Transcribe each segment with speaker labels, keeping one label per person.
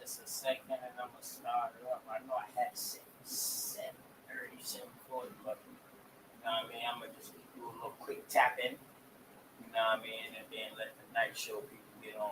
Speaker 1: just a second and I'm gonna start it up. I know I had 7:30, 7:40, but you know what I mean. I'm gonna just do a little quick tap in. You know what I mean, and then let the night show people get on.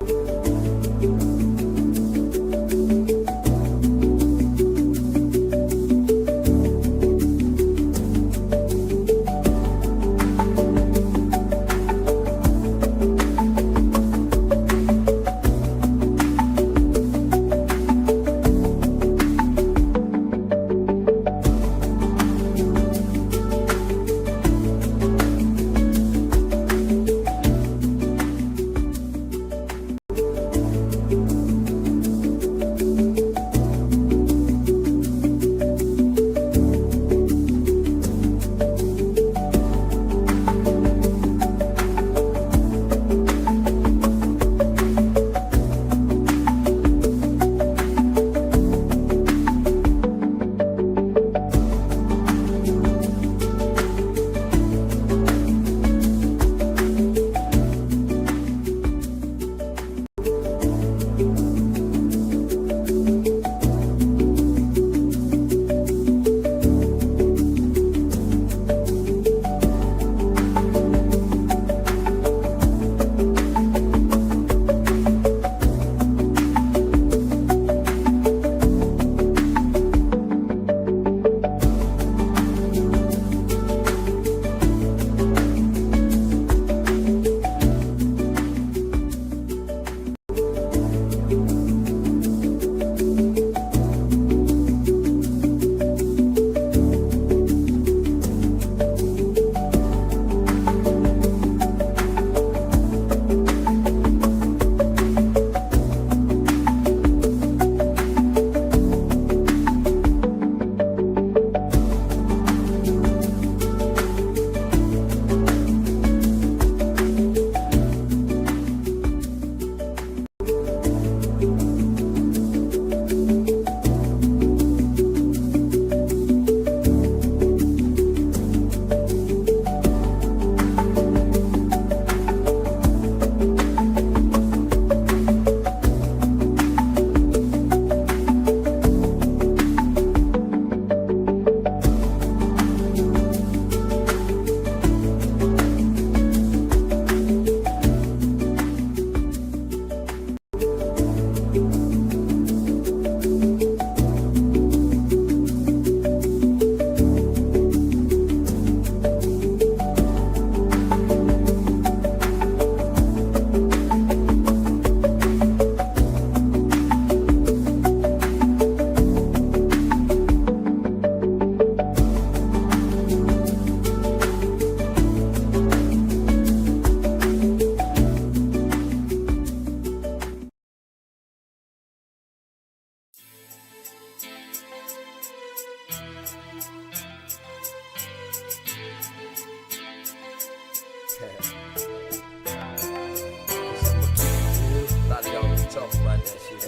Speaker 2: A lot of y'all be talking about that shit.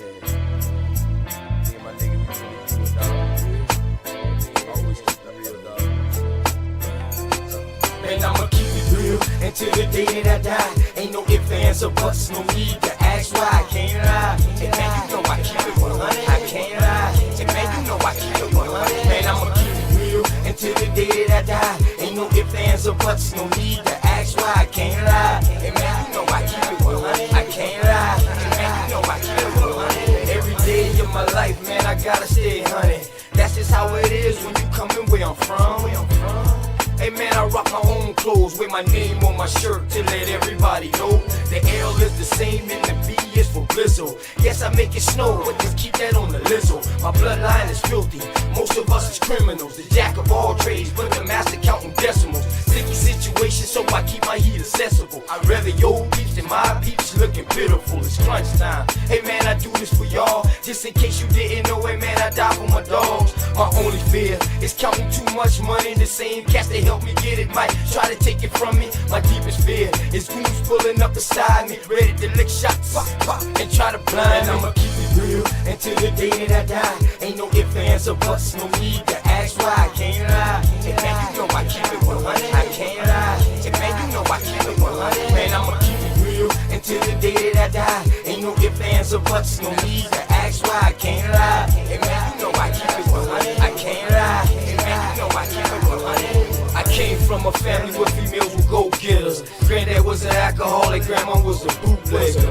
Speaker 2: Me and my nigga, we really do it, dog. Always keep it real, dog.
Speaker 3: Man, I'ma keep it real until the day that I die. Ain't no ifs, ands, or buts, no need to ask why. I can't lie. And man, you know I keep it 100. I can't lie. And man, you know I keep it 100. Man, I'ma keep it real until the day that I die. Ain't no ifs, ands, or buts, no need to ask why. I can't lie. And man, you know I keep it 100. I can't lie. And man, you know I keep it 100. Every day of my life, man, I gotta stay 100. That's just how it is when you coming where I'm from. Hey man, I rock my own clothes with my name on my shirt to let everybody know. The L is the same and the B is for Blizzle. Yes, I make it snow, but just keep that on the lizzo. My bloodline is filthy, most of us is criminals. The jack of all trades, but the master counting decimals. Sticky situation, so I keep my heat accessible. I'd rather your peeps than my peeps looking pitiful. It's crunch time. Hey man, I do this for y'all. Just in case you didn't know, hey man, I die for my dogs. My only fear is counting too much money. The same cats that help me get it might try to take it from me. My deepest fear is goons pulling up beside me, ready to lick shots, pop, pop, and try to blind me. I'ma keep it real until the day that I die. Ain't no ifs, ands, or buts, no need to ask why. I can't lie. And man, you know I keep it 100. I can't lie. And man, you know I keep it 100. Man, I'ma keep it real until the day that I die. Ain't no ifs, ands, or buts, no need to ask ask why I can't lie. Hey man, you know I keep it 100. I can't lie. Hey man, you know I keep it 100. I came from a family where females were go-getters. Granddad was an alcoholic, grandma was a bootlegger.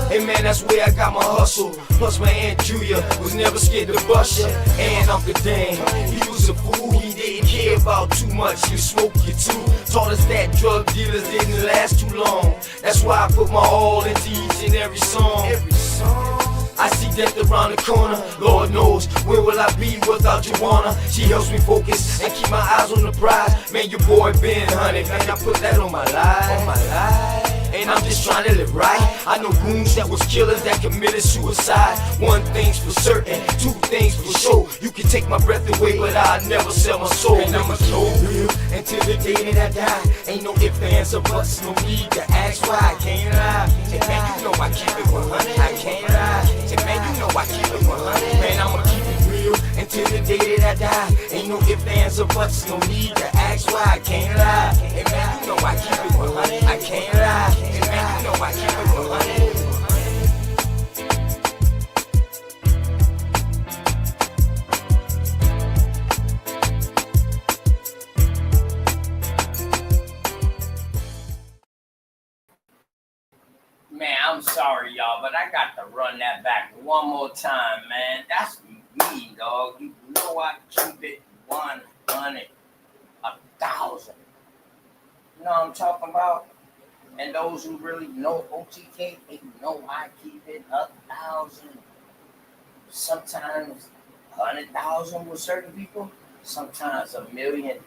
Speaker 3: Hey man, that's where I got my hustle. Plus my Aunt Julia was never scared to bust ya. And Uncle Dan, he was a fool. He didn't care about too much. You smoke, you too. Taught us that drug dealers didn't last too long. That's why I put my all into each and every song. I see death around the corner. Lord knows, where will I be without Joanna? She helps me focus and keep my eyes on the prize. Man, your boy been hunted. Man, I put that on my life. And I'm just trying to live right. I know goons that was killers that committed suicide. One thing's for certain, two things for sure. You can take my breath away, but I'll never sell my soul. And I'ma slow real until the day that I die. Ain't no ifs, ands, or buts, no need to ask why I can't lie. Say man, you know I keep it 100. I can't lie. Say man, you know I keep it 100. Man, I'ma keep it real until the day that I die. Ain't no ifs, ands, or buts, no need to ask why I can't lie. Hey man, you know I keep it 100. I can't lie. Hey man, you know I keep it 100.
Speaker 1: Man, I'm sorry, y'all, but I got to run that back one more time, man. That's me, dog. You know I keep it 100, 1,000. You know what I'm talking about? And those who really know OTK, they know I keep it 1,000. Sometimes 100,000 with certain people, sometimes 1,000,000.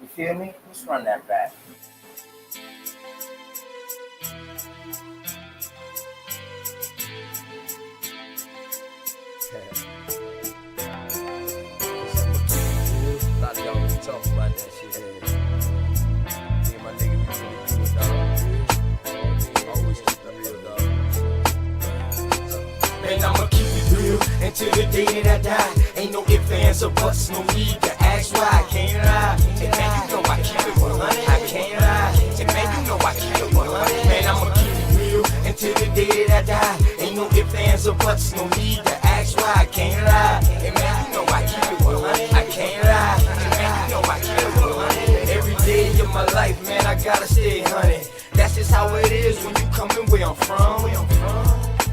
Speaker 1: You feel me? Let's run that back.
Speaker 2: A lot of y'all don't talk about that shit. Me and my nigga, we really do it, dog. Always keep it real, dog.
Speaker 3: Man, I'ma keep it real until the day that I die. Ain't no ifs, ands, or buts, no need to ask why I can't lie. Hey man, you know I keep it 100. I can't lie. Hey man, you know I keep it 100. Man, I'ma keep it real until the day that I die. Ain't no ifs, ands, or buts, no need to ask why I can't lie. Hey man, you know I keep it 100. I can't lie. Hey man, you know I keep it 100. Every day of my life, man, I gotta stay 100. That's just how it is when you coming where I'm from.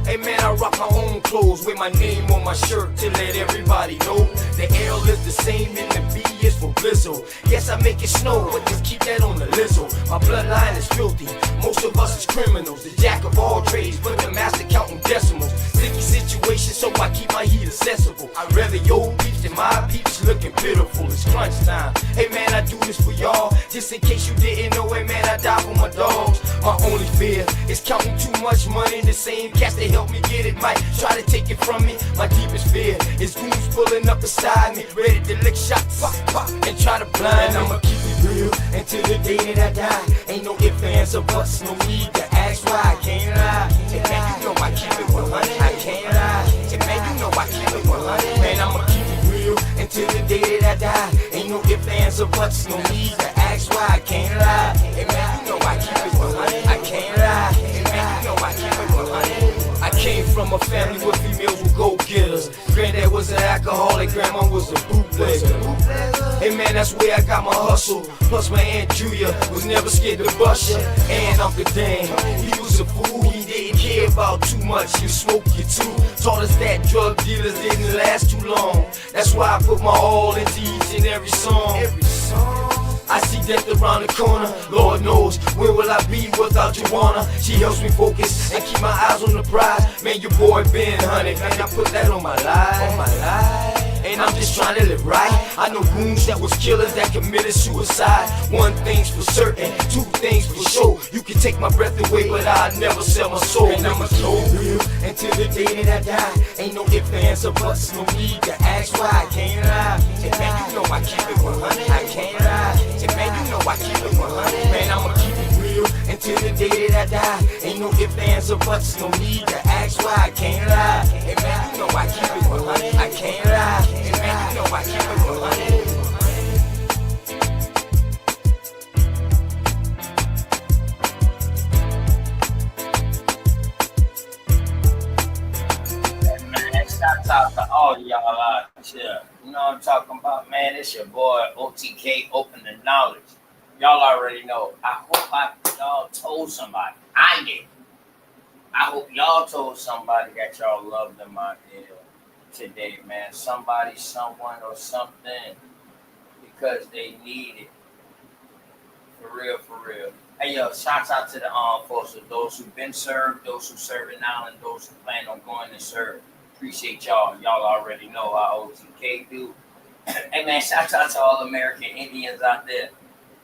Speaker 3: Hey man, I rock my own clothes with my name on my shirt to let everybody know the L is the same and the B is for Blizzle. Yes, I make it snow, but just keep that on the lizzo. My bloodline is filthy, most of us is criminals. The jack of all trades, but the master counting decimals. Sticky situation, so I keep my heat accessible. I'd rather your peeps than my peeps looking pitiful. It's crunch time. Hey man, I do this for y'all. Just in case you didn't know it, man, I die for my dogs. My only fear is counting too much money. The same cats that help me get it might try to take it from me. My deepest fear is goons pulling up beside me, ready to lick shots, pop, pop, and try to blind me. I'ma keep it real until the day that I die. Ain't no ifs, ands, or buts, no need to ask why I can't lie. Hey man, you know I keep it 100. I can't lie. Hey man, you know I keep it 100. Man, I'ma keep it real until the day that I die. Ain't no ifs, ands, or buts, no need to ask why I can't lie. Hey man, you know I keep it 100. I can't lie. Hey man, you know I keep it 100. I came from a family where females were go-getters. Granddad was an alcoholic, grandma was a bootlegger. Hey man, that's where I got my hustle. Plus my Aunt Julia was never scared to bust ya. And Uncle Dan, he was a fool. He didn't care about too much. You smoke, you too. Taught us that drug dealers didn't last too long. That's why I put my all into each and every song. I see death around the corner. Lord knows, where will I be without Joanna? She helps me focus and keep my eyes on the prize. Man, your boy been hunted. Man, I put that on my life. And I'm just trying to live right. I know goons that was killers that committed suicide. One thing's for certain, two things for sure. You can take my breath away, but I'll never sell my soul. And I'ma slow real until the day that I die. Ain't no ifs, ands, or buts, no need to ask why I can't lie. Hey man, you know I keep it 100. I can't lie. Hey man, you know I keep it 100. Man, I'ma keep it real until the day that I die. Ain't no ifs, ands, or buts, no need to ask why I can't lie. Hey man, you know I keep it 100. I can't lie. Hey man, you know I keep it 100.
Speaker 1: know what I'm talking about, man? It's your boy OTK, Open the Knowledge. Y'all already know. I hope y'all told somebody. I did. I hope y'all told somebody that y'all love them out there today, man. Somebody, someone, or something, because they need it. For real, for real. Hey, yo, shouts out to the armed forces, those who've been served, those who serving now, and those who plan on going to serve. Appreciate y'all. Y'all already know how OTK do. Hey, man, shouts out to all American Indians out there.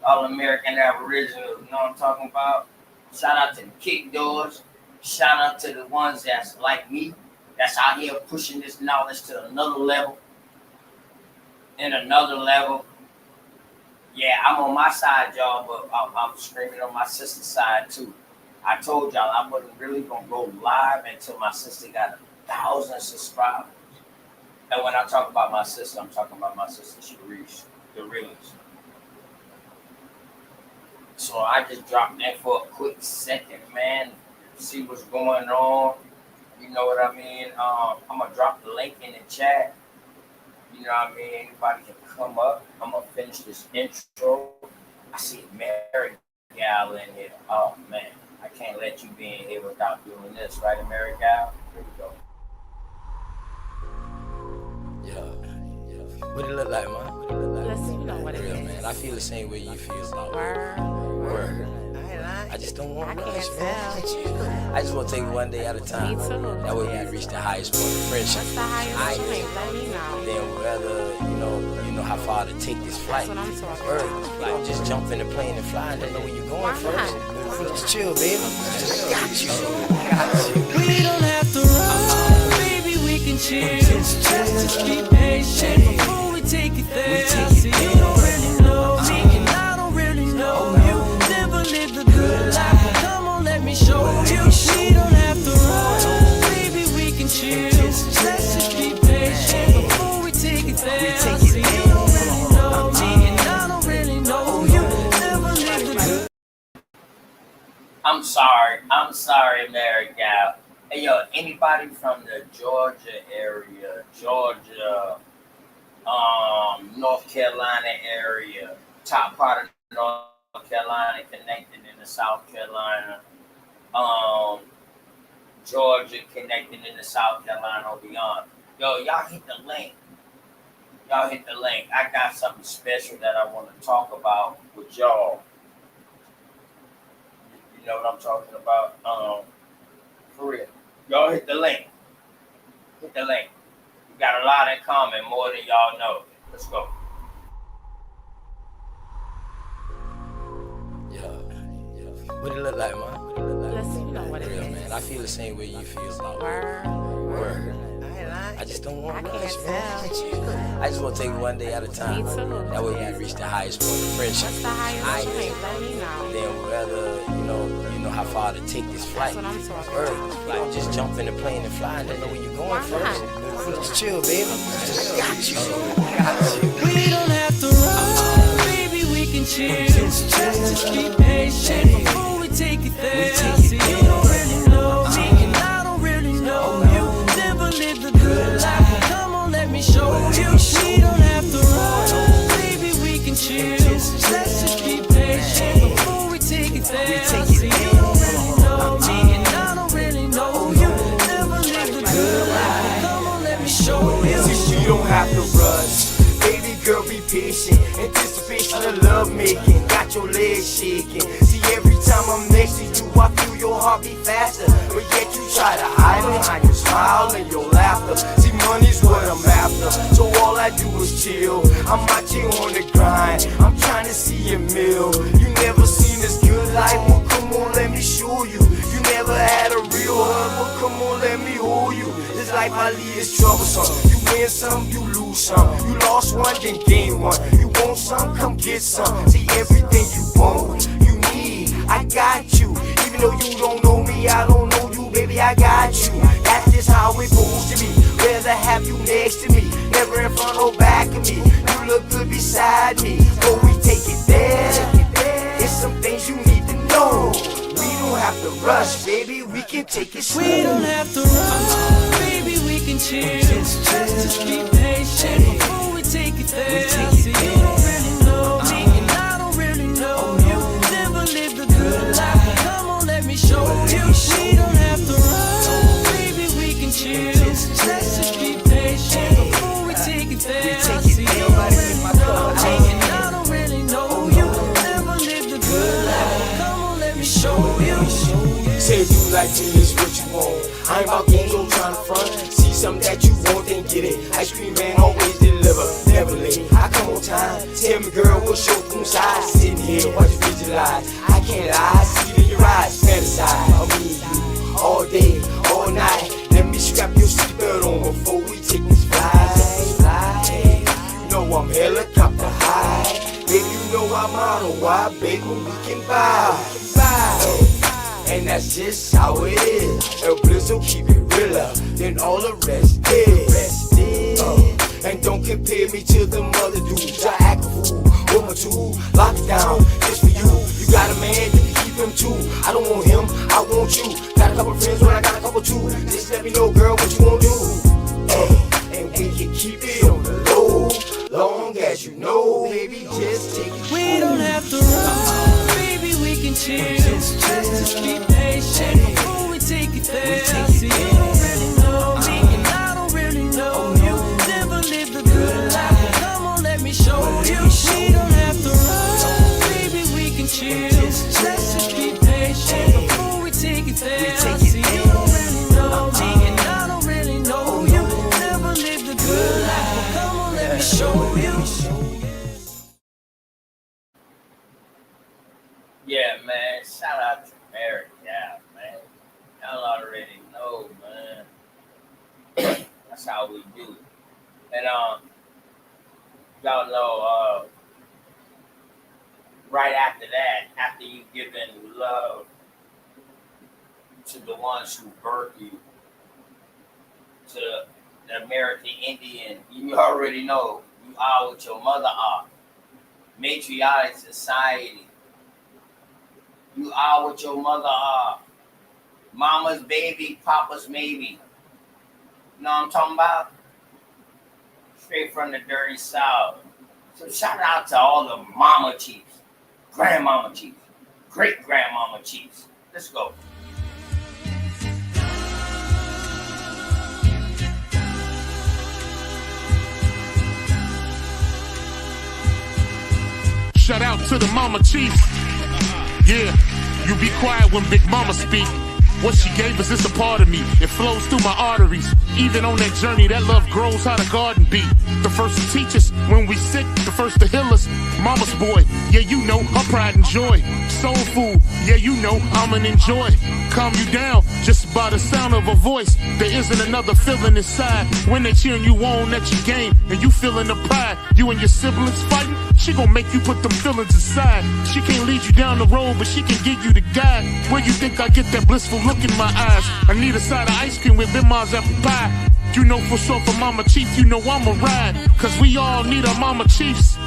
Speaker 1: All American Aboriginals, you know what I'm talking about? Shout out to the kick doors. Shout out to the ones that's like me, that's out here pushing this knowledge to another level. And another level. Yeah, I'm on my side, y'all, but I'm screaming on my sister's side too. I told y'all I wasn't really gonna go live until my sister got 1,000 subscribers. And when I talk about my sister, I'm talking about my sister Sharice, the realest. So I just dropped that for a quick second, man. See what's going on. You know what I mean? I'm gonna drop the link in the chat. You know what I mean? Anybody can come up. I'm gonna finish this intro. I see Mary Gal in here. Oh man, I can't let you be in here without doing this, right, Mary Gal? Here we go.
Speaker 2: Yeah. What it look like, man?
Speaker 4: Listen, you know what it
Speaker 2: Real,
Speaker 4: is.
Speaker 2: man. I feel the same way you feel.
Speaker 4: Word.
Speaker 2: I just don't want
Speaker 4: I
Speaker 2: to
Speaker 4: can't
Speaker 2: rush, man.
Speaker 4: tell.
Speaker 2: I just want to take it one day at a time.
Speaker 4: Me too.
Speaker 2: That way we reach the highest point of friendship.
Speaker 4: What's the highest point? Let me know.
Speaker 2: Then whether you know how far to take this flight.
Speaker 4: That's what I'm talking
Speaker 2: Word.
Speaker 4: about.
Speaker 2: You don't just jump in the plane and fly and don't know where you're going
Speaker 4: Why
Speaker 2: first.
Speaker 4: not?
Speaker 2: Just chill, baby. Got you.
Speaker 5: We don't have to run, baby, we can chill. Just be patient before we take it there. See, you don't really know me, and I don't really know you. Never lived a good life, but come on, let me show you. We don't have to run, baby, we can chill. Let's just be patient before we take it there. See, you don't really know me, and I don't really know you. Never lived a good.
Speaker 1: I'm sorry, Mary Gal. Hey, yo, anybody from the Georgia area, North Carolina area, top part of North Carolina connected into South Carolina, Georgia connected into South Carolina or beyond. Yo, y'all hit the link. I got something special that I want to talk about with y'all. You know what I'm talking about? For real. Y'all hit the link. We got a lot in common, more than y'all know. Let's go.
Speaker 2: Yeah. What it look like, man?
Speaker 4: Listen, you know what it
Speaker 2: Real,
Speaker 4: is.
Speaker 2: man. I feel the same way you feel.
Speaker 4: Word.
Speaker 2: I just don't want
Speaker 4: I
Speaker 2: to
Speaker 4: can't
Speaker 2: rush, man.
Speaker 4: tell.
Speaker 2: I just want to take it one day at a time.
Speaker 4: Me too.
Speaker 2: That way we reach the highest point of friendship.
Speaker 4: What's the highest point? Let me know.
Speaker 2: Then whether you know how far to take this flight.
Speaker 4: That's what I'm talking
Speaker 2: Word.
Speaker 4: about.
Speaker 2: You don't just jump in the plane and fly and don't know where you're going
Speaker 4: Why
Speaker 2: first.
Speaker 4: not?
Speaker 2: Just chill, baby. Got you.
Speaker 5: We don't have to run, baby, we can chill. Just be patient before we take it there. See, you don't really know me, and I don't really know you. Never lived a good life, but come on, let me show you. We don't have to run, baby, we can chill. Let's just be patient before we take it there. See, you don't really know me, and I don't really know you. Never lived a good life, but come on, let me show you.
Speaker 3: See, you don't have to rush. Baby girl, be patient. Anticipation of love making. Got your legs shaking. See, every time I'm next to you, I feel your heart beat faster. But yet you try to hide behind your smile and your laughter. See, money's what I'm after, so all I do is chill. I'm out here on the grind. I'm trying to see a meal. You never seen this good life? Well, come on, let me show you. You never had a real hug? Well, come on, let me hold you. This life I lead is troublesome. You win some, you lose some. You lost one, then gain one. You want some, come get some. See, everything you want, you need, I got you. Even though you don't know me, I don't know you, baby, I got you. That's just how it goes to me. Rather have you next to me, never in front or back of me. You look good beside me, but we take it there. It's some things you need to know. We don't have to rush, baby, we can take it slow.
Speaker 5: We don't have to run, baby, we can chill. Just be patient before we there. See, you don't really know me, and I don't really know you. Never lived a good life, but come on, let me show you. We don't have to run, baby, we can chill. Let's just be patient before we take it there. See, you don't really know me, and I don't really know you. Never lived a good life, but come on, let me show you.
Speaker 3: Say if you like me, it's what you want. I ain't about games, I'm trying to front. See something that you want, then get it. Ice cream man always deliver, never late. I come on time. Tell me, girl, what's your room size? Sitting here, watch you visualize. I can't lie, see it in your eyes. Fantasize of me and you all day, all night. Let me strap your seatbelt on before we take this flight. You know I'm helicopter high. Baby, you know I'm model. Why, baby, we can buy. And that's just how it is. El Blizzo keep it realer than all the rest is. And don't compare me to them other dudes. I act a fool with my tool. Lock it down, just for you. You got a man, you can keep him too. I don't want him, I want you. Got a couple friends, but I got a couple too. Just let me know, girl, what you wanna do. And we can keep it on the low, long as you know, baby, just take it.
Speaker 5: We don't have to run, baby, we can chill. Let's just be patient before we take it there. See, you don't really know me, and I don't really know you. Never lived a good life, but come on, let me show you. We don't have to run, baby, we can chill. Let's just be patient before we take it there. See, you don't really know me, and I don't really know you. Never lived a good life, but come on, let me show you.
Speaker 1: Yeah, man. Shout out to Mary Cal, man. Y'all already know, man. That's how we do it. And y'all know, right after that, after you giving love to the ones who birthed you, to the American Indian, you already know you are what your mother are. Matriarchic society. You are what your mother are. Mama's baby, papa's maybe. You know what I'm talking about? Straight from the dirty South. So shout out to all the mama chiefs, grandmama chiefs, great grandmama chiefs. Let's go.
Speaker 6: Shout out to the mama chief. Yeah, you be quiet when Big Mama speak. What she gave us is a part of me. It flows through my arteries. Even on that journey, that love grows how the garden be. The first to teach us when we sick, the first to heal us. Mama's boy, yeah, you know, her pride and joy. Soul food, yeah, you know, I'm an enjoy. Calm you down just by the sound of her voice. There isn't another feeling inside when they cheering you on at your game and you feeling the pride. You and your siblings fighting, she gon' make you put them feelings aside. She can't lead you down the road, but she can give you the guide. Where you think I get that blissful look in my eyes? I need a side of ice cream with Bim's apple pie. You know for sure for Mama Chief, you know I'ma ride. Cause we all need our Mama Chiefs.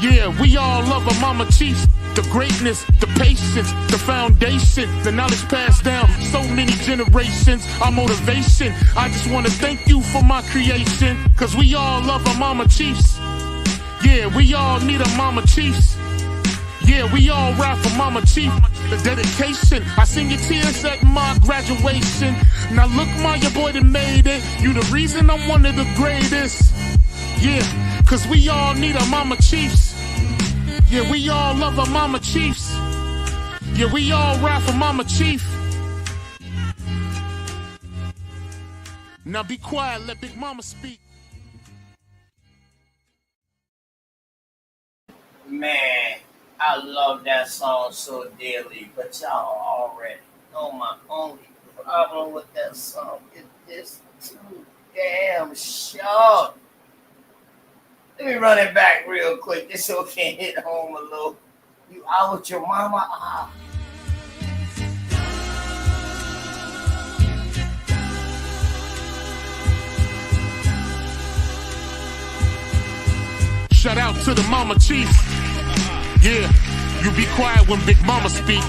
Speaker 6: Yeah, we all love our Mama Chiefs. The greatness, the patience, the foundation, the knowledge passed down so many generations, our motivation. I just wanna thank you for my creation. Cause we all love our Mama Chiefs. Yeah, we all need our Mama Chiefs. Yeah, we all ride for Mama Chief. The dedication, I seen your tears at my graduation. Now look, Ma, your boy that made it. You the reason I'm one of the greatest. Yeah, cause we all need our Mama Chiefs. Yeah, we all love our Mama Chiefs. Yeah, we all ride for Mama Chief. Now be quiet, let Big Mama speak.
Speaker 1: Man, I love that song so dearly, but y'all already know my only problem with that song is this too damn short. Let me run it back real quick just so it can hit home a little. You out with your mama? Ah.
Speaker 6: Shout out to the Mama Chief. Yeah, you be quiet when Big Mama speak.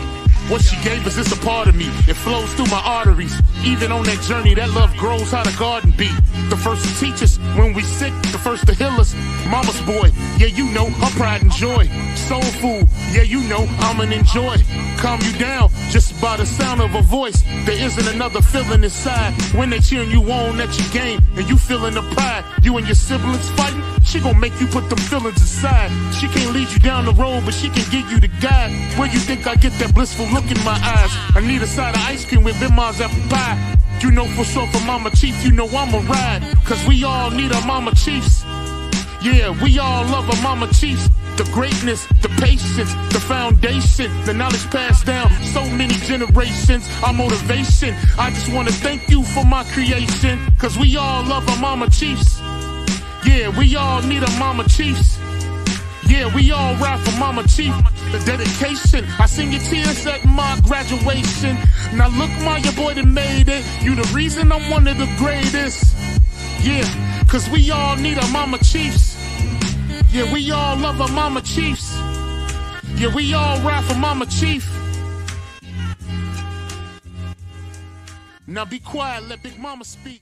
Speaker 6: What she gave us is a part of me. It flows through my arteries. Even on that journey, that love grows how the garden be. The first to teach us when we sick, the first to heal us. Mama's boy, yeah, you know, her pride and joy. Soul food, yeah, you know, I'm an enjoy. Calm you down just by the sound of her voice. There isn't another feeling inside when they cheering you on at your game and you feeling the pride. You and your siblings fighting, she gon' make you put them feelings aside. She can't lead you down the road, but she can give you the guide. Where you think I get that blissful look in my eyes? I need a side of ice cream with Bimars apple pie. You know for sure for Mama Chief, you know I'ma ride. Cause we all need our Mama Chiefs. Yeah, we all love our Mama Chiefs. The greatness, the patience, the foundation, the knowledge passed down so many generations, our motivation. I just wanna thank you for my creation. Cause we all love our Mama Chiefs. Yeah, we all need our Mama Chiefs. Yeah, we all ride for Mama Chief. The dedication, I seen your tears at my graduation. Now look, ma, your boy that made it. You the reason I'm one of the greatest. Yeah, cause we all need our Mama Chiefs. Yeah, we all love our Mama Chiefs. Yeah, we all ride for Mama Chief. Now be quiet, let Big Mama speak.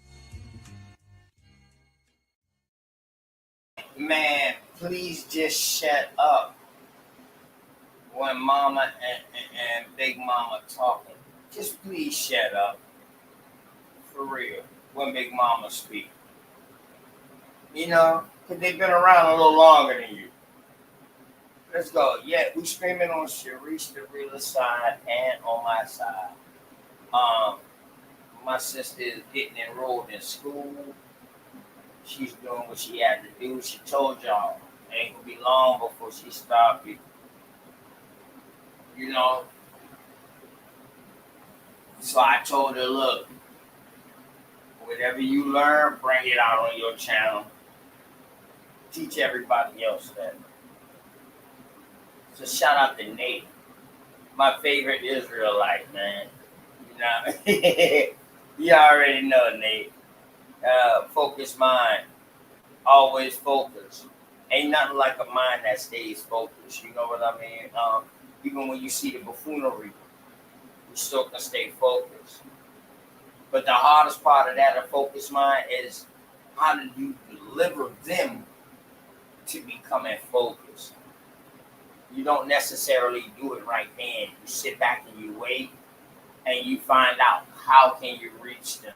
Speaker 1: Man, please just shut up when Mama and Big Mama talking. Just please shut up. For real. When Big Mama speak. You know, because they've been around a little longer than you. Let's go. Yeah, we screaming on Sharice, the realer side, and on my side. My sister is getting enrolled in school. She's doing what she had to do. She told y'all it ain't gonna be long before she stopped it. You know? So I told her, look, whatever you learn, bring it out on your channel. Teach everybody else that. So shout out to Nate, my favorite Israelite, man. You know, you already know, Nate. Focused mind, always focused. Ain't nothing like a mind that stays focused. You know what I mean? Even when you see the buffoonery, you still can stay focused. But the hardest part of that, a focused mind, is how do you deliver them to becoming focused? You don't necessarily do it right then. You sit back and you wait, and you find out how can you reach them.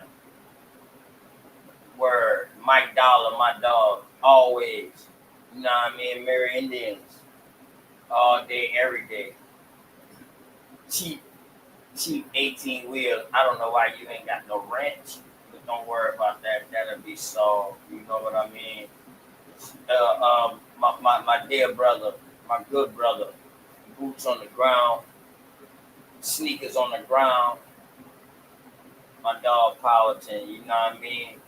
Speaker 1: Word, Mike Dollar, my dog, always. You know what I mean? Merry Indians, all day, every day. Cheap 18 wheels. I don't know why you ain't got no wrench, but don't worry about that. That'll be solved. You know what I mean? My dear brother, my good brother, boots on the ground, sneakers on the ground. My dog Powhatan, you know what I mean?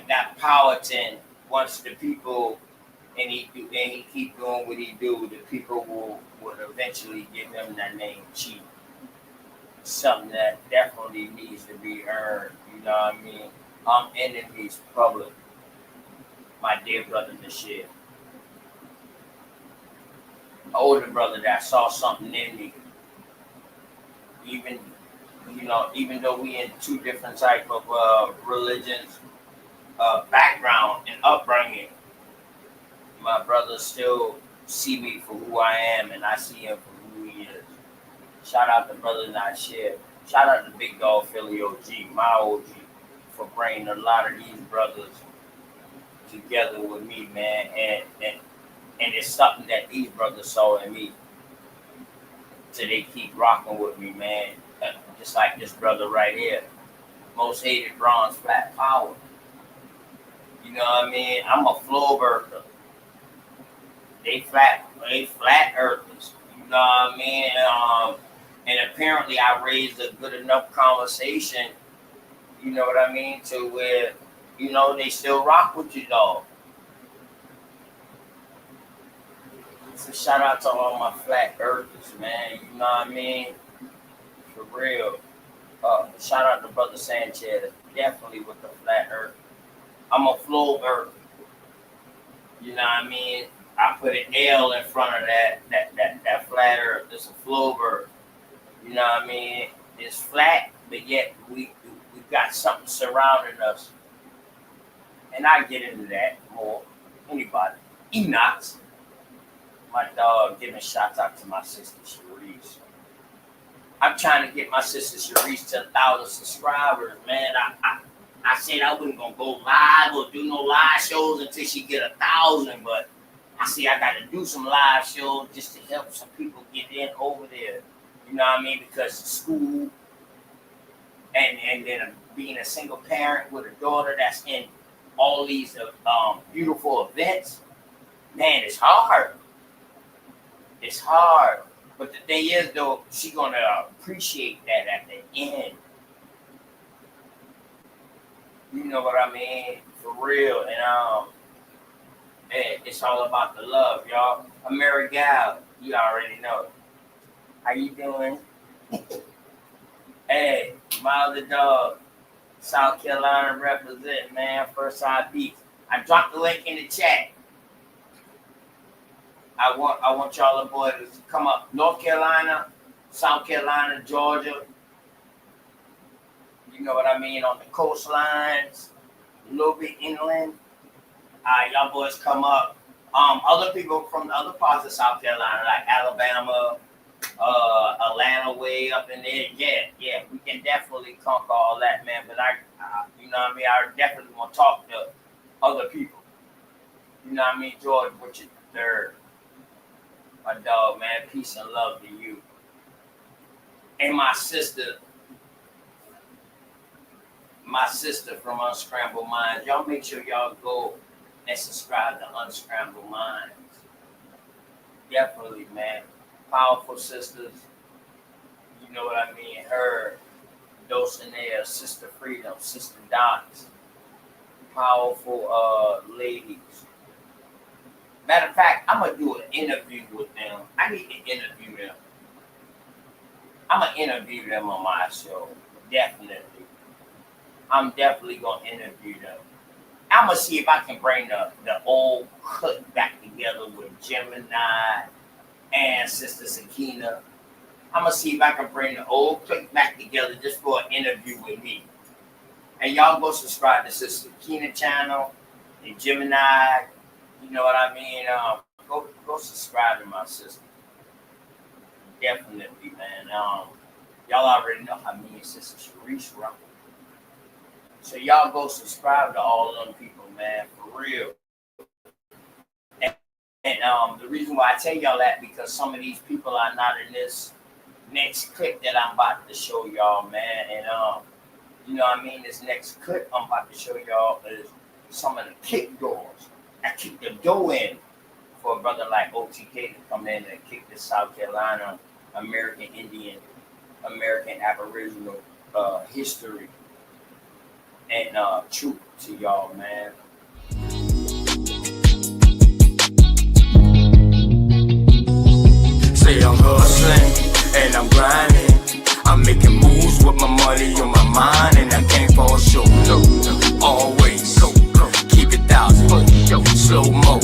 Speaker 1: That Powhatan wants the people, and he keep doing what he do. The people will eventually give him that name, Chief. Something that definitely needs to be earned. You know what I mean? Enemies public. My dear brother Nashir, older brother that saw something in me. Even though we in two different type of religions, background and upbringing, my brother still see me for who I am, and I see him for who he is. Shout out to brother Nashir. Shout out to Big Dog Philly OG, my OG, for bringing a lot of these brothers together with me, man, and it's something that these brothers saw in me, so they keep rocking with me, man. Just like this brother right here, most hated bronze flat power. You know what I mean? I'm a flow earther. They flat earthers. You know what I mean? And apparently I raised a good enough conversation. You know what I mean? To where, they still rock with you, dog. So shout out to all my flat earthers, man. You know what I mean? For real. Shout out to Brother Sanchez. Definitely with the flat earth. I'm a flow earth. You know what I mean? I put an L in front of that flat earth. It's a flow earth. You know what I mean? It's flat, but yet we got something surrounding us. And I get into that more. Anybody. Enox. My dog giving shots out to my sister Sharice. I'm trying to get my sister Sharice to 1,000 subscribers, man. I said I wasn't gonna go live or do no live shows until she get 1,000, but I see I gotta do some live shows just to help some people get in over there. You know what I mean? Because school and then being a single parent with a daughter that's in all these beautiful events, man, it's hard. It's hard. But the thing is, though, she gonna appreciate that at the end. You know what I mean? For real. And it's all about the love, y'all. I'm Mary Gal. You already know. How you doing? Hey, my other dog, South Carolina represent, man. First side beats. I dropped the link in the chat. I want y'all boys to come up. North Carolina, South Carolina, Georgia. You know what I mean? On the coastlines, a little bit inland. Y'all boys come up. Other people from other parts of South Carolina, like Alabama, Atlanta, way up in there. Yeah, we can definitely conquer all that, man. But you know what I mean? I definitely want to talk to other people. You know what I mean? George Richard III. My dog, man, peace and love to you. And my sister from Unscrambled Minds. Y'all make sure y'all go and subscribe to Unscrambled Minds. Definitely, man. Powerful sisters. You know what I mean? Her, Dulcinea, Sister Freedom, Sister Dots. Powerful ladies. Matter of fact, I'm going to do an interview with them. I need to interview them. I'm going to interview them on my show. Definitely. I'm definitely going to interview them. I'm going to see if I can bring the old clique back together with Gemini and Sister Sakina. I'm going to see if I can bring the old clique back together just for an interview with me. And y'all go subscribe to Sister Sakina channel and Gemini. You know what I mean? Go subscribe to my sister. Definitely, man. Y'all already know how me and Sister Sharice run. So y'all go subscribe to all them people, man, for real. And the reason why I tell y'all that, because some of these people are not in this next clip that I'm about to show y'all, man. And you know what I mean? This next clip I'm about to show y'all is some of the kick doors. I kicked the door in for a brother like OTK to come in and kick the South Carolina American Indian, American Aboriginal history and truth to y'all, man.
Speaker 3: Say I'm hustling and I'm grinding. I'm making moves with my money on my mind, and I can't fall short. Always keep it 1,000. Slow mo.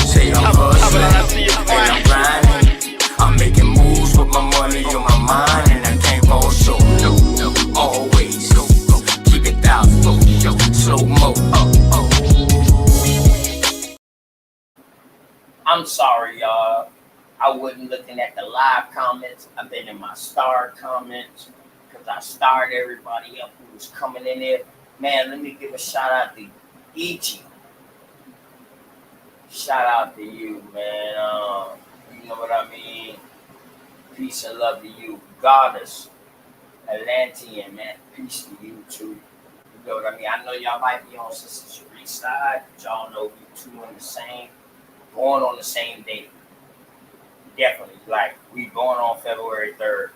Speaker 3: Say I'm hustling and I'm grinding. I'm making moves with my money on my mind, and I can't fall short. Always keep it 1,000. Slow mo.
Speaker 1: I'm sorry, y'all. I wasn't looking at the live comments. I've been in my star comments because I starred everybody up who was coming in there. Man, let me give a shout out to Ichi. Shout out to you, man. You know what I mean? Peace and love to you. Goddess, Atlantean, man. Peace to you, too. You know what I mean? I know y'all might be on Sister Sharice's side, but y'all know we two on the same, born on the same date. Definitely, like, we born on February 3rd.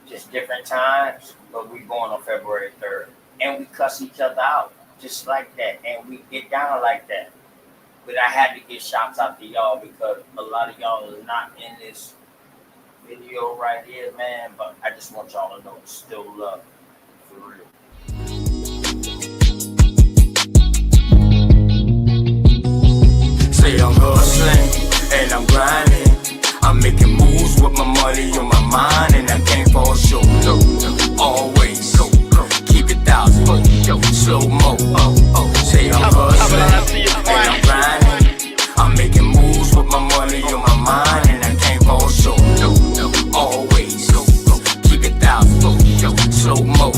Speaker 1: Just different times, but we born on February 3rd. And we cuss each other out just like that, and we get down like that. But I had to give shouts out to y'all because a lot of y'all is not in this video right here, man. But I just want y'all to know it's still love, for real.
Speaker 3: Say I'm hustling and I'm grinding. I'm making moves moves with my money on my mind, and I can't fall short. Always keep it thousand, slow mo. Say I'm hustling and I'm grinding. I'm making moves with my money on my mind, and I can't fall short. Always keep it thousand, slow mo.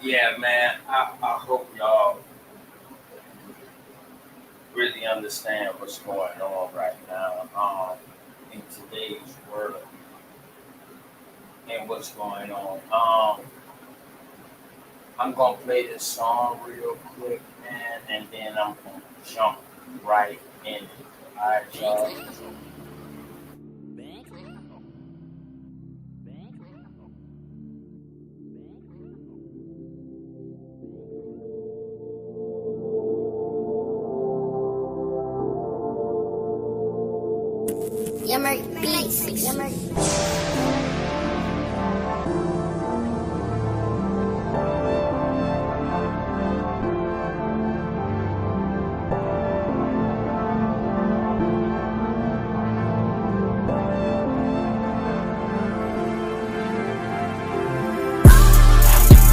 Speaker 1: Yeah, man, I hope y'all really understand what's going on right now in today's world and what's going on. I'm gonna play this song real quick, man, and then I'm gonna jump right in it. All right, y'all.
Speaker 7: Yummer beats. Yummer.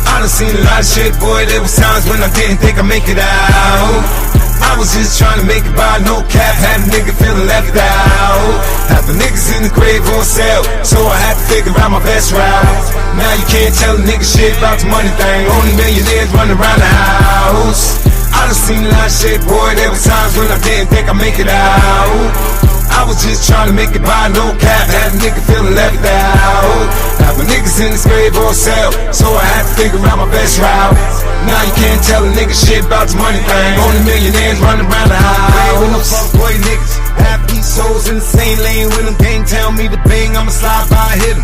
Speaker 3: I done seen a lot of shit, boy. There was times when I didn't think I'd make it out. I was just trying to make it by no cap. Had a nigga feeling left out. Half the niggas in the grave on sale, so I had to figure out my best route. Now you can't tell a nigga shit about the money thing. Only millionaires running around the house. I done seen a lot of shit, boy. There was times when I didn't think I'd make it out. I was just trying to make it by no cap. Had a nigga feeling left out. Half my niggas in this grave on sale, so I had to figure out my best route. Now you can't tell a nigga shit about the money thing. Only millionaires running around the house. With no fuckboy niggas, half these souls in the same lane with them. Gang tell me to bang, I'ma slide by, hit them.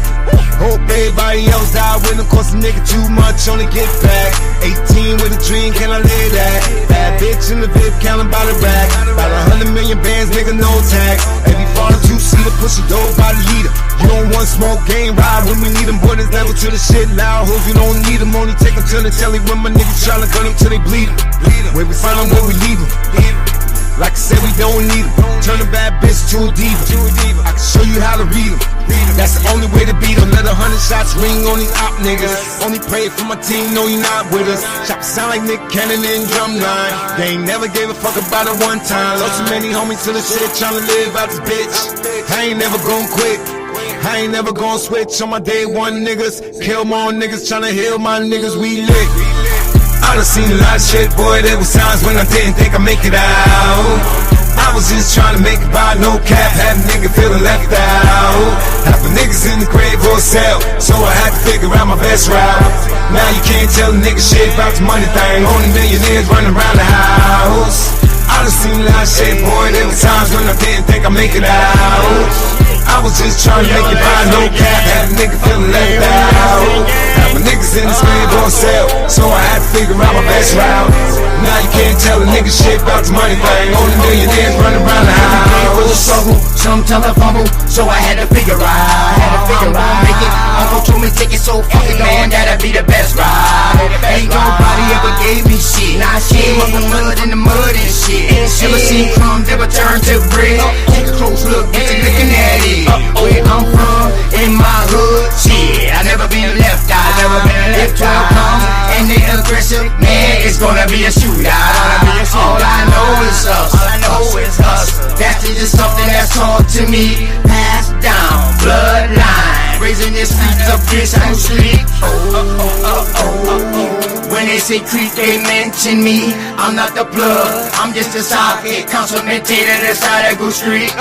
Speaker 3: Hope everybody else die with them. Cost a nigga too much, only get back. 18 with a dream, can I live that? Bad bitch in the VIP, counting by the rack. About 100 million bands, nigga, no tax. Every fall of two-seater, push a dope by the leader. You don't want smoke, game ride when we need them. Boy, this level to the shit loud. Hoes, you don't need them. Only take them to the telly when my niggas tryna gun them till they bleed them. Where we find them, where we leave them. Like I said, we don't need them. Turn a bad bitch to a diva. I can show you how to read them. That's the only way to beat them. Let 100 shots ring on these op niggas. Only pray for my team, know you not with us. Chop sound like Nick Cannon in Drumline. They ain't never gave a fuck about it one time. Lost so many homies to the shit, tryna live out this bitch. I ain't never gon' quit. I ain't never gon' switch on my day one niggas. Kill more niggas, tryna heal my niggas, we lit. I done seen a lot of shit, boy. There was times when I didn't think I'd make it out. I was just trying to make it by no cap. Had a nigga feeling left out. Half the niggas in the grave or sale, so I had to figure out my best route. Now you can't tell a nigga shit about the money thing. Only millionaires running around the house. I done seen a lot of shit, boy. There was times when I didn't think I'd make it out. I was just trying to make it by no cap. Had a nigga feeling left out. Half my niggas in this grave on sale, so I had to figure out my best route. Now you can't tell a nigga shit about the money thing. Only millionaires running around the house.
Speaker 8: Some tell I fumble, so I had to figure out. I'm gonna make it. Uncle told me take it so fucking man, that'll be the best ride. Ain't nobody ever
Speaker 3: gave me shit. Nah, shit, came up the mud and the mud and shit. Ever seen crumbs ever turn to bread? Take a close look, get to looking at it. Where I'm from, in my hood, shit, I never been left out. If 12 comes and they aggressive, man, it's gonna be a shootout. All I know is us. That's just something that's taught to me, passed down, bloodline. Raising this streets of this and sleep. When they say creep, they mention me. I'm not the plug, I'm just a socket, consummated inside a good street.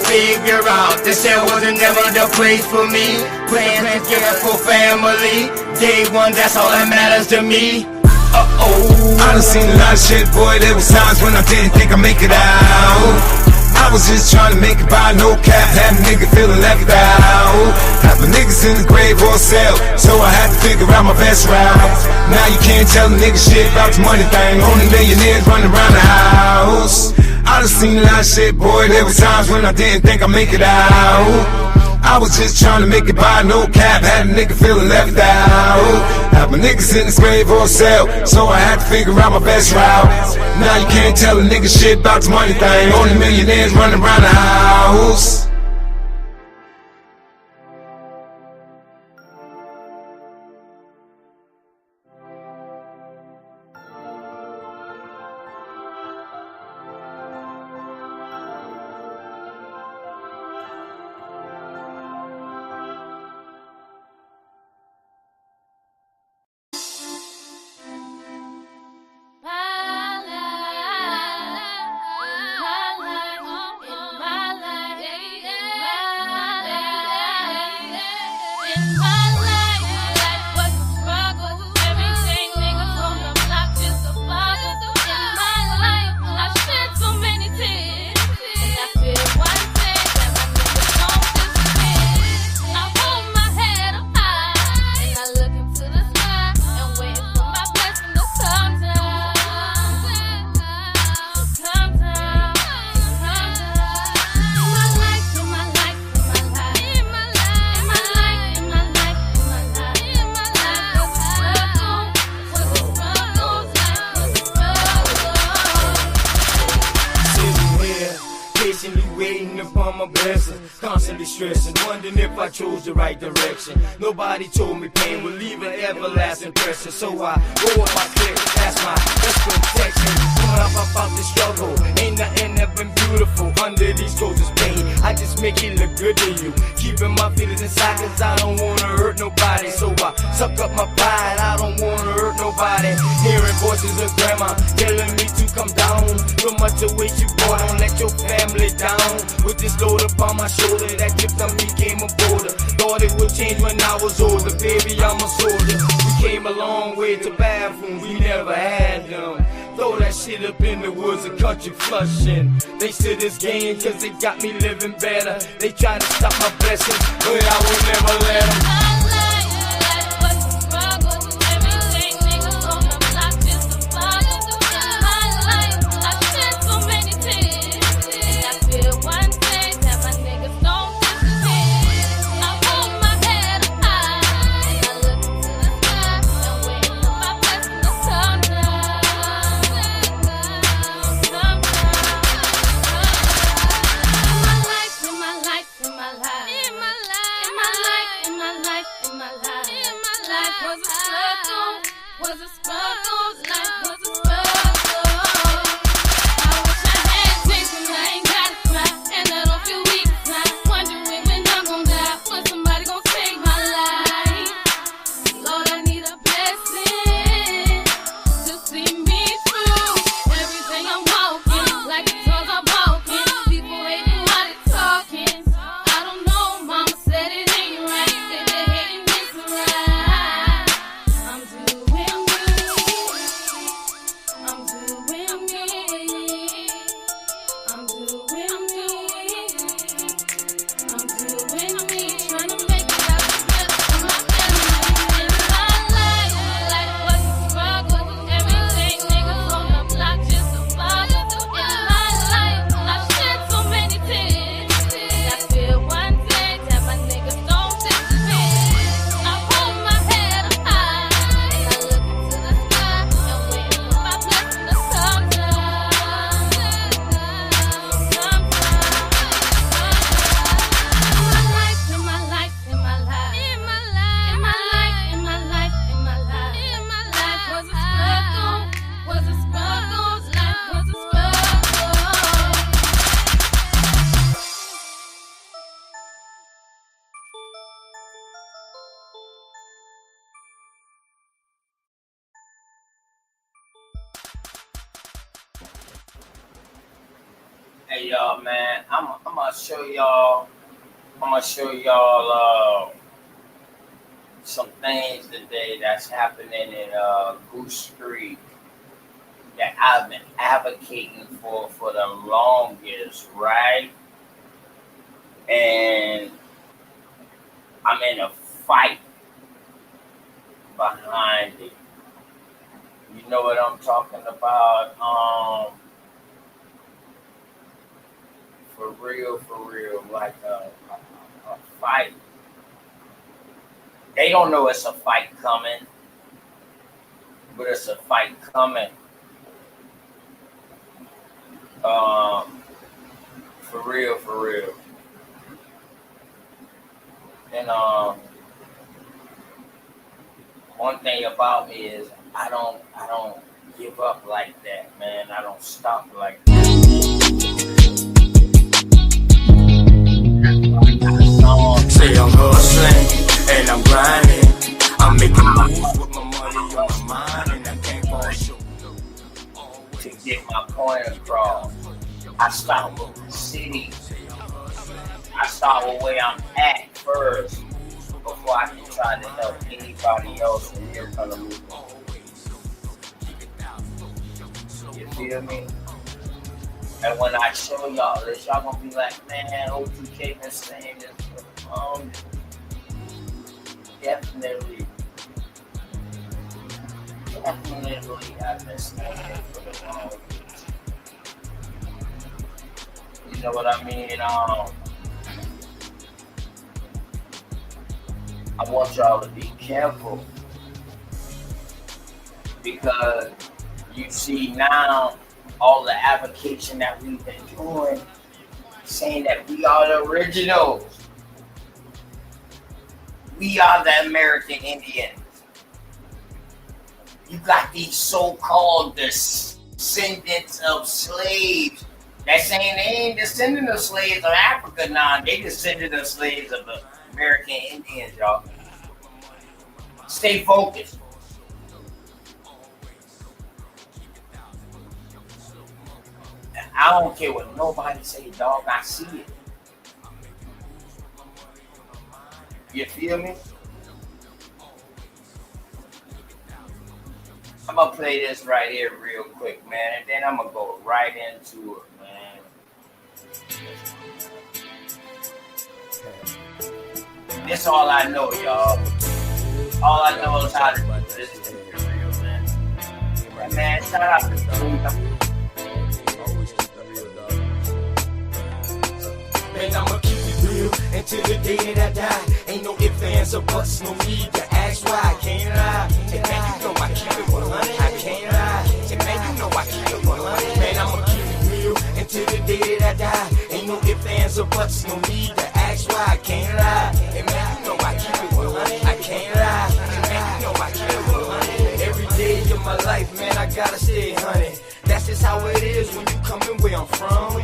Speaker 3: Figure out this cell wasn't never the place for me. Plans together for family. Day one, that's all that matters to me.
Speaker 9: I done seen a lot of shit, boy. There was times when I didn't think I'd make it out. I was just trying to make it by no cap, had a nigga feeling left out. Half my niggas in the grave or cell, so I had to figure out my best route. Now you can't tell a nigga shit about the money thing, only millionaires running around the house. I done seen a lot of shit, boy. There was times when I didn't think I'd make it out. I was just trying to make it by no cap, had a nigga feeling left out. Half my niggas in this grave or cell, so I had to figure out my best route. Now you can't tell a nigga shit about the money thing, only millionaires running around the house.
Speaker 3: Constantly stressing, wondering if I chose the right direction. Nobody told me pain would leave an everlasting impression, so I go up my clip, that's my best protection. Coming up about the struggle, ain't nothing ever been beautiful. Under these clothes is pain, I just make it look good to you. Keeping my feelings inside cause I don't wanna hurt nobody, so I suck up my pride, I don't wanna hurt nobody. Hearing voices of grandma telling me to come down. So much to waste you, boy, don't let your family down. With this load upon my shoulder, that gift of me came a border. Thought it would change when I was older, baby, I'm a soldier. We came a long way to bathrooms, we never had them. Throw that shit up in the woods of country flushing. Thanks to this game, cause they got me living better. They try to stop my blessings, but I will never let them.
Speaker 10: In my life,
Speaker 1: Hey y'all, man, I'm gonna show y'all. I'm gonna show y'all some things today that's happening in Goose Creek that I've been advocating for the longest, right? And I'm in a fight behind it. You know what I'm talking about? For real, like a fight. They don't know it's a fight coming, but it's a fight coming. For real. And one thing about me is I don't give up like that, man. I don't stop like that.
Speaker 3: Say I'm hustling and I'm grinding. I'm making moves with my money on my mind, and I can't fall short.
Speaker 1: To get my point across, I start with the city. I start with where I'm at first before I can try to help anybody else when they're gonna move on. You feel me? And when I show y'all this, y'all gonna be like, man, O2K been saying this for long. Definitely I've been saying it for the longest. You know what I mean? I want y'all to be careful because you see now all the advocacy that we've been doing, saying that we are the originals. We are the American Indians. You got these so-called descendants of slaves that saying they ain't descendant of slaves of Africa now. They descendant of slaves of the American Indians, y'all. Stay focused. I don't care what nobody say, dog. I see it. You feel me? I'm gonna play this right here real quick, man, and then I'm gonna go right into it, man. This all I know, y'all. All I know is how to do this to be real, man. And man, shout out to
Speaker 3: Man, I'ma keep it real until the day that I die. Ain't no ifs, ands, or buts, no need to ask why. I can't lie. And man, you know I keep it 100. I can't lie. And man, you know I keep it 100. Man, I'ma keep it real until the day that I die. Ain't no ifs, ands, or buts, no need to ask why. I can't lie. And man, you know I keep it 100. I can't lie. And man, you know I keep it 100. Every day of my life, man, I gotta stay 100. That's just how it is when you coming where I'm from.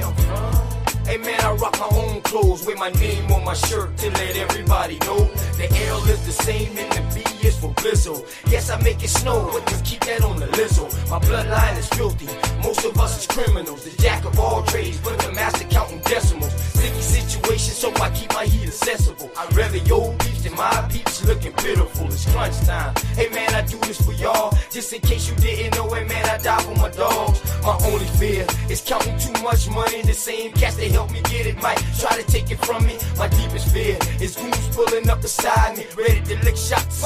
Speaker 3: Hey man, I rock my own clothes with my name on my shirt to let everybody know the L is the same and the B is for Blizzle. Yes, I make it snow, but just keep that on the Lizzo. My bloodline is filthy, most of us is criminals. The jack of all trades, but the master counting decimals. Sticky situation, so I keep my heat accessible. I'd rather your peeps than my peeps looking pitiful. It's crunch time. Hey man, I do this for y'all. Just in case you didn't know it, man, I die for my dogs. My only fear is counting too much money. The same cats they help me get it might try to take it from me. My deepest fear is goons pulling up beside me, ready to lick shots,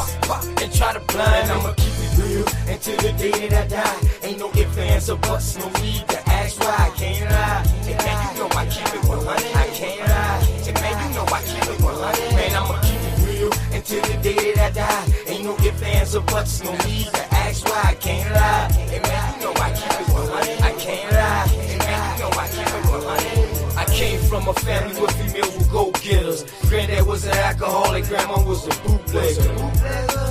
Speaker 3: and try to blind. I'ma keep it real until the day that I die. Ain't no ifs, ands, or buts, no need to ask why. I can't lie. And man, you know I keep it 100. I can't lie. And man, you know I keep it 100. Man, I'ma keep it real until the day that I die. Ain't no ifs, ands, or buts, no need to ask why. I can't lie. And man, you know I keep it 100. I can't lie. And man, you know I keep it 100. I came from a family where females were go-getters. Granddad was an alcoholic, grandma was a bootlegger.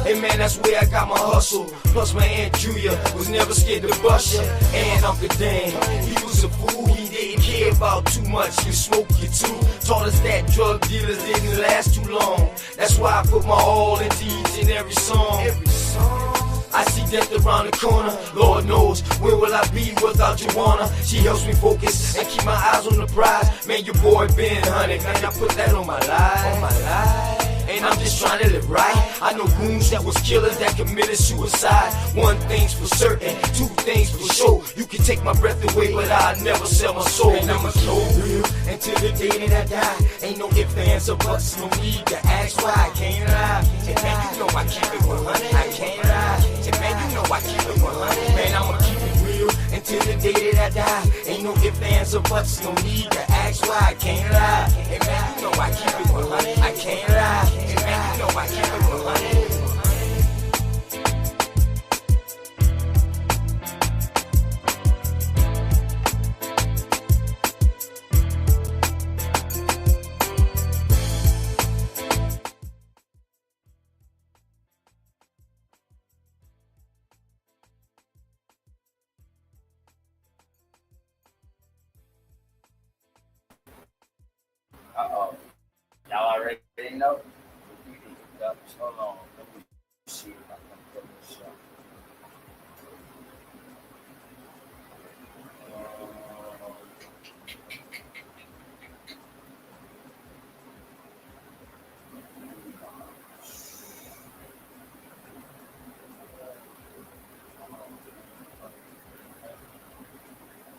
Speaker 3: Hey man, that's where I got my hustle. Plus my Aunt Julia was never scared to bust ya. And Uncle Dan, he was a fool. He didn't care about too much. You smoke, you too. Taught us that drug dealers didn't last too long. That's why I put my all into each and every song. I see death around the corner. Lord knows, where will I be without Joanna? She helps me focus and keep my eyes on the prize. Man, your boy been hunted, man, I put that on my life. And I'm just trying to live right. I know goons that was killers that committed suicide. One thing's for certain, two things for sure. You can take my breath away, but I'll never sell my soul. And I'ma keep it real until the day that I die. Ain't no ifs, ands, or buts, no need to ask why. I can't lie. And man, you know I keep it 100. I can't lie. And man, you know I keep it 100. Man, I'ma keep it real until the day that I die. Ain't no ifs, ands, or buts, no need to ask why. I can't lie. And man, you know I keep it 100. I can't lie. And man, you know I keep it 100.
Speaker 1: Uh-oh. Y'all already know? Hold on. Let me see if I can put this up.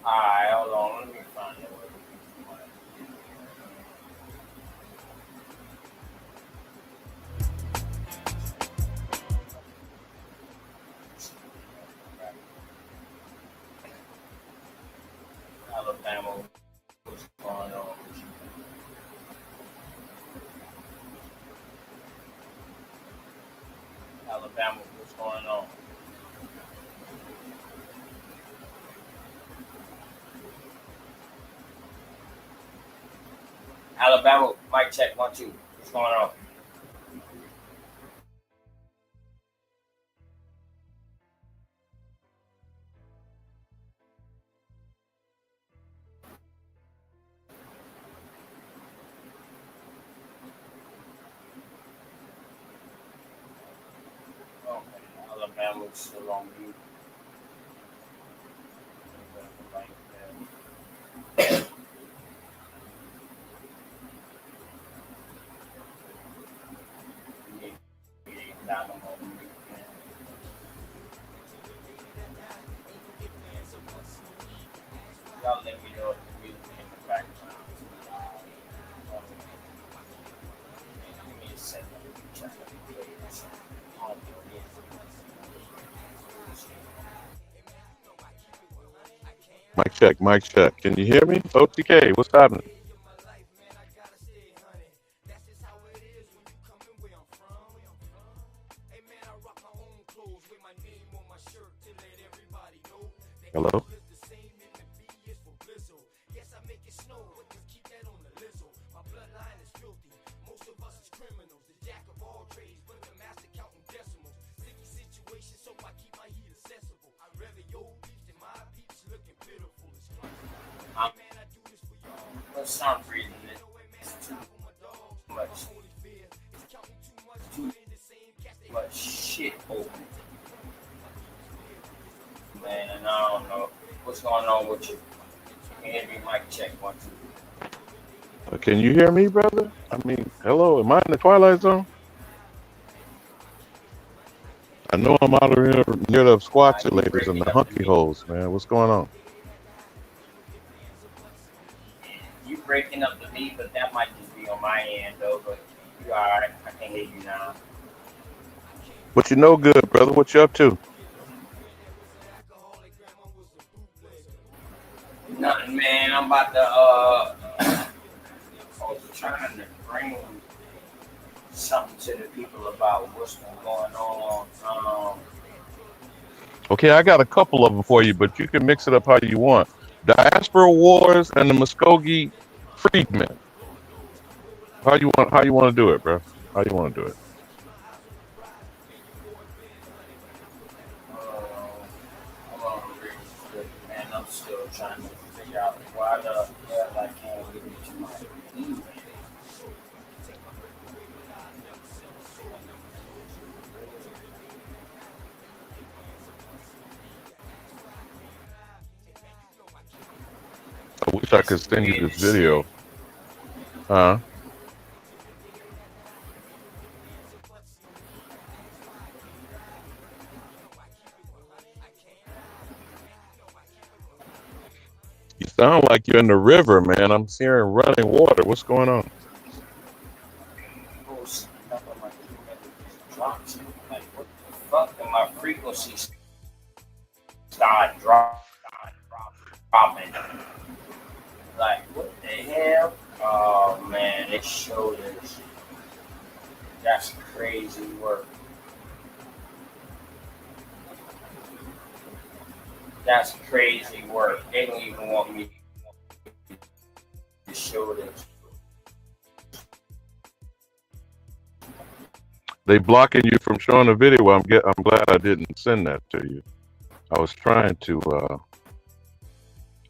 Speaker 1: Alright, hold on. Let me find it. Alabama, what's going on? Alabama, what's going on? Alabama, mic check 1 2. What's going on? Okay, Alabama's still on mute. Y'all let me know if the music in the background. Give me a second. Check it.
Speaker 10: Mic check, mic check. Can you hear me? OTK, what's happening? Hello?
Speaker 1: For some reason, it's too much shit open. Man, and I don't know what's going on with you. Can you hear me? Mic check 1 2.
Speaker 10: Can you hear me, brother? I mean, hello, am I in the Twilight Zone? I know I'm out of here near the squatchulators and the hunky holes, man. What's going on?
Speaker 1: You breaking up to me, but that might just be on my end, though. But you alright? I can hear you now.
Speaker 10: What you know good, brother? What you up to?
Speaker 1: Nothing, man. I'm about to, I was trying to bring something to the people about what's been going on.
Speaker 10: Okay, I got a couple of them for you, but you can mix it up how you want. Diaspora Wars and the Muskogee Freedmen. How you want to do it, bro? How you want to do it?
Speaker 1: Man, I'm still trying to figure out why the hell I can't get into my email.
Speaker 10: wish I could
Speaker 1: It's
Speaker 10: send you
Speaker 1: weird
Speaker 10: this
Speaker 1: as shit.
Speaker 10: video. Huh? You sound like you're in the river, man. I'm hearing running water. What's going on?
Speaker 1: Oh, stuff on my keyboard just drops. Like, what the fuck? And my frequency start dropping. Like, what the hell? Oh man, this shoulders. That's crazy work. That's crazy work. They don't even want me to show this.
Speaker 10: They blocking you from showing the video. I'm glad I didn't send that to you. I was trying to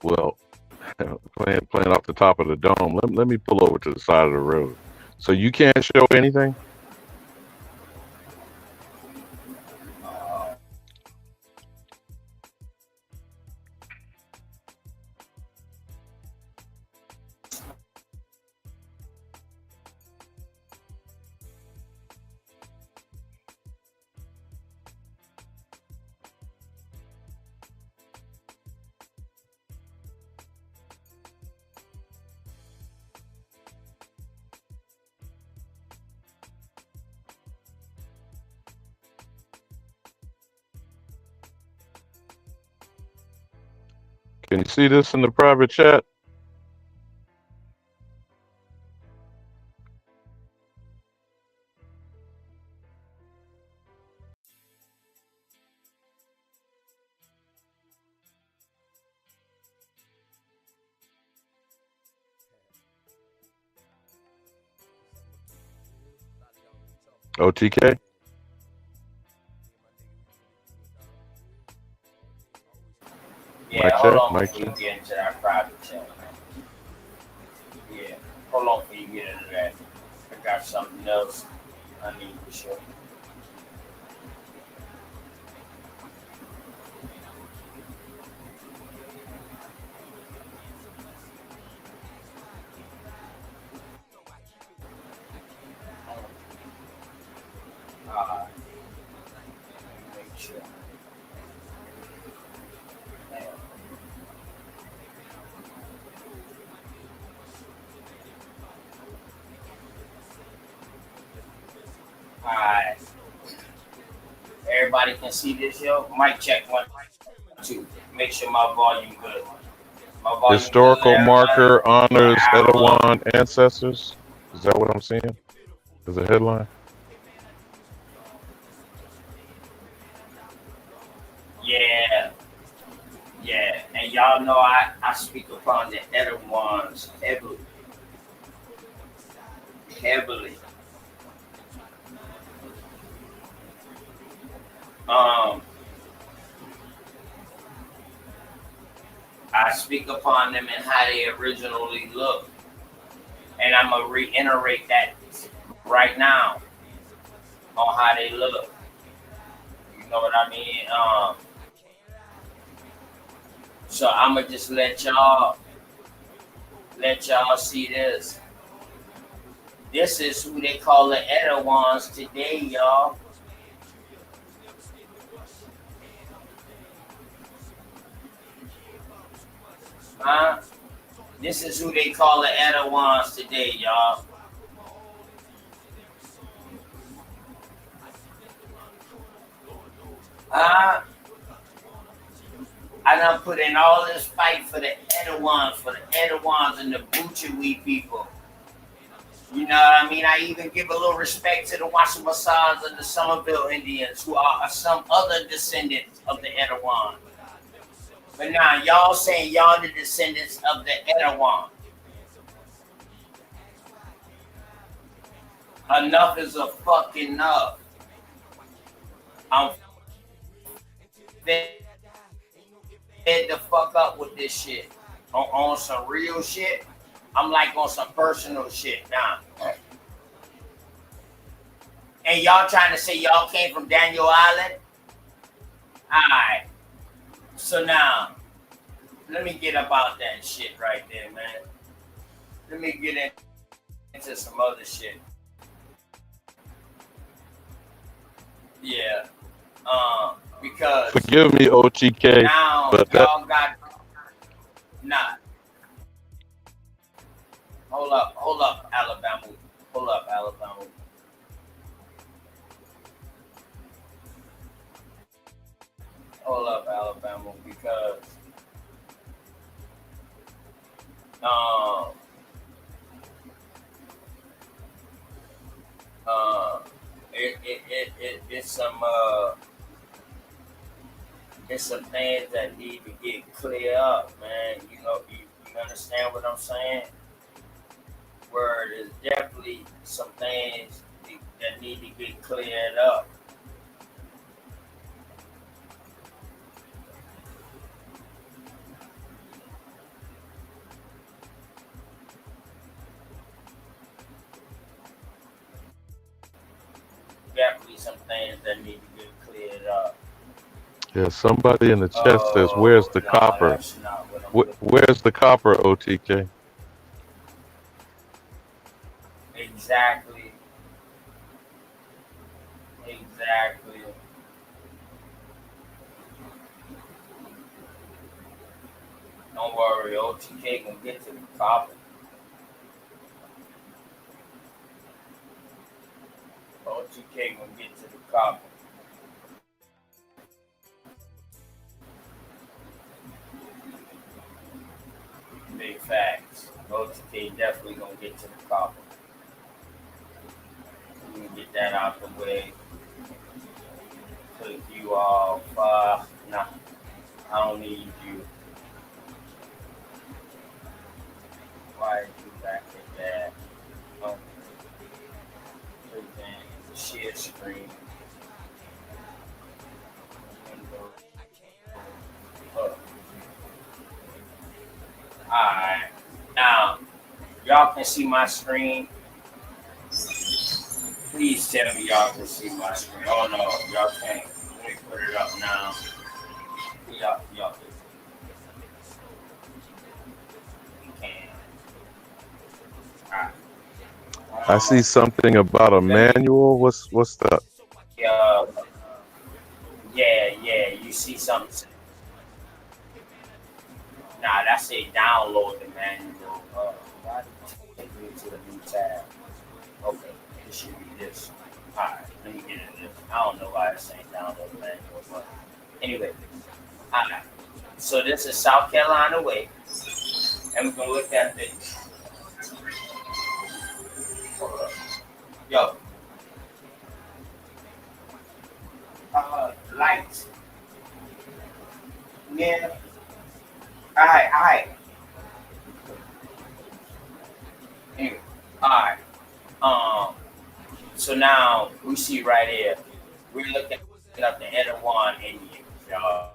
Speaker 10: well playing off the top of the dome. Let me pull over to the side of the road. So you can't show anything? Can you see this in the private chat? OTK?
Speaker 1: Yeah,
Speaker 10: Mic
Speaker 1: hold
Speaker 10: check,
Speaker 1: on
Speaker 10: mic
Speaker 1: before you
Speaker 10: check.
Speaker 1: get into that private chat. Yeah, hold on before you get into that. I got something else I need to show you. Make sure. Alright. Everybody can see this, yo. Mic check 1, 2. Make sure my volume good. My volume
Speaker 10: Historical
Speaker 1: good,
Speaker 10: marker honors
Speaker 1: everybody.
Speaker 10: Etawan ancestors. Is that what I'm seeing? As a headline?
Speaker 1: Yeah, yeah. And y'all know I speak upon the Edawans heavily. Heavily. I speak upon them and how they originally look. And I'm going to reiterate that right now on how they look. You know what I mean? So I'm going to just let y'all see this. This is who they call the Edawans today, y'all. Huh? This is who they call the Edawans today, y'all. I done put in all this fight for the Edawans and the Buchawi people. You know what I mean? I even give a little respect to the Washamasans and the Somerville Indians, who are some other descendants of the Edawan. But now y'all saying y'all the descendants of the Edawan. Enough is a fucking enough. I'm fed the fuck up with this shit. On some real shit. I'm like on some personal shit now. And y'all trying to say y'all came from Daniel Island? Alright. So now, let me get about that shit right there, man. Let me get into some other shit. Yeah. Because
Speaker 10: Forgive me, OTK,
Speaker 1: now
Speaker 10: but that
Speaker 1: y'all got nah. Hold up, Alabama. Hold up, Alabama. Hold up, Alabama, because um uh it's some things that need to get clear up, man. You understand what I'm saying? Where there's definitely some things that need to get cleared up. Definitely some things that need to get cleared up.
Speaker 10: yeah, somebody in the chat says, "Where's
Speaker 1: Oh,
Speaker 10: the
Speaker 1: no,
Speaker 10: copper?
Speaker 1: that's not what I'm looking
Speaker 10: Where's the copper, OTK?"
Speaker 1: for. Exactly. Exactly. Don't worry, OTK gonna get to the copper. OTK gonna get to the copper. Big facts. OTK definitely gonna get to the copper. Let me get that out the way. Click you off. Nah, I don't need you. Why are you back at that? Oh, everything. Share screen. Window. Alright. Now, y'all can see my screen. Please tell me y'all can see my screen. Oh no, y'all can't. Let me put it up now. Y'all can. Alright.
Speaker 10: I see something about a
Speaker 1: Let me.
Speaker 10: manual. What's that?
Speaker 1: Uh, yeah. You see something? Nah, that's a download the manual. Why did it take me to the new tab? Okay, it should be this. Alright, let me get into this. I don't know why it's saying download the manual, but anyway. Alright. So this is South Carolina way, and we're gonna look at this. Yo, lights. Yeah. Alright. Anyway, alright. So now we see right here, we're looking up the Etowah Indians, y'all.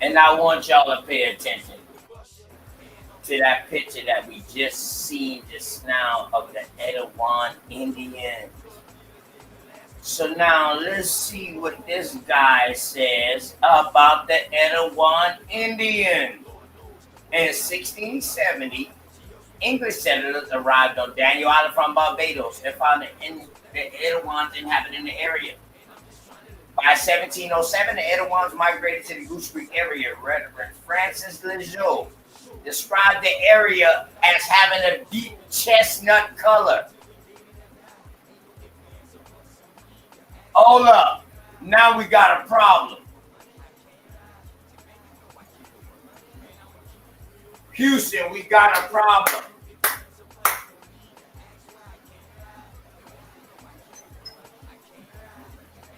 Speaker 1: And I want y'all to pay attention to that picture that we just seen just now of the Etowah Indians. So now let's see what this guy says about the Etowah Indians. In 1670, English settlers arrived on Daniel Island from Barbados and found the Etowahs inhabiting the area. By 1707, the Etowahs migrated to the Goose Creek area. Reverend Francis Lejeune described the area as having a deep chestnut color. Hold up. Now we got a problem. Houston, we got a problem.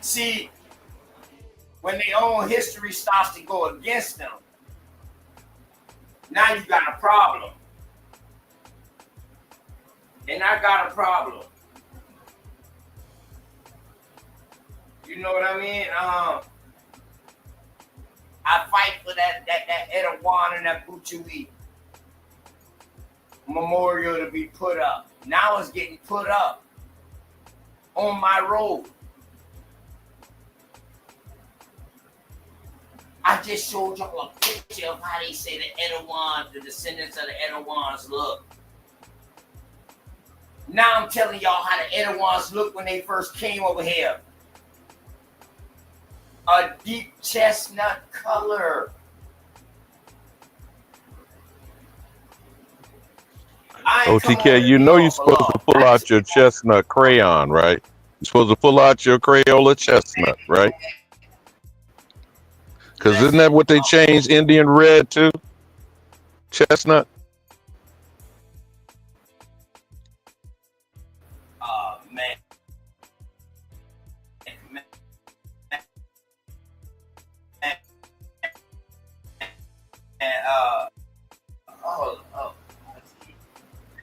Speaker 1: See, when their own history starts to go against them, now you got a problem. And I got a problem. You know what I mean? I fight for that Etowah and that Butchewee memorial to be put up. Now it's getting put up on my road. I just showed y'all a picture of how they say the Edouans, the descendants of the Edouans look. Now I'm telling y'all how the Edouans look when they first came over here. A deep chestnut color.
Speaker 10: OTK, you know you're supposed to pull out your chestnut crayon, right? You're supposed to pull out your Crayola chestnut, right? Because isn't that what they changed Indian red to? Chestnut?
Speaker 1: Man.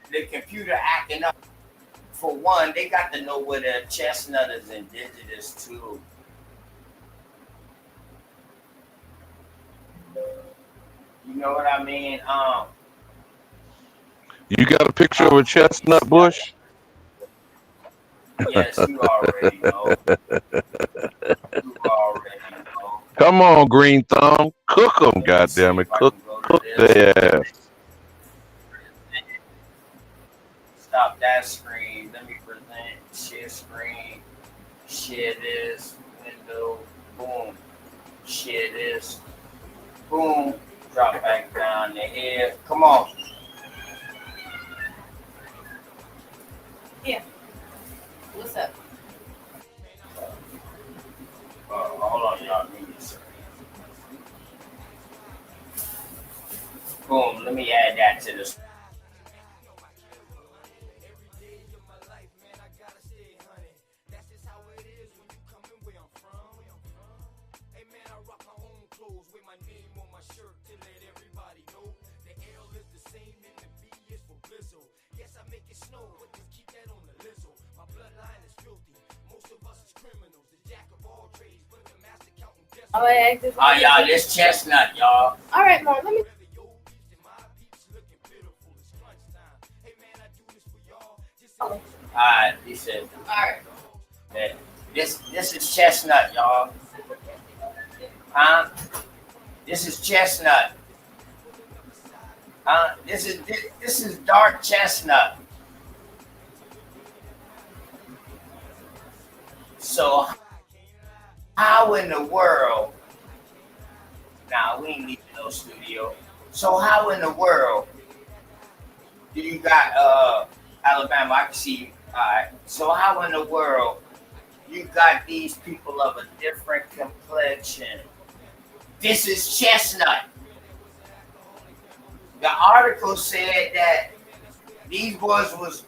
Speaker 1: The computer acting up. For one, they got to know where the chestnut is indigenous to. You know what I mean?
Speaker 10: You got a picture of a chestnut bush?
Speaker 1: Yes, you already know. You already know.
Speaker 10: Come on, Green Thumb. Cook them, goddammit. Cook their ass.
Speaker 1: Stop that screen. Let me present. Share screen. Share this. Window. Boom. Share this. Boom. Drop back down to here. Come on.
Speaker 11: Yeah. What's up?
Speaker 1: Hold on, y'all. Boom. Let me add that to this. Oh, y'all, this chestnut, y'all.
Speaker 11: All right, Mom, let me.
Speaker 1: Alright, he said. Alright. This is chestnut, y'all. Huh? This is chestnut. This is dark chestnut. So how in the world? Nah, we ain't leaving no studio. So how in the world do you got Alabama? I can see you. Alright. So how in the world you got these people of a different complexion? This is chestnut. The article said that these boys was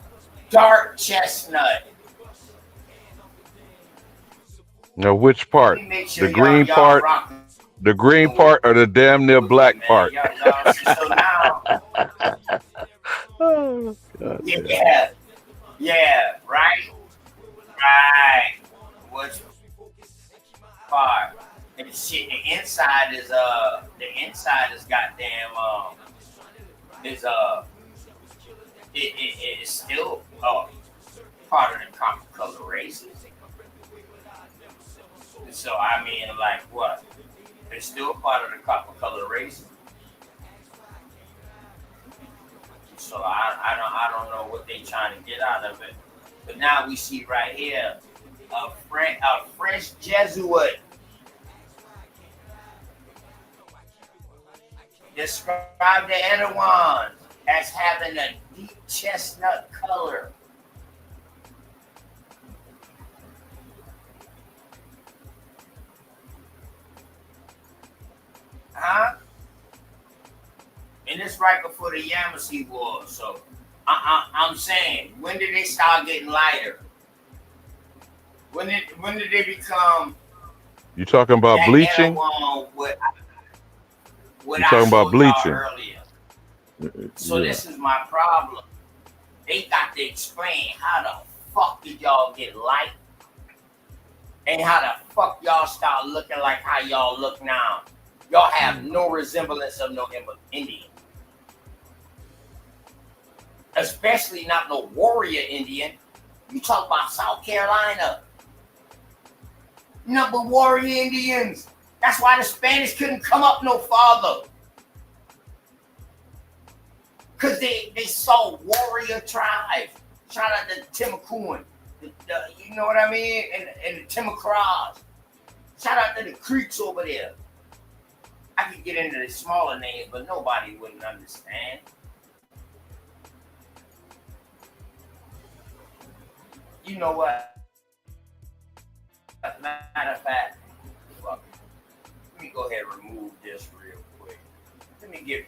Speaker 1: dark chestnut.
Speaker 10: Now, which part? The green part, the green part, or the damn near black part?
Speaker 1: So now,
Speaker 10: Oh, God.
Speaker 1: yeah, right. Which part? And shit, the inside is goddamn it's still part of the common color races. So I mean, like what? It's still part of the copper color race. So I don't know what they trying to get out of it. But now we see right here a French Jesuit describe the Edouans as having a deep chestnut color. Huh? And it's right before the Yamasee War. So I'm saying, when did they start getting lighter? When did they become?
Speaker 10: You talking about bleaching?
Speaker 1: What
Speaker 10: You talking about bleaching?
Speaker 1: Earlier. So this is my problem. They got to explain how the fuck did y'all get light, and how the fuck y'all start looking like how y'all look now. Y'all have no resemblance of no Indian. Especially not no warrior Indian. You talk about South Carolina. Number warrior Indians. That's why the Spanish couldn't come up no farther. Because they saw warrior tribes. Shout out to Timacoon. You know what I mean? And the Timacross. Shout out to the Creeks over there. I could get into the smaller names, but nobody wouldn't understand. You know what? Matter of fact, fuck it. Let me go ahead and remove this real quick. Let me get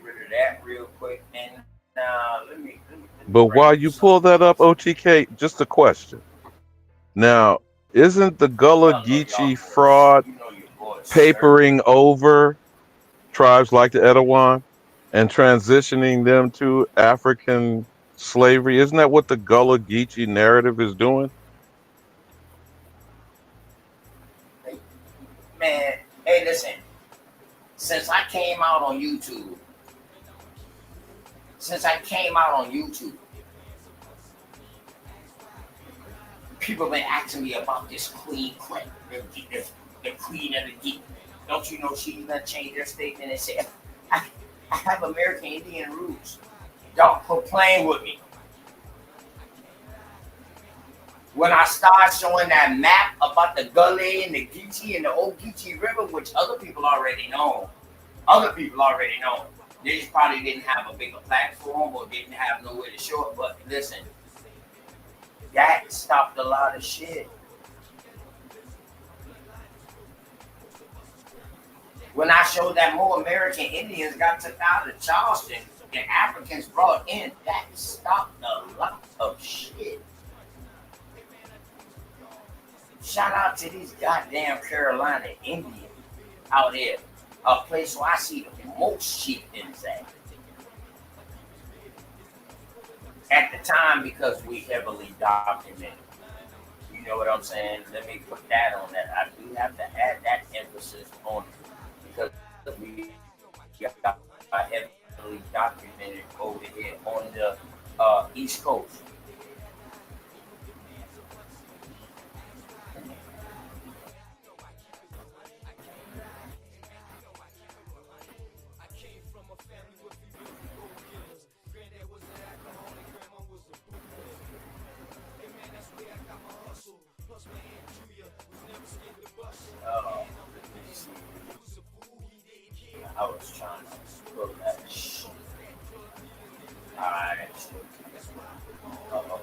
Speaker 1: rid of that real quick. And let me
Speaker 10: But while you pull that up, OTK, just a question. Now, isn't the Gullah Geechee fraud papering over tribes like the Etowah and transitioning them to African slavery? Isn't that what the Gullah Geechee narrative is doing?
Speaker 1: Man, hey, listen. Since I came out on YouTube, people been asking me about this Queen Clinton, the Queen of the Geek. Don't you know she's gonna change her statement and say, I have American Indian roots. Don't complain with me. When I start showing that map about the Gullah and the Geechee and the old Geechee River, which other people already know, they just probably didn't have a bigger platform or didn't have nowhere to show it. But listen, that stopped a lot of shit. When I showed that more American Indians got took out of Charleston and Africans brought in, that stopped a lot of shit. Shout out to these goddamn Carolina Indians out here, a place where I see the most chieftains at the time, because we heavily documented. You know what I'm saying? Let me put that on that. I do have to add that emphasis on it, because we got heavily documented over here on the East Coast. I was trying to pull that shit. Alright. Uh-oh.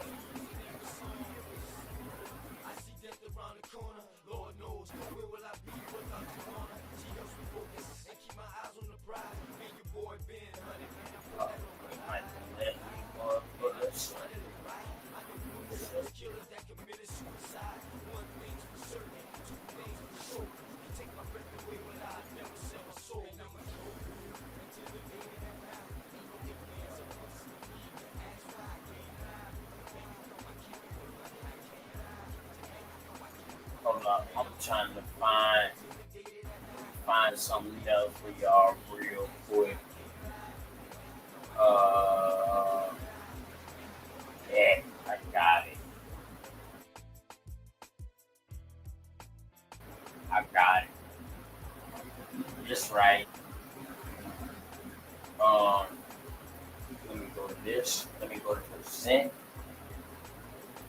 Speaker 1: Hold up, I'm trying to find something else for y'all real quick. Yeah, I got it. Just right. Let me go to this. Let me go to present.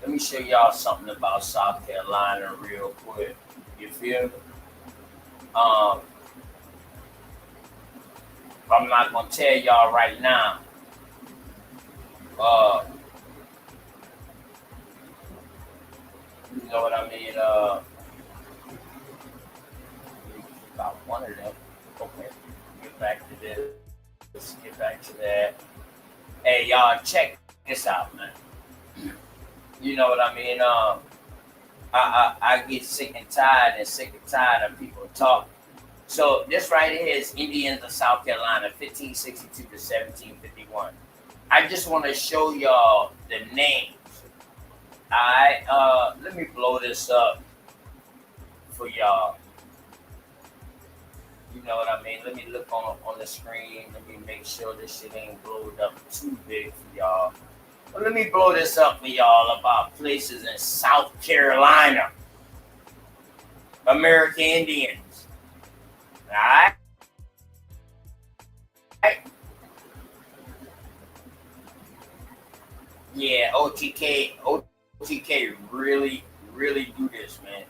Speaker 1: Let me show y'all something about South Carolina real quick. You feel me? I'm not gonna tell y'all right now. You know what I mean? About one of them. Okay. Get back to this. Let's get back to that. Hey, y'all, check this out, man. You know what I mean? I get sick and tired of people talking. So this right here is Indians of South Carolina, 1562 to 1751. I just want to show y'all the names. Alright, let me blow this up for y'all. You know what I mean? Let me look on the screen. Let me make sure this shit ain't blowed up too big for y'all. But let me blow this up for y'all about places in South Carolina. American Indians. Alright? Yeah, OTK really, really do this, man.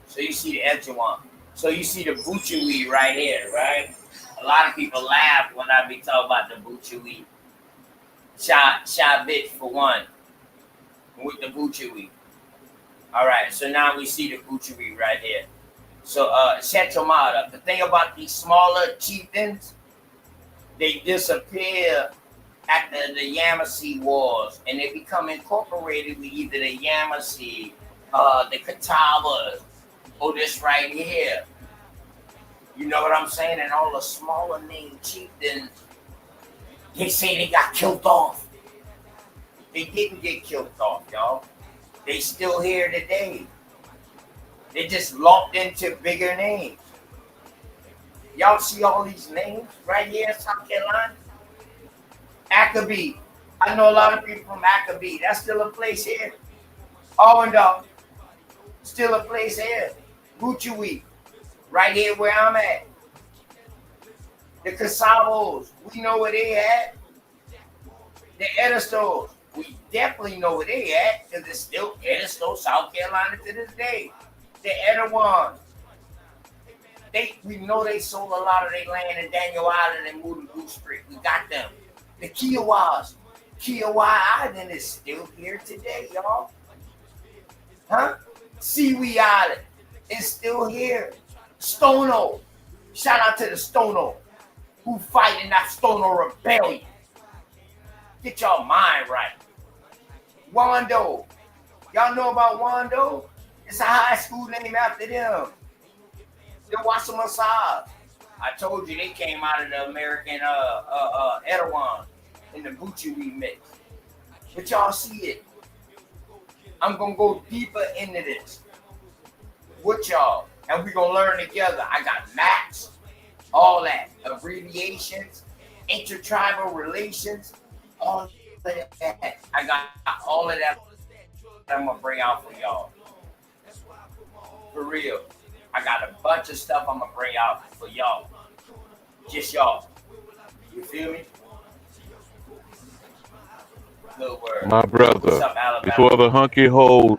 Speaker 1: So you see the Echelon. So you see the Bucci weed right here, right? A lot of people laugh when I be talking about the Bucci weed. Shot bitch for one with the Bucci weed. All right, so now we see the Bucci weed right here. So Chetomata, the thing about these smaller chieftains, they disappear after the Yamasee Wars, and they become incorporated with either the Yamasee, the Catawbas, or this right here. You know what I'm saying? And all the smaller named chieftains, they say they got killed off. They didn't get killed off, y'all. They still here today. They just lumped into bigger names. Y'all see all these names right here in South Carolina? Ackaby. I know a lot of people from Ackaby. That's still a place here. Owendale. Still a place here. Bucci, right here where I'm at. The Casabos, we know where they at. The Edistos, we definitely know where they at because it's still Edisto, South Carolina to this day. The Edawans, we know they sold a lot of their land in Daniel Island and moved to Goose Creek. We got them. The Kiowas, Kiowa Island is still here today, y'all. Huh? Seaweed Island is still here. Stono, shout out to the Stono who fighting that Stono rebellion. Get your mind right. Wando, y'all know about Wando? It's a high school named after them. The Wassamasas. I told you they came out of the American Erewhon in the Bucci remix. But y'all see it. I'm gonna go deeper into this with y'all, and we're gonna learn together. I got maps, all that, abbreviations, intertribal relations, all of that. I got all of that I'm gonna bring out for y'all. For real. I got a bunch of stuff I'm gonna bring out for y'all. Just y'all. You feel me? Good word.
Speaker 10: My brother,
Speaker 1: What's up, Alabama?
Speaker 10: before the hunky hole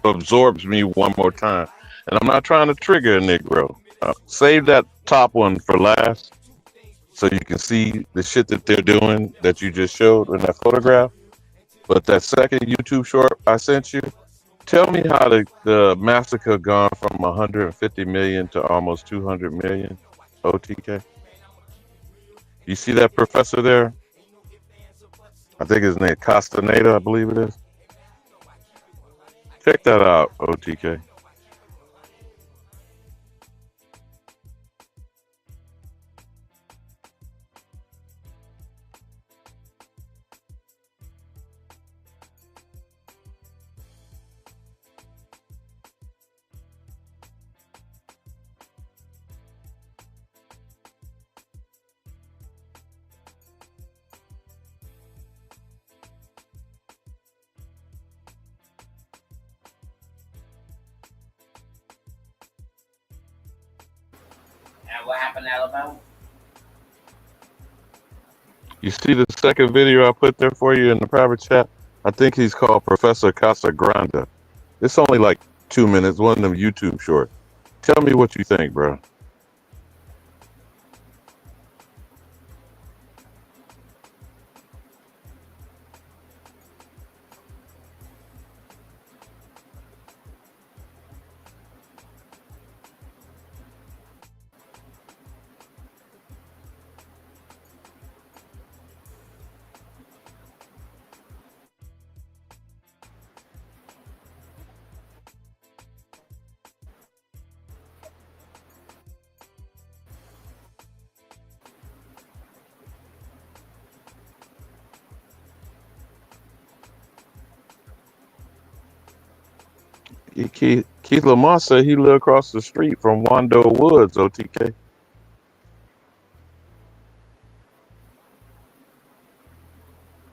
Speaker 10: absorbs me one more time, and I'm not trying to trigger a Negro. Save that top one for last so you can see the shit that they're doing that you just showed in that photograph. But that second YouTube short I sent you, tell me how the massacre gone from 150 million to almost 200 million, OTK. You see that professor there? I think his name Castaneda, I believe it is. Check that out, OTK.
Speaker 1: And what happened in Alabama?
Speaker 10: You see the second video I put there for you in the private chat? I think he's called Professor Casagrande. It's only like 2 minutes, one of them YouTube short. Tell me what you think, bro. Keith Lamar said he lived across the street from Wando Woods, OTK.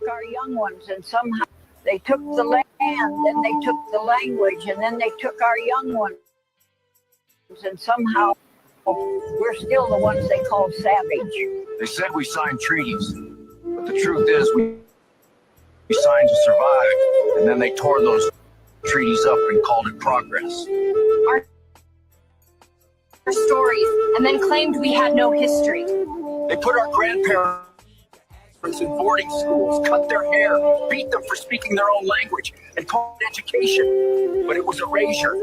Speaker 12: Our young ones, and somehow they took the land land, and they took the language, and then they took our young ones, and somehow we're still the ones they call savage.
Speaker 13: They said we signed treaties, but the truth is we signed to survive, and then they tore those treaties up and called it progress.
Speaker 14: Our stories, and then claimed we had no history.
Speaker 13: They put our grandparents in boarding schools, cut their hair, beat them for speaking their own language, and called it education. But it was erasure.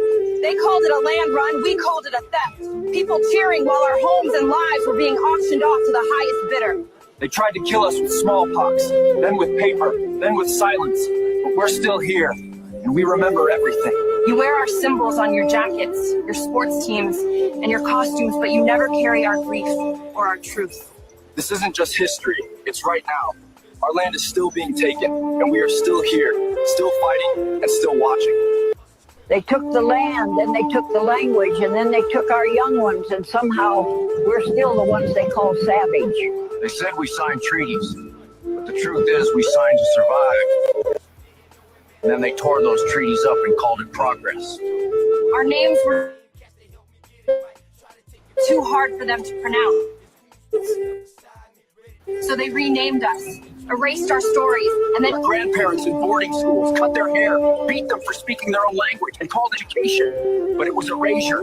Speaker 14: They called it a land run, we called it a theft. People cheering while our homes and lives were being auctioned off to the highest bidder.
Speaker 13: They tried to kill us with smallpox, then with paper, then with silence. But we're still here, and we remember everything.
Speaker 14: You wear our symbols on your jackets, your sports teams, and your costumes, but you never carry our grief or our truth.
Speaker 13: This isn't just history, it's right now. Our land is still being taken, and we are still here, still fighting, and still watching.
Speaker 12: They took the land, and they took the language, and then they took our young ones, and somehow we're still the ones they call savage.
Speaker 13: They said we signed treaties, but the truth is we signed to survive. And then they tore those treaties up and called it progress.
Speaker 14: Our names were too hard for them to pronounce. So they renamed us, erased our stories, and then
Speaker 13: grandparents in boarding schools cut their hair, beat them for speaking their own language, and called it education. But it was erasure.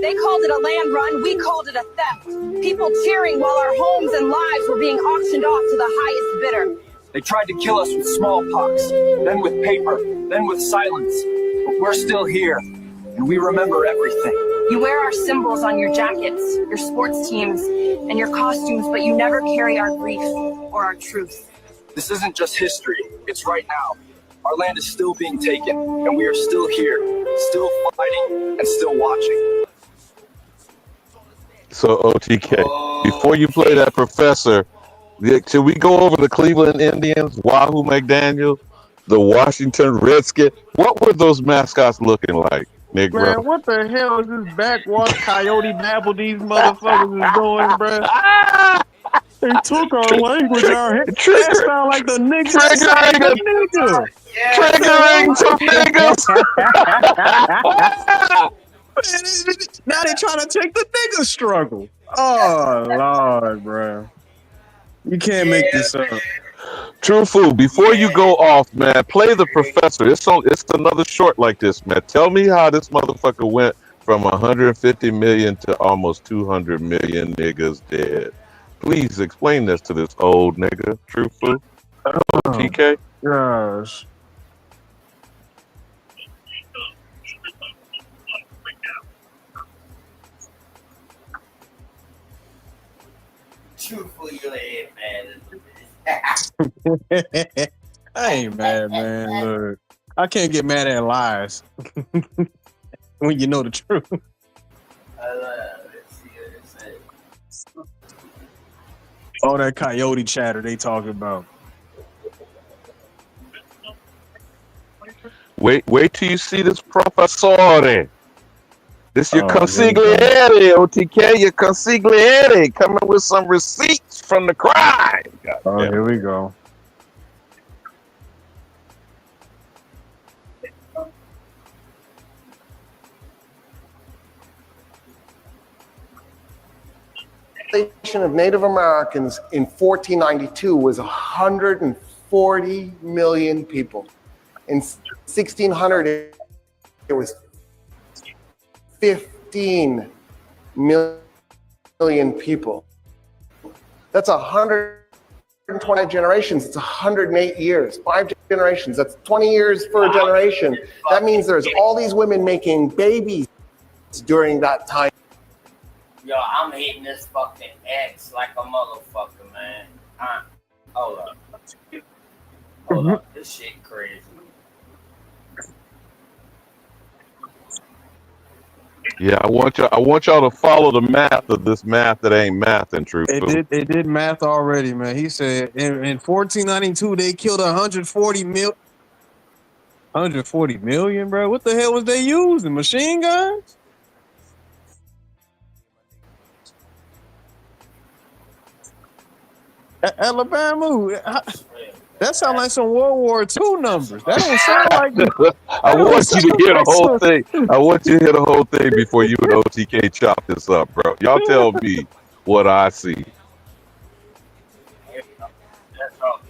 Speaker 14: They called it a land run, we called it a theft. People cheering while our homes and lives were being auctioned off to the highest bidder.
Speaker 13: They tried to kill us with smallpox, then with paper, then with silence. But we're still here, and we remember everything.
Speaker 14: You wear our symbols on your jackets, your sports teams, and your costumes, but you never carry our grief or our truth.
Speaker 13: This isn't just history, it's right now. Our land is still being taken, and we are still here, still fighting, and still watching.
Speaker 10: So OTK, before you play that professor, should we go over the Cleveland Indians, Wahoo McDaniel, the Washington Redskins? What were those mascots looking like, Negro?
Speaker 15: Man, what the hell is this backwater coyote babble these motherfuckers is doing, bro? They took our language, our head. That sound like the niggas.
Speaker 10: Triggering some niggas.
Speaker 15: Now they trying to take the nigga struggle. Oh, Lord, bro. You can't make this up.
Speaker 10: True Food, before you go off, man, play the professor. It's another short like this, man. Tell me how this motherfucker went from 150 million to almost 200 million niggas dead. Please explain this to this old nigga, True Food. TK?
Speaker 15: Gosh.
Speaker 1: Truthfully, you ain't
Speaker 15: I ain't mad, man. Look, I can't get mad at lies when you know the truth.
Speaker 1: Let's see what it says.
Speaker 15: All that coyote chatter they talking about.
Speaker 10: Wait till you see this professore. This your consigliere, OTK, your consigliere, coming with some receipts from the crime.
Speaker 15: God, here we go.
Speaker 16: Of Native Americans in 1492 was 140 million people. In 1600, it was 15 million people. That's 120 generations. It's 108 years, 5 generations. That's 20 years for a generation. That means there's all these women making babies during that time.
Speaker 1: Yo, I'm hitting this fucking X like a motherfucker, man. Hold up. Hold up. This shit crazy.
Speaker 10: Yeah, I want y'all to follow the math of this math that ain't math and truth.
Speaker 15: They did math already, man. He said in 1492 they killed 140 million, bro. What the hell was they using? Machine guns? Alabama. That sound like some World War II numbers. That don't sound like
Speaker 10: I
Speaker 15: that don't
Speaker 10: want you to
Speaker 15: sound
Speaker 10: hear the
Speaker 15: like
Speaker 10: whole
Speaker 15: some.
Speaker 10: thing. I want you to hear the whole thing before you and OTK chop this up, bro. Y'all tell me what I see.
Speaker 1: Here we go. Let's go.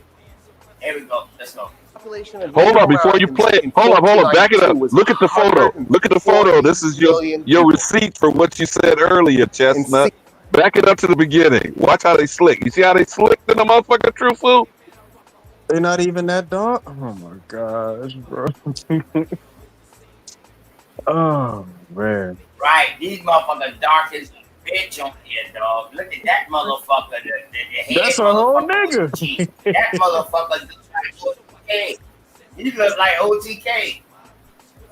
Speaker 1: Here we go. Let's go.
Speaker 16: Population of
Speaker 10: Hold
Speaker 16: Native
Speaker 10: up before you
Speaker 16: Americans
Speaker 10: play it.
Speaker 16: in
Speaker 10: Hold up, back it
Speaker 16: 1492
Speaker 10: up.
Speaker 16: was
Speaker 10: Look at the photo. Look at the photo.
Speaker 16: 140
Speaker 10: This is
Speaker 16: million
Speaker 10: your
Speaker 16: people.
Speaker 10: receipt for what you said earlier,
Speaker 16: In
Speaker 10: Chestnut. Back it up to the beginning. Watch how they slick. You see how they slicked in the motherfucking true food?
Speaker 15: They're not even that dark. Oh my gosh, bro. Oh man.
Speaker 1: Right, these motherfuckers dark as a bitch on here, dog. Look at that motherfucker. The head
Speaker 15: That's a whole
Speaker 1: motherfucker with
Speaker 15: nigga.
Speaker 1: the teeth. That motherfucker looks like OTK. He looks like OTK.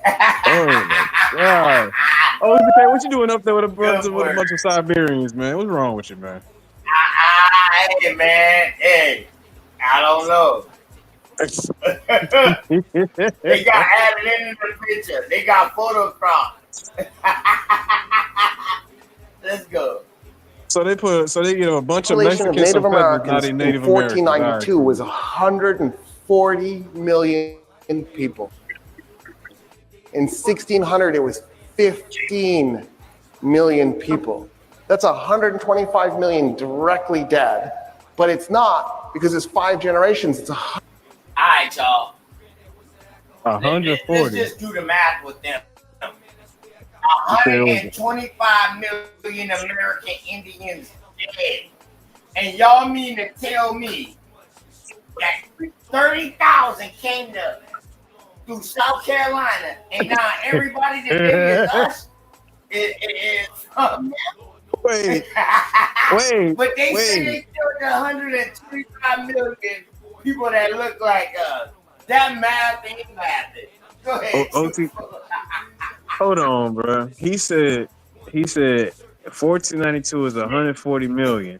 Speaker 15: Oh my god. Oh, okay, what you doing up there with a bunch
Speaker 1: Good
Speaker 15: of, with a
Speaker 1: word.
Speaker 15: bunch of Siberians, man? What's wrong with you, man?
Speaker 1: Hey, man. Hey, I don't know. They got added into the picture. They got photo crops. Let's go.
Speaker 15: So they a bunch of
Speaker 16: population of
Speaker 15: Mexicans, some
Speaker 16: Native
Speaker 15: peasants, not
Speaker 16: Americans
Speaker 15: even
Speaker 16: in
Speaker 15: Native Americans. All right,
Speaker 16: 1492 was 140 million people. In 1600, it was 15 million people. That's 125 million directly dead. But it's not because it's 5 generations. It's
Speaker 1: All right, y'all. Let's
Speaker 15: 140.
Speaker 1: just do the math with them.
Speaker 15: Okay,
Speaker 1: 125 million American Indians dead. And y'all mean to tell me that 30,000 came through South Carolina, and now everybody that lives us is
Speaker 15: Wait.
Speaker 1: But they say they killed 125 million people that look like us. That math ain't mathing. Go ahead.
Speaker 15: OT, hold on, bro. He said 1492 is 140 million.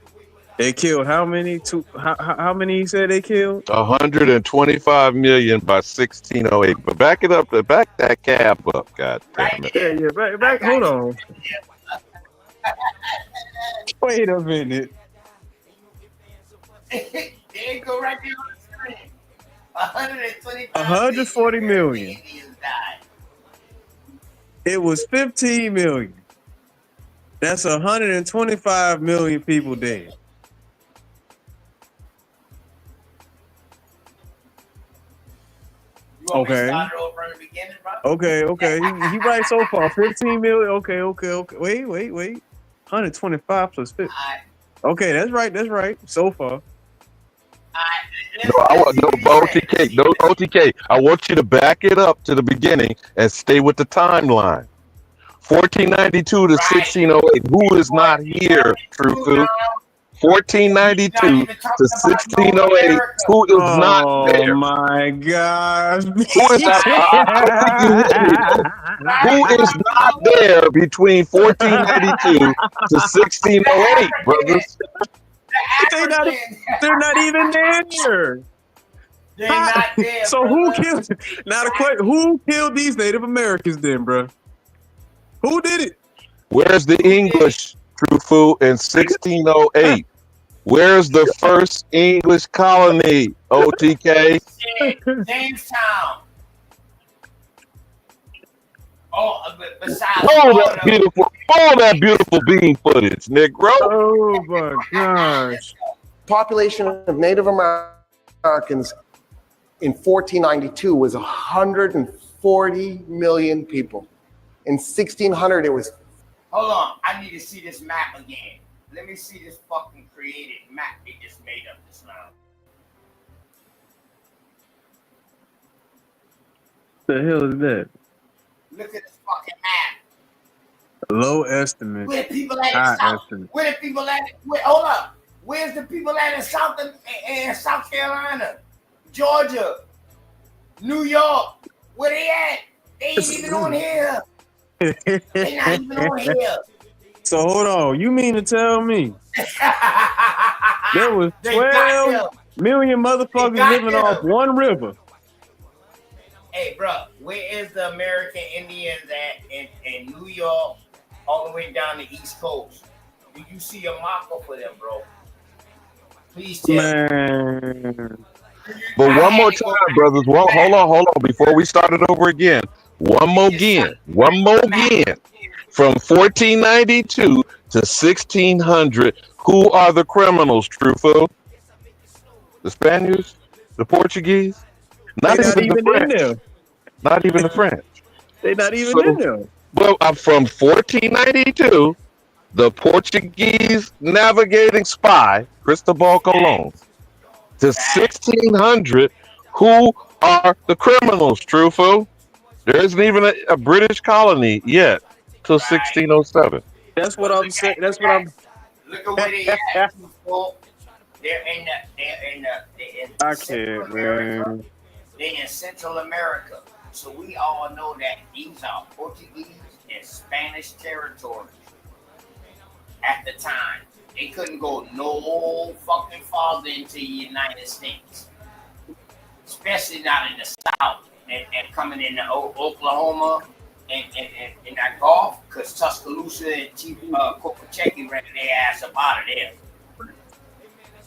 Speaker 15: They killed how many? How many he said they killed?
Speaker 10: 125 million by 1608. But back it up. Back that cab up. God damn it.
Speaker 15: Yeah. Back. Hold on. Wait a minute.
Speaker 1: There you go right there on the screen.
Speaker 15: 140 million.
Speaker 1: Indians died.
Speaker 15: It was 15 million. That's 125 million people dead. Okay. Okay. He right so far. 15 million. Okay. Wait. 125 plus 50. Okay, that's right. So far.
Speaker 10: No, I want no OTK. No OTK. I want you to back it up to the beginning and stay with the timeline. 1492 to 1608. Who is not here, True Food? 1492 to 1608. Who is not there?
Speaker 15: Oh my gosh.
Speaker 10: Who is not? Who is not there between 1492 to 1608, brothers?
Speaker 15: They're not even there.
Speaker 1: They're not there.
Speaker 15: So who killed? Now the question: who killed these Native Americans then, bro? Who did it?
Speaker 10: Where's the English, True Food, in 1608? Where's the first English colony, OTK?
Speaker 1: Jamestown. Oh, besides
Speaker 10: All that beautiful bean footage, Negro.
Speaker 15: Oh my gosh.
Speaker 16: population of Native Americans in 1492 was 140 million people. In 1600, it was.
Speaker 1: Hold on, I need to see this map again. Let me see this fucking created map they just made up this now.
Speaker 15: The hell is that?
Speaker 1: Look at this fucking map.
Speaker 15: Low estimate.
Speaker 1: Where the people at
Speaker 15: High
Speaker 1: in South?
Speaker 15: estimate.
Speaker 1: Where the people at? Hold up. Where's the people at in South Carolina, Georgia, New York? Where they at? They ain't even on here. They not even on here.
Speaker 15: So hold on. You mean to tell me there was 12 million motherfuckers living off one river?
Speaker 1: Hey, bro, where is the American Indians at in New York, all the way down the East Coast? Do you see a marker for them, bro? Please tell me.
Speaker 15: Man.
Speaker 10: But one more time, brothers. Well, hold on. Before we start it over again, one more again. From 1492 to 1600, who are the criminals, Trufo? The Spaniards? The Portuguese?
Speaker 15: They
Speaker 10: Not
Speaker 15: not
Speaker 10: even the
Speaker 15: even in there.
Speaker 10: French. Not even the French.
Speaker 15: They not even in
Speaker 10: So,
Speaker 15: there.
Speaker 10: well, from 1492, the Portuguese navigating spy, Cristobal Colon, to 1600, who are the criminals, Trufo? There isn't even a British colony yet till 1607.
Speaker 15: That's what I'm saying. That's what I'm.
Speaker 1: Look at where they at. People. They're in
Speaker 15: I
Speaker 1: Central
Speaker 15: can't,
Speaker 1: America.
Speaker 15: man.
Speaker 1: They're in Central America. So we all know that these are Portuguese and Spanish territories at the time. They couldn't go no fucking farther into the United States, especially not in the South and coming into Oklahoma and that Gulf, because Tuscaloosa and Cococheque ran their ass up out of there.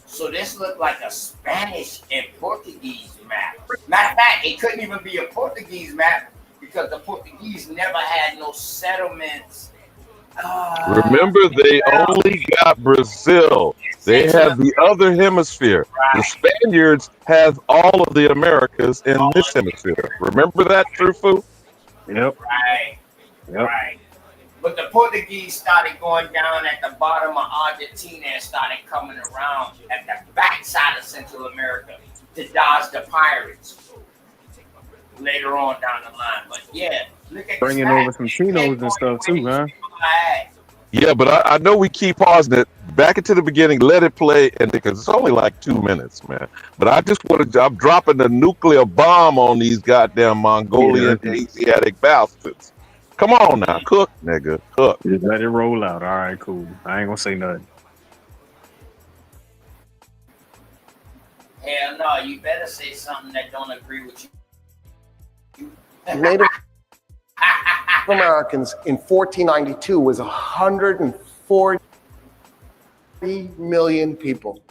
Speaker 1: So this looked like a Spanish and Portuguese map. Matter of fact, it couldn't even be a Portuguese map because the Portuguese never had no settlements.
Speaker 10: Remember, they only got Brazil. They have the other hemisphere.
Speaker 1: Right.
Speaker 10: The Spaniards have all of the Americas in this hemisphere. Remember that, Trufu?
Speaker 15: Yep.
Speaker 1: Right.
Speaker 15: Yep.
Speaker 1: Right. But the Portuguese started going down at the bottom of Argentina and started coming around at the backside of Central America to dodge the pirates later on down the line. But yeah, look at
Speaker 15: Bringing over some chinos and stuff too, man.
Speaker 10: Yeah, but I know we keep pausing it. Back into the beginning, let it play, and because it's only like 2 minutes, man. But I just want to, I'm dropping the nuclear bomb on these goddamn Mongolian Asiatic bastards. Come on now, cook, nigga, cook.
Speaker 15: Just let it roll out. All right, cool. I ain't gonna say nothing.
Speaker 1: Hell no, you better say something that don't agree with you.
Speaker 16: Native Americans in 1492 was 140 million people.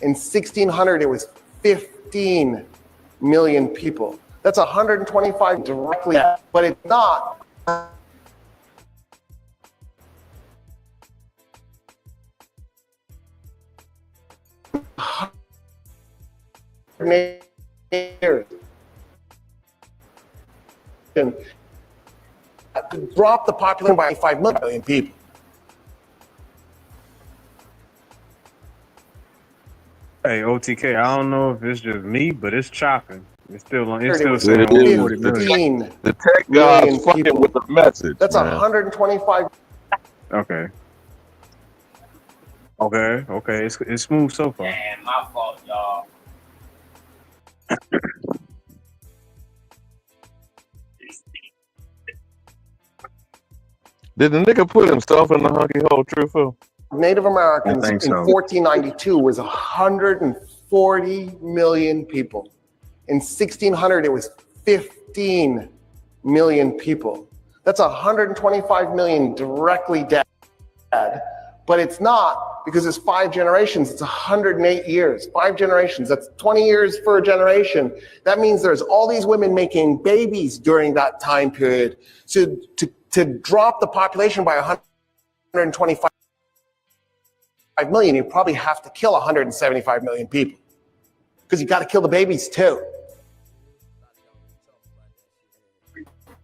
Speaker 16: In 1600, it was 15 million people. That's 125 directly, but it's not. Years. To drop the population by 5 million people.
Speaker 15: Hey, OTK, I don't know if it's just me, but it's chopping. It's still saying
Speaker 10: 15 the tech gods fucking
Speaker 16: people.
Speaker 10: with the message.
Speaker 16: That's
Speaker 10: man.
Speaker 16: 125.
Speaker 15: Okay. Okay. It's smooth so far.
Speaker 1: Man, my fault, y'all.
Speaker 10: Did the nigga put himself in the hunky hole, Truthful?
Speaker 16: Native Americans in
Speaker 10: so.
Speaker 16: 1492 was 140 million people. In 1600, it was 15 million people. That's 125 million directly dead. But it's not because it's 5 generations. It's 108 years. 5 generations. That's 20 years for a generation. That means there's all these women making babies during that time period. So to drop the population by 125 million, you probably have to kill 175 million people because you got to kill the babies too.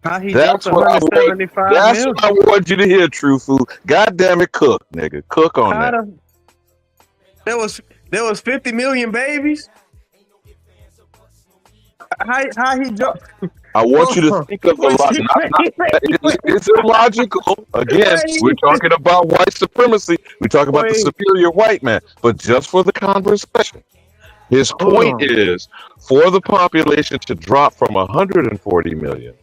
Speaker 10: That's what I want you to hear, True Food. God damn it, cook, nigga. Cook on that.
Speaker 15: There was 50 million babies? How he jumped?
Speaker 10: I want you to think of a lot. It's illogical. Again, we're talking about white supremacy. We're talking about the superior white man. But just for the conversation, his point is for the population to drop from 140 million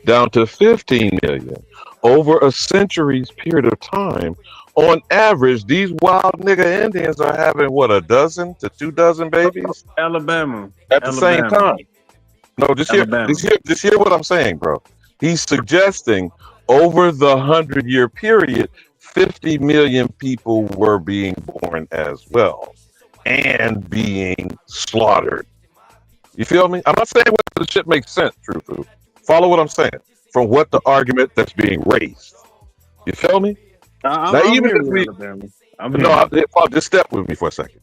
Speaker 10: down to 15 million over a century's period of time. On average, these wild nigga Indians are having what, a dozen to 2 dozen babies?
Speaker 15: Alabama.
Speaker 10: At the same time. No, just hear what I'm saying, bro. He's suggesting over the 100-year period, 50 million people were being born as well. and being slaughtered. You feel me? I'm not saying what the shit makes sense, True Food. Follow what I'm saying from what the argument that's being raised. You feel me?
Speaker 15: I'm
Speaker 10: Now, even
Speaker 15: here
Speaker 10: if
Speaker 15: with
Speaker 10: we,
Speaker 15: Alabama.
Speaker 10: just step with me for a second.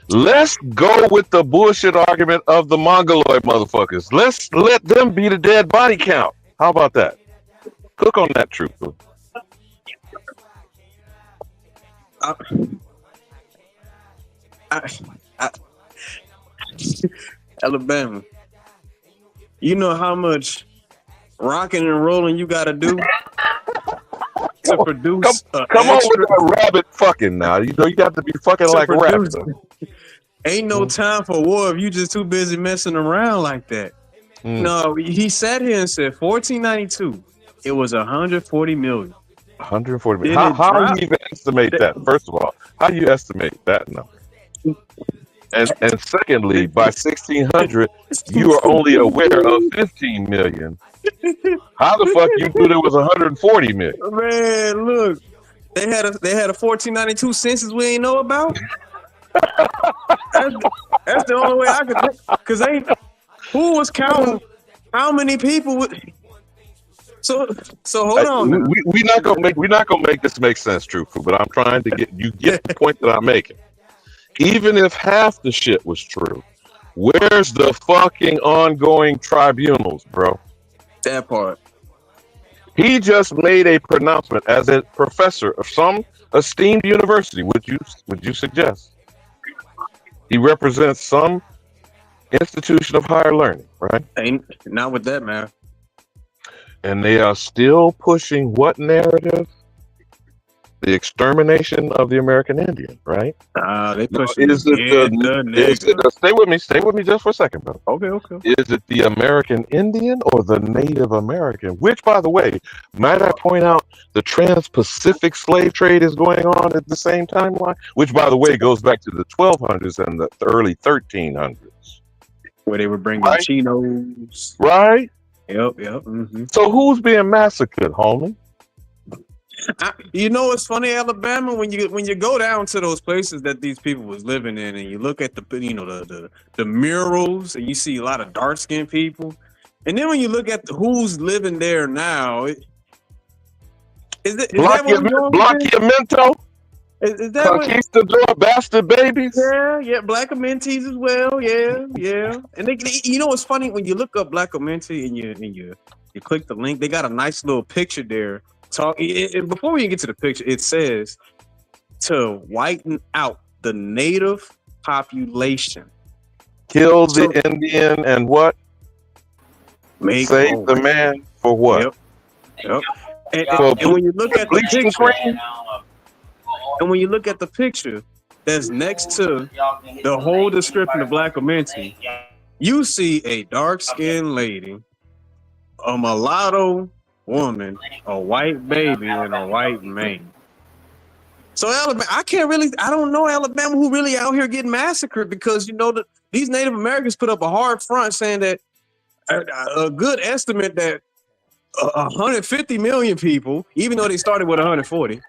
Speaker 10: Let's go with the bullshit argument of the mongoloid motherfuckers. Let's let them be the dead body count. How about that? Cook on that, True Food.
Speaker 15: Alabama. You know how much rocking and rolling you got to do to produce
Speaker 10: come on with that rabbit fucking now. You know you got to be fucking like rabbits.
Speaker 15: Ain't no time for war if you just too busy messing around like that. No, he sat here and said 1492. It was 140 million.
Speaker 10: 140 million. How do you even estimate that? First of all, how do you estimate that number? And secondly, by 1600, you are only aware of 15 million. How the fuck you knew there was 140 million?
Speaker 15: Man, look, they had a 1492 census we ain't know about. That's the only way I could. Cause who was counting how many people would. So hold on.
Speaker 10: We're not gonna make this make sense, True Food. But I'm trying to get the point that I'm making. Even if half the shit was true, where's the fucking ongoing tribunals, bro?
Speaker 15: That part.
Speaker 10: He just made a pronouncement as a professor of some esteemed university. Would you suggest? He represents some institution of higher learning, right?
Speaker 15: Ain't not with that, man.
Speaker 10: And they are still pushing what narrative? The extermination of the American Indian, right?
Speaker 15: They push
Speaker 10: Stay with me just for a second, bro.
Speaker 15: Okay.
Speaker 10: Is it the American Indian or the Native American? Which, by the way, might I point out, the Trans-Pacific slave trade is going on at the same timeline, which, by the way, goes back to the 1200s and the early 1300s.
Speaker 15: Where they were bringing chinos.
Speaker 10: Right?
Speaker 15: Yep. Mm-hmm.
Speaker 10: So who's being massacred, homie?
Speaker 15: You know, it's funny, Alabama, when you go down to those places that these people was living in, and you look at the murals, and you see a lot of dark skinned people, and then when you look at who's living there now, is that
Speaker 10: Blockymento?
Speaker 15: Is that
Speaker 10: Conquistador bastard babies?
Speaker 15: Yeah, Black Mentees as well. Yeah. And they, you know, it's funny when you look up Black Mente and you click the link, they got a nice little picture there. Before we get to the picture, it says to whiten out the native population,
Speaker 10: kill the Indian, and what? Save the man for what?
Speaker 15: Yep. And when you look at the picture, that's next to the whole description of Black Mente, you see a dark-skinned lady, a mulatto woman, a white baby, and a white man. So Alabama, I don't know Alabama who really out here getting massacred, because you know that these Native Americans put up a hard front saying that a good estimate that 150 million people, even though they started with 140.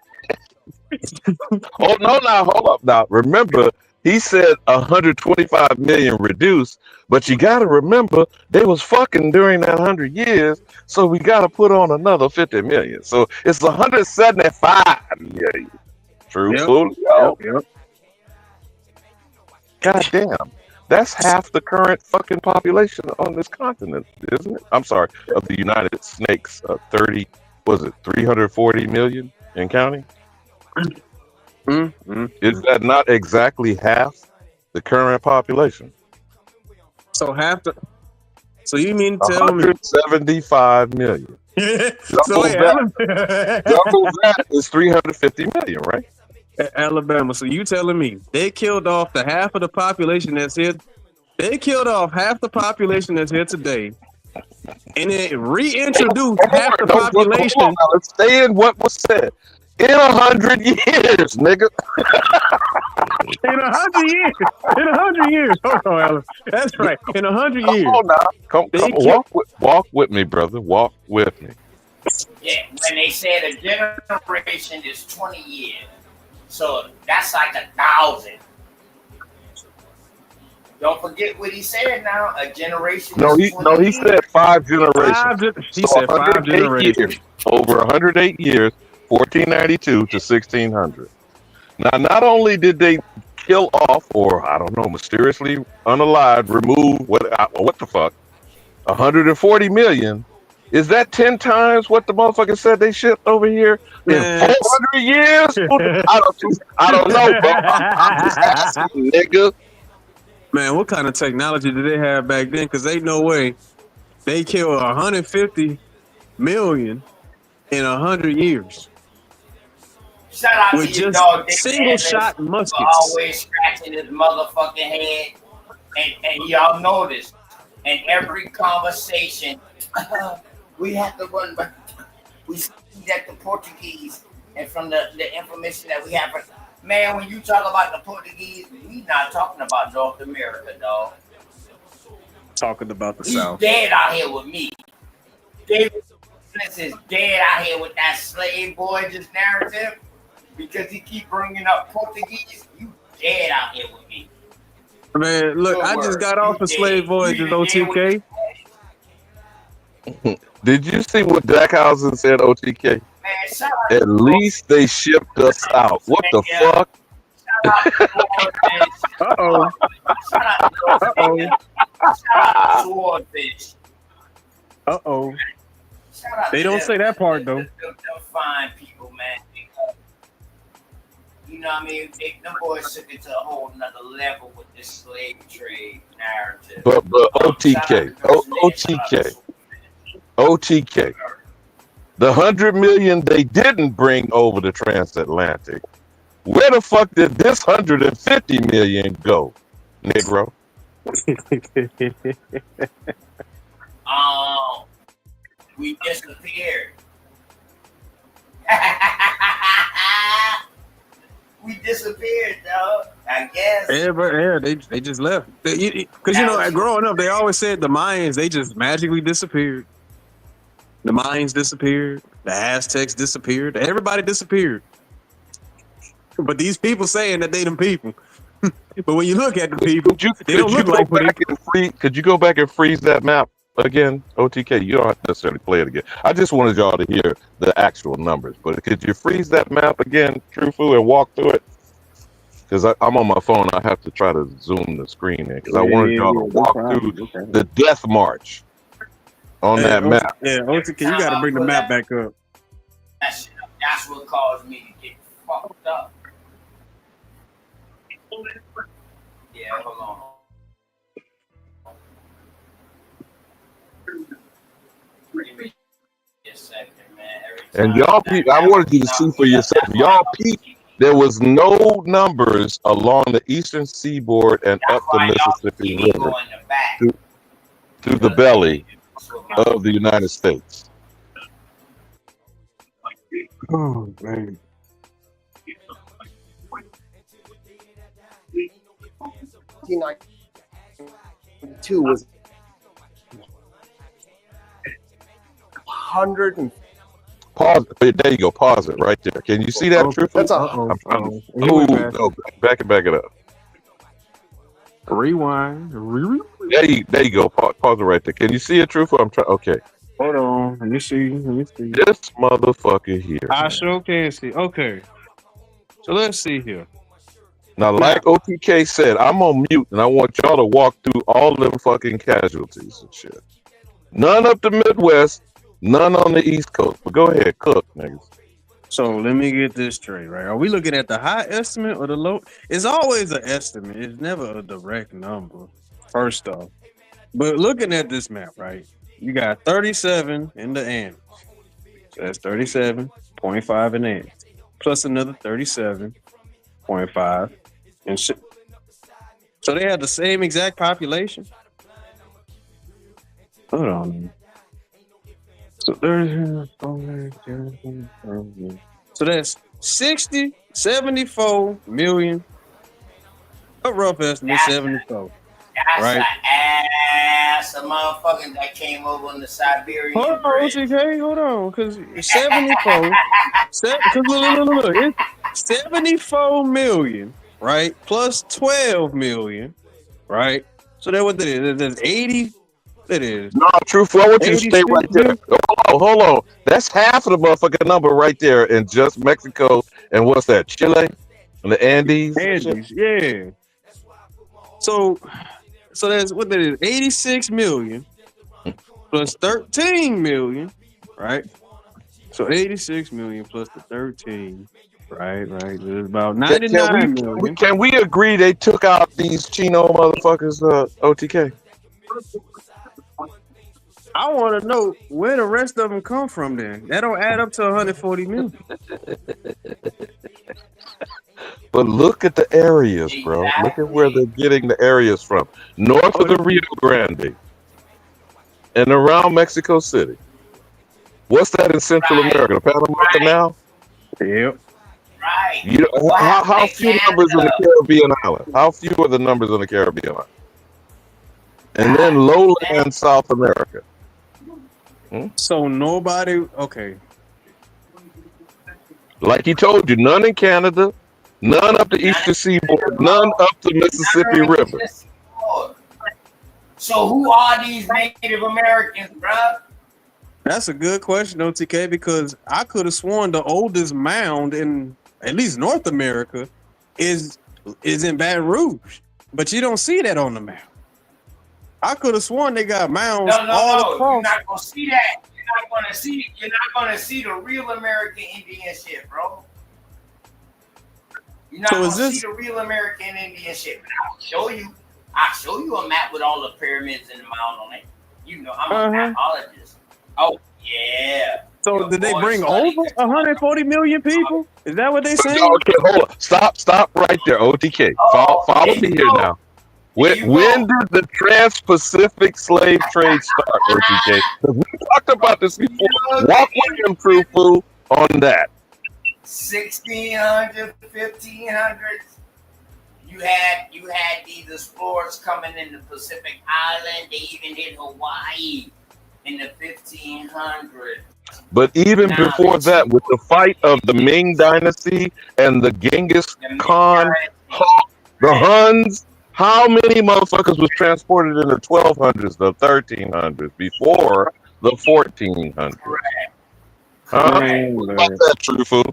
Speaker 10: Oh no! Now hold up! Now remember, he said 125 million reduced, but you got to remember they was fucking during that 100 years, so we got to put on another 50 million. So it's 175 million. True.
Speaker 15: Yep.
Speaker 10: God damn, that's half the current fucking population on this continent, isn't it? I'm sorry, of the United Snakes. 340 million and counting? Is that not exactly half the current population?
Speaker 15: So so you mean to tell me
Speaker 10: 175 million? Double that is 350 million, right?
Speaker 15: Alabama. So you telling me they killed off the half of the population that's here? They killed off half the population that's here today, and then reintroduced half the population.
Speaker 10: Let's stay in what was said. In 100 years, nigga.
Speaker 15: In 100 years. Hold on, Alan. That's right. In 100 years.
Speaker 10: Come walk with me, brother. Walk with me.
Speaker 1: Yeah, when they said a generation is 20 years, so that's like 1,000. Don't forget what he said now. A generation
Speaker 10: No,
Speaker 1: is 20
Speaker 10: he
Speaker 1: years.
Speaker 10: said 5 generations.
Speaker 15: He
Speaker 10: So
Speaker 15: said 5
Speaker 10: 108
Speaker 15: generations.
Speaker 10: years, over 108 years, 1492 to 1600. Now, not only did they kill off, or I don't know, mysteriously unalive, remove what the fuck, 140 million. Is that 10 times what the motherfucker said they shipped over here in
Speaker 15: Man.
Speaker 10: 400 years? I don't know, bro. I'm just asking, nigga.
Speaker 15: Man, what kind of technology did they have back then? Because ain't no way they killed 150 million in 100 years
Speaker 1: Shout out to
Speaker 15: with
Speaker 1: your
Speaker 15: just
Speaker 1: dog, David
Speaker 15: single
Speaker 1: Atlas,
Speaker 15: shot
Speaker 1: for
Speaker 15: muskets.
Speaker 1: always scratching his motherfucking head. And y'all notice, in every conversation, we have to run back. We see that the Portuguese, and from the information that we have, man, when you talk about the Portuguese, we not talking about North America, dog.
Speaker 15: Talking about the
Speaker 1: He's
Speaker 15: South.
Speaker 1: dead out here with me. David Smith is dead out here with that slave boy just narrative because he keep bringing up Portuguese. You dead out here with me.
Speaker 15: Man, look,
Speaker 1: Good
Speaker 15: I just
Speaker 1: word.
Speaker 15: got off
Speaker 1: You
Speaker 15: of Slave
Speaker 1: dead.
Speaker 15: Voyages
Speaker 1: You even dead with
Speaker 15: OTK.
Speaker 10: Did you see what Jackhausen said, OTK?
Speaker 1: man. Shout out
Speaker 10: At
Speaker 1: to
Speaker 10: least they shipped us out. What the fuck?
Speaker 1: Shout out to Swordfish.
Speaker 15: Uh-oh.
Speaker 1: Shout out to
Speaker 15: Uh-oh.
Speaker 1: Shout out to Swordfish.
Speaker 15: Uh-oh.
Speaker 1: Shout out
Speaker 15: They
Speaker 1: to
Speaker 15: don't say that part, though.
Speaker 1: Them fine people, man. You know what I mean? Them boys took it to a whole nother level with this slave trade narrative.
Speaker 10: But OTK. The 100 million they didn't bring over the transatlantic. Where the fuck did this 150 million go, Negro?
Speaker 1: We disappeared. We disappeared, though. I guess.
Speaker 15: Yeah, they just left. Because, you know, growing up, they always said the Mayans, they just magically disappeared. The Mayans disappeared. The Aztecs disappeared. Everybody disappeared. But these people saying that they them people. But when you look at the people, they don't look like
Speaker 10: Could you go back and freeze that map again, OTK? You don't have to necessarily play it again. I just wanted y'all to hear the actual numbers. But could you freeze that map again, Trufu, and walk through it? Because I'm on my phone. I have to try to zoom the screen in because I wanted y'all to walk through the death march on that map.
Speaker 15: Yeah, OTK, you got to bring the map back up.
Speaker 1: That's what caused me to get fucked up. Yeah, hold on. Give me a second, man.
Speaker 10: And y'all, I wanted you to see for yourself. Y'all peep, there was no numbers along the eastern seaboard and up the Mississippi River to the belly of the United States.
Speaker 15: Oh, man.
Speaker 16: 1992 was 100 and
Speaker 10: Pause. There you go. Pause it right there. Can you see that?
Speaker 16: That's
Speaker 10: no, back it up.
Speaker 15: Rewind.
Speaker 10: There you go. Pause it right there. Can you see it, Truthful? I'm trying. Okay.
Speaker 15: Hold on. Let me see.
Speaker 10: This motherfucker here.
Speaker 15: I sure can see. Okay. So let's see here.
Speaker 10: Now, like OTK said, I'm on mute, and I want y'all to walk through all them fucking casualties and shit. None up the Midwest, none on the East Coast. But go ahead, cook, niggas.
Speaker 15: So let me get this straight, right? Are we looking at the high estimate or the low? It's always an estimate. It's never a direct number, first off. But looking at this map, right? You got 37 in the Andes. So that's 37.5 in the Andes. Plus another 37.5 and shit. So they had the same exact population. Hold on. So that's 74 million. A rough estimate, 74.
Speaker 1: That's
Speaker 15: right?
Speaker 1: an ass of motherfuckers that came over on the Siberian
Speaker 15: Hold on,
Speaker 1: bridge.
Speaker 15: OTK, hold on, because 74. Look, it's 74 million, right? Plus 12 million, right? So that what that is? That's 80. That is
Speaker 10: No, truthful, I want you to stay
Speaker 15: 86
Speaker 10: right there.
Speaker 15: million.
Speaker 10: Hold on. That's half of the motherfucking number right there in just Mexico and what's that? Chile and the Andes and shit.
Speaker 15: Andes, yeah. So that's what that is. 86 million plus 13 million, right? So 86 million plus the 13. Right. There's about
Speaker 10: Can
Speaker 15: 99 million.
Speaker 10: we agree they took out these Chino motherfuckers, OTK?
Speaker 15: I want to know where the rest of them come from then. That don't add up to 140 million.
Speaker 10: But look at the areas, bro. Look at where they're getting the areas from. North of the Rio Grande and around Mexico City. What's that in Central America? The Panama Canal?
Speaker 15: Yep.
Speaker 1: Right.
Speaker 10: You know, how few numbers in the Caribbean island? How few are the numbers in the Caribbean island? And then lowland South America.
Speaker 15: So nobody, okay.
Speaker 10: Like he told you, none in Canada, none up the Eastern Seaboard, none up the Mississippi River.
Speaker 1: So who are these Native Americans, bruh?
Speaker 15: That's a good question, OTK, because I could have sworn the oldest mound in at least North America is in Baton Rouge, but you don't see that on the map. I could have sworn they got mounds all across.
Speaker 1: You're not gonna see that. You're not gonna see the real American Indian shit, bro. You're not gonna see the real American Indian shit. But I'll show you a map with all the pyramids and the mound on it. You know, I'm a mapologist. Oh yeah.
Speaker 15: So did they bring over 140 million people? Is that what they saying?
Speaker 10: Okay, hold on. Stop right there, OTK. Follow me here now. When did the Trans-Pacific slave trade start, OTK? Because we talked about this before. Walk with him, Trufu, on that.
Speaker 1: 1600s, 1500s. You had these explorers coming in the Pacific Island. They even hit Hawaii in the 1500s.
Speaker 10: But even before that, with the fight of the Ming Dynasty and the Genghis Khan, the Huns, how many motherfuckers was transported in the 1200s, the 1300s, before the 1400s? Huh? What about that, Trufu?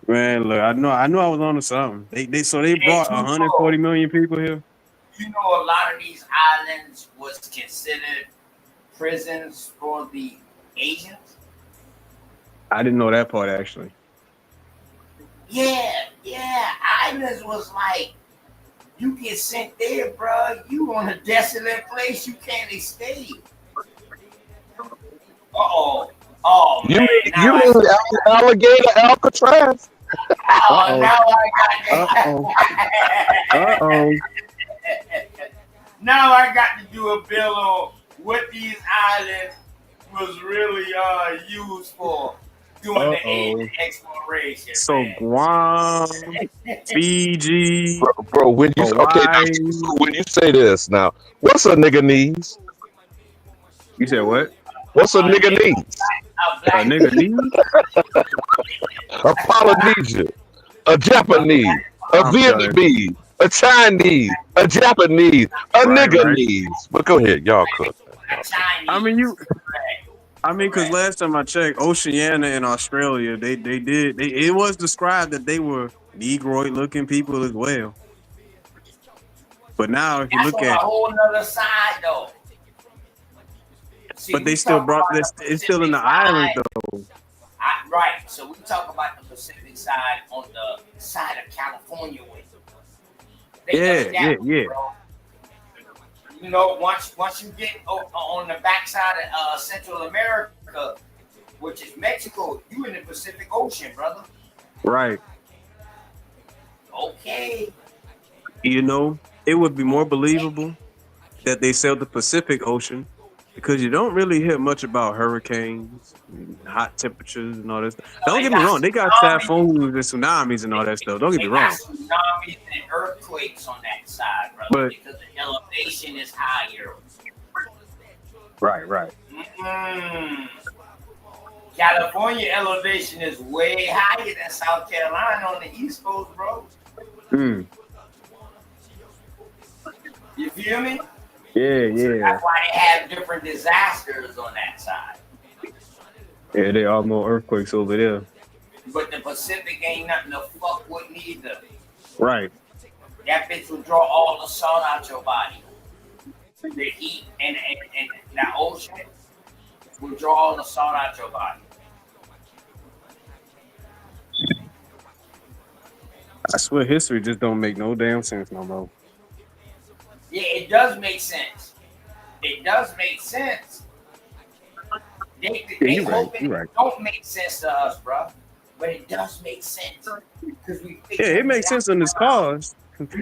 Speaker 15: Man, look, I know I was on to something. They brought 140 million people here.
Speaker 1: You know, a lot of these islands was considered prisons for the Asians.
Speaker 15: I didn't know that part actually.
Speaker 1: Yeah. Islands was like, you get sent there, bro. You on a desolate place. You can't escape. Oh man.
Speaker 10: You mean alligator Alcatraz?
Speaker 1: Oh, now I got Now I got to do a bill on what these islands was really used for during the age of exploration.
Speaker 15: So man. Guam, Fiji,
Speaker 10: bro. When you say this now, what's a nigga knees?
Speaker 15: You said what?
Speaker 10: What's a nigga knees?
Speaker 15: A nigga knees?
Speaker 10: A Polynesian, a Japanese, a Vietnamese, a Chinese, a Japanese, a nigga knees. But go ahead, y'all cook.
Speaker 15: Because last time I checked, Oceania and Australia, it was described that they were Negroid-looking people as well. But now, if you look at
Speaker 1: a whole nother side, though.
Speaker 15: But they still brought this. It's still in the island, though.
Speaker 1: Right. So we talk about the Pacific side on the side of California way.
Speaker 15: Yeah.
Speaker 1: You know, once you get on the backside of Central America, which is Mexico, you in the Pacific Ocean, brother.
Speaker 15: Right.
Speaker 1: Okay.
Speaker 15: You know, it would be more believable that they sailed the Pacific Ocean because you don't really hear much about hurricanes, and hot temperatures, and all that stuff. Don't get me wrong, they got typhoons and tsunamis and all that stuff. Don't get me wrong.
Speaker 1: Tsunamis and earthquakes on that side, brother, because the elevation is higher.
Speaker 15: Right.
Speaker 1: California elevation is way higher than South Carolina on the East Coast, bro. You feel me? So
Speaker 15: Yeah.
Speaker 1: that's why they have different disasters on that side.
Speaker 15: Yeah, they are more earthquakes over there.
Speaker 1: But the Pacific ain't nothing to fuck with neither.
Speaker 15: Right.
Speaker 1: That bitch will draw all the salt out your body. The heat and that ocean will draw all the salt out your body.
Speaker 15: I swear history just don't make no damn sense no more.
Speaker 1: Yeah, it does make sense. It does make sense. They
Speaker 15: You're
Speaker 1: hoping
Speaker 15: right.
Speaker 1: it don't make sense to us, bro. But it does make sense. Because we
Speaker 15: Yeah, it makes sense in this cause,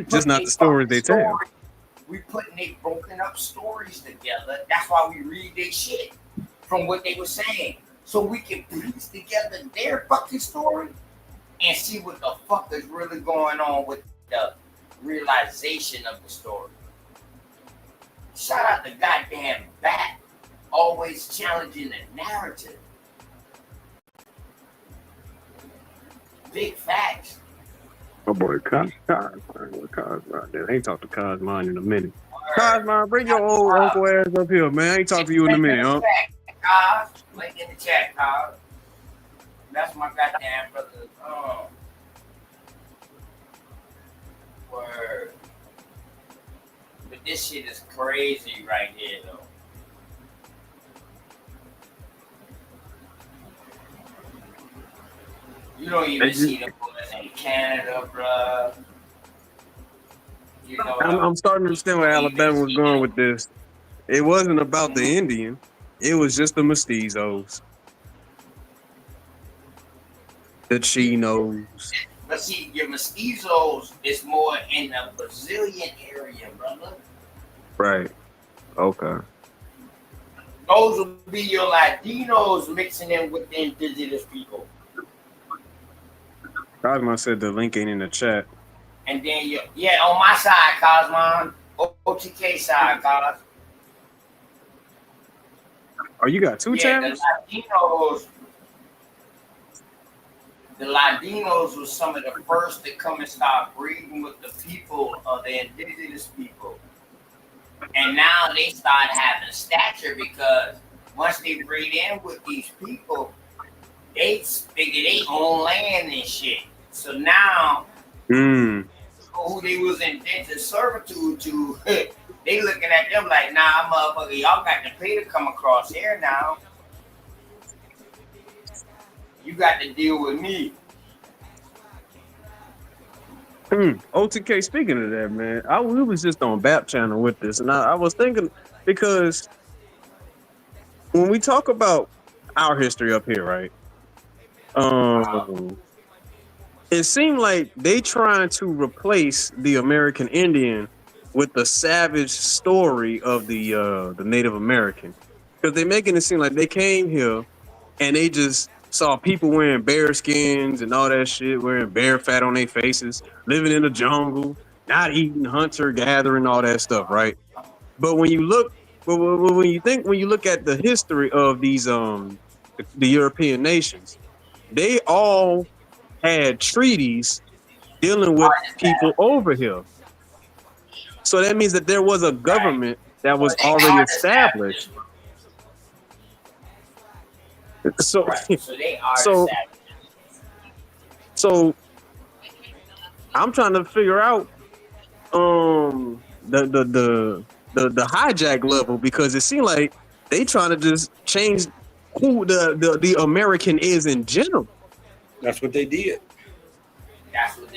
Speaker 15: just not the stories they tell.
Speaker 1: We putting they broken up stories together. That's why we read their shit from what they were saying. So we can piece together their fucking story and see what the fuck is really going on with the realization of the story. Shout out to goddamn Bat, always challenging the narrative. Big facts.
Speaker 15: Oh boy, Cosmine. I ain't talked to Cosmine in a minute. Cosmine, bring your old uncle ass up here, man. I ain't talked to you in a minute, huh?
Speaker 1: Link in the chat, Cos. That's my goddamn brother. Word. But this shit is crazy right here, though. You don't even see the boys in Canada, bruh. You know
Speaker 15: I'm starting to understand where Alabama was going with this. It wasn't about the Indian. It was just the mestizos. The Chinos.
Speaker 1: But see, your mestizos is more in the Brazilian area, brother.
Speaker 15: Right. Okay.
Speaker 1: Those will be your Latinos mixing in with the indigenous people.
Speaker 15: Cosmo said the link ain't in the chat.
Speaker 1: And then, on my side, Cosmon. OTK side, Cos.
Speaker 15: Oh, you got two channels?
Speaker 1: The Latinos were some of the first to come and start breeding with the people of the indigenous people. And now they start having stature because once they breed in with these people, they figure they own land and shit. So now, who they was indentured servitude to, they looking at them like, nah, motherfucker, y'all got to pay to come across here now. You got to deal with me.
Speaker 15: OTK, speaking of that, man, we was just on BAP channel with this, and I was thinking, because when we talk about our history up here, right? It seemed like they trying to replace the American Indian with the savage story of the Native American, because they're making it seem like they came here and they just saw people wearing bear skins and all that shit, wearing bear fat on their faces, living in the jungle, not eating, hunter, gathering, all that stuff, right? But when you look, when you look at the history of these the European nations, they all had treaties dealing with people over here. So that means that there was a government that was already established. So,
Speaker 1: So they are
Speaker 15: so I'm trying to figure out the hijack level, because it seemed like they trying to just change who the American is in general.
Speaker 17: That's what they did.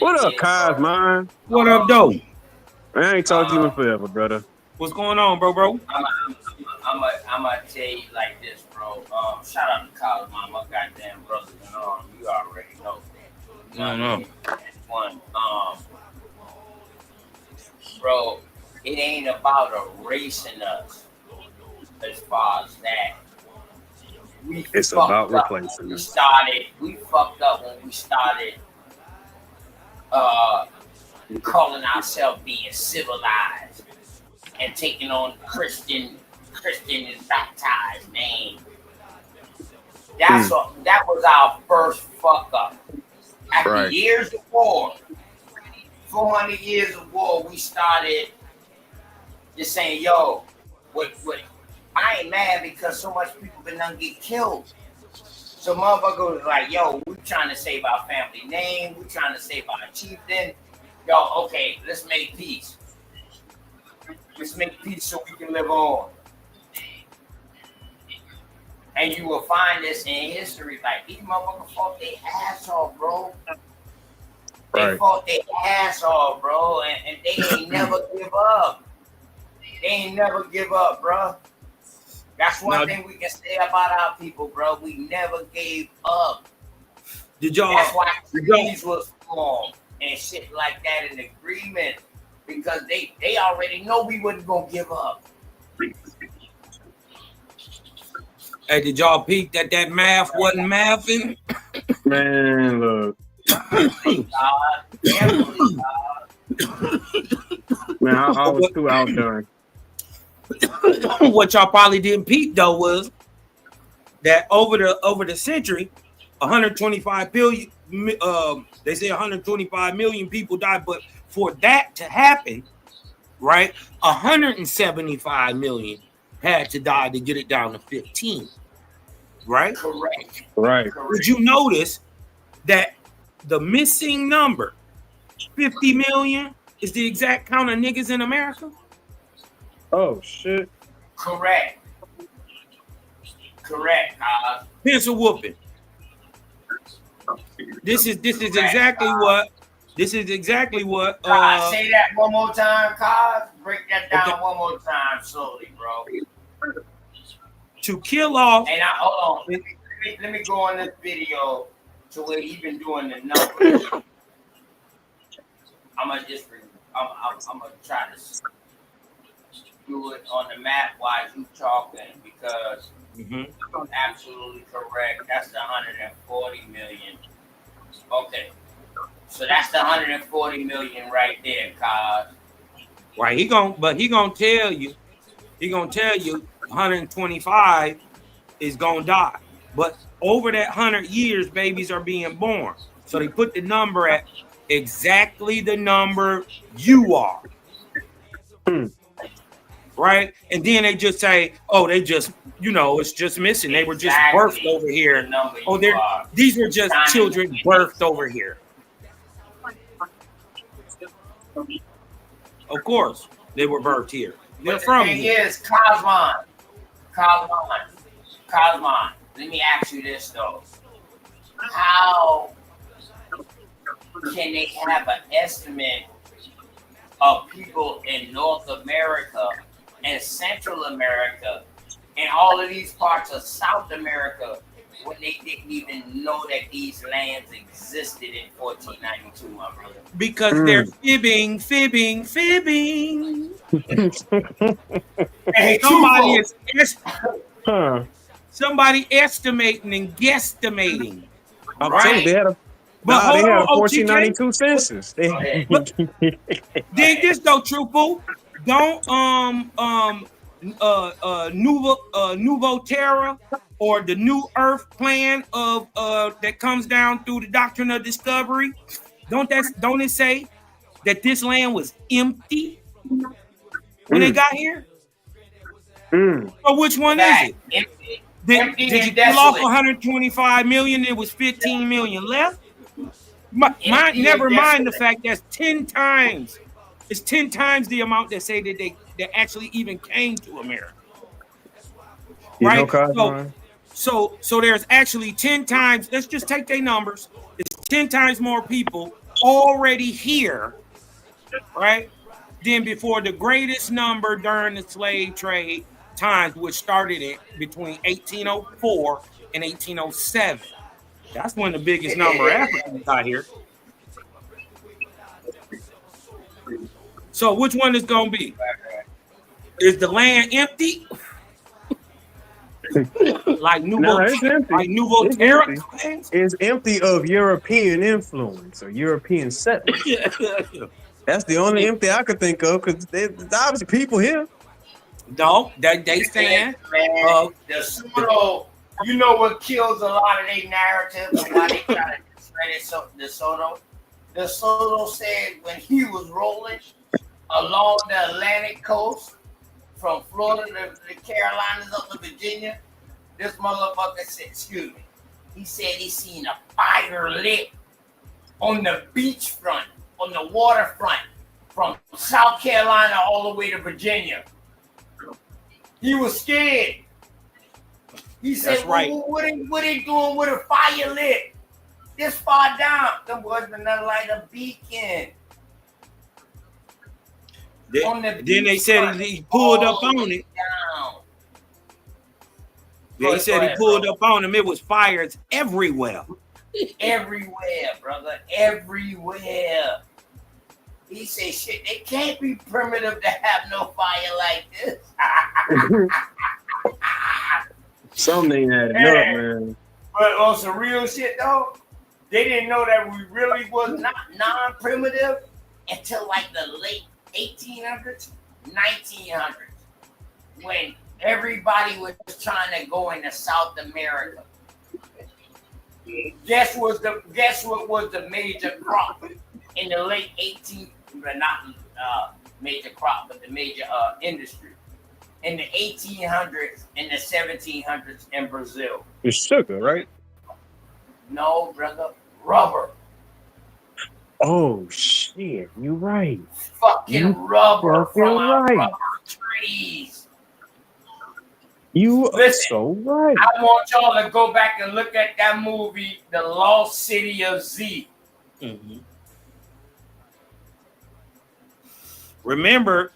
Speaker 15: What up, Kaz, man?
Speaker 17: What up, though?
Speaker 15: I ain't talked to you in forever, brother.
Speaker 17: What's going on, bro?
Speaker 1: I'm gonna tell you like this, bro. Shout out to College Mom, my goddamn brothers and you already know. One, bro, it ain't about erasing us as far as that.
Speaker 15: It's about replacing us.
Speaker 1: We fucked up when we started calling ourselves being civilized and taking on Christian is baptized name. That was our first fuck up. After years of war, 400 years of war, we started just saying, yo, what? I ain't mad because so much people been done get killed. So motherfucker was like, yo, we trying to save our family name. We trying to save our chieftain. Yo, okay, let's make peace. Let's make peace so we can live on. And you will find this in history. Like, these motherfuckers fought their ass off, bro. They fought their ass off, bro. And they ain't never give up. They ain't never give up, bro. That's one thing we can say about our people, bro. We never gave up.
Speaker 17: Did y'all?
Speaker 1: That's why treaties was formed and shit like that in agreement, because they already know we wasn't gonna give up.
Speaker 17: Hey, did y'all peek that math wasn't mathing?
Speaker 15: Man, look. Man, I was too outdone.
Speaker 17: What y'all probably didn't peep though was that over the century, 125 billion. They say 125 million people died, but for that to happen, right, 175 million had to die to get it down to 15. Right?
Speaker 1: Correct.
Speaker 15: Right.
Speaker 17: Did you notice that the missing number, 50 million, is the exact count of niggas in America?
Speaker 15: Oh shit.
Speaker 1: Correct.
Speaker 17: Pencil whooping. This is exactly what. This is exactly what.
Speaker 1: Say that one more time, Kaz. Break that down one more time, slowly, bro.
Speaker 17: To kill off.
Speaker 1: And hold on. Let me go on this video to where he been doing the numbers. I'm gonna try to do it on the map while you talking, because absolutely correct. That's the 140 million. Okay, so that's the 140 million right there, Kaz.
Speaker 17: Right, he gonna tell you 125 is gonna die, but over that 100 years, babies are being born. So they put the number at exactly the number you are. Right? And then they just say, oh, they just, it's just missing. They were just birthed over here. Oh, these were just children birthed over here. Of course, they were birthed here. They're from here.
Speaker 1: Is Cosmon. Let me ask you this though: how can they have an estimate of people in North America and Central America and all of these parts of South America when they didn't even know that these lands existed in 1492, my brother?
Speaker 17: Because they're fibbing.
Speaker 1: Hey,
Speaker 17: somebody estimating and guesstimating.
Speaker 15: I'm telling you, they had a 1492 census.
Speaker 17: Dig this though, truthful. Don't Nouveau Terra or the New Earth plan of that comes down through the doctrine of discovery. Don't it say that this land was empty when they got here? So which one is it? Did you kill off 125 million? There was 15 million left. Never mind the fact that's 10 times. It's 10 times the amount that say that they actually even came to America. Right? So there's actually 10 times. Let's just take their numbers. It's 10 times more people already here, right, than before the greatest number during the slave trade times, which started in between 1804 and 1807. That's when the biggest number of Africans got here. So which one is going to be? Is the land empty? Like Nouveau Terra?
Speaker 15: It's empty of European influence or European settlers. That's the only empty I could think of, because there's obviously people here.
Speaker 17: No, they stand.
Speaker 1: The Soto, you know what kills a lot of their narratives and why they try to discredit the Soto? The Soto said when he was rolling along the Atlantic coast, from Florida to the Carolinas up to Virginia. This motherfucker said, excuse me. He said he seen a fire lit on the beachfront, on the waterfront, from South Carolina all the way to Virginia. He was scared. He said,
Speaker 17: That's right.
Speaker 1: what they doing with a fire lit? This far down. There wasn't nothing like a beacon.
Speaker 17: Then they said he pulled up on it. They said he pulled up on him. It was fires everywhere.
Speaker 1: Everywhere, brother. Everywhere. He said, shit, they can't be primitive to have no fire like this.
Speaker 15: Something ain't adding up, man.
Speaker 1: But on some real shit, though, they didn't know that we really was not non-primitive until like the late 1800s, 1900s, when everybody was trying to go into South America. Guess what was the major crop in the late 18th, not major crop, but the major industry in the 1800s and the 1700s in Brazil?
Speaker 15: It's sugar, right?
Speaker 1: No, brother, rubber.
Speaker 15: Oh shit, you right.
Speaker 1: Fucking rubber from rubber trees.
Speaker 15: You
Speaker 1: Listen,
Speaker 15: are so right.
Speaker 1: I want y'all to go back and look at that movie, The Lost City of Z.
Speaker 17: Mm-hmm. Remember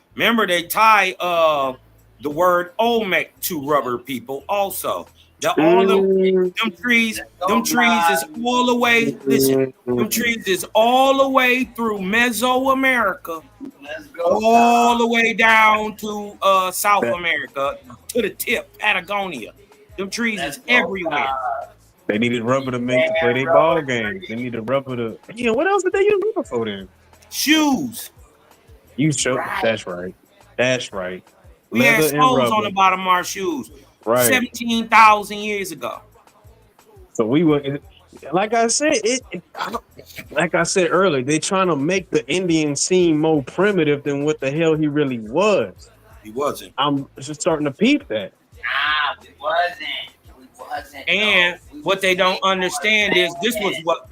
Speaker 17: they tie the word Olmec to rubber, people. Also, all them trees is all the way. Listen, them trees is all the way through Mesoamerica, all the way down to South America, to the tip, Patagonia. Them trees is everywhere.
Speaker 15: They needed rubber to make to play their ball games. They needed rubber to. Yeah, what else did they use rubber for then?
Speaker 17: Shoes.
Speaker 15: You showed. That's right. That's right.
Speaker 17: We had soles on the bottom of our shoes.
Speaker 15: Right.
Speaker 17: 17,000 years ago.
Speaker 15: So we were, like I said, like I said earlier, they trying to make the Indian seem more primitive than what the hell he really was.
Speaker 17: He wasn't.
Speaker 15: I'm just starting to peep that.
Speaker 1: Nah, we wasn't.
Speaker 17: And what they don't understand is this was what.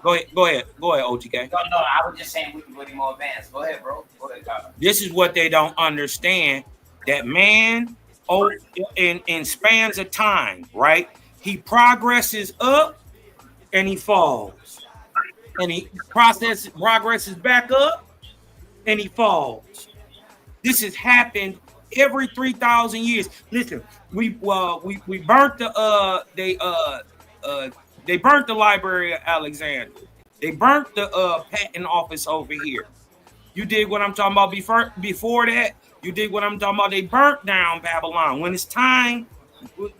Speaker 17: Go ahead, OTK.
Speaker 1: No, I was just saying we can go more advanced. Go ahead, bro. Go ahead, Tyler.
Speaker 17: This is what they don't understand. That man, in spans of time, right? He progresses up and he falls. And he progresses back up and he falls. This has happened every 3,000 years. Listen, we burnt they burnt the Library of Alexandria. They burnt the patent office over here. You dig what I'm talking about? Before that, you dig what I'm talking about? They burnt down Babylon. When it's time,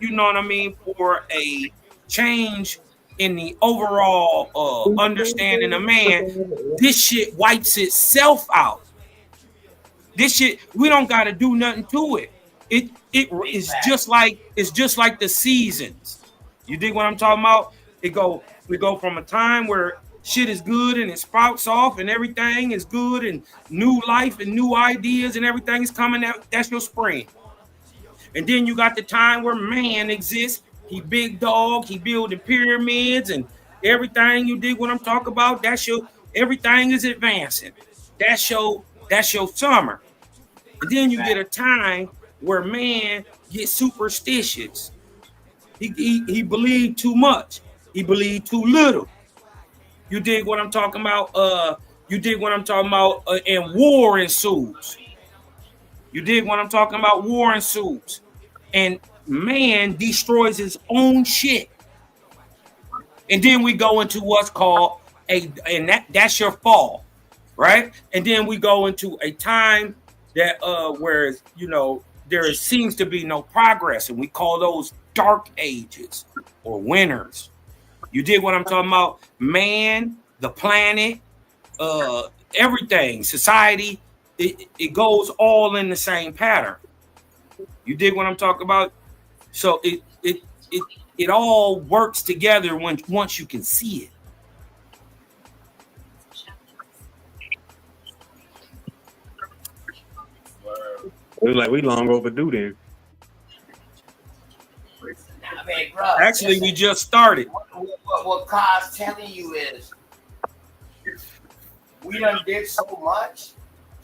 Speaker 17: you know what I mean, for a change in the overall understanding of man, this shit wipes itself out. This shit, we don't got to do nothing to it. It is just like the seasons. You dig what I'm talking about? We go from a time where shit is good and it sprouts off and everything is good and new life and new ideas and everything is coming out. That's your spring. And then you got the time where man exists. He big dog. He building pyramids and everything. You dig what I'm talking about? That's your everything is advancing. That's your summer. And then you get a time where man gets superstitious. He believed too much. He believed too little. You dig what I'm talking about? And war ensues. You dig what I'm talking about? War ensues. And man destroys his own shit. And then we go into what's called that's your fall, right? And then we go into a time that where there seems to be no progress, and we call those dark ages or winters. You dig what I'm talking about? Man, the planet, everything, society, it goes all in the same pattern. You dig what I'm talking about? So it all works together once you can see it.
Speaker 15: It was like we long overdue then.
Speaker 1: I mean, bro.
Speaker 17: Actually, we just started.
Speaker 1: What Car's telling you is, we done did so much.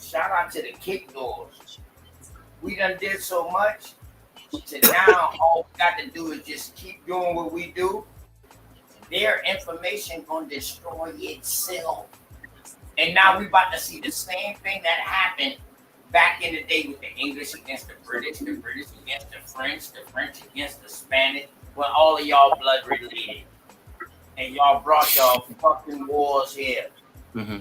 Speaker 1: Shout out to the kick doors. We done did so much. To now, all we got to do is just keep doing what we do. Their information gonna destroy itself. And now we about to see the same thing that happened back in the day with the English against the British against the French against the Spanish, when all of y'all blood related. And y'all brought y'all fucking wars here.
Speaker 17: Mm-hmm.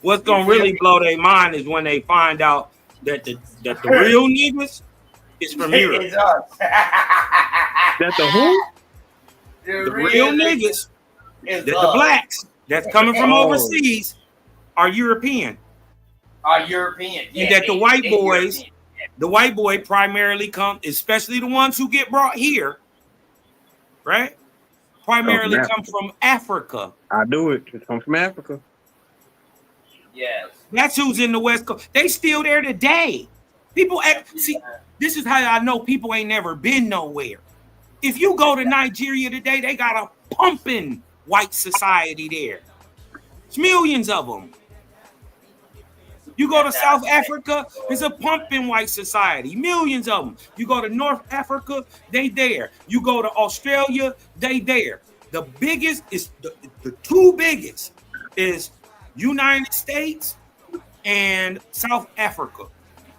Speaker 17: What's gonna really blow their mind is when they find out that the real niggas is from Europe.
Speaker 1: It's us.
Speaker 15: That the who?
Speaker 17: The real niggas, the blacks that's coming from overseas are European.
Speaker 1: Are European.
Speaker 17: And that the white boys, the white boy primarily come, especially the ones who get brought here, right? Primarily come from Africa.
Speaker 15: I do it. It comes from Africa.
Speaker 1: Yes.
Speaker 17: That's who's in the West Coast. They still there today. People see, this is how I know people ain't never been nowhere. If you go to Nigeria today, they got a pumping white society there. It's millions of them. You go to South Africa, it's a pumping white society. Millions of them. You go to North Africa, they there. You go to Australia, they there. The biggest is the two biggest is United States and South Africa.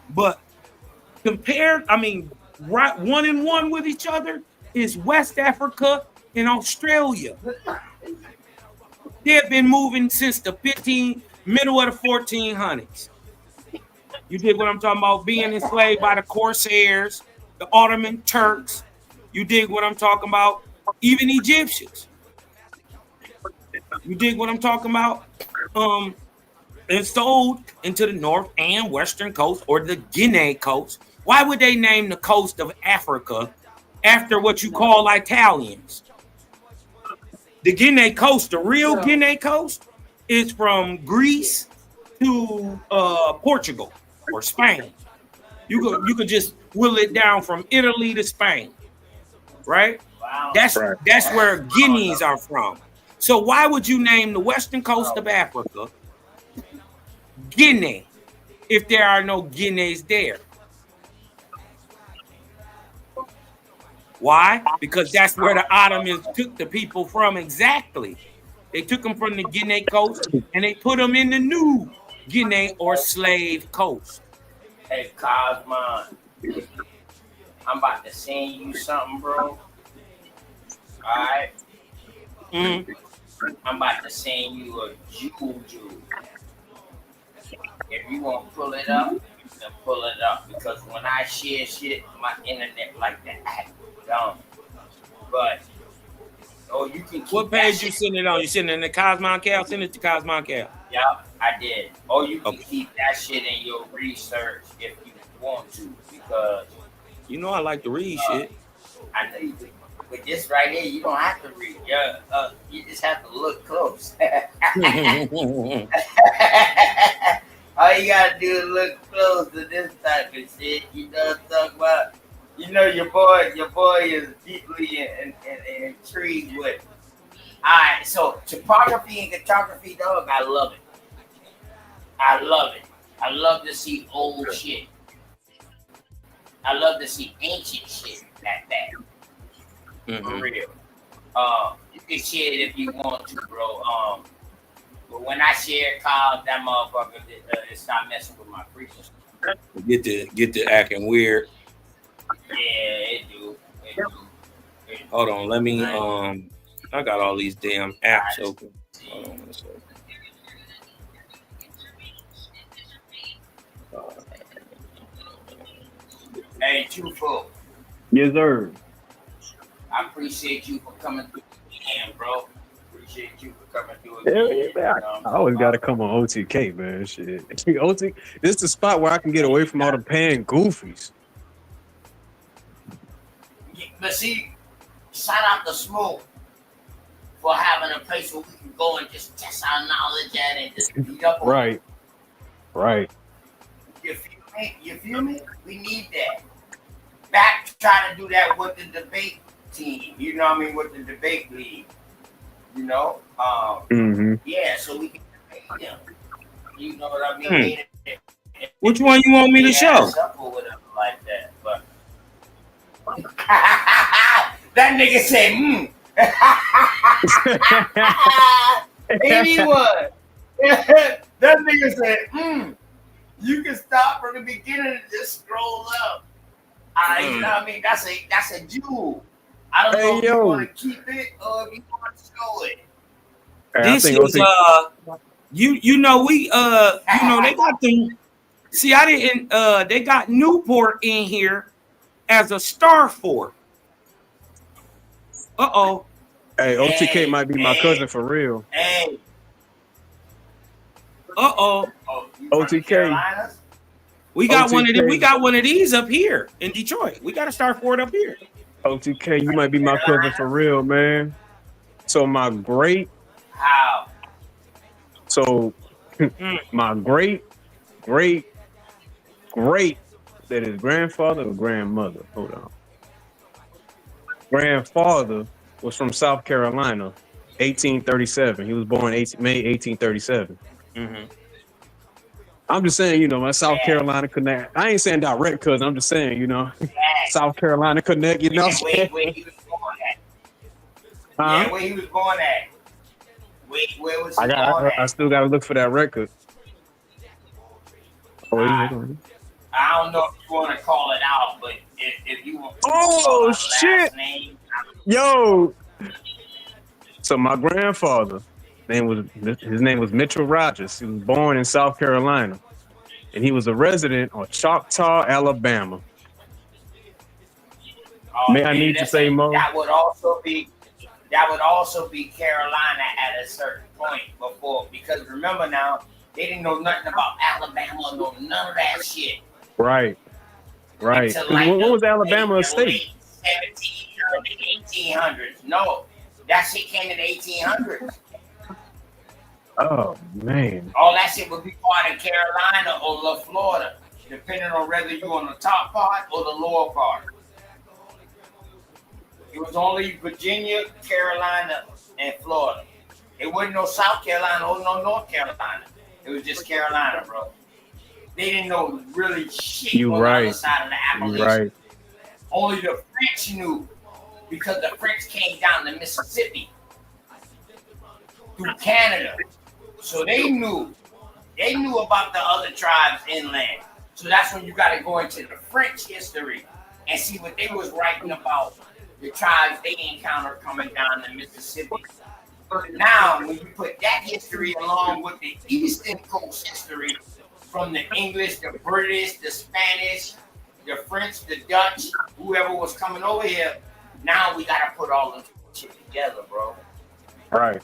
Speaker 17: But compared, I mean, right 1-1 with each other is West Africa and Australia. They have been moving since the middle of the 1400s. You dig what I'm talking about? Being enslaved by the Corsairs, the Ottoman Turks. You dig what I'm talking about? Even Egyptians. You dig what I'm talking about? And sold into the north and western coast, or the Guinea coast. Why would they name the coast of Africa after what you call Italians? The Guinea coast, the real Guinea coast, is from Greece to Portugal or Spain. You could just will it down from Italy to Spain, right?
Speaker 1: Wow.
Speaker 17: That's where Guineas are from. So why would you name the western coast of Africa Guinea if there are no Guineas there? Why? Because that's where the Ottomans took the people from exactly. They took them from the Guinea coast and they put them in the new Guinea or slave coast.
Speaker 1: Hey, Cosmon, I'm about to send you something, bro. Alright?
Speaker 17: Mm-hmm.
Speaker 1: I'm about to send you a juju. If you want to pull it up, then pull it up. Because when I share shit, my internet like that act dumb. But, you can keep
Speaker 17: what page you send it on? You send it in the Cosmon Cal? Send it to Cosmon Cal.
Speaker 1: Yep, I did. Or you can keep that shit in your research if you want to, because
Speaker 17: you know I like to read shit.
Speaker 1: I know you do. But this right here, you don't have to read. You just have to look close. All you gotta do is look close to this type of shit. You know what I'm talking about? You know your boy is deeply intrigued with. Alright, so topography and cartography, dog, I love it. I love it. I love to see old shit. I love to see ancient shit like that.
Speaker 17: Mm-hmm.
Speaker 1: For real. You can share it if you want to, bro. But when I share Kyle, that motherfucker it stop messing with my frequency.
Speaker 17: Get to acting weird.
Speaker 1: Yeah, it do.
Speaker 17: Hold on, let me I got all these damn apps open. Hold on a second.
Speaker 1: Hey, Twofold.
Speaker 15: Yes, sir.
Speaker 1: I appreciate you for coming through again, bro. Appreciate you for coming through
Speaker 15: again. Yeah, I always got to come on OTK, man. Shit. OTK, this is the spot where I can get away from all the pan goofies.
Speaker 1: But see, shout out to Smoke for having a place where we can go and just test our knowledge at and just beat up on
Speaker 15: right. Right.
Speaker 1: You feel me? You feel me? We need that. Back trying to do that with the debate team. You know what I mean? With the debate league. You know? Yeah, so we can debate them. You know what I mean?
Speaker 17: Which one you want me to show?
Speaker 1: Or whatever like that. But that nigga said, anyone. That nigga said, you can start from the beginning and just scroll up. You know what I mean? That's a jewel. I don't know if you want to keep it or if you want to show it.
Speaker 17: This is you know we you know they got them. See, I didn't they got Newport in here as a star fort.
Speaker 15: Hey, OTK might be my cousin for real.
Speaker 1: Hey.
Speaker 15: OTK.
Speaker 17: We got one of them. We got one of these up here in Detroit. We got a star fort up here.
Speaker 15: OTK, you might be my cousin for real, man. So my great.
Speaker 1: How?
Speaker 15: So my great that is grandfather or grandmother. Hold on. Grandfather was from South Carolina, 1837. He was born May 1837. I'm just saying, you know, my South Carolina connect. I ain't saying direct cousin. I'm just saying, you know, South Carolina connect. You know,
Speaker 1: where he was born at. Yeah, where he was born at. Where was he born at?
Speaker 15: I still got to look for that record.
Speaker 1: I don't know if you want to call it out, but if you want to
Speaker 15: call
Speaker 1: out
Speaker 15: shit,
Speaker 1: name,
Speaker 15: yo. So my grandfather, his name was Mitchell Rogers. He was born in South Carolina, and he was a resident of Choctaw, Alabama. May I need to say more?
Speaker 1: That would also be Carolina at a certain point before, because remember now, they didn't know nothing about Alabama, none of that shit.
Speaker 15: Right. Like when was Alabama a state?
Speaker 1: 1800s. No, that shit came in the 1800s.
Speaker 15: Oh man.
Speaker 1: All that shit would be part of Carolina or Florida, depending on whether you're on the top part or the lower part. It was only Virginia, Carolina, and Florida. It wasn't no South Carolina or no North Carolina. It was just Carolina, bro. They didn't know really shit on the other side of the Appalachian.
Speaker 15: Right.
Speaker 1: Only the French knew, because the French came down the Mississippi through Canada. So they knew about the other tribes inland. So that's when you got to go into the French history and see what they was writing about the tribes they encountered coming down the Mississippi. Now, when you put that history along with the Eastern Coast history, from the English, the British, the Spanish, the French, the Dutch, whoever was coming over here, now we got to put all them shit together, bro.
Speaker 15: Right.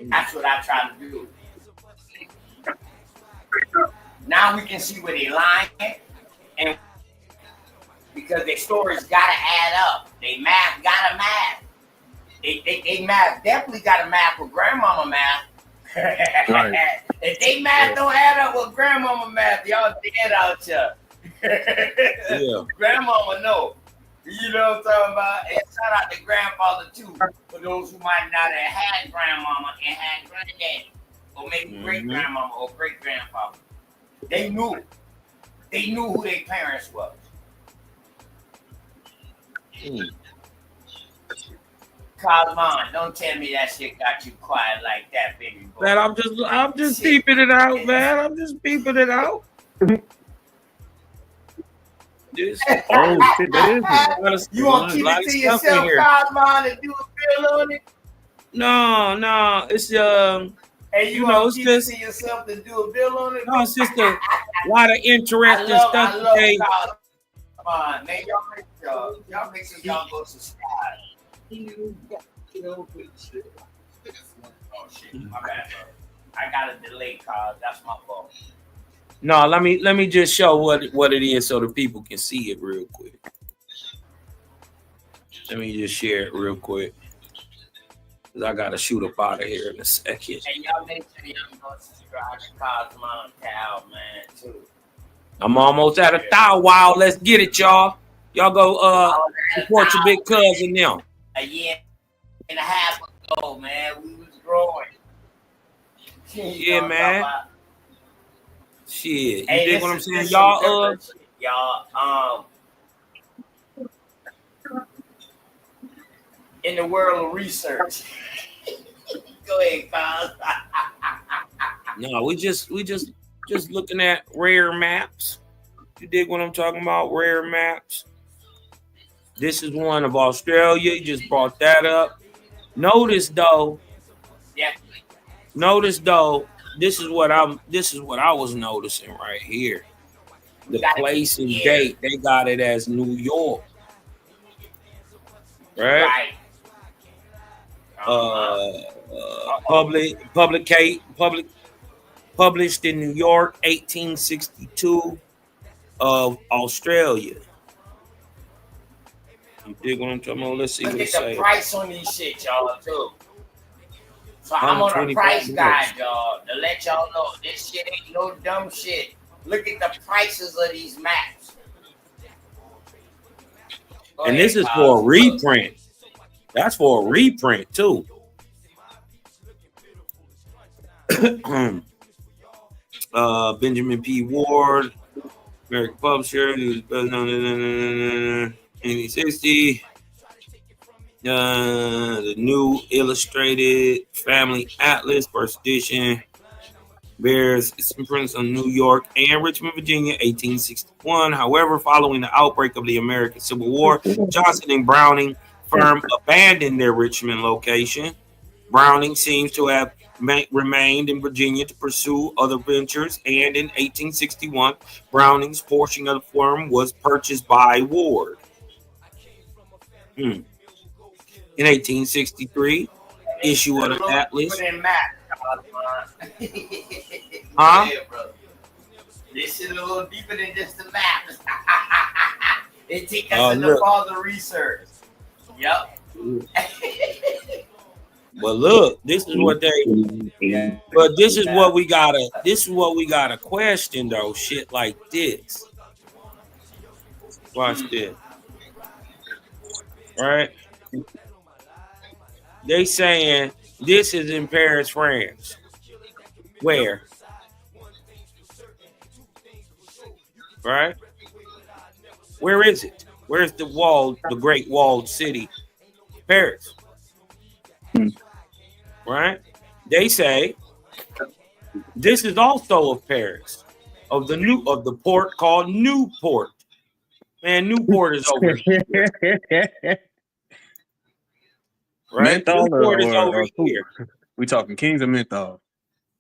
Speaker 1: That's what I try to do. Now we can see where they lying, and because their stories gotta add up. They math gotta math. They math definitely gotta math with grandmama math.
Speaker 15: Right.
Speaker 1: If they math don't add up with grandmama math, y'all dead out here.
Speaker 17: Yeah.
Speaker 1: Grandmama know. You know what I'm talking about? And shout out to grandfather too, for those who might not have had grandmama and had granddaddy, or maybe great grandmama or great grandfather. They knew who their parents was. Cosmon, don't tell me that shit got you quiet like that, baby boy.
Speaker 17: Man, I'm just peeping it out, man. I'm just peeping it out.
Speaker 1: You want to keep it to yourself, Cosmon, and do a bill on it?
Speaker 17: No, it's
Speaker 1: Hey, you know, it's just to yourself to do a bill on it.
Speaker 17: No, it's just a lot of interesting stuff today.
Speaker 1: Come on, man, y'all make sure y'all go subscribe. Oh shit, my bad, bro. I got a delay, cause that's my fault.
Speaker 17: No, let me just show what it is so the people can see it real quick. Let me just share it real quick. I gotta shoot up out of here in a second.
Speaker 1: And y'all make sure y'all go subscribe to Cosmo Cow, man, too.
Speaker 17: I'm almost at 1,000. Wow, let's get it, y'all. Y'all go support your big cousin now.
Speaker 1: A year and a half ago, man, we was growing.
Speaker 17: Yeah, man. Shit, you
Speaker 1: Hey,
Speaker 17: dig what I'm saying? Y'all,
Speaker 1: in the world of research. Go ahead, Kyle.
Speaker 17: No, we just looking at rare maps. You dig what I'm talking about? Rare maps. This is one of Australia. You just brought that up. Notice though. This is what I was noticing right here. The place and date, they got it as New York. Right. Published in New York, 1862 of Australia. You dig what I'm talking about? Let's see what it says.
Speaker 1: Look at the price on these shit, y'all, too. So I'm on a price guide, y'all, to let y'all know this shit ain't no dumb shit. Look at the prices of these maps.
Speaker 17: And this is for a reprint. That's for a reprint, too. Benjamin P. Ward, American publisher, who was best known in 1860. The New Illustrated Family Atlas, first edition, bears its imprints on New York and Richmond, Virginia, 1861. However, following the outbreak of the American Civil War, Johnson and Browning firm abandoned their Richmond location. Browning seems to have remained in Virginia to pursue other ventures, and in 1861, Browning's portion of the firm was purchased by Ward. In 1863, issue of the Atlas.
Speaker 1: Huh? This is a little deeper than just the map. It takes us into further research. Yep.
Speaker 17: But look, this is what they. But this is what we gotta. This is what we gotta question though. Shit like this. Watch this. Right? They saying this is in Paris, France. Where? Right? Where is it? Where's the wall, the great walled city? Paris. Right? They say this is also of Paris, of the port called Newport. Man, Newport is over here. Right?
Speaker 15: Menthol
Speaker 17: Newport is over here.
Speaker 15: We talking Kings of Menthol.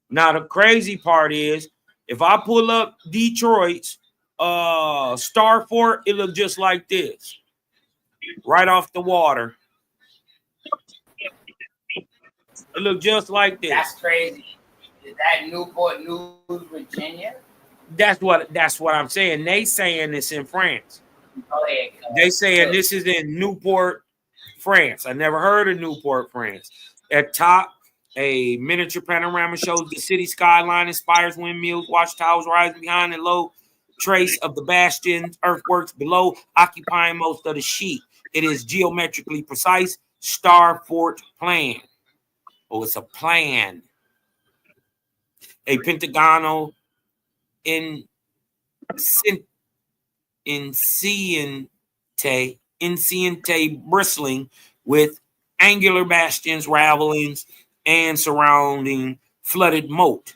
Speaker 17: Now the crazy part is, if I pull up Detroit's Star Fort, it look just like this, right off the water. It look just like this.
Speaker 1: That's crazy. Is that Newport News, Virginia?
Speaker 17: That's what I'm saying. They saying this in France.
Speaker 1: Go ahead.
Speaker 17: They saying this is in Newport, France. I never heard of Newport, France. At top, a miniature panorama shows the city skyline, inspires windmills, watchtowers rising behind, and low trace of the bastions, earthworks below, occupying most of the sheet. It is geometrically precise Star Fort plan. Oh, it's a plan. A pentagonal enceinte bristling with angular bastions, ravelings, and surrounding flooded moat,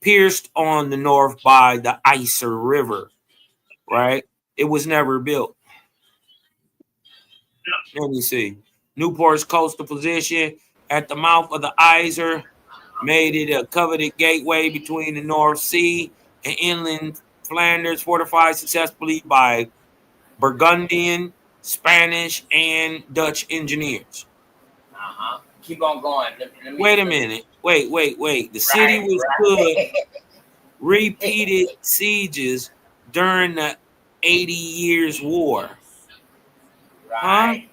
Speaker 17: pierced on the north by the Iser River. Right? It was never built. Let me see. Newport's coastal position at the mouth of the Iser made it a coveted gateway between the North Sea and inland Flanders, fortified successfully by Burgundian, Spanish, and Dutch engineers.
Speaker 1: Keep on going.
Speaker 17: Wait a minute. Wait. The city withstood repeated sieges during the 80 Years' War.
Speaker 1: Right.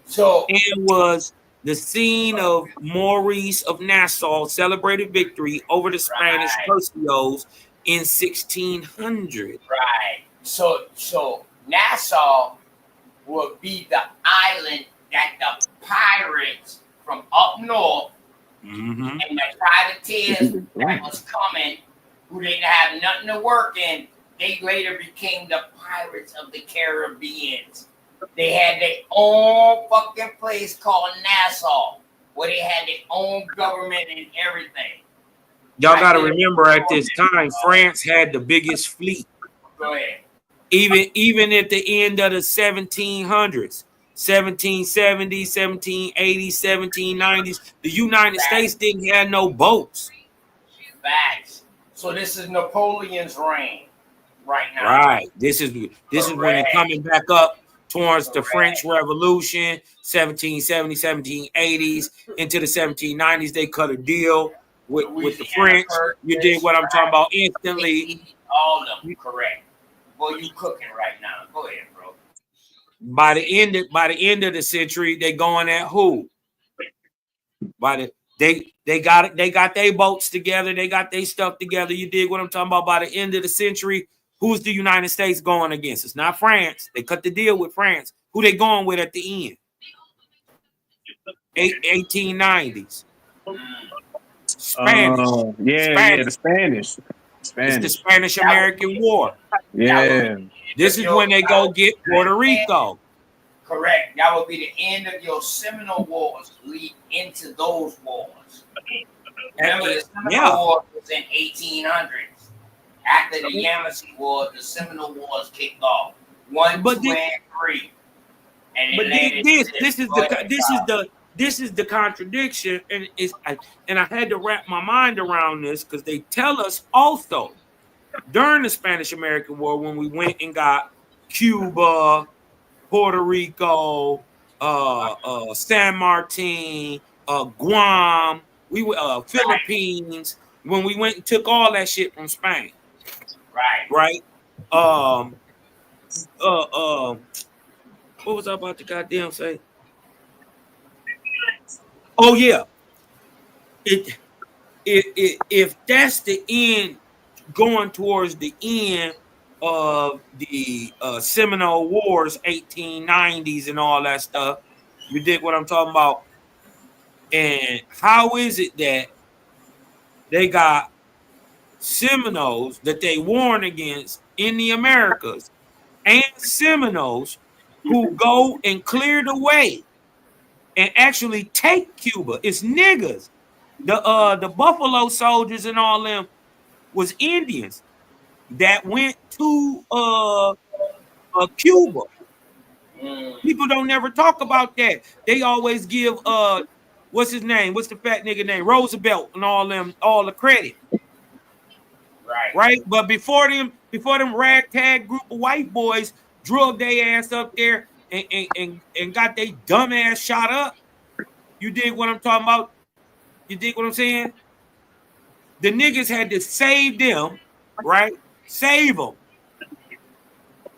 Speaker 17: So it was the scene of Maurice of Nassau celebrated victory over the Spanish tercios in 1600.
Speaker 1: Right. So Nassau would be the island that the pirates from up north and the privateers that was coming, who didn't have nothing to work in, they later became the Pirates of the Caribbean. They had their own fucking place called Nassau, where they had their own government and everything.
Speaker 17: Y'all got to remember, at this time, France had the biggest fleet.
Speaker 1: Go ahead.
Speaker 17: Even at the end of the 1700s, 1770s, 1780s, 1790s, the United States didn't have no boats.
Speaker 1: Facts. So this is Napoleon's reign right now.
Speaker 17: Right. This is when it's coming back up towards the French Revolution, 1770s, 1780s, into the 1790s. They cut a deal with the French. You did what I'm talking about instantly.
Speaker 1: All of them, correct. Boy, you cooking right now. Go ahead, bro.
Speaker 17: By the end of the century, they going at who? They got their boats together. They got their stuff together. You dig what I'm talking about? By the end of the century, who's the United States going against? It's not France. They cut the deal with France. Who they going with at the end? 1890s. Spanish.
Speaker 15: The Spanish.
Speaker 17: It's the Spanish-American War.
Speaker 15: Yeah.
Speaker 17: This is when they go get Puerto Rico.
Speaker 1: Correct. That would be the end of your Seminole Wars, lead into those wars. Remember, the Seminole War was in 1800s. After the Yamasee War, the Seminole Wars kicked off. 1, 2, and 3. And
Speaker 17: this is the contradiction, and I had to wrap my mind around this because they tell us also during the Spanish-American War when we went and got Cuba, Puerto Rico, San Martin, Guam, we were Philippines, when we went and took all that shit from Spain. Right. What was I about to goddamn say? Oh yeah. If that's the end, going towards the end of the Seminole Wars, 1890s and all that stuff, you dig what I'm talking about? And how is it that they got Seminoles that they warn against in the Americas and Seminoles who go and clear the way and actually take Cuba? It's niggas. The Buffalo Soldiers and all them was Indians that went to Cuba. People don't never talk about that. They always give what's his name? What's the fat nigga name? Roosevelt and all the credit. Right. But before them ragtag group of white boys drug their ass up there and got their dumb ass shot up. You dig what I'm talking about? You dig what I'm saying? The niggas had to save them, right? Save them.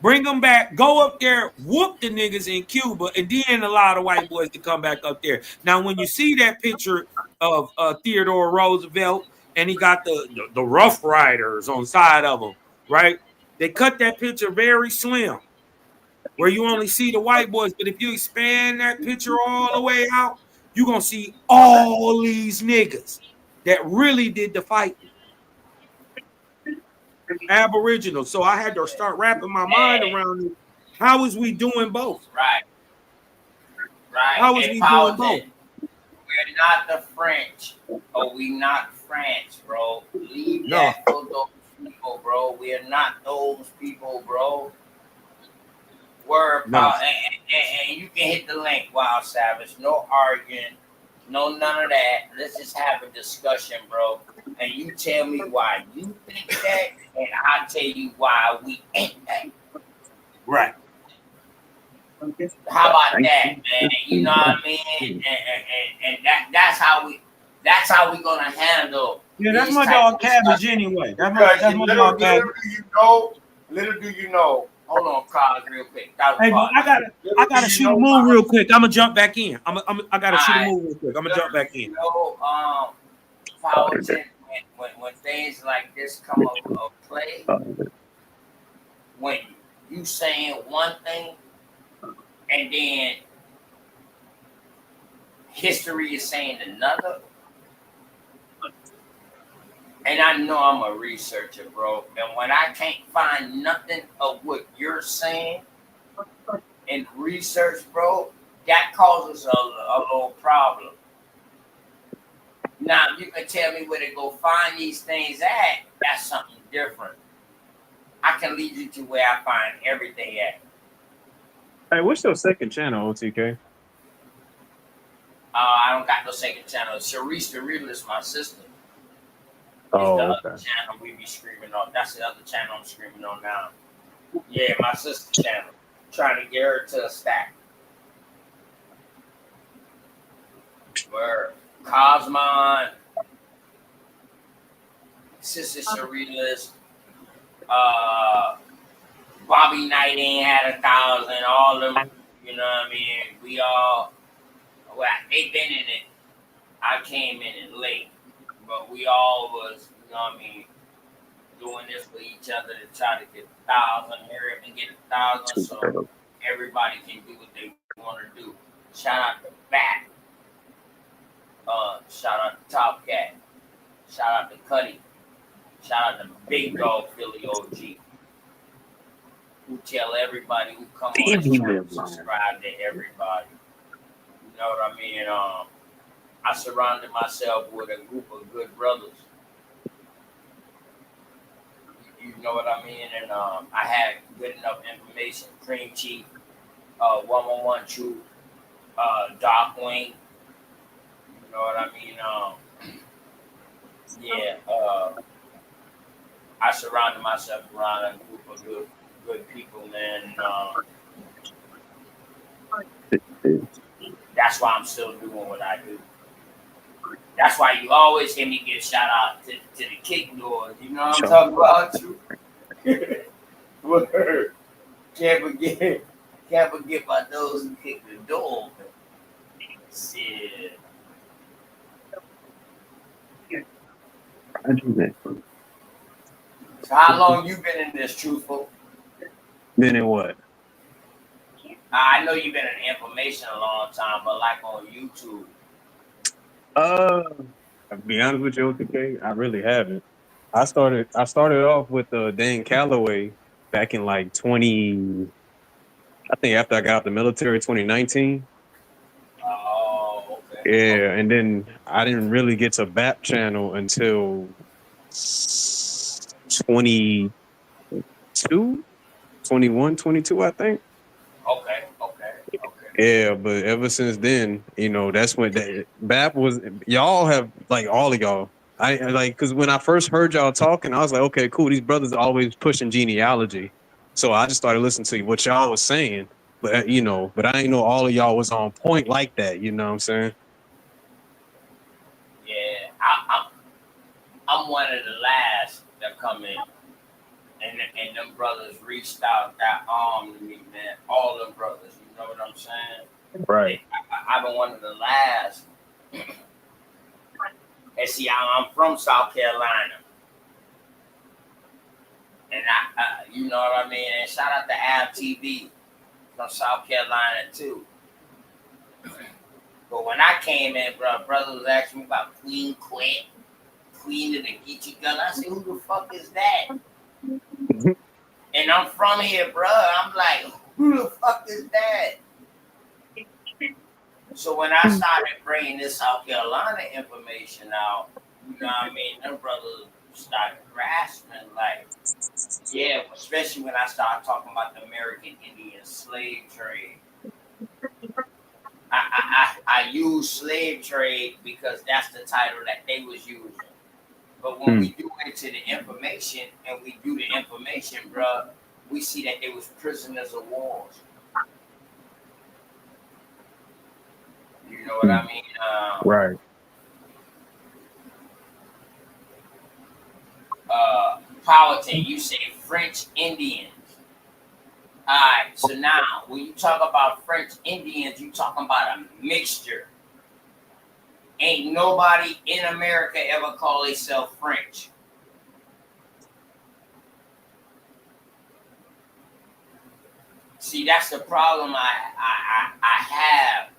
Speaker 17: Bring them back, go up there, whoop the niggas in Cuba, and then allow the white boys to come back up there. Now, when you see that picture of Theodore Roosevelt, and he got the Rough Riders on the side of him, right? They cut that picture very slim, where you only see the white boys. But if you expand that picture all the way out, you're going to see all these niggas that really did the fighting. Aboriginals. So I had to start wrapping my mind around it. How is we doing both?
Speaker 1: Right.
Speaker 17: How is we doing both?
Speaker 1: We're not the French. Oh, we not France, bro. Leave that for those people, bro. We're not those people, bro. Word about and you can hit the link, Wild Savage. No arguing. No, none of that. Let's just have a discussion, bro. And you tell me why you think that, and I'll tell you why we ain't that.
Speaker 17: Right.
Speaker 1: How about that, man? You know what I mean? And that's how we gonna handle.
Speaker 17: Yeah, that's my dog Cabbage anyway. That's my dog Cabbage.
Speaker 1: Little do you know, Hold on, Carl, real quick. That was
Speaker 17: Hey, but I gotta shoot a move real quick. I'm gonna jump back in. I gotta shoot a move real quick. I'm gonna jump back in.
Speaker 1: Politic, when things like this come of play, when you saying one thing and then history is saying another. And I know I'm a researcher, bro. And when I can't find nothing of what you're saying in research, bro, that causes a little problem. Now, if you can tell me where to go find these things at, that's something different. I can lead you to where I find everything at.
Speaker 15: Hey, what's your second channel, OTK?
Speaker 1: I don't got no second channel. Sharice the Real is my sister.
Speaker 15: Oh,
Speaker 1: the
Speaker 15: okay.
Speaker 1: other channel we be screaming on. That's the other channel I'm screaming on now. Yeah, my sister's channel. Trying to get her to a stack. Where Cosmon, Sister Sharila's, Bobby Knight ain't had 1,000, all them, you know what I mean? We all, well, they been in it. I came in it late. But we all was, you know what I mean, doing this for each other to try to get 1,000 here and get 1,000 so everybody can do what they want to do. Shout out to Bat. Shout out to Top Cat. Shout out to Cuddy. Shout out to Big Dog Philly OG. Who tell everybody who come on the show to subscribe to everybody. You know what I mean? I surrounded myself with a group of good brothers. You know what I mean? And I had good enough information. Cream Chief, 111 True, Doc Wing. You know what I mean? I surrounded myself around a group of good people, man. That's why I'm still doing what I do. That's why you always hear me give shout out to the kick doors. You know what I'm talking about? You. Word. Can't forget about those who kick the door. Shit. So how long you been in this, Truthful?
Speaker 15: Been in what?
Speaker 1: I know you've been in information a long time, but like on YouTube.
Speaker 15: I'll be honest with you, OTK, I really haven't. I started off with Dan Calloway back in like 20. I think after I got out the military, 2019.
Speaker 1: Oh, okay.
Speaker 15: Yeah, and then I didn't really get to BAP channel until 22, 21, 22, I think.
Speaker 1: Okay.
Speaker 15: Yeah, but ever since then, you know, that's when BAP was. Y'all have like all of y'all. I like because when I first heard y'all talking, I was like, okay, cool. These brothers are always pushing genealogy, so I just started listening to what y'all was saying. But you know, but I didn't know all of y'all was on point like that. You know what I'm saying?
Speaker 1: Yeah, I'm one of the last that come in, and them brothers reached out that arm to me, man. All them brothers, you know what I'm saying?
Speaker 15: Right.
Speaker 1: I've been one of the last. And see, I'm from South Carolina, and you know what I mean. And shout out to Ab TV from South Carolina too. But when I came in, brother was asking me about Queen Quet, Queen of the Geechee Gun. I said, who the fuck is that? And I'm from here, bro. I'm like, who the fuck is that? So when I started bringing this South Carolina information out, you know what I mean, them brothers started grasping, like, yeah, especially when I started talking about the American Indian slave trade. I use slave trade because that's the title that they was using. But when we do into the information and we do the information, bro, we see that they was prisoners of wars. You know what I mean?
Speaker 15: Right.
Speaker 1: Powhatan, you say French Indians. Alright, so now when you talk about French Indians, you talking about a mixture. Ain't nobody in America ever call themselves French. See, that's the problem I have.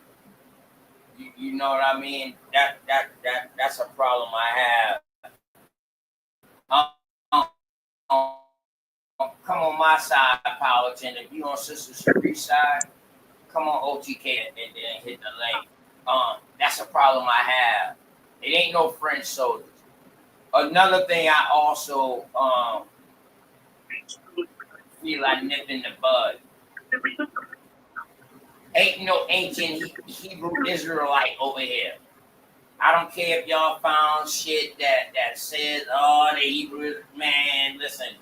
Speaker 1: You know what I mean? That's a problem I have. Come on my side, Politan. If you on Sister Cherie's side, come on OTK and then hit the link. That's a problem I have. It ain't no French soldiers. Another thing I also feel like nip in the bud. Ain't no ancient Hebrew Israelite over here. I don't care if y'all found shit that says, oh, the Hebrew, man, listen,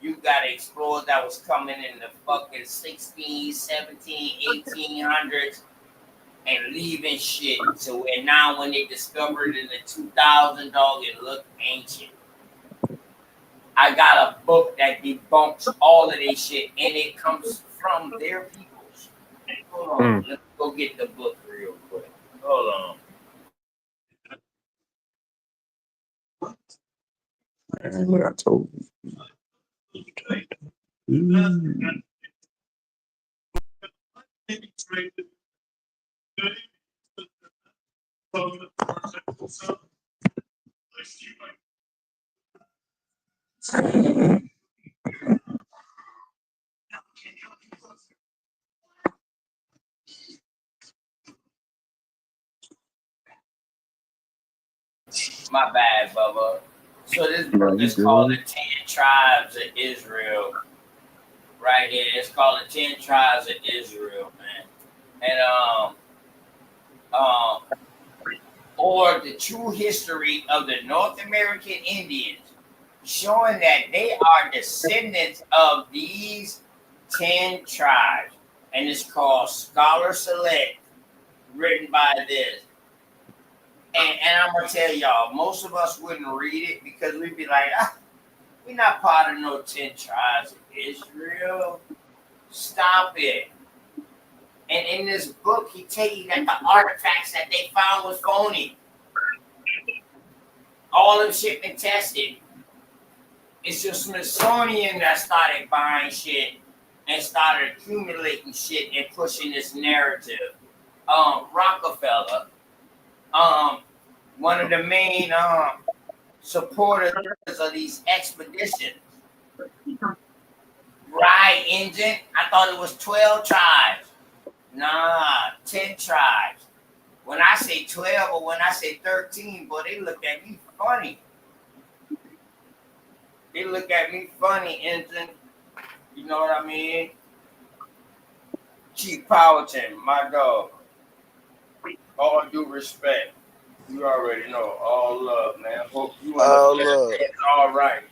Speaker 1: you gotta explore that was coming in the fucking 16, 17, 1800s and leaving shit. So and now when they discovered in the 2000, dog, it looked ancient. I got a book that debunks all of this shit and it comes from their peoples. Hold on, let's go get the book real quick. Hold on.
Speaker 15: What I told you.
Speaker 1: My bad, Bubba. So this book is called The 10 Tribes of Israel. Right here. It's called The 10 Tribes of Israel, man. And or the true history of the North American Indians, showing that they are descendants of these 10 tribes. And it's called Scholar Select, written by this. And I'm gonna tell y'all, most of us wouldn't read it because we'd be like, we're not part of no 10 tribes of Israel. Stop it. And in this book, he tell you that the artifacts that they found was phony. All of shit been tested. It's the Smithsonian that started buying shit and started accumulating shit and pushing this narrative. Rockefeller, one of the main supporters of these expeditions. Right, Engine? I thought it was 12 tribes. Nah, 10 tribes. When I say 12 or when I say 13, boy, they look at me funny. They look at me funny, Engine. You know what I mean? Chief Powhatan, my dog. All due respect. You already know. All love, man. Hope you
Speaker 2: All love.
Speaker 1: All right.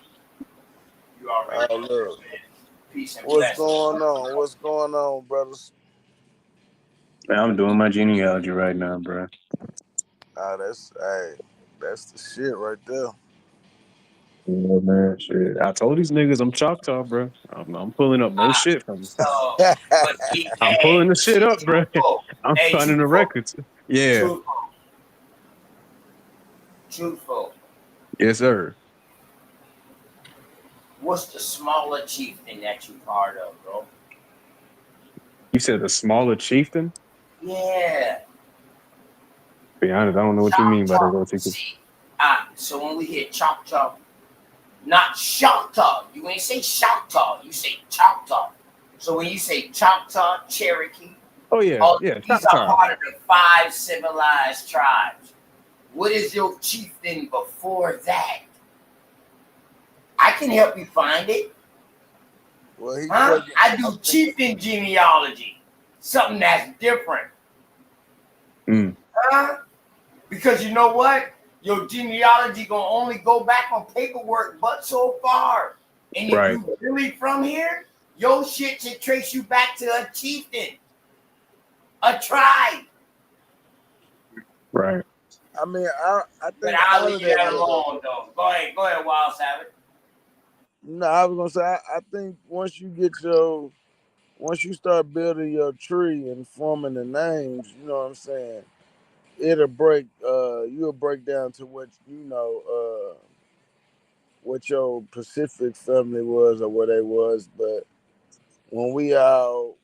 Speaker 1: You already
Speaker 2: All
Speaker 1: know,
Speaker 2: love.
Speaker 1: man. Peace and
Speaker 2: What's
Speaker 1: blessings.
Speaker 2: going on? What's going on, brothers?
Speaker 15: Man, I'm doing my genealogy right now, bro.
Speaker 2: That's the shit right there.
Speaker 15: Yeah, man, shit. I told these niggas I'm Choctaw, bro. I'm pulling up no shit from them.
Speaker 1: So, but
Speaker 15: I'm pulling the shit up, bro. I'm finding the records. Yeah.
Speaker 1: Truthful.
Speaker 15: Yes, sir.
Speaker 1: What's the smaller chieftain that you part of, bro?
Speaker 15: You said the smaller chieftain?
Speaker 1: Yeah.
Speaker 15: To be honest, I don't know what you mean by that, Rotiki.
Speaker 1: See, so when we hear Choctaw, not Choctaw, you ain't say Choctaw, you say Choctaw. So when you say Choctaw, Cherokee,
Speaker 15: Oh yeah, yeah,
Speaker 1: these are part of the 5 civilized tribes. What is your chieftain before that? I can help you find it.
Speaker 2: Well,
Speaker 1: I do chieftain genealogy, something that's different. Because you know what? Your genealogy gonna only go back on paperwork but so far. And if you really from here, your shit should trace you back to a chieftain, a tribe.
Speaker 15: Right.
Speaker 2: I mean, I think
Speaker 1: but I'll leave that alone, though. Go ahead, Wild Savage.
Speaker 2: No, I was gonna say I think once you get your
Speaker 18: once you start building your tree and forming the names, you know what I'm saying, it'll break you'll break down to what you know what your Pacific family was or what they was. But when we all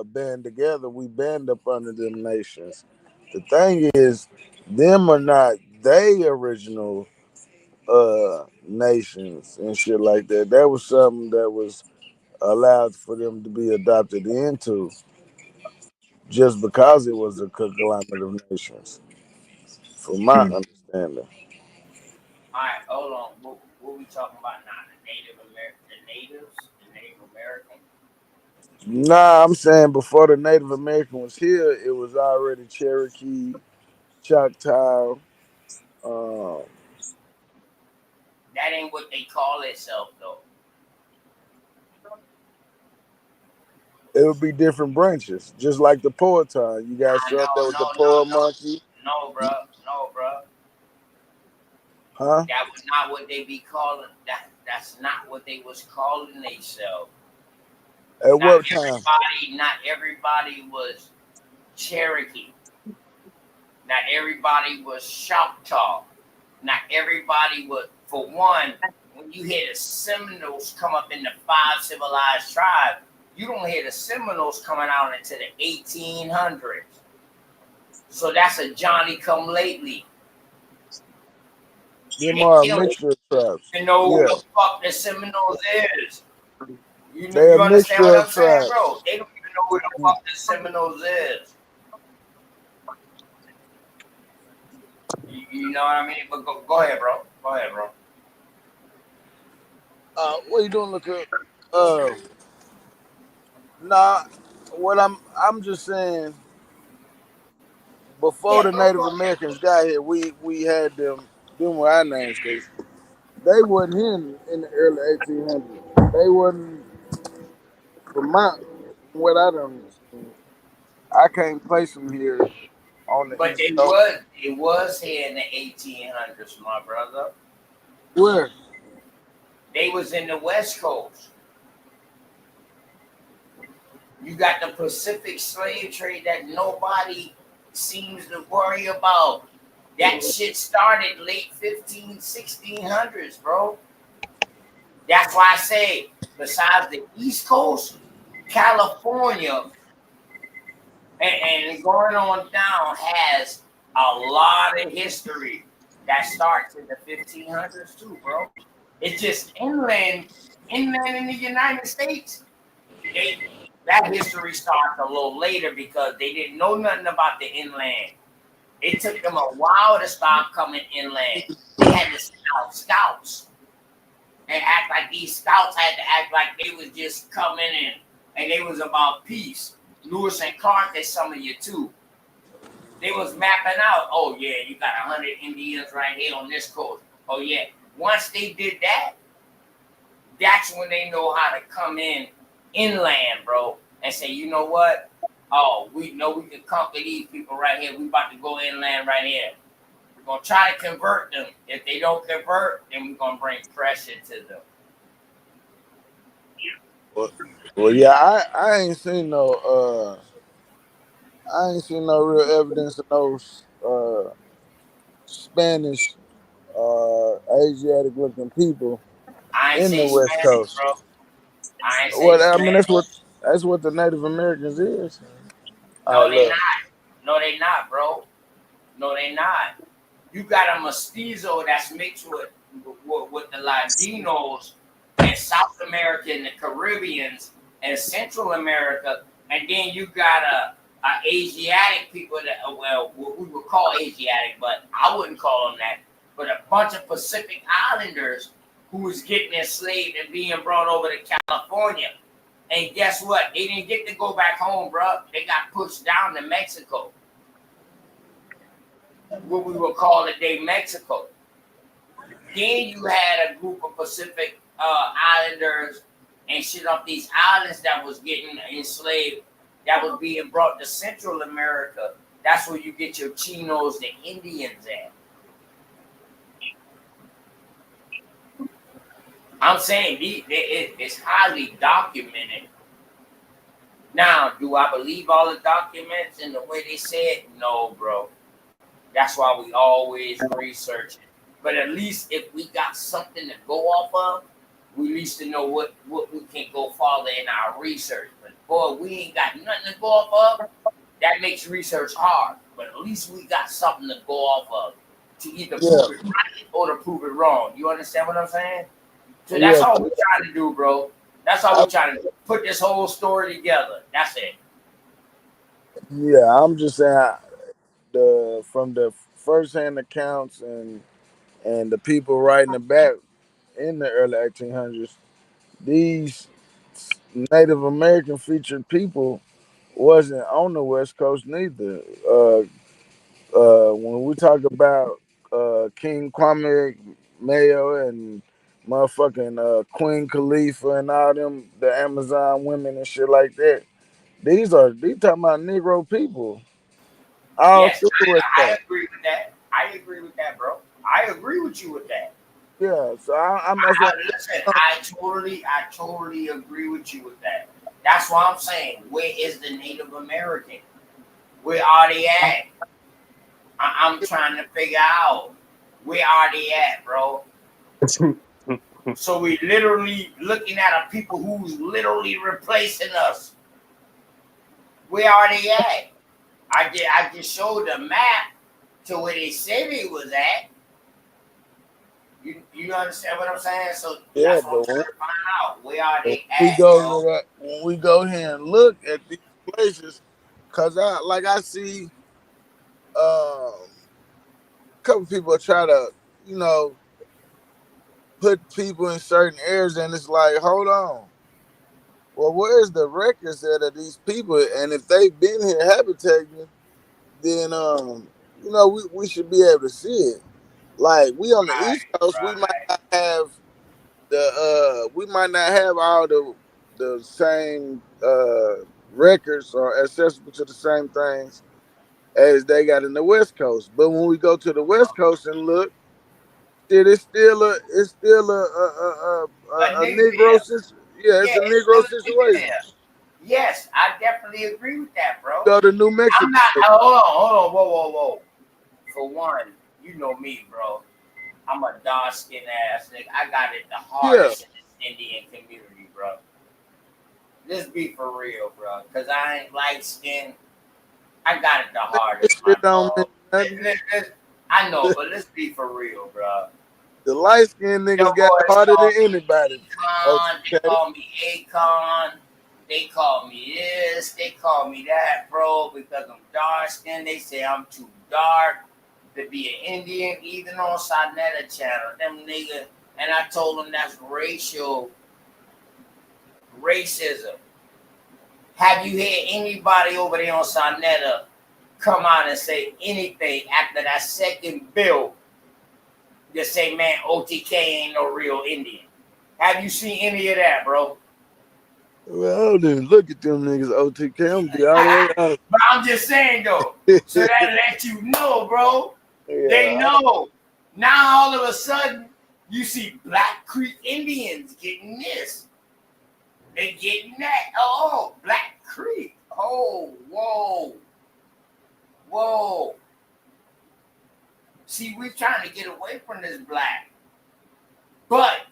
Speaker 18: band together, we band up under them nations. The thing is, them are not they original nations and shit like that. That was something that was allowed for them to be adopted into just because it was a conglomerate of nations, from my understanding.
Speaker 1: All right, hold on. What we talking about now? The Native American.
Speaker 18: Nah, I'm saying before the Native American was here, it was already Cherokee, Choctaw. Um,
Speaker 1: That ain't what they call itself though.
Speaker 18: it would be different branches, just like the Powhatan. You got
Speaker 1: Nah,
Speaker 18: some that was the
Speaker 1: no,
Speaker 18: Poor Monkey,
Speaker 1: no, bro.
Speaker 18: huh?
Speaker 1: That was not what they be calling. That's not what they was calling themselves.
Speaker 18: At what time?
Speaker 1: Not everybody was Cherokee. Not everybody was Choctaw. Not everybody was. For one, when you hear the Seminoles come up in the five civilized tribes, you don't hear the Seminoles coming out into the 1800s. So that's a Johnny come lately.
Speaker 18: Them
Speaker 1: They
Speaker 18: are a
Speaker 1: don't
Speaker 18: mixture of tribes.
Speaker 1: even know who
Speaker 18: Yeah,
Speaker 1: the fuck the Seminoles is.
Speaker 18: they're a
Speaker 1: You understand
Speaker 18: mixture
Speaker 1: what
Speaker 18: of
Speaker 1: I'm saying,
Speaker 18: tribes.
Speaker 1: bro? They don't even know who the fuck the Seminoles is. You know what I mean? But go ahead, bro. Go ahead, bro.
Speaker 18: What you doing, look up? Uh, nah. What I'm just saying. Before
Speaker 1: Yeah,
Speaker 18: the
Speaker 1: go
Speaker 18: Native
Speaker 1: for it.
Speaker 18: Americans got here, we had them. Them were our names because they wasn't here in the early 1800s. They wasn't from my what I done. I can't place them here on the
Speaker 1: But
Speaker 18: East Coast.
Speaker 1: it was here in the 1800s, my brother.
Speaker 18: Where?
Speaker 1: They was in the West Coast. You got the Pacific slave trade that nobody seems to worry about. That shit started late 1600s, bro. That's why I say, besides the East Coast, California and going on down has a lot of history that starts in the 1500s too, bro. It's just inland in the United States. They that history starts a little later because they didn't know nothing about the inland. It took them a while to start coming inland. They had to send out scouts and act like these scouts had to act like they was just coming in and they was about peace. Lewis and Clark is some of you too. They was mapping out, oh yeah, you got 100 Indians right here on this coast. Oh yeah. Once they did that, that's when they know how to come in inland, bro, and say, you know what? Oh, we know we can conquer these people right here. We about to go inland right here. We're gonna try to convert them. If they don't convert, then we're gonna bring pressure to them.
Speaker 18: Well, yeah, I ain't seen no real evidence of those Spanish Asiatic looking people
Speaker 1: I ain't
Speaker 18: in the
Speaker 1: say
Speaker 18: West
Speaker 1: Spanish,
Speaker 18: Coast.
Speaker 1: bro. I ain't say
Speaker 18: What I mean,
Speaker 1: Spanish.
Speaker 18: that's what the Native Americans is. All
Speaker 1: No,
Speaker 18: right,
Speaker 1: they
Speaker 18: look.
Speaker 1: not. No, they not, bro. No, they not. You got a mestizo that's mixed with the Latinos and South America and the Caribbeans and Central America, and then you got a Asiatic people that well what we would call Asiatic, but I wouldn't call them that. But a bunch of Pacific Islanders who was getting enslaved and being brought over to California. And guess what? They didn't get to go back home, bro. They got pushed down to Mexico, what we would call today Mexico. Then you had a group of Pacific Islanders and shit off these islands that was getting enslaved, that was being brought to Central America. That's where you get your Chinos, the Indians at. I'm saying it's highly documented Now, do I believe all the documents and the way they said? No, bro. That's why we always research it. But at least if we got something to go off of, we at least to know what we can go farther in our research. But boy, we ain't got nothing to go off of. That makes research hard. But at least we got something to go off of to either
Speaker 18: Yeah,
Speaker 1: prove it right or to prove it wrong. You understand what I'm saying? So that's
Speaker 18: yeah,
Speaker 1: all we're trying to do, bro. That's all
Speaker 18: I,
Speaker 1: we're trying to do. Put this whole story together. That's it.
Speaker 18: yeah. I'm just saying the from the first-hand accounts and the people writing it back in the early 1800s, these Native American featured people wasn't on the West Coast neither. When we talk about King Kwame Mayo and motherfucking Queen Khalifa and all them, the Amazon women and shit like that, these talking about Negro people all
Speaker 1: Yes,
Speaker 18: through the West
Speaker 1: I
Speaker 18: Coast.
Speaker 1: agree with that. I agree with that, bro. I agree with you with that.
Speaker 18: Yeah, so I'm that's what
Speaker 1: Listen, I totally agree with you with that. That's why I'm saying, where is the Native American? Where are they at? I'm trying to figure out where are they at, bro. So we literally looking at a people who's literally replacing us. Where are they at? I just showed the map to where they said they was at. You understand what I'm saying? So
Speaker 18: yeah,
Speaker 1: that's what I'm trying to find out. Where are they
Speaker 18: we
Speaker 1: at,
Speaker 18: go
Speaker 1: bro?
Speaker 18: to that when we go here and look at these places, cause I see a couple people try to you know put people in certain areas, and it's like, hold on, well, where's the records that of these people? And if they've been here habitating, then we should be able to see it. Like we on the East Coast, we might not have we might not have all the same records or accessible to the same things as they got in the West Coast. But when we go to the West Coast and look, shit, it's still
Speaker 1: A
Speaker 18: a
Speaker 1: nigga
Speaker 18: Negro
Speaker 1: there.
Speaker 18: situation. Yeah, it's
Speaker 1: Yeah,
Speaker 18: a
Speaker 1: it's still
Speaker 18: Negro
Speaker 1: a nigga
Speaker 18: situation.
Speaker 1: there. Yes, I definitely agree with that, bro.
Speaker 18: Go to New
Speaker 1: I'm
Speaker 18: Mexico.
Speaker 1: not. Hold on, whoa. For one, you know me, bro. I'm a dark skinned ass nigga. I got it the
Speaker 18: Yeah,
Speaker 1: hardest in this Indian community, bro. Let's be for real, bro. Cause I ain't light skinned. I got it the
Speaker 18: this
Speaker 1: hardest, my
Speaker 18: shit don't mean
Speaker 1: dog.
Speaker 18: nothing.
Speaker 1: I know, but let's be for real, bro.
Speaker 18: The light skinned
Speaker 1: Them
Speaker 18: niggas got it
Speaker 1: boys
Speaker 18: harder than
Speaker 1: call me
Speaker 18: anybody.
Speaker 1: Akon. They
Speaker 18: Okay.
Speaker 1: call me Akon. They call me this. They call me that, bro, because I'm dark skinned. They say I'm too dark to be an Indian, even on Sarnetta channel. Them niggas. And I told them that's racism. Have you heard anybody over there on Sarnetta come out and say anything after that second bill that say, man, OTK ain't no real Indian? Have you seen any of that, bro?
Speaker 18: Well, I don't even look at them niggas OTK. I'm gonna be all the way honest.
Speaker 1: But I'm just saying though. So that lets you know, bro. They
Speaker 18: Yeah,
Speaker 1: know. Now all of a sudden, you see Black Creek Indians getting this. They getting that. Oh, Black Creek. Oh, whoa. See, we're trying to get away from this black. But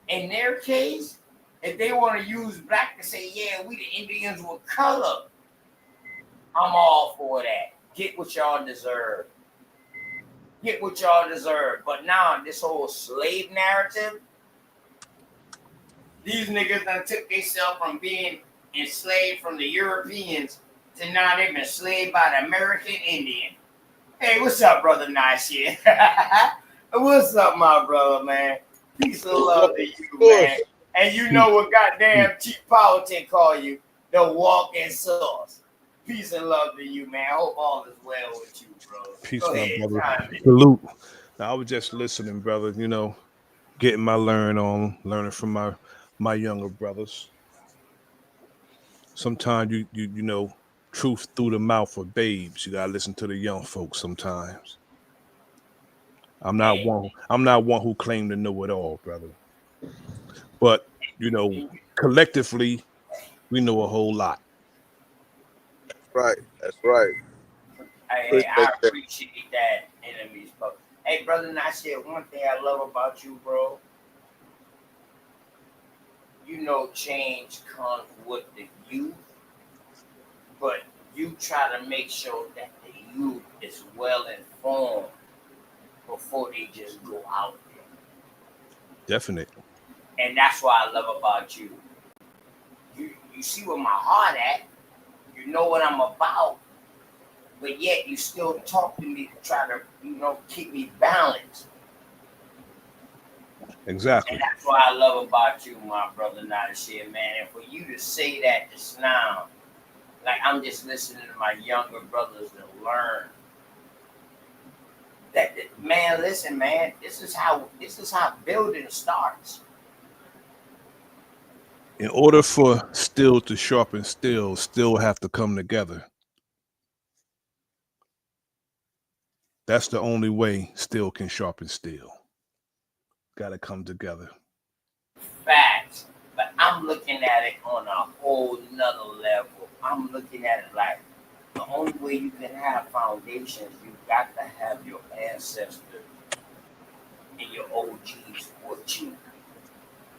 Speaker 1: in their case, if they want to use black to say, yeah, we the Indians with color, I'm all for that. Get what y'all deserve. Get what y'all deserve. But now this whole slave narrative, these niggas done took themselves from being enslaved from the Europeans to now they've been enslaved by the American Indian. Hey, what's up, brother Nice here? What's up, my brother, man? Peace and love to you, man. And you know what goddamn cheap politic call you? The walking sauce. Peace and love to you, man. I hope all is well with you, bro.
Speaker 19: Peace,
Speaker 1: Go
Speaker 19: my
Speaker 1: ahead,
Speaker 19: brother.
Speaker 1: chime in.
Speaker 19: Salute. Now, I was just listening, brother. Getting my learning from my younger brothers. Sometimes you truth through the mouth of babes. You gotta listen to the young folks sometimes. I'm not one who claim to know it all, brother. But collectively, we know a whole lot.
Speaker 18: Right. That's right.
Speaker 1: Hey, I
Speaker 18: Appreciate that.
Speaker 1: appreciate that, enemies, bro. Hey, brother, and I said one thing I love about you, bro. You know, change comes with the youth, but you try to make sure that the youth is well informed before they just go out there.
Speaker 19: Definite.
Speaker 1: And that's what I love about you. You see where my heart at. You know what I'm about, but yet you still talk to me to try to, keep me balanced.
Speaker 19: Exactly.
Speaker 1: And that's what I love about you, my brother Nadashir, man. And for you to say that just now, like I'm just listening to my younger brothers to learn. Man, listen, man, this is how building starts.
Speaker 19: In order for steel to sharpen steel, still have to come together. That's the only way steel can sharpen steel. Got to come together.
Speaker 1: Facts. But I'm looking at it on a whole nother level. I'm looking at it like the only way you can have foundations, you got to have your ancestors and your OGs with you.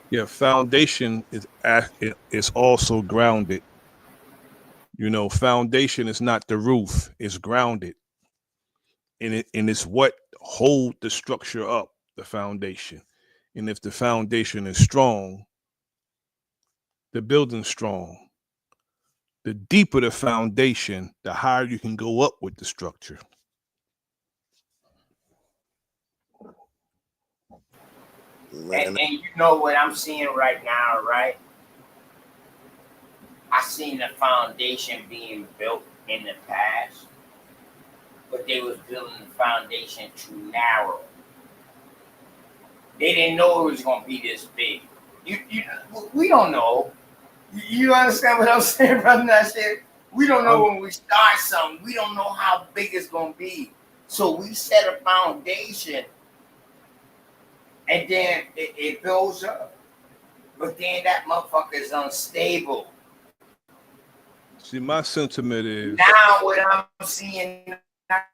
Speaker 19: Yeah, foundation is also grounded. You know, foundation is not the roof; it's grounded, and it's what hold the structure up, the foundation. And if the foundation is strong, the building's strong. The deeper the foundation, the higher you can go up with the structure.
Speaker 1: And you know what I'm seeing right now, right? I seen the foundation being built in the past, but they was building the foundation too narrow. They didn't know it was gonna be this big. We don't know. You understand what I'm saying, brother? Nasir? We don't know when we start something. We don't know how big it's gonna be. So we set a foundation, and then it builds up. But then that motherfucker is unstable.
Speaker 19: See, my sentiment is
Speaker 1: Now what I'm seeing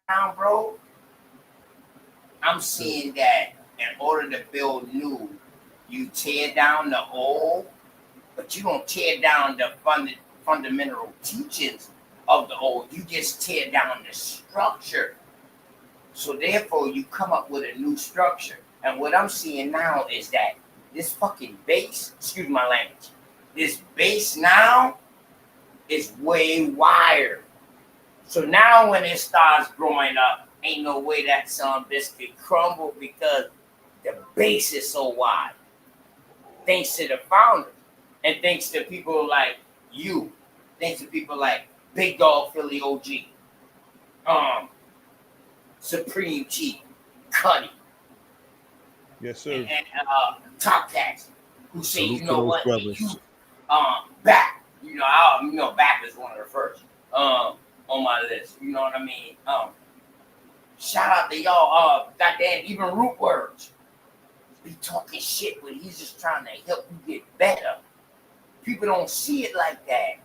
Speaker 1: now, bro, I'm seeing that in order to build new, you tear down the old, but you don't tear down the fundamental teachings of the old. You just tear down the structure. So therefore, you come up with a new structure. And what I'm seeing now is that this fucking base, excuse my language, this base now is way wider. So now when it starts growing up, ain't no way that some biscuit crumble because the base is so wide. Thanks to the founders and thanks to people like you, thanks to people like Big Dog Philly OG, Supreme Chief, Cuddy,
Speaker 19: yes, sir.
Speaker 1: and Top Cats, who say,
Speaker 19: Salute
Speaker 1: you
Speaker 19: to
Speaker 1: know
Speaker 19: those
Speaker 1: what,
Speaker 19: brothers.
Speaker 1: you back. Back is one of the first on my list. You know what I mean? Shout out to y'all. Goddamn, even Root Words be talking shit, but he's just trying to help you get better. People don't see it like that.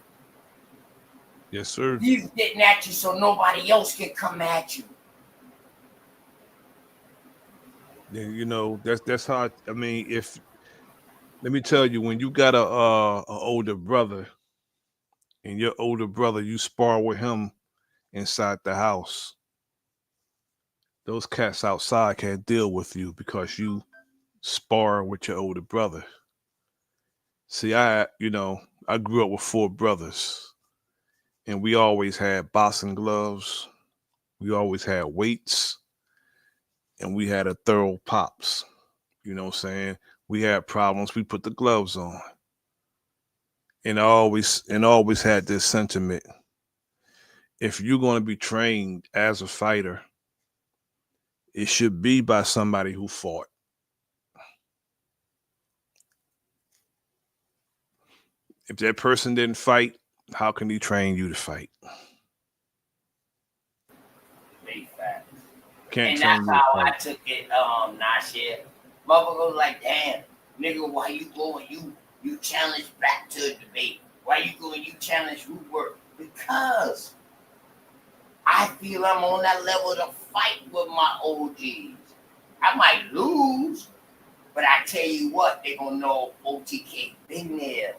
Speaker 19: Yes, sir.
Speaker 1: He's getting at you so nobody else can come at you.
Speaker 19: Yeah, you know, that's how I mean, if let me tell you, when you got a older brother and your older brother, you spar with him inside the house, those cats outside can't deal with you because you spar with your older brother. See, I grew up with 4 brothers, and we always had boxing gloves, we always had weights, and we had a thorough pops. You know what I'm saying? We had problems, we put the gloves on. And I always had this sentiment. If you're going to be trained as a fighter, it should be by somebody who fought. If that person didn't fight, how can he train you to fight?
Speaker 1: Big facts.
Speaker 19: Can't
Speaker 1: And
Speaker 19: train
Speaker 1: that's
Speaker 19: you to
Speaker 1: how
Speaker 19: fight.
Speaker 1: I took it, Nasir. Motherfucker was like, damn, nigga, why you go and you challenge back to a debate? Why you go and you challenge root work? Because I feel I'm on that level to fight with my OGs. I might lose, but I tell you what, they gonna know OTK been there.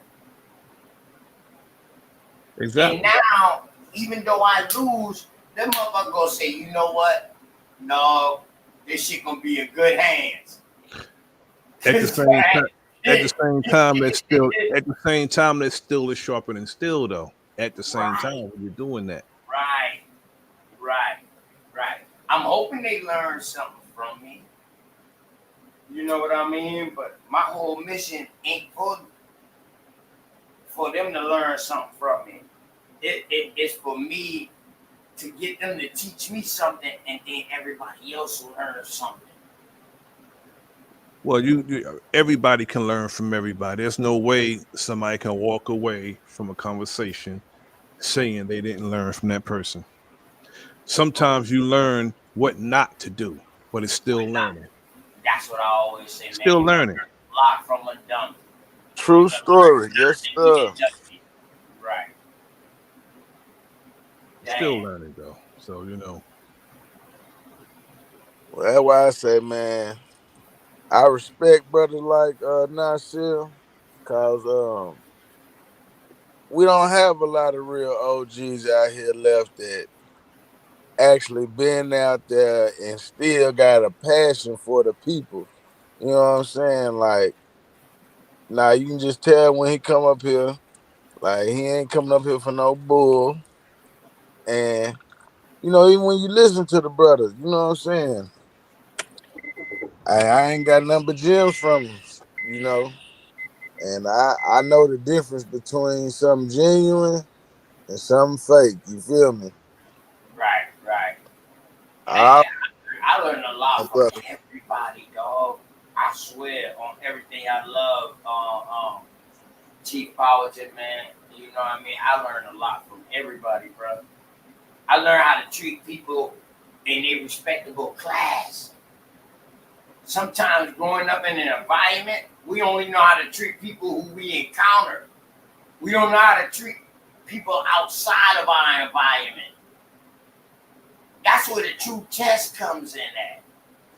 Speaker 19: Exactly.
Speaker 1: And now, even though I lose, them motherfuckers gonna say, you know what? No, this shit gonna be in good hands.
Speaker 19: At the same time, that still is sharpening steel though. At the same time, when you're doing that.
Speaker 1: Right. I'm hoping they learn something from me. You know what I mean? But my whole mission ain't for them to learn something from me. It's for me to get them to teach me something, and then everybody else will learn something.
Speaker 19: Well, everybody can learn from everybody. There's no way somebody can walk away from a conversation saying they didn't learn from that person. Sometimes you learn what not to do, but it's still learning.
Speaker 1: That's what I always say, man.
Speaker 19: Still learning.
Speaker 1: A lot from a dummy.
Speaker 18: True story. Yes, sir.
Speaker 1: Right.
Speaker 19: Still learning though. So
Speaker 18: Well, that's why I say, man, I respect brothers like Nasir, cause we don't have a lot of real OGs out here left that actually been out there and still got a passion for the people. You know what I'm saying? Like, now you can just tell when he come up here, like he ain't coming up here for no bull. And even when you listen to the brothers, you know what I'm saying? I ain't got nothing but gems from him, you know. And I know the difference between something genuine and something fake. You feel me?
Speaker 1: Right.
Speaker 18: I,
Speaker 1: I learned a lot from
Speaker 18: brother.
Speaker 1: everybody, dog. I swear on everything I love. Chief Politics, man. You know what I mean? I learned a lot from everybody, bro. I learned how to treat people in a respectable class. Sometimes growing up in an environment, we only know how to treat people who we encounter. We don't know how to treat people outside of our environment. That's where the true test comes in at.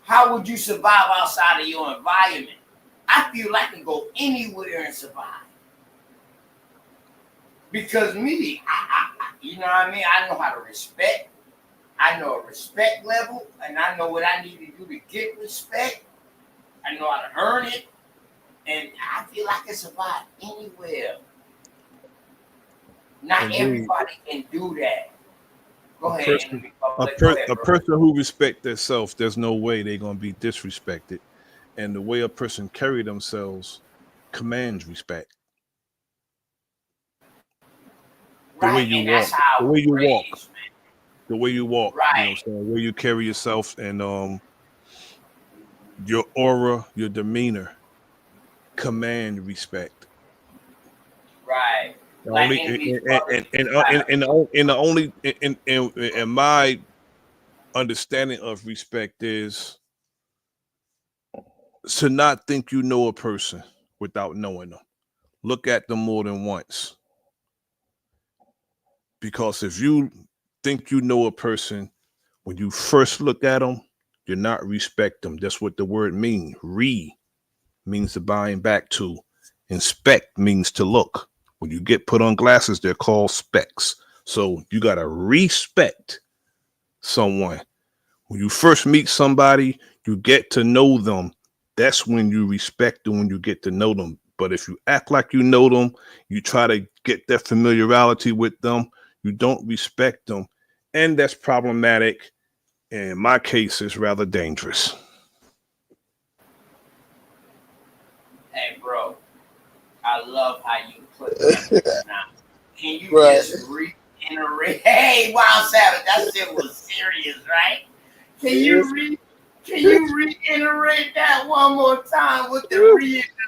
Speaker 1: How would you survive outside of your environment? I feel I can go anywhere and survive. Because me, you know what I mean? I know how to respect. I know a respect level, and I know what I need to do to get respect. I know how to earn it, and I feel I can survive anywhere. Not
Speaker 19: Indeed.
Speaker 1: everybody can do that. Go
Speaker 19: a
Speaker 1: ahead.
Speaker 19: person who respects themselves, there's no way they're gonna be disrespected. And the way a person carry themselves commands respect. The way you walk, the way you walk, the way you walk.
Speaker 1: Right.
Speaker 19: You know what I'm saying? The way you carry yourself and your aura, your demeanor command respect.
Speaker 1: Right.
Speaker 19: The only in my understanding of respect is to not think you know a person without knowing them. Look at them more than once. Because if you think you know a person, when you first look at them, you're not respect them. That's what the word means. Re means to bind back to. Inspect means to look. When you get put on glasses, they're called specs. So you got to respect someone. When you first meet somebody, you get to know them. That's when you respect them, when you get to know them. But if you act like you know them, you try to get that familiarity with them, you don't respect them. And that's problematic. And in my case, it's rather dangerous.
Speaker 1: Hey, bro, I love how you put that now. Can you just reiterate? Hey, Wild Savage, that shit was serious, right? Can you reiterate that one more time with the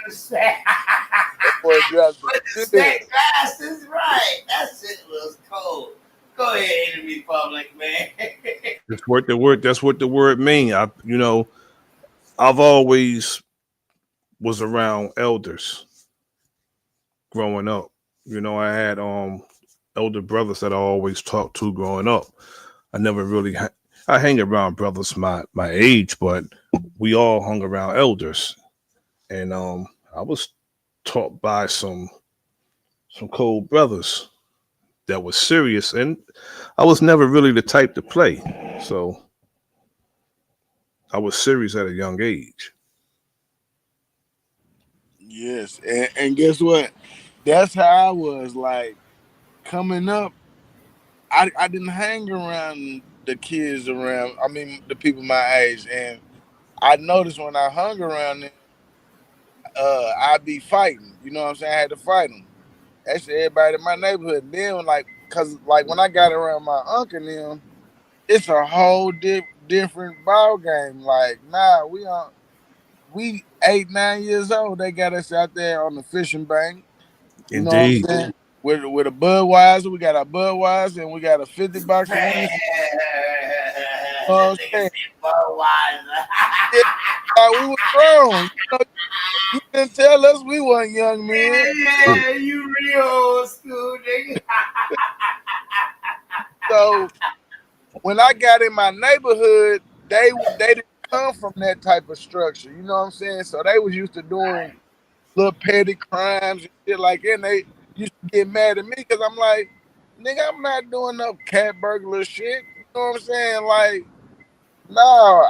Speaker 1: respect? With the spec glasses, right? That shit was cold. Go ahead, Enemy Public, man.
Speaker 19: That's what the word mean. I've always was around elders growing up. You know, I had elder brothers that I always talked to growing up. I never really I hang around brothers my age, but we all hung around elders, and I was taught by some cold brothers that was serious, and I was never really the type to play, so I was serious at a young age.
Speaker 18: Yes, and guess what? That's how I was like coming up. I didn't hang around the kids around. I mean, the people my age, and I noticed when I hung around them, I'd be fighting. You know what I'm saying? I had to fight them. Actually, everybody in my neighborhood. Then, like, cause like when I got around my uncle and them, it's a whole different ball game. Like, nah, we 8, 9 years old. They got us out there on the fishing bank. You know what I'm
Speaker 19: Indeed.
Speaker 18: saying? With a Budweiser, we got our Budweiser, and we got a 50 box of
Speaker 1: Man,
Speaker 18: wings. You know
Speaker 1: this
Speaker 18: what I'm
Speaker 1: nigga
Speaker 18: saying?
Speaker 1: said Budweiser.
Speaker 18: Yeah, like, we were grown. You know, you didn't tell us we weren't young men.
Speaker 1: Yeah, you real old school, nigga.
Speaker 18: So when I got in my neighborhood, they didn't come from that type of structure. You know what I'm saying? So they was used to doing little petty crimes and shit like that. And they used to get mad at me because I'm like, nigga, I'm not doing no cat burglar shit. You know what I'm saying? Like, no,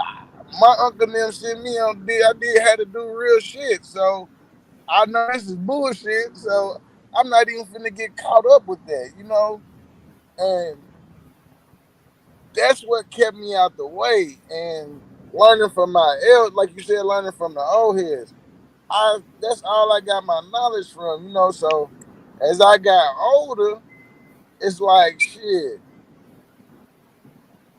Speaker 18: my uncle and them sent me on. I did had to do real shit. So I know this is bullshit. So I'm not even finna get caught up with that. You know, and that's what kept me out the way. And learning from my elders, like you said, learning from the old heads. That's all I got my knowledge from, you know. So as I got older, it's like shit.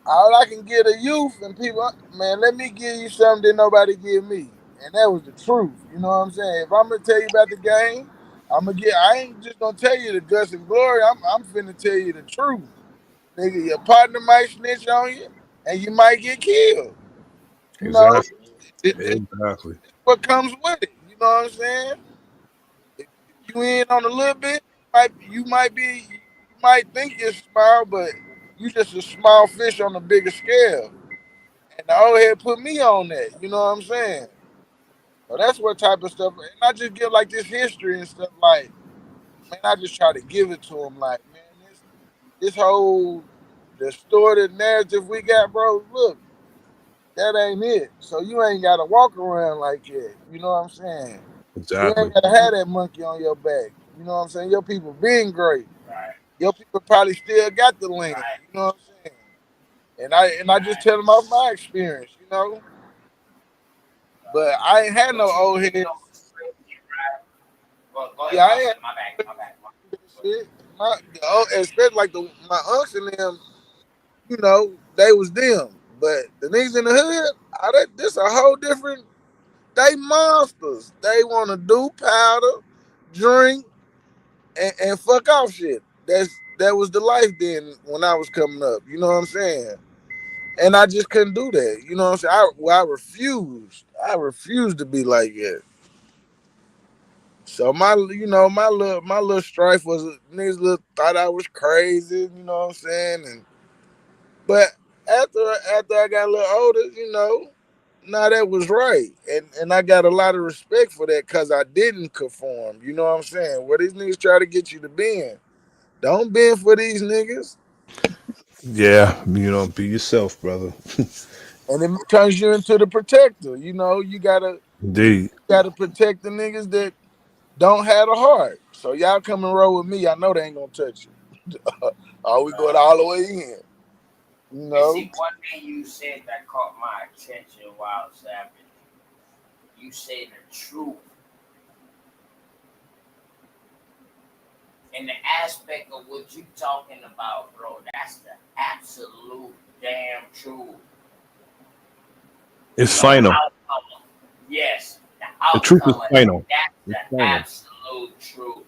Speaker 18: All I can give the youth and people, man, let me give you something that nobody give me. And that was the truth. You know what I'm saying? If I'm gonna tell you about the game, I ain't just gonna tell you the guts and glory. I'm finna tell you the truth. Nigga, your partner might snitch on you and you might get killed. You know,
Speaker 19: Exactly.
Speaker 18: it's
Speaker 19: Exactly.
Speaker 18: what comes with it. You know what I'm saying? If you in on a little bit, you might think you're small, but you just a small fish on a bigger scale. And the old head put me on that. You know what I'm saying? So that's what type of stuff. And I just give like this history and stuff. Like, man, I just try to give it to them. Like, man, this whole distorted narrative we got, bro. Look, that ain't it. So you ain't gotta walk around like that. You know what I'm saying? You
Speaker 19: Exactly.
Speaker 18: ain't gotta have that monkey on your back. You know what I'm saying? Your people being great.
Speaker 1: Right,
Speaker 18: Your people probably still got the land.
Speaker 1: right,
Speaker 18: You know what I'm saying? And I just
Speaker 1: right.
Speaker 18: tell them off my experience. You know, but I ain't had no
Speaker 1: But
Speaker 18: old
Speaker 1: you
Speaker 18: heads.
Speaker 1: know what's crazy, right? Well, go ahead,
Speaker 18: Yeah, I
Speaker 1: boss.
Speaker 18: ain't
Speaker 1: My bad, my bad.
Speaker 18: had that shit. Especially like my unks and them. You know, they was them. But the niggas in the hood, this a whole different. They monsters. They want to do powder, drink, and fuck off shit. That was the life then when I was coming up. You know what I'm saying? And I just couldn't do that. You know what I'm saying? I refused. I refused to be like that. So my little strife was niggas thought I was crazy. You know what I'm saying? But after I got a little older, now that was right, and I got a lot of respect for that because I didn't conform. You know what I'm saying? Where these niggas try to get you to bend, don't bend for these niggas,
Speaker 19: Yeah, be yourself, brother.
Speaker 18: and it turns you into the protector. You
Speaker 19: Indeed.
Speaker 18: gotta protect the niggas that don't have a heart. So y'all come and roll with me. I know they ain't gonna touch you. Oh, we going all the way in. You
Speaker 1: And
Speaker 18: know.
Speaker 1: see, one thing you said that caught my attention while Savage, you say the truth. And the aspect of what you talking about, bro, that's the absolute damn truth.
Speaker 19: It's
Speaker 1: No
Speaker 19: final.
Speaker 1: outcome. Yes, the
Speaker 19: The truth is
Speaker 1: outcome of that.
Speaker 19: final.
Speaker 1: That's
Speaker 19: It's
Speaker 1: the
Speaker 19: final.
Speaker 1: absolute truth.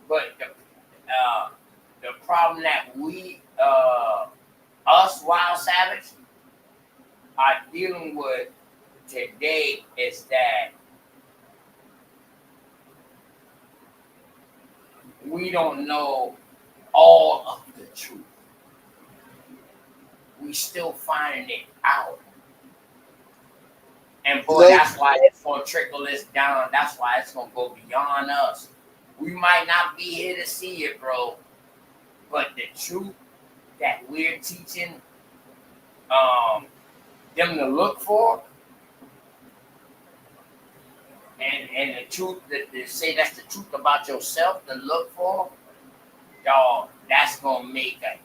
Speaker 1: But the problem that us wild savage, are dealing with today is that we don't know all of the truth. We still finding it out. And boy, that's why it's gonna trickle us down. That's why it's gonna go beyond us. We might not be here to see it, bro. But the truth that we're teaching them to look for, and the truth that they say that's the truth about yourself to look for, dog, that's gonna make a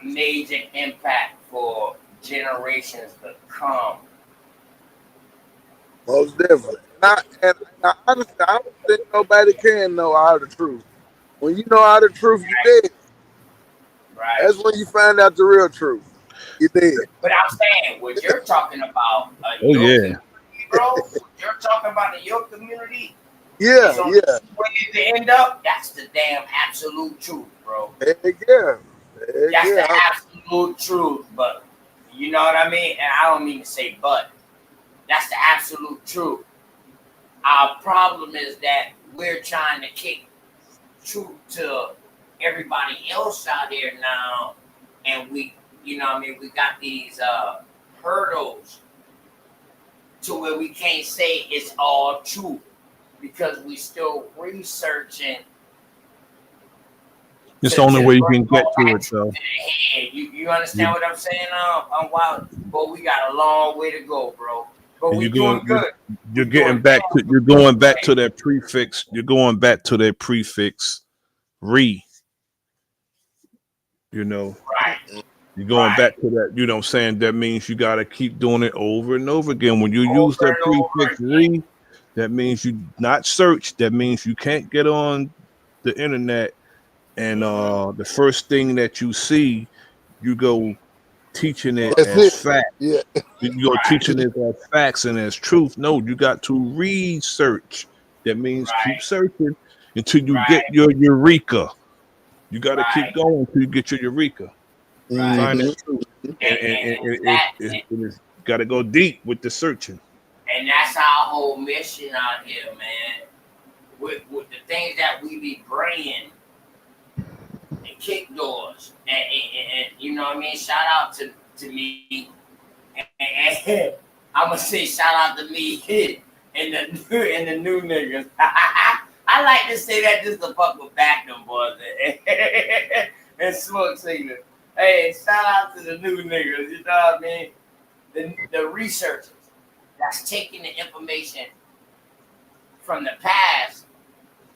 Speaker 1: major impact for generations to come.
Speaker 18: Most definitely. And honestly, I don't think nobody can know all the truth. When you know all the truth, you dead.
Speaker 1: Right.
Speaker 18: That's when you find out the real truth. You dead.
Speaker 1: But I'm saying, what you're talking about,
Speaker 19: Oh yeah.
Speaker 1: bro, what you're talking about in your community,
Speaker 18: Yeah,
Speaker 1: so
Speaker 18: yeah.
Speaker 1: where you end up, that's the damn absolute truth, bro.
Speaker 18: Heck yeah.
Speaker 1: That's the absolute truth, but you know what I mean? And I don't mean to say but. That's the absolute truth. Our problem is that we're trying to kick truth to everybody else out here now, and we, you know what I mean, we got these hurdles to where we can't say it's all true because we still researching.
Speaker 19: It's the only way you can get to it, though.
Speaker 1: You understand what I'm saying? I'm wild, but we got a long way to go, bro. But
Speaker 19: And
Speaker 1: we doing good.
Speaker 19: You're going back to that prefix. You're going back to that prefix re. You know.
Speaker 1: Right.
Speaker 19: You're going back to that, you know what I'm saying? That means you gotta keep doing it over and over again. When you use that prefix re, that means you not search. That means you can't get on the internet and the first thing that you see, you go teaching it as fact.
Speaker 18: Yeah.
Speaker 19: You go teaching it as facts and as truth. No, you got to research. That means keep searching until you get your eureka. You got to keep going until you get your eureka. Find the truth. And it's got to go deep with the searching.
Speaker 1: And that's our whole mission out here, man. With the things that we be bringing and kick doors. And you know what I mean? Shout out to me. And I'm gonna say shout out to me and the new niggas. I like to say that just to fuck with back them boys and smoke signals. Hey, shout out to the new niggas. You know what I mean? The researchers that's taking the information from the past,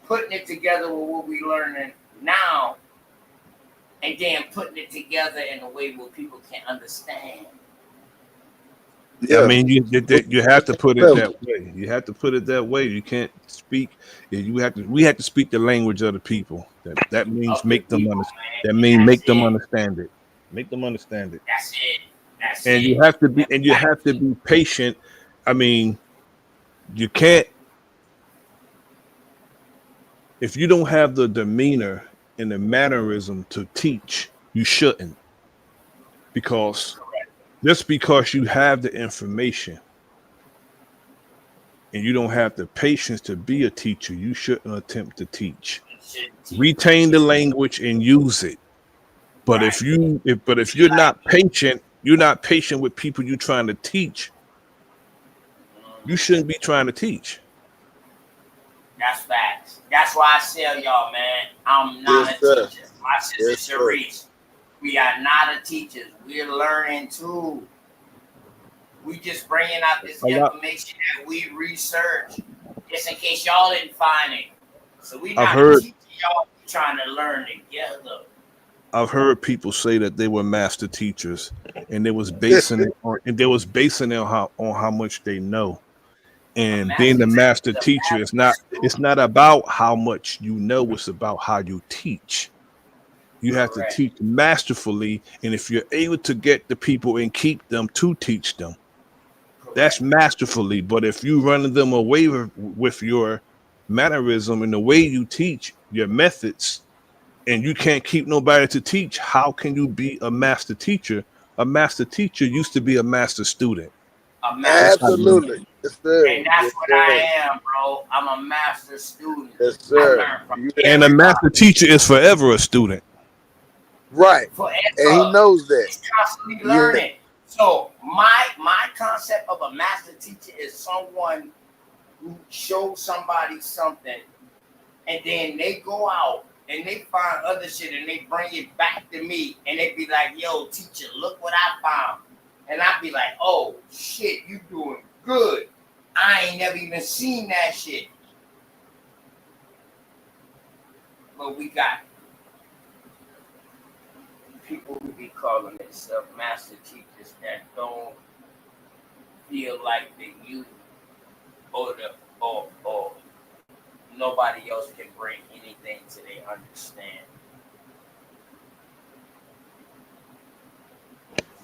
Speaker 1: putting it together with what we learning now, and then putting it together in a way where people can understand.
Speaker 19: Yeah. I mean, you have to put it that way. You have to put it that way. You can't speak. We have to speak the language of the people. That means make them understand. That means make them understand it. Make them understand it.
Speaker 1: That's it. That's
Speaker 19: and
Speaker 1: it.
Speaker 19: you have to be and you have to be patient. I mean, you can't if you don't have the demeanor and the mannerism to teach, you shouldn't. Because just because you have the information and you don't have the patience to be a teacher, you shouldn't attempt to teach. Retain the language and use it. But if you're not patient, you're not patient with people you're trying to teach, you shouldn't be trying to teach.
Speaker 1: That's facts. That's why I tell y'all, man, I'm not a teacher. My sister Sharice, we are not a teachers. We're learning too. We just bringing out this information that we research, just in case y'all didn't find it. So we not teaching y'all, trying to learn together.
Speaker 19: I've heard people say that they were master teachers, and they was basing it on how much they know. And being the master teacher is not about how much you know, it's about how you teach. You have to teach masterfully, and if you're able to get the people and keep them to teach them, that's masterfully. But if you run them away with your mannerism and the way you teach, your methods, and you can't keep nobody to teach, how can you be a master teacher? A master teacher used to be a master student.
Speaker 18: Absolutely. Yes, sir.
Speaker 1: And that's
Speaker 18: Yes,
Speaker 1: what
Speaker 18: sir.
Speaker 1: I am, bro. I'm a master student.
Speaker 18: Yes,
Speaker 1: I
Speaker 18: sir.
Speaker 1: learn from
Speaker 18: You
Speaker 19: And a
Speaker 1: everybody.
Speaker 19: master teacher is forever a student.
Speaker 18: right, and he
Speaker 1: Forever.
Speaker 18: knows that.
Speaker 1: He's constantly
Speaker 18: Yeah.
Speaker 1: learning. So my concept of a master teacher is someone who shows somebody something, and then they go out and they find other shit and they bring it back to me, and they be like, "Yo, teacher, look what I found," and I be like, "Oh shit, you doing good. I ain't never even seen that shit." But we got people who be calling themselves master teachers that don't feel like the youth or or nobody else can bring anything to their understanding.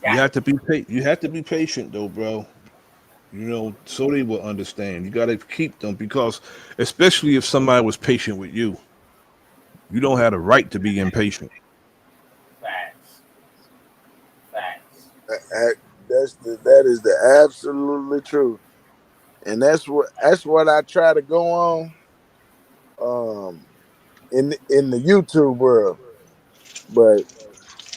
Speaker 19: You have to be you have to be patient though, bro. You know, so they will understand. You got to keep them because, especially if somebody was patient with you, you don't have the right to be impatient.
Speaker 1: Facts. Facts.
Speaker 18: That is the absolutely truth, and that's what I try to go on. In the YouTube world, but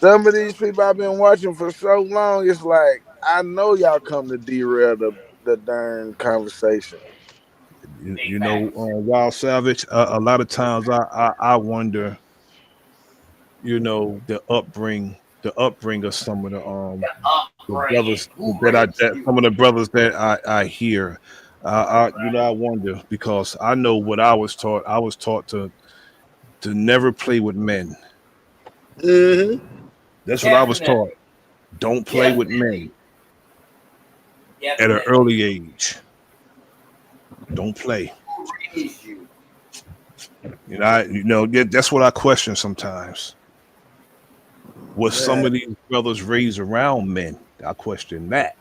Speaker 18: some of these people I've been watching for so long, it's like I know y'all come to derail the darn conversation.
Speaker 19: You know, Wild Savage. A lot of times, I wonder, you know, the upbring of some of
Speaker 1: The
Speaker 19: the
Speaker 1: upbringing.
Speaker 19: brothers
Speaker 1: Who raised
Speaker 19: that
Speaker 1: you?
Speaker 19: some of the brothers that I hear. You know, I wonder because I know what I was taught. I was taught to never play with men.
Speaker 18: Mm-hmm.
Speaker 19: That's what I was
Speaker 1: Definitely.
Speaker 19: taught. Don't play with
Speaker 1: Definitely.
Speaker 19: men at an
Speaker 1: Definitely.
Speaker 19: early age. Don't play.
Speaker 1: Who raised you?
Speaker 19: You know, that's what I question sometimes. Was some
Speaker 18: Man,
Speaker 19: of these brothers raised around men? I question that.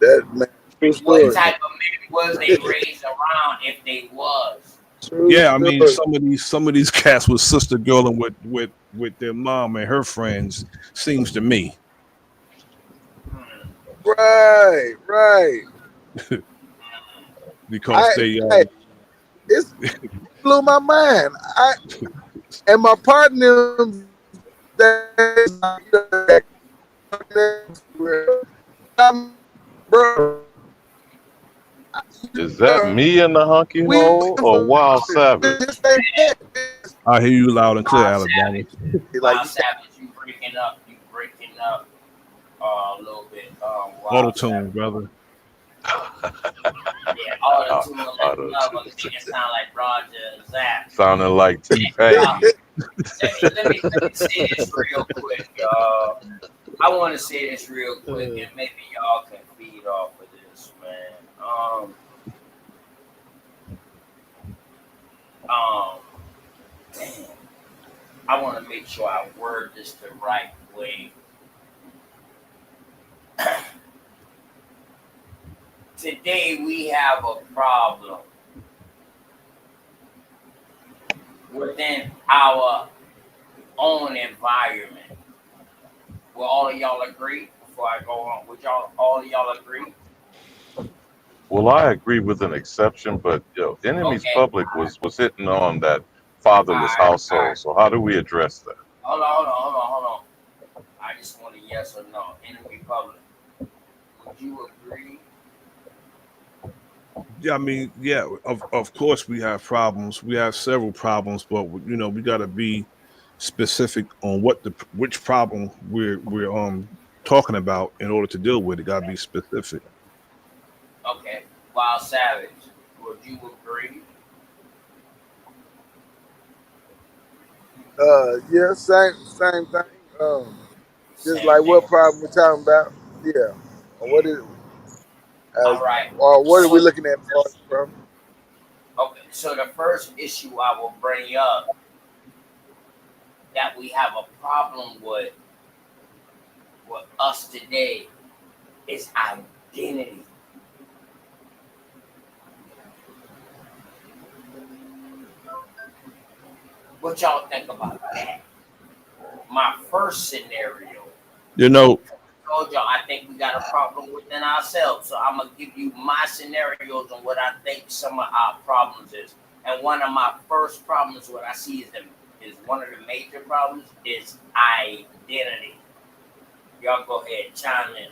Speaker 18: that man, true
Speaker 1: What
Speaker 18: story.
Speaker 1: type of men was they raised around if they was?
Speaker 18: True
Speaker 19: Yeah, I mean,
Speaker 18: story.
Speaker 19: some of these cats with sister girl and with their mom and her friends seems to me
Speaker 18: Right, right.
Speaker 19: because they
Speaker 18: Hey, it's blew my mind. And my partner that bro,
Speaker 10: Is that me in the hunky
Speaker 18: we
Speaker 10: hole or Wild Savage?
Speaker 19: I hear you loud and clear,
Speaker 1: Wild
Speaker 19: Alabama.
Speaker 1: Savage. Wild Savage, you breaking up. You breaking up a little bit.
Speaker 19: Auto
Speaker 1: Wild
Speaker 19: tune,
Speaker 1: Savage.
Speaker 19: brother.
Speaker 1: Yeah, all the
Speaker 10: Uh,
Speaker 1: tune like
Speaker 10: auto
Speaker 1: motherfucker making it sound like Roger and Zap.
Speaker 10: Sounding like T-Pain.
Speaker 1: Let me say this real quick, y'all. I want to say this real quick, and maybe y'all can feed off of this, man. Damn. I want to make sure I word this the right way. Today we have a problem within our own environment. Will all of y'all agree? Before I go on, would all of y'all agree?
Speaker 10: Well, I agree with an exception, but Enemy's
Speaker 1: Okay.
Speaker 10: Public was hitting on that fatherless
Speaker 1: All
Speaker 10: household.
Speaker 1: right.
Speaker 10: So how do we address that?
Speaker 1: Hold on. I just want a yes or no. In the Republic, would you agree?
Speaker 19: Yeah, I mean, yeah, of course we have problems. We have several problems, but you know, we got to be specific on which problem we're talking about in order to deal with it. Got to be specific.
Speaker 1: Okay. Wild Savage, would you agree?
Speaker 18: Yeah, same thing. Just
Speaker 1: Same
Speaker 18: like
Speaker 1: thing.
Speaker 18: what problem we're talking about. Yeah. Or what is
Speaker 1: All right.
Speaker 18: or what are we
Speaker 1: So,
Speaker 18: looking at for the problem?
Speaker 1: okay. So the first issue I will bring up that we have a problem with us today is identity. What y'all think about that? My first scenario.
Speaker 19: You know,
Speaker 1: told y'all, I think we got a problem within ourselves. So I'm gonna give you my scenarios on what I think some of our problems is. And one of my first problems, what I see is one of the major problems is identity. Y'all go ahead, chime in.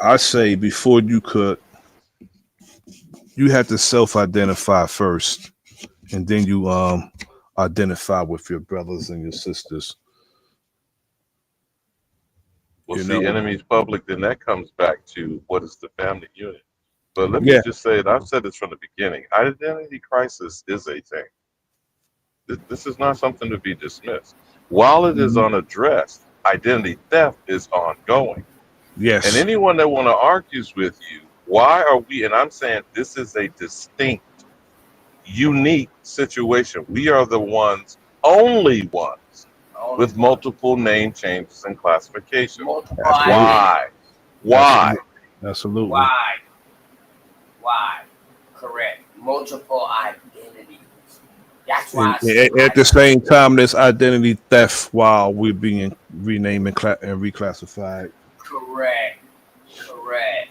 Speaker 19: I say before you have to self-identify first, and then you identify with your brothers and your sisters.
Speaker 10: Well,
Speaker 19: You
Speaker 10: see,
Speaker 19: know,
Speaker 10: enemies public, then that comes back to what is the family unit. But let me
Speaker 19: yeah,
Speaker 10: just say it, I've said this from the beginning. Identity crisis is a thing. This is not something to be dismissed. While it is
Speaker 19: mhm,
Speaker 10: unaddressed, identity theft is ongoing. And
Speaker 19: yes,
Speaker 10: anyone that want to argues with you, why are we, and I'm saying this is a distinct, unique situation. We are the only ones
Speaker 1: Only
Speaker 10: with
Speaker 1: one.
Speaker 10: multiple name changes and classifications.
Speaker 1: Multiple
Speaker 19: absolutely,
Speaker 1: identities.
Speaker 10: Why? Why?
Speaker 19: absolutely, absolutely.
Speaker 1: Why? Why? Correct. Multiple identities. That's why
Speaker 19: And
Speaker 1: I say
Speaker 19: at the same time, there's identity theft while we're being renamed and reclassified.
Speaker 1: correct. Correct.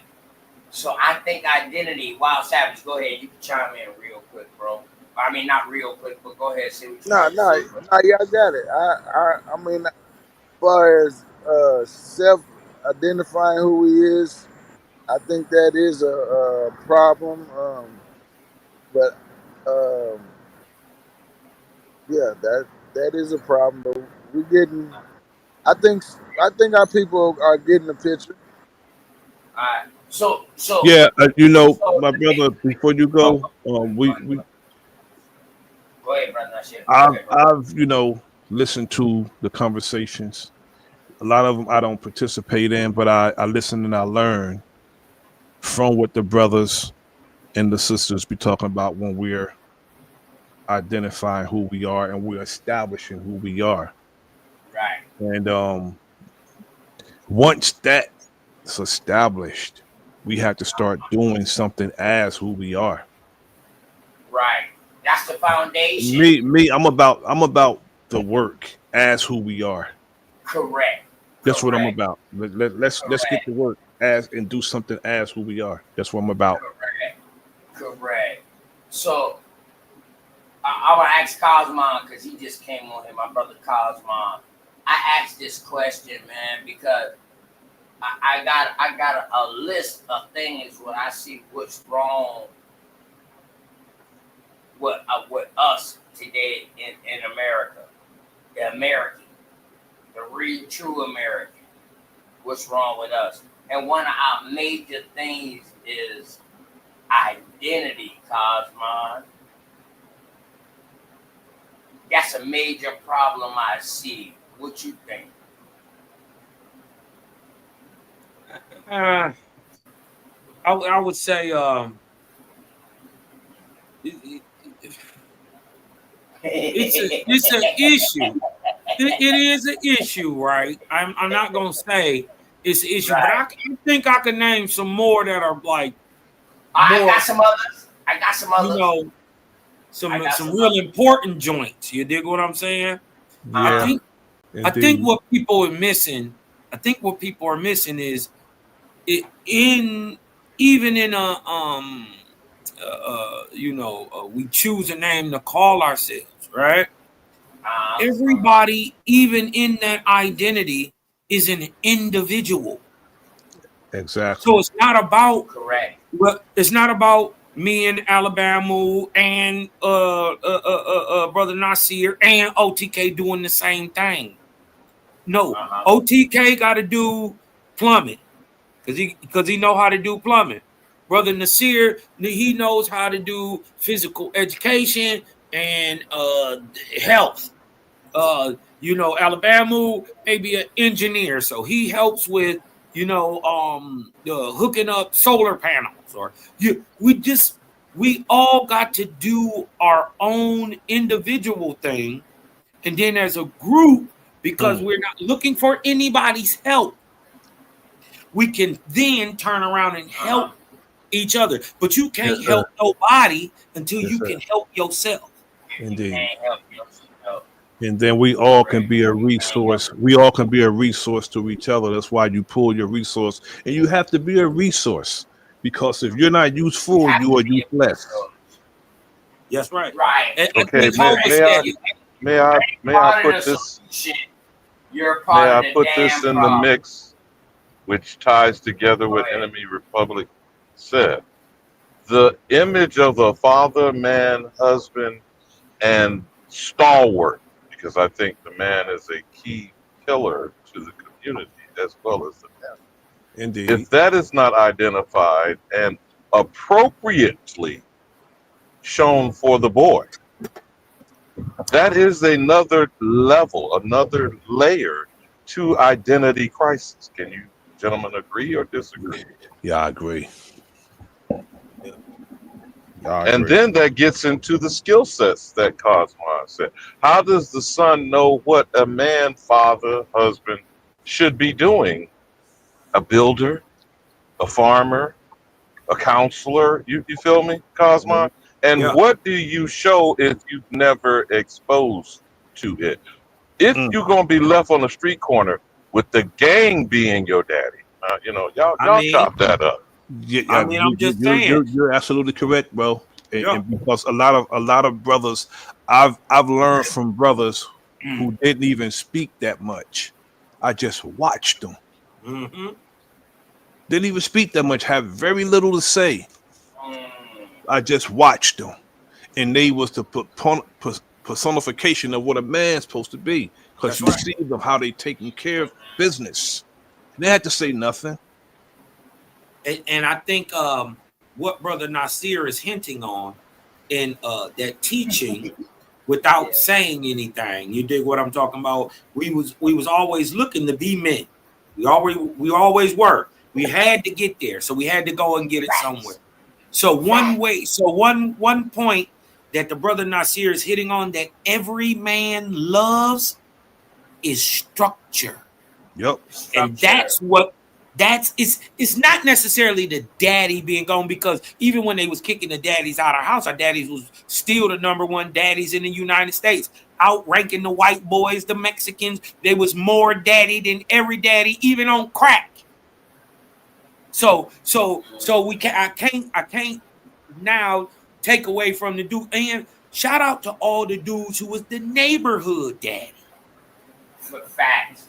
Speaker 1: So I think identity, Wild Savage, go ahead. You can chime in real quick, bro. I mean, not real quick, but go ahead, say what you
Speaker 18: No,
Speaker 1: got to
Speaker 18: no,
Speaker 1: say, bro.
Speaker 18: no, yeah, I got it. I mean, as far as self-identifying who he is, I think that is a problem. But yeah, that is a problem. But we getting, I think, I think our people are getting the picture.
Speaker 1: All right. So,
Speaker 19: Yeah, my
Speaker 1: okay.
Speaker 19: brother. Before you
Speaker 1: Oh,
Speaker 19: go, we
Speaker 1: go ahead, brother. That's it. Go
Speaker 19: I've
Speaker 1: ahead, bro.
Speaker 19: I've listened to the conversations. A lot of them I don't participate in, but I listen and I learn from what the brothers and the sisters be talking about when we're identifying who we are and we're establishing who we are.
Speaker 1: Right.
Speaker 19: And once that's established, we have to start doing something as who we are.
Speaker 1: Right. That's the foundation.
Speaker 19: Me, I'm about the work as who we are.
Speaker 1: Correct.
Speaker 19: That's what I'm
Speaker 1: Correct.
Speaker 19: about. Let's get
Speaker 1: Correct.
Speaker 19: to work as and do something as who we are. That's what I'm about.
Speaker 1: Correct. Correct. So I will ask Cosmon because he just came on here, my brother Cosmon. I asked this question, man, because I got a list of things what I see what's wrong with us today in America, the American, the real true American. What's wrong with us? And one of our major things is identity, Cosmon. That's a major problem I see. What you think?
Speaker 17: I would say it's an issue. It is an issue, right? I'm not gonna say it's an issue, but
Speaker 1: Right.
Speaker 17: I think I can name some more that are like
Speaker 1: I
Speaker 17: more,
Speaker 1: got some others. I got some
Speaker 17: you
Speaker 1: others.
Speaker 17: know,
Speaker 1: I got
Speaker 17: some
Speaker 1: some
Speaker 17: real
Speaker 1: others.
Speaker 17: important joints. You dig what I'm saying? I
Speaker 19: Yeah,
Speaker 1: Uh-huh.
Speaker 17: think I think
Speaker 19: indeed.
Speaker 17: what people are missing. I think what people are missing is it in even in a we choose a name to call ourselves, right?
Speaker 1: Uh-huh.
Speaker 17: Everybody, even in that identity, is an individual. So
Speaker 19: Exactly.
Speaker 17: it's not about
Speaker 1: Correct.
Speaker 17: it's not about me and Alabama and brother Nasir and OTK doing the same thing. No,
Speaker 1: Uh-huh.
Speaker 17: OTK got to do plumbing because he know how to do plumbing. Brother Nasir, he knows how to do physical education and health. Alabama may be an engineer, so he helps with hooking up solar panels. Or we all got to do our own individual thing, and then as a group, because
Speaker 19: Mm,
Speaker 17: we're not looking for anybody's help, we can then turn around and
Speaker 1: Uh-huh.
Speaker 17: help each other. But you
Speaker 19: yes,
Speaker 17: can't
Speaker 19: sir.
Speaker 17: help nobody until
Speaker 19: Yes,
Speaker 17: you
Speaker 19: sir.
Speaker 17: can help yourself.
Speaker 1: You
Speaker 19: Indeed.
Speaker 1: can't help yourself.
Speaker 19: And then we all can be a resource. We all can be a resource to each other. That's why you pull your resource, and you have to be a resource because if you're not useful, you are useless.
Speaker 17: That's right.
Speaker 1: Right.
Speaker 17: And
Speaker 10: Okay,
Speaker 17: Jehovah said it.
Speaker 10: may I
Speaker 1: Part of the
Speaker 10: put this
Speaker 1: solution. You're a
Speaker 10: may
Speaker 1: part of
Speaker 10: I
Speaker 1: the
Speaker 10: put this
Speaker 1: damn
Speaker 10: in the
Speaker 1: problem.
Speaker 10: mix, which ties together
Speaker 1: Go
Speaker 10: what
Speaker 1: ahead.
Speaker 10: Enemy Republic said. The image of the father, man, husband, and stalwart, because I think the man is a key pillar to the community as well as the man.
Speaker 19: Indeed.
Speaker 10: If that is not identified and appropriately shown for the boy, that is another level, another layer to identity crisis. Can you gentlemen agree or disagree?
Speaker 19: Yeah, I agree. Yeah, I
Speaker 10: And
Speaker 19: agree.
Speaker 10: then that gets into the skill sets that Cosmo said. How does the son know what a man, father, husband should be doing? A builder, a farmer, a counselor, you feel me, Cosmo? And
Speaker 17: Yeah.
Speaker 10: what do you show if you've never exposed to it? If you're gonna be left on the street corner with the gang being your daddy,
Speaker 17: I
Speaker 10: y'all
Speaker 17: mean,
Speaker 10: chop that up.
Speaker 19: Yeah,
Speaker 17: I mean, I'm just saying.
Speaker 19: you're absolutely correct, bro. And,
Speaker 17: Yeah.
Speaker 19: and because a lot of brothers, I've learned from brothers who didn't even speak that much. I just watched them.
Speaker 17: Mm-hmm.
Speaker 19: Didn't even speak that much. Have very little to say. I just watched them, and they was the personification of what a man's supposed to be. Because
Speaker 17: That's
Speaker 19: you
Speaker 17: right.
Speaker 19: see them how they taking care of business. They had to say nothing.
Speaker 17: And I think what Brother Nasir is hinting on in that teaching without saying anything. You dig what I'm talking about? We was always looking to be men. We always were. We had to get there, so we had to go and get it somewhere. So one point that the Brother Nasir is hitting on that every man loves is structure.
Speaker 19: Yep.
Speaker 17: And it's not necessarily the daddy being gone, because even when they was kicking the daddies out of the house, our daddies was still the number one daddies in the United States, outranking the white boys, the Mexicans. They was more daddy than every daddy, even on crack. So I can't now take away from the dude. And shout out to all the dudes who was the neighborhood daddy.
Speaker 1: For facts.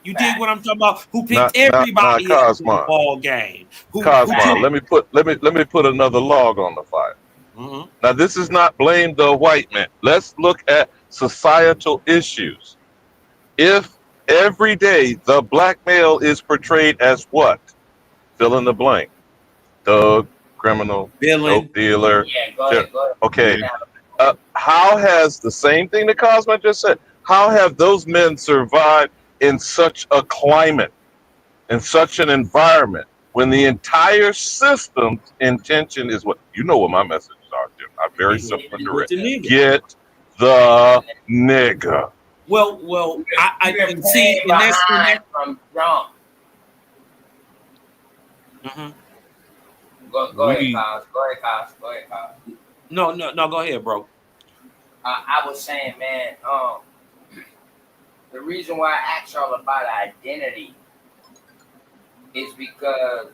Speaker 17: You dig what I'm talking about? Who
Speaker 10: Now,
Speaker 17: picked everybody up in the
Speaker 10: Cosmo,
Speaker 17: ball game? Who
Speaker 10: Cosmo,
Speaker 17: took?
Speaker 10: let me put another log on the fire.
Speaker 17: Mm-hmm.
Speaker 10: Now, this is not blame the white man. Let's look at societal issues. If every day the black male is portrayed as what? Fill in the blank. Thug, criminal,
Speaker 17: Villain.
Speaker 10: dope dealer.
Speaker 1: Yeah, go ahead.
Speaker 10: Okay. How has the same thing that Cosmo just said? How have those men survived in such a climate, in such an environment, when the entire system's intention is what? You know what my messages are, Jim. I'm very simple and direct. Get the nigga.
Speaker 17: Well, I
Speaker 1: You've
Speaker 17: can
Speaker 1: been
Speaker 17: see,
Speaker 1: playing
Speaker 17: and that's
Speaker 1: behind from jump.
Speaker 17: Mhm.
Speaker 1: Go ahead, Kyle. Go ahead, Kyle.
Speaker 17: No, go ahead, bro.
Speaker 1: I was saying, man, the reason why I asked y'all about identity is because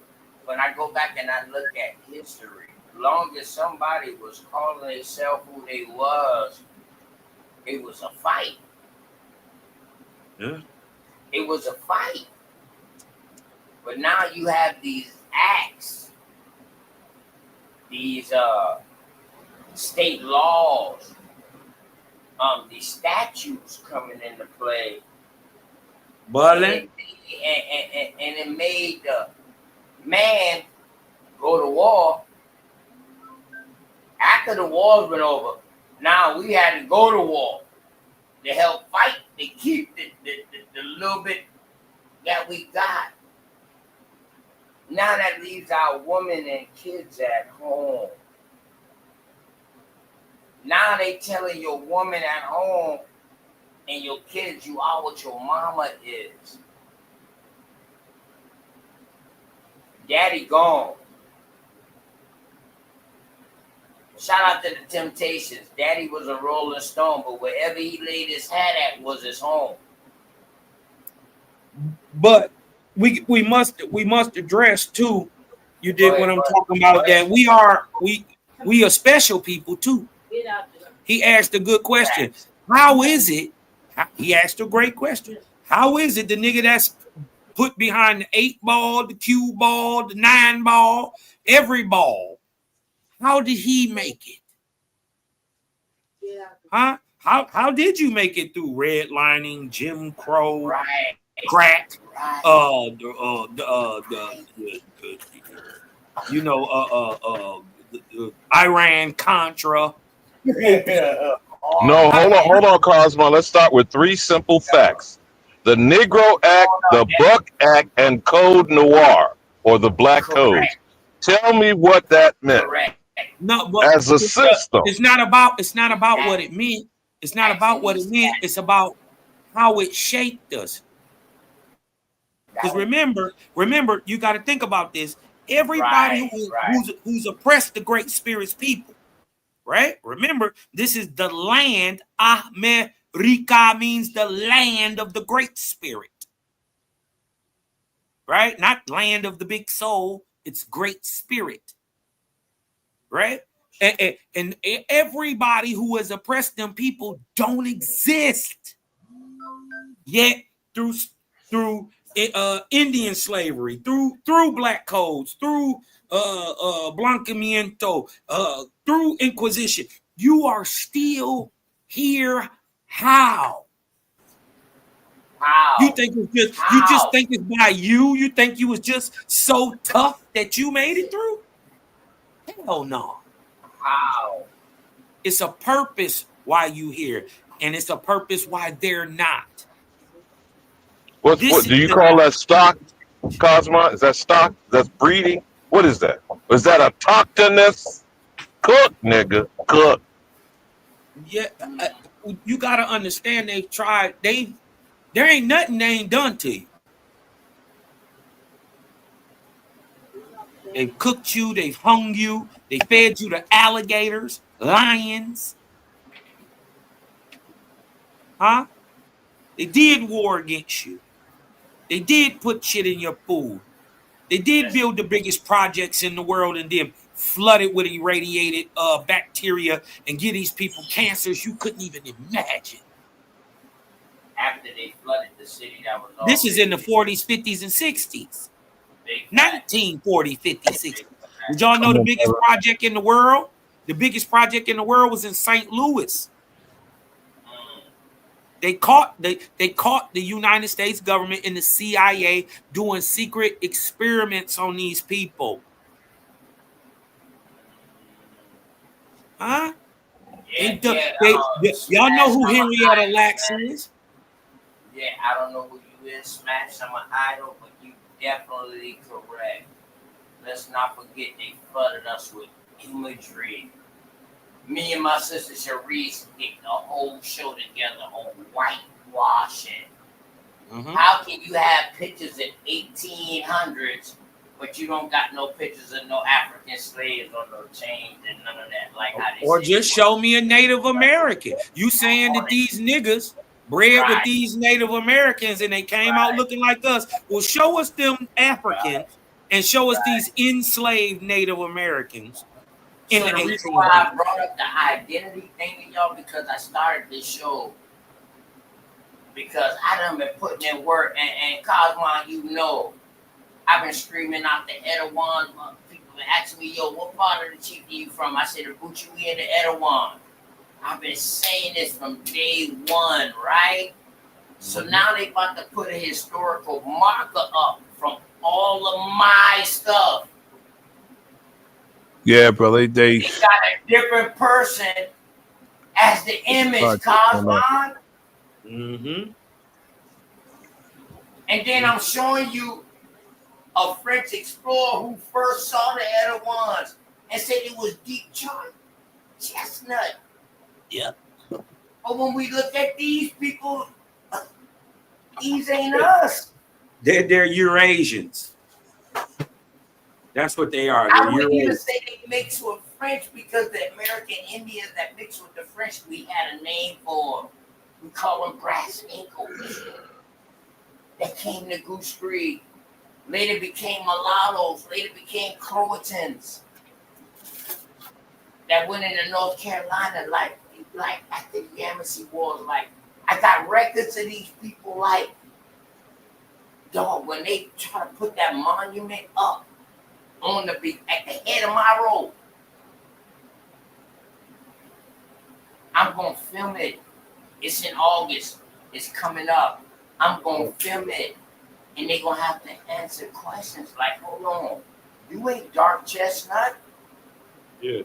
Speaker 1: when I go back and I look at history, long as somebody was calling themselves who they was, it was a fight.
Speaker 17: Yeah.
Speaker 1: It was a fight. But now you have these acts, these state laws, these statutes coming into play.
Speaker 17: But
Speaker 1: and it made the man go to war. After the war's been over, now we had to go to war to help fight to keep the little bit that we got. Now that leaves our women and kids at home. Now they telling your woman at home and your kids you are what your mama is. Daddy gone. Shout out to the Temptations. Daddy was a Rolling Stone, but wherever he laid his hat at was his home.
Speaker 17: But we must address too. You did what I'm talking about. That we are special people too. He asked a good question. How is it? He asked a great question. How is it the nigga that's put behind the 8 ball, the cue ball, the 9 ball, every ball? How did he make it? Huh? How did you make it through redlining, Jim Crow, crack, Iran Contra?
Speaker 10: No, hold on, Cosmo. Let's start with 3 simple facts: the Negro Act, the Buck Act, and Code Noir, or the Black Codes. Tell me what that meant.
Speaker 17: No, but
Speaker 10: as a system,
Speaker 17: it's not about what it meant. It's not about what it meant. It's about how it shaped us. Because remember, you got to think about this. Everybody who's oppressed the Great Spirit's people, right? Remember, this is the land. America means the land of the Great Spirit, right? Not land of the big soul. It's Great Spirit, right? And everybody who has oppressed them people don't exist yet through Indian slavery, through black codes, through blanqueamiento, through Inquisition. You are still here. How? You think it's just you just think it's by you? You think you was just so tough that you made it through? Hell no.
Speaker 1: How?
Speaker 17: It's a purpose why you here, and it's a purpose why they're not.
Speaker 10: What do you call that stock, Cosmo? Is that stock? That's breeding? What is that? Is that a autochthonous? Cook, nigga, cook.
Speaker 17: Yeah, you got to understand. They've tried. There ain't nothing they ain't done to you. They've cooked you. They've hung you. They fed you to alligators, lions. Huh? They did war against you. They did put shit in your food. They did build the biggest projects in the world and then flood it with irradiated bacteria and give these people cancers you couldn't even imagine.
Speaker 1: After they flooded the city, that was all.
Speaker 17: This is in the 40s, 50s, and 60s. 1940, 50, 60. Did y'all know the biggest project in the world? The biggest project in the world was in St. Louis. They caught the United States government and the CIA doing secret experiments on these people. Huh? Y'all know who Henrietta Lacks is?
Speaker 1: Yeah, I don't know who you is, Smash. I'm an idol, but you definitely correct. Let's not forget they flooded us with imagery. Me and my sister Sharice get a whole show together on whitewashing. How can you have pictures in 1800s, but you don't got no pictures of no African slaves or no chains and none of that? Like how they
Speaker 17: or just show me a Native American. You saying that these niggas bred with these Native Americans and they came out looking like us? Well, show us them Africans and show us these enslaved Native Americans.
Speaker 1: So the reason why I brought up the identity thing to y'all, because I started this show because I done been putting in work, and Cosmo, you know, I've been screaming out the Etowans. People been asking me, yo, what part of the chief are you from? I said, the Bout, we in the Etowans. I've been saying this from day one, right? So now they about to put a historical marker up from all of my stuff.
Speaker 19: Yeah, bro. They
Speaker 1: got a different person as the image, Cosmo. And then I'm showing you a French explorer who first saw the Etowans and said it was deep chestnut.
Speaker 17: Yep.
Speaker 1: But when we look at these people, these ain't us.
Speaker 17: They're Eurasians. That's what they are.
Speaker 1: I wouldn't even say they mix with French because the American Indians that mixed with the French, we had a name for them. We call them brass ankles. That came to Goose Creek. Later became mulattoes. Later became Croatans. That went into North Carolina like after the Yamasee Wars. Like, I got records of these people like, dog, when they try to put that monument up on at the head of my road, I'm gonna film it. It's in August. It's coming up. I'm gonna film it, and they're gonna have to answer questions like, hold on, you ain't dark chestnut?
Speaker 17: Yeah.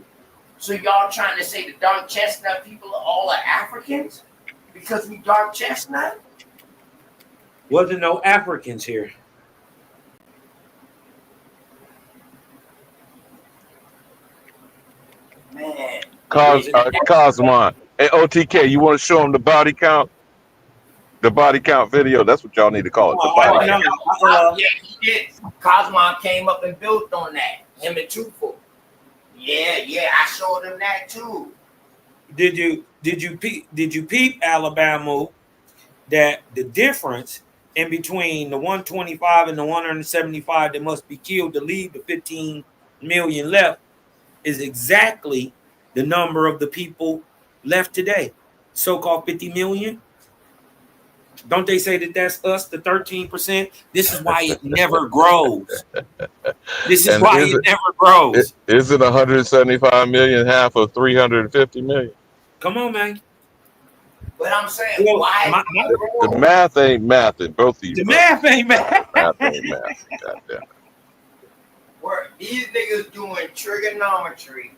Speaker 1: So y'all trying to say the dark chestnut people are all Africans because we dark chestnut?
Speaker 17: Wasn't no Africans here.
Speaker 1: Man.
Speaker 10: Cosmon. Hey, OTK, you want to show them the body count? The body count video. That's what y'all need to call it. The body count.
Speaker 1: Yeah, he did. Cosmon came up and built on that. Him and Truthful. Yeah, I showed him that too.
Speaker 17: Did you peep Alabama that the difference in between the 125 and the 175 that must be killed to leave the 15 million left is exactly the number of the people left today, so-called 50 million. Don't they say that that's us, the 13%? This is why it never grows. This is why it never grows.
Speaker 10: Isn't 175 million half of 350 million?
Speaker 1: Come on, man. But I'm saying, why?
Speaker 10: The math ain't mathing, both of you.
Speaker 17: The math ain't math.
Speaker 10: Math ain't math. Goddamn.
Speaker 1: Where these niggas doing trigonometry.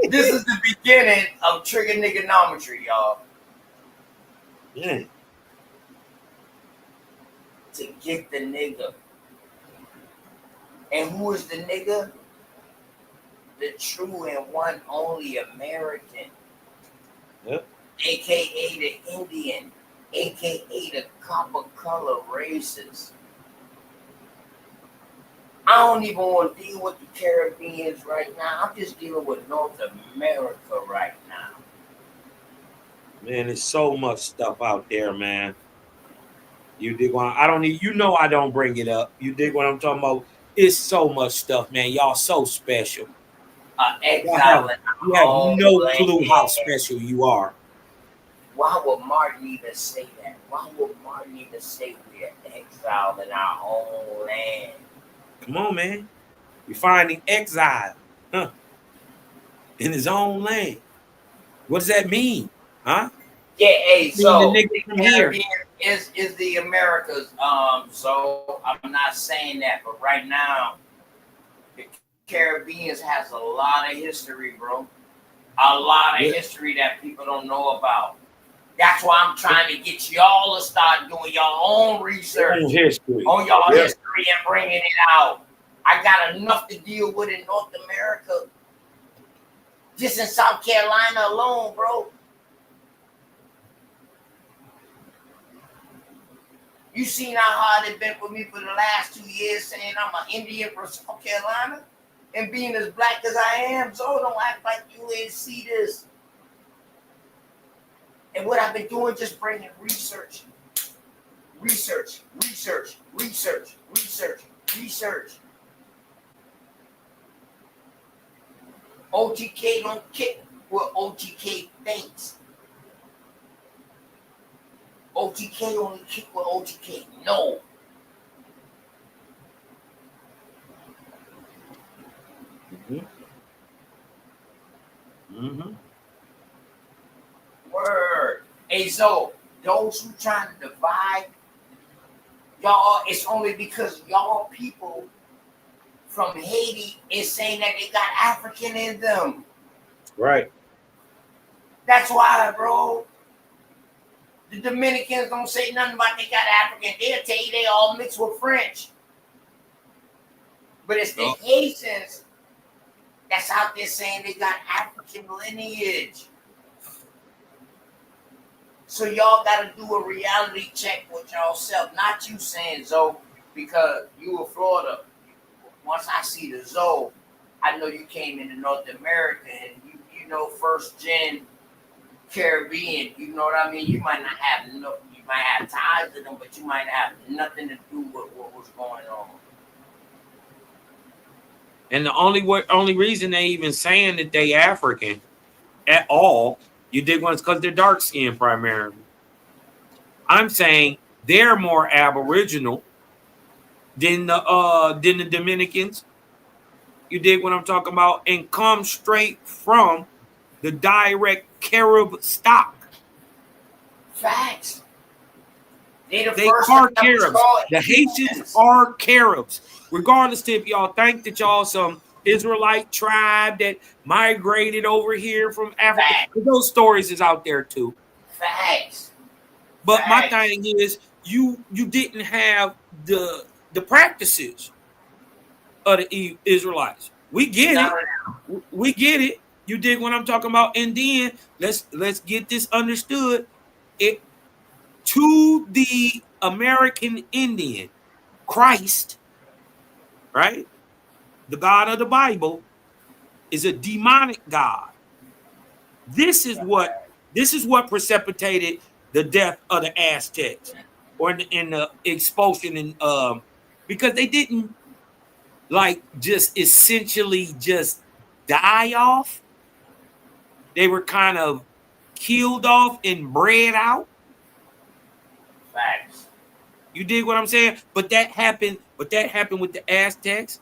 Speaker 1: This is the beginning of trigonometry, y'all.
Speaker 17: Yeah.
Speaker 1: To get the nigga. And who is the nigga? The true and one only American.
Speaker 17: Yep.
Speaker 1: AKA the Indian. AKA the copper color races. I don't even want to deal with the Caribbeans right now. I'm just dealing with North America right now.
Speaker 17: Man, there's so much stuff out there, man. You dig what I don't need, you know I don't bring it up. You dig what I'm talking about? It's so much stuff, man. Y'all so special. You have no clue how special you are.
Speaker 1: Why would Martin even say that? Why would Martin even say we're exiled in our own land?
Speaker 17: Come on, man. You're finding exile, in his own land. What does that mean, huh?
Speaker 1: Yeah, hey, so
Speaker 17: the nigga from here
Speaker 1: is the Americas. So I'm not saying that, but right now, the Caribbeans has a lot of history, bro. A lot of history that people don't know about. That's why I'm trying to get y'all to start doing your own research on y'all history and bringing it out. I got enough to deal with in North America. Just in South Carolina alone, bro. You seen how hard it's been for me for the last 2 years saying I'm an Indian from South Carolina and being as black as I am. So don't act like you ain't see this. And what I've been doing, just bringing research. OTK don't kick what OTK thinks. OTK only kick what OTK know. Word. Hey, so those who trying to divide y'all, it's only because y'all people from Haiti is saying that they got African in them.
Speaker 17: Right.
Speaker 1: That's why, bro. The Dominicans don't say nothing about they got African. They'll tell you they all mixed with French. But it's the Haitians that's out there saying they got African lineage. So y'all got to do a reality check with y'all self. Not you saying, Zoe, because you were Florida. once I see the Zoe, I know you came into North America and you know first gen Caribbean. You know what I mean? You might not have you might have ties to them, but you might have nothing to do with what was going on.
Speaker 17: And the only reason they even saying that they African at all, you dig one, is because they're dark skinned primarily. I'm saying they're more aboriginal than the Dominicans. You dig what I'm talking about? And come straight from the direct Carib stock.
Speaker 1: Facts.
Speaker 17: They are Caribs. The Haitians are Caribs. Regardless if y'all think that y'all some Israelite tribe that migrated over here from Africa. Those stories is out there too.
Speaker 1: Facts.
Speaker 17: But my thing is you didn't have the practices of the Israelites. We get it. We get it. You dig what I'm talking about? And then let's get this understood. It to the American Indian, Christ, right? The God of the Bible is a demonic God. This is what precipitated the death of the Aztecs or in the expulsion and because they didn't like just essentially just die off. They were kind of killed off and bred out.
Speaker 1: Facts.
Speaker 17: You dig what I'm saying? But that happened with the Aztecs.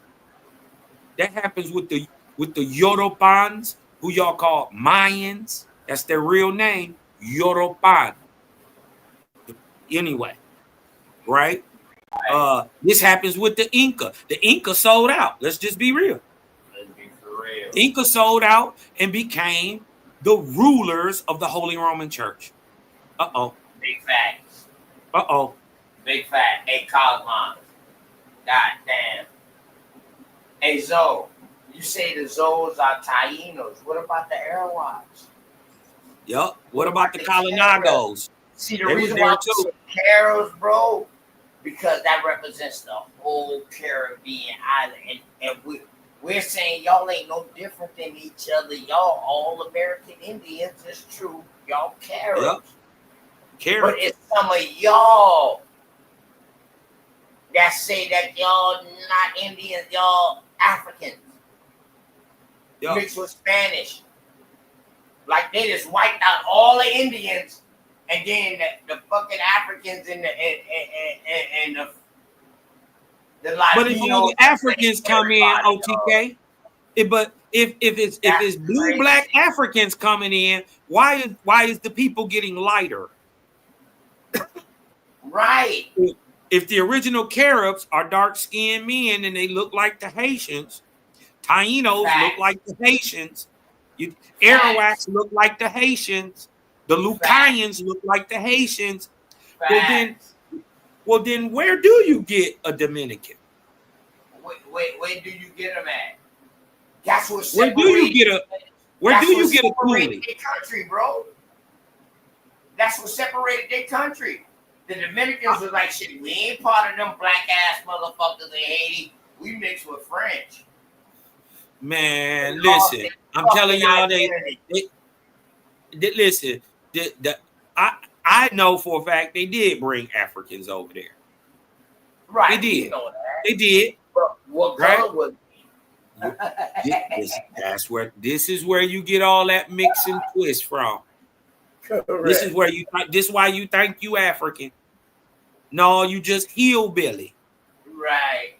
Speaker 17: That happens with the Yorubans, who y'all call Mayans. That's their real name, Yoruban. Anyway, right? This happens with the Inca. The Inca sold out. Let's just be real.
Speaker 1: Let's be for real.
Speaker 17: Inca sold out and became the rulers of the Holy Roman Church. Uh-oh.
Speaker 1: Big facts.
Speaker 17: Uh-oh.
Speaker 1: Big fact. Hey, Cosmos. God damn. Hey, Zoe. You say the Zoes are Tainos. What about the Arawaks?
Speaker 17: Yup. What about the Kalinagos?
Speaker 1: See, the reason why we Caribs, bro, because that represents the whole Caribbean island. And we're saying y'all ain't no different than each other. Y'all all American Indians. It's true. Y'all Caribs.
Speaker 17: Yep. Caribs.
Speaker 1: But it's some of y'all that say that y'all not Indians, y'all Africans.
Speaker 17: Yep.
Speaker 1: Mixed with Spanish. Like they just wiped out all the Indians, and then the fucking Africans and the Latinos.
Speaker 17: But if all the Africans come in, OTK, but if it's blue black Africans coming in, why is the people getting lighter?
Speaker 1: Right.
Speaker 17: If the original Caribs are dark-skinned men and they look like the Haitians, Tainos look like the Haitians, Arawaks look like the Haitians, the Lucayans look like the Haitians. Well then, where do you get a Dominican?
Speaker 1: Where do you get them at? That's what.
Speaker 17: Where do you get a Cooley?
Speaker 1: Their country, bro. That's what separated their country. The Dominicans was like, shit, we ain't part of them black ass motherfuckers in Haiti. We mixed with French.
Speaker 17: Man, listen, I'm telling y'all, listen. I know for a fact they did bring Africans over there.
Speaker 1: Right,
Speaker 17: they did.
Speaker 1: You know that.
Speaker 17: They did.
Speaker 1: But what color was?
Speaker 17: This is where you get all that mix and twist from.
Speaker 1: Correct.
Speaker 17: This is where this is why you think you African. No, you just hillbilly.
Speaker 1: Right.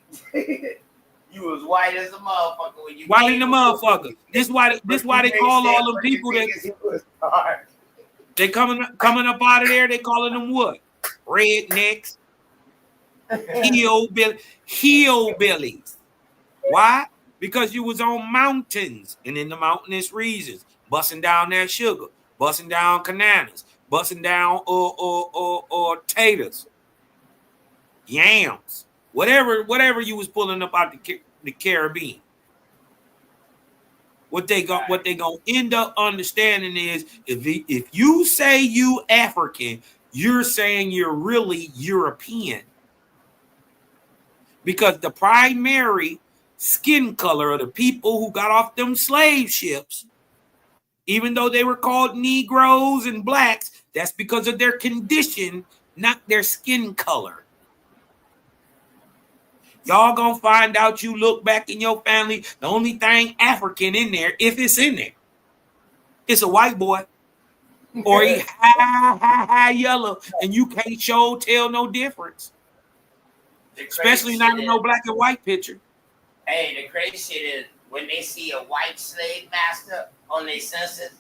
Speaker 1: You was white as a motherfucker when you
Speaker 17: white in the motherfucker. This why they call all them people that they coming up out of there. They calling them what? Rednecks, hillbillies. Why? Because you was on mountains and in the mountainous regions, busting down that sugar, busting down bananas, busting down or taters, yams, whatever you was pulling up out the Caribbean. What they gonna end up understanding is if you say you African, you're saying you're really European. Because the primary skin color of the people who got off them slave ships, even though they were called Negroes and blacks, that's because of their condition, not their skin color. Y'all gonna find out, you look back in your family, the only thing African in there, if it's in there, it's a white boy. Or he high yellow, and you can't tell no difference. Especially not in no black and white picture.
Speaker 1: Hey, the crazy shit is when they see a white slave master on their census,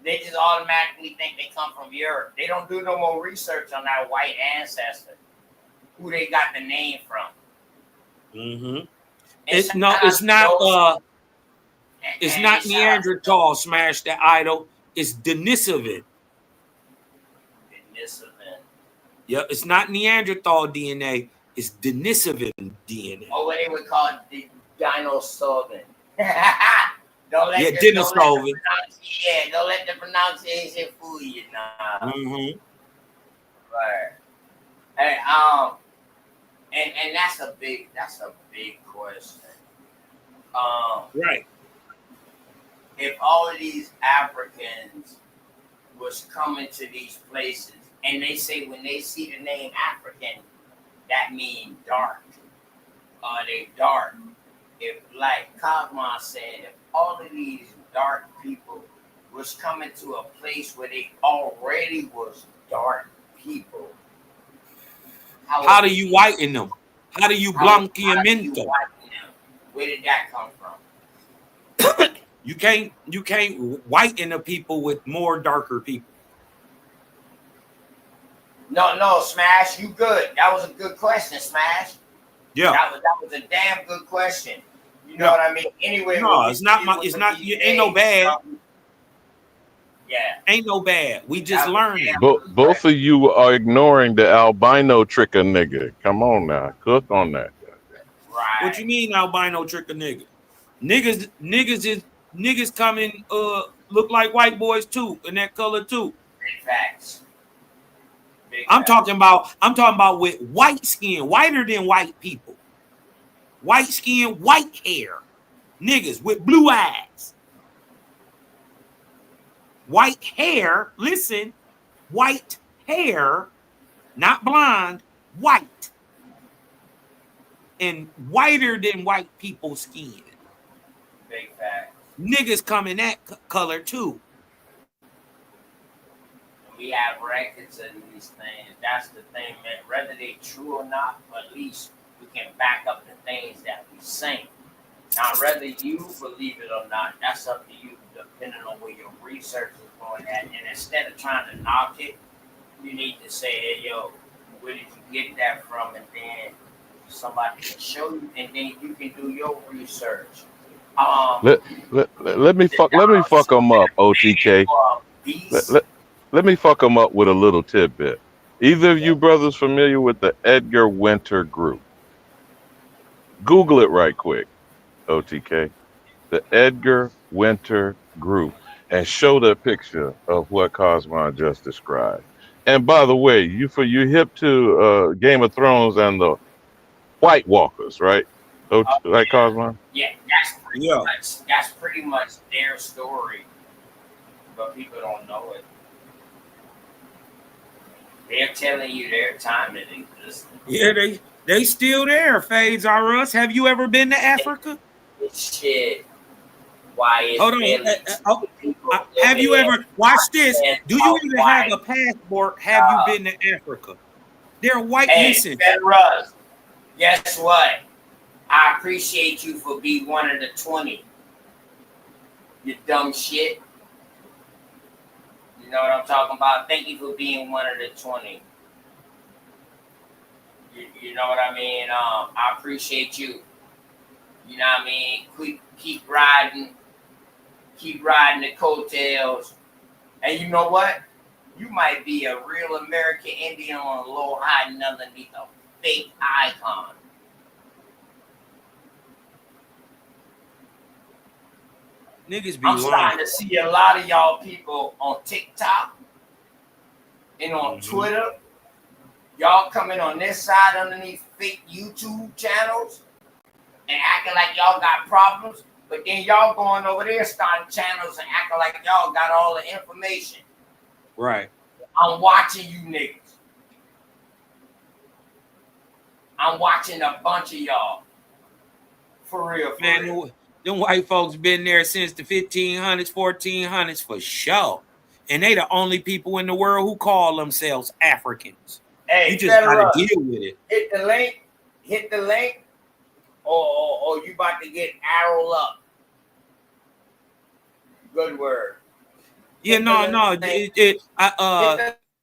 Speaker 1: they just automatically think they come from Europe. They don't do no more research on that white ancestor, who they got the name from.
Speaker 17: Mm-hmm. It's not Neanderthal, smash that idol. It's Denisovan. Yep, it's not Neanderthal DNA. It's Denisovan DNA.
Speaker 1: Or what they would call the Dinosaurian. Don't let the pronunciation fool you now.
Speaker 17: Mm-hmm.
Speaker 1: Right. Hey, and that's a big question.
Speaker 17: Right.
Speaker 1: If all of these Africans was coming to these places, and they say when they see the name African, that means dark. They dark. If, like Cosmo said, if all of these dark people was coming to a place where they already was dark people,
Speaker 17: how do you whiten them? How do you blanqueamiento them?
Speaker 1: Where did that come from?
Speaker 17: You can't whiten the people with more darker people.
Speaker 1: No, Smash, you good. That was a good question, Smash.
Speaker 17: Yeah.
Speaker 1: That was a damn good question. You know what I mean? Anyway,
Speaker 17: no, it's not. Ain't no bad.
Speaker 1: Yeah.
Speaker 17: Ain't no bad. We just learning.
Speaker 10: Both of you are ignoring the albino tricker nigga. Come on now, cook on that.
Speaker 1: Right.
Speaker 17: What you mean albino tricker nigga? Niggas coming look like white boys too, in that color too.
Speaker 1: Big facts.
Speaker 17: I'm talking about with white skin, whiter than white people. White skin, white hair. Niggas with blue eyes. White hair, listen, white hair, not blonde, white. And whiter than white people's skin.
Speaker 1: Big fact.
Speaker 17: Niggas come in that color too.
Speaker 1: We have records of these things. That's the thing, man. Whether they true or not, at least we can back up the things that we sing. Now, whether you believe it or not, that's up to you, depending on where your research is going at. And instead of trying to knock it, you need to say, hey, yo, where did you get that from? And then somebody can show you, and then you can do your research.
Speaker 10: Let me fuck them up, OTK. Let me fuck them up with a little tidbit. Either of you brothers familiar with the Edgar Winter Group? Google it right quick, OTK. The Edgar Winter Group, and show the picture of what Cosmo just described. And by the way, you hip to Game of Thrones and the White Walkers, right? Right, Cosmo?
Speaker 1: Yeah, that's pretty much their story, but people don't know it. They're telling you their time in existence.
Speaker 17: Yeah, they still there. Fades are us. Have you ever been to Africa?
Speaker 1: Shit. Why is
Speaker 17: hold on? Have you ever watch this? Do you even have a passport? Have you been to Africa? They're white missing.
Speaker 1: Russ, guess what? I appreciate you for being one of the 20. You dumb shit. You know what I'm talking about? Thank you for being one of the 20. You know what I mean? I appreciate you. You know what I mean? Keep riding the coattails. And you know what? You might be a real American Indian on a low hiding underneath a fake icon.
Speaker 17: Niggas be
Speaker 1: I'm starting to see a lot of y'all people on TikTok and on Twitter. Y'all coming on this side underneath fake YouTube channels and acting like y'all got problems, but then y'all going over there starting channels and acting like y'all got all the information.
Speaker 17: Right.
Speaker 1: I'm watching you niggas. I'm watching a bunch of y'all. For real,
Speaker 17: man. Them white folks been there since the 1500s, 1400s for sure. And they the only people in the world who call themselves Africans.
Speaker 1: Hey,
Speaker 17: you just gotta
Speaker 1: Russ,
Speaker 17: deal with it.
Speaker 1: Hit the link, or you about to get arrowed up. Good word.
Speaker 17: Yeah, the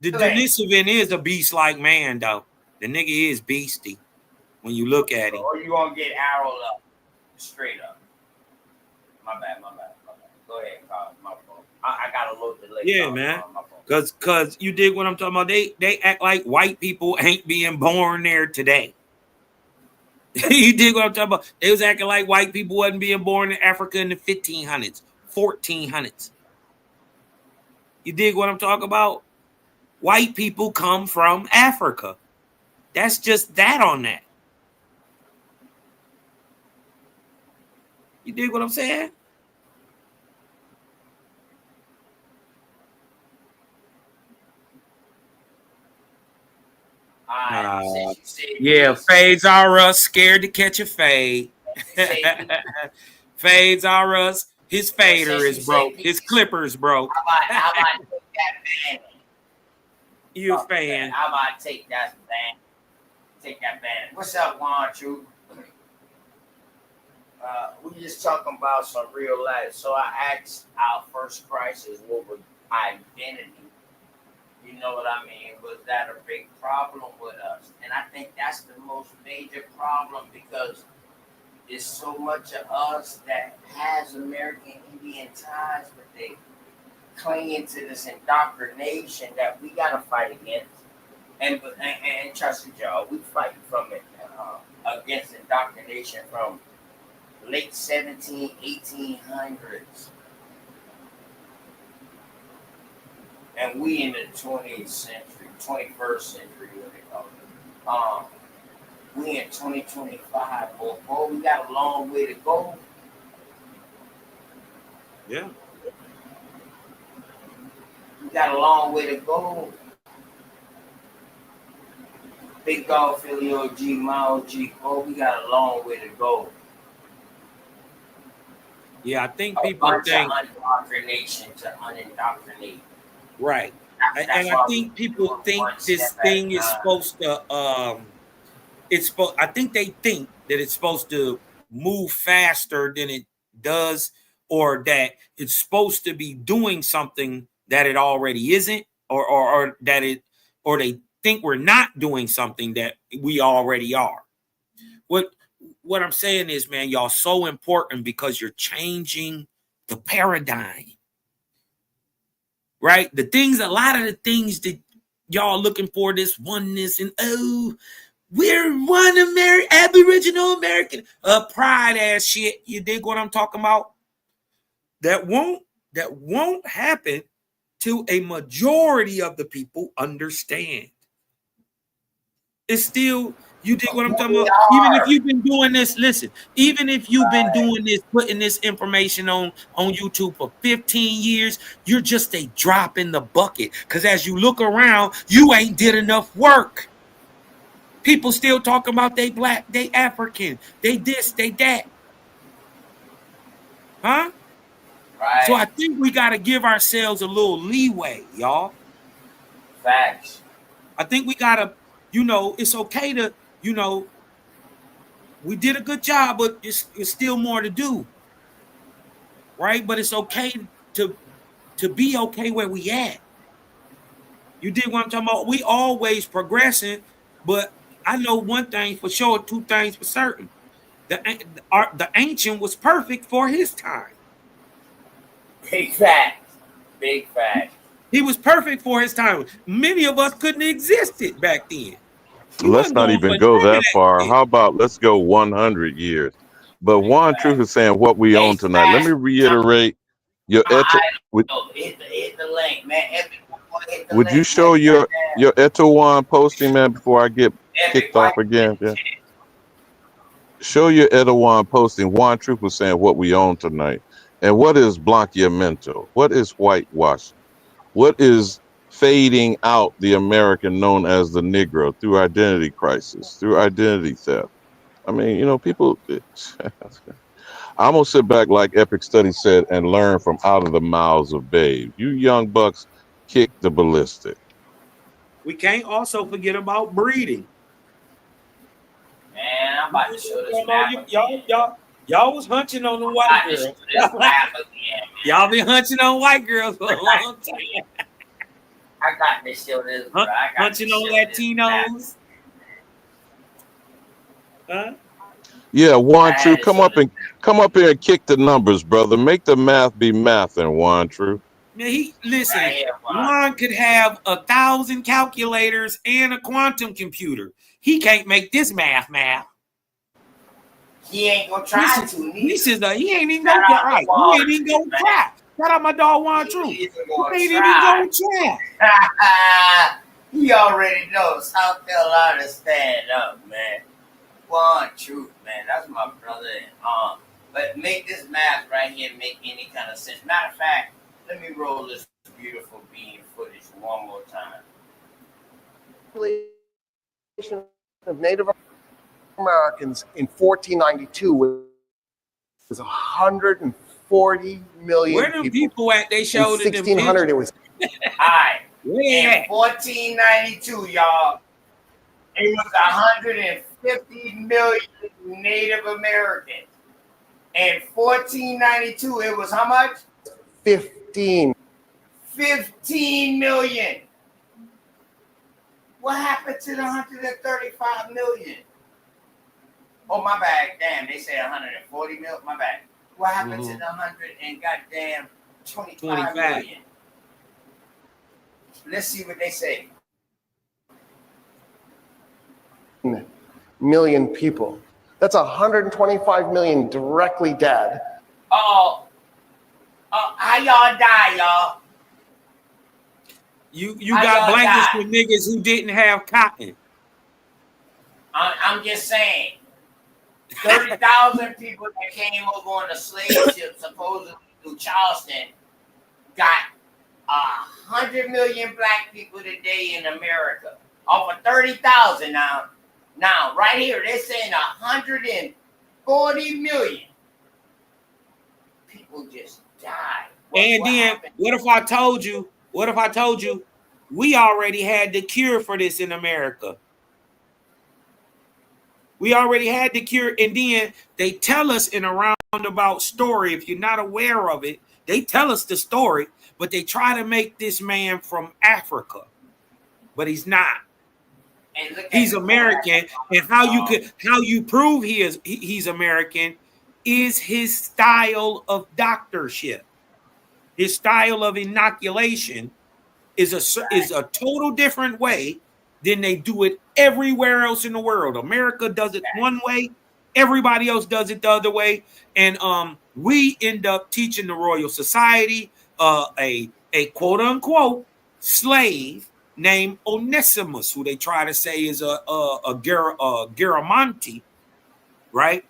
Speaker 17: Denisovan is a beast like man, though. The nigga is beastie when you look at him.
Speaker 1: Or you gonna get arrowed up, straight up. My bad. Go ahead, Carl. My fault. I got a little delay.
Speaker 17: Yeah, man. Cause you dig what I'm talking about. They act like white people ain't being born there today. You dig what I'm talking about? They was acting like white people wasn't being born in Africa in the 1500s, 1400s. You dig what I'm talking about? White people come from Africa. That's just that on that. You dig what I'm saying? Yeah, fades are us. Scared to catch a fade. Fades are us. His fader is broke. His clippers broke.
Speaker 1: How about take that ban?
Speaker 17: You a fan?
Speaker 1: How about take that ban? Take that ban. What's up, Juan True? We just talking about some real life. So I asked our first crisis, what was identity? You know what I mean? Was that a big problem with us? And I think that's the most major problem, because there's so much of us that has American Indian ties, but they clinging to this indoctrination that we gotta fight against. And trust me, y'all, we fight from it against indoctrination from late 1800s. And we in the 20th century, 21st century, what they call it. We in 2025, boy, we got a long way to go.
Speaker 17: Yeah.
Speaker 1: We got a long way to go. Big dog, Philly OG, my OG, boy, we got a long way to go.
Speaker 17: Yeah, I think people think
Speaker 1: indoctrination to unindoctrinate.
Speaker 17: Right. And I think people think this thing is supposed to I think they think that it's supposed to move faster than it does, or that it's supposed to be doing something that it already isn't, or that it, or they think we're not doing something that we already are. What I'm saying is, man, y'all so important because you're changing the paradigm. Right? A lot of the things that y'all looking for, this oneness and we're one Aboriginal American, pride ass shit. You dig what I'm talking about? That won't happen till a majority of the people understand. It's still, you dig what I'm talking about? Even if you've been doing this, listen, even if you've been doing this, putting this information on YouTube for 15 years, you're just a drop in the bucket. Because as you look around, you ain't did enough work. People still talking about they black, they African, they this, they that. Huh?
Speaker 1: Right.
Speaker 17: So I think we got to give ourselves a little leeway, y'all.
Speaker 1: Facts.
Speaker 17: I think we got to, it's okay to, we did a good job, but it's still more to do. Right? But it's okay to be okay where we at. You dig what I'm talking about? We always progressing, but I know one thing for sure, two things for certain. The ancient was perfect for his time.
Speaker 1: Big fact. Big fact.
Speaker 17: He was perfect for his time. Many of us couldn't exist it back then.
Speaker 10: Let's not even go that far. How about let's go 100 years? But Juan Truth is saying what we own tonight. Let me reiterate your
Speaker 1: Hit the link, man.
Speaker 10: Would you show your Etowan posting, man, before I get kicked off again? Yeah. Show your Erdogan posting. Juan Troop was saying what we own tonight. And what is blanqueamiento? What is whitewashing? What is fading out the American known as the Negro through identity crisis, through identity theft? I mean, people. I'm gonna sit back like Epic Study said and learn from out of the mouths of babes. You young bucks kick the ballistic.
Speaker 17: We can't also forget about breeding.
Speaker 1: Man, I'm about to show this map again.
Speaker 17: Y'all was hunching on the white girls. Y'all been hunching on white girls for a long time.
Speaker 1: I got to show this, bro.
Speaker 17: Hunching on Latinos. Huh?
Speaker 10: Yeah, Juan True, come up here and kick the numbers, brother. Make the math be math, and Juan True.
Speaker 17: Man, listen. Juan could have 1,000 calculators and a quantum computer. He can't make this math.
Speaker 1: He ain't gonna try to.
Speaker 17: He ain't even gonna try. He ain't even gonna try. Shout out my dog Juan True. He ain't even gonna try.
Speaker 1: He already knows South Carolina stand up, man. Juan True, man. That's my brother and But make this math right here make any kind of sense. Matter of fact, let me roll this beautiful bean footage one more time.
Speaker 16: Of Native Americans in 1492 was 140 million.
Speaker 17: Where do people at? They showed
Speaker 16: in 1600 it was.
Speaker 1: All right. In 1492, y'all, it was 150 million Native Americans. In 1492, it was how much?
Speaker 16: 15
Speaker 1: million. What happened to the 135 million? Oh, my bad. Damn, they said 140 million. My bad. What happened to the 100 and goddamn 25 million? Let's see what they say.
Speaker 16: Million people. That's 125 million directly dead.
Speaker 1: How y'all die, y'all?
Speaker 17: You got blankets for niggas who didn't have cotton.
Speaker 1: I'm just saying. 30,000 people that came over on the slave ship, supposedly through Charleston, got 100 million black people today in America. Off of 30,000 now. Now, right here, they're saying 140 million people just died.
Speaker 17: What if I told you we already had the cure for this in America? We already had the cure, and then they tell us in a roundabout story. If you're not aware of it, they tell us the story, but they try to make this man from Africa, but he's not. He's American, and how you prove he's American is his style of doctorship. His style of inoculation is a total different way than they do it everywhere else in the world. America does it one way, everybody else does it the other way, and we end up teaching the Royal Society a quote unquote slave named Onesimus, who they try to say is a Garamonte, right?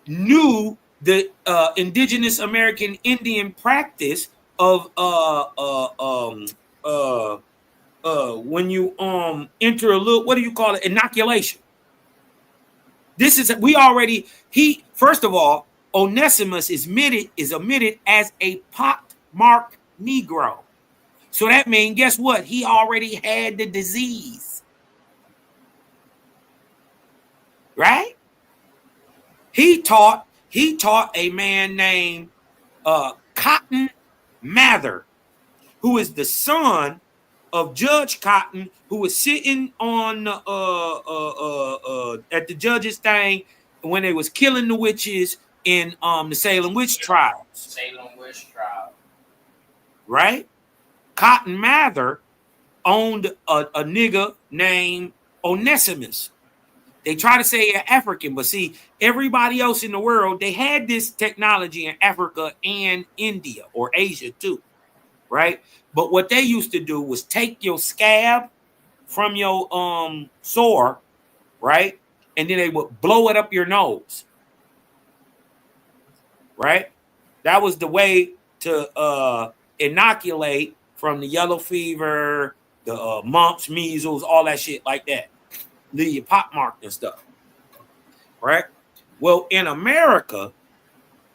Speaker 17: Knew the indigenous American Indian practice of when you enter a little, what do you call it? Inoculation. This is first of all, Onesimus is admitted as a pockmarked Negro. So that means, guess what? He already had the disease. Right? He taught a man named Cotton Mather, who is the son of Judge Cotton, who was sitting on at the judge's thing when they was killing the witches in the Salem witch trials.
Speaker 1: Salem witch trial.
Speaker 17: Right? Cotton Mather owned a nigga named Onesimus. They try to say African, but see, everybody else in the world, they had this technology in Africa and India or Asia too, right? But what they used to do was take your scab from your sore, right? and then they would blow it up your nose. Right? That was the way to inoculate from the yellow fever, the mumps, measles, all that shit like that. Leave you pockmarked and stuff. Right? Well, in America,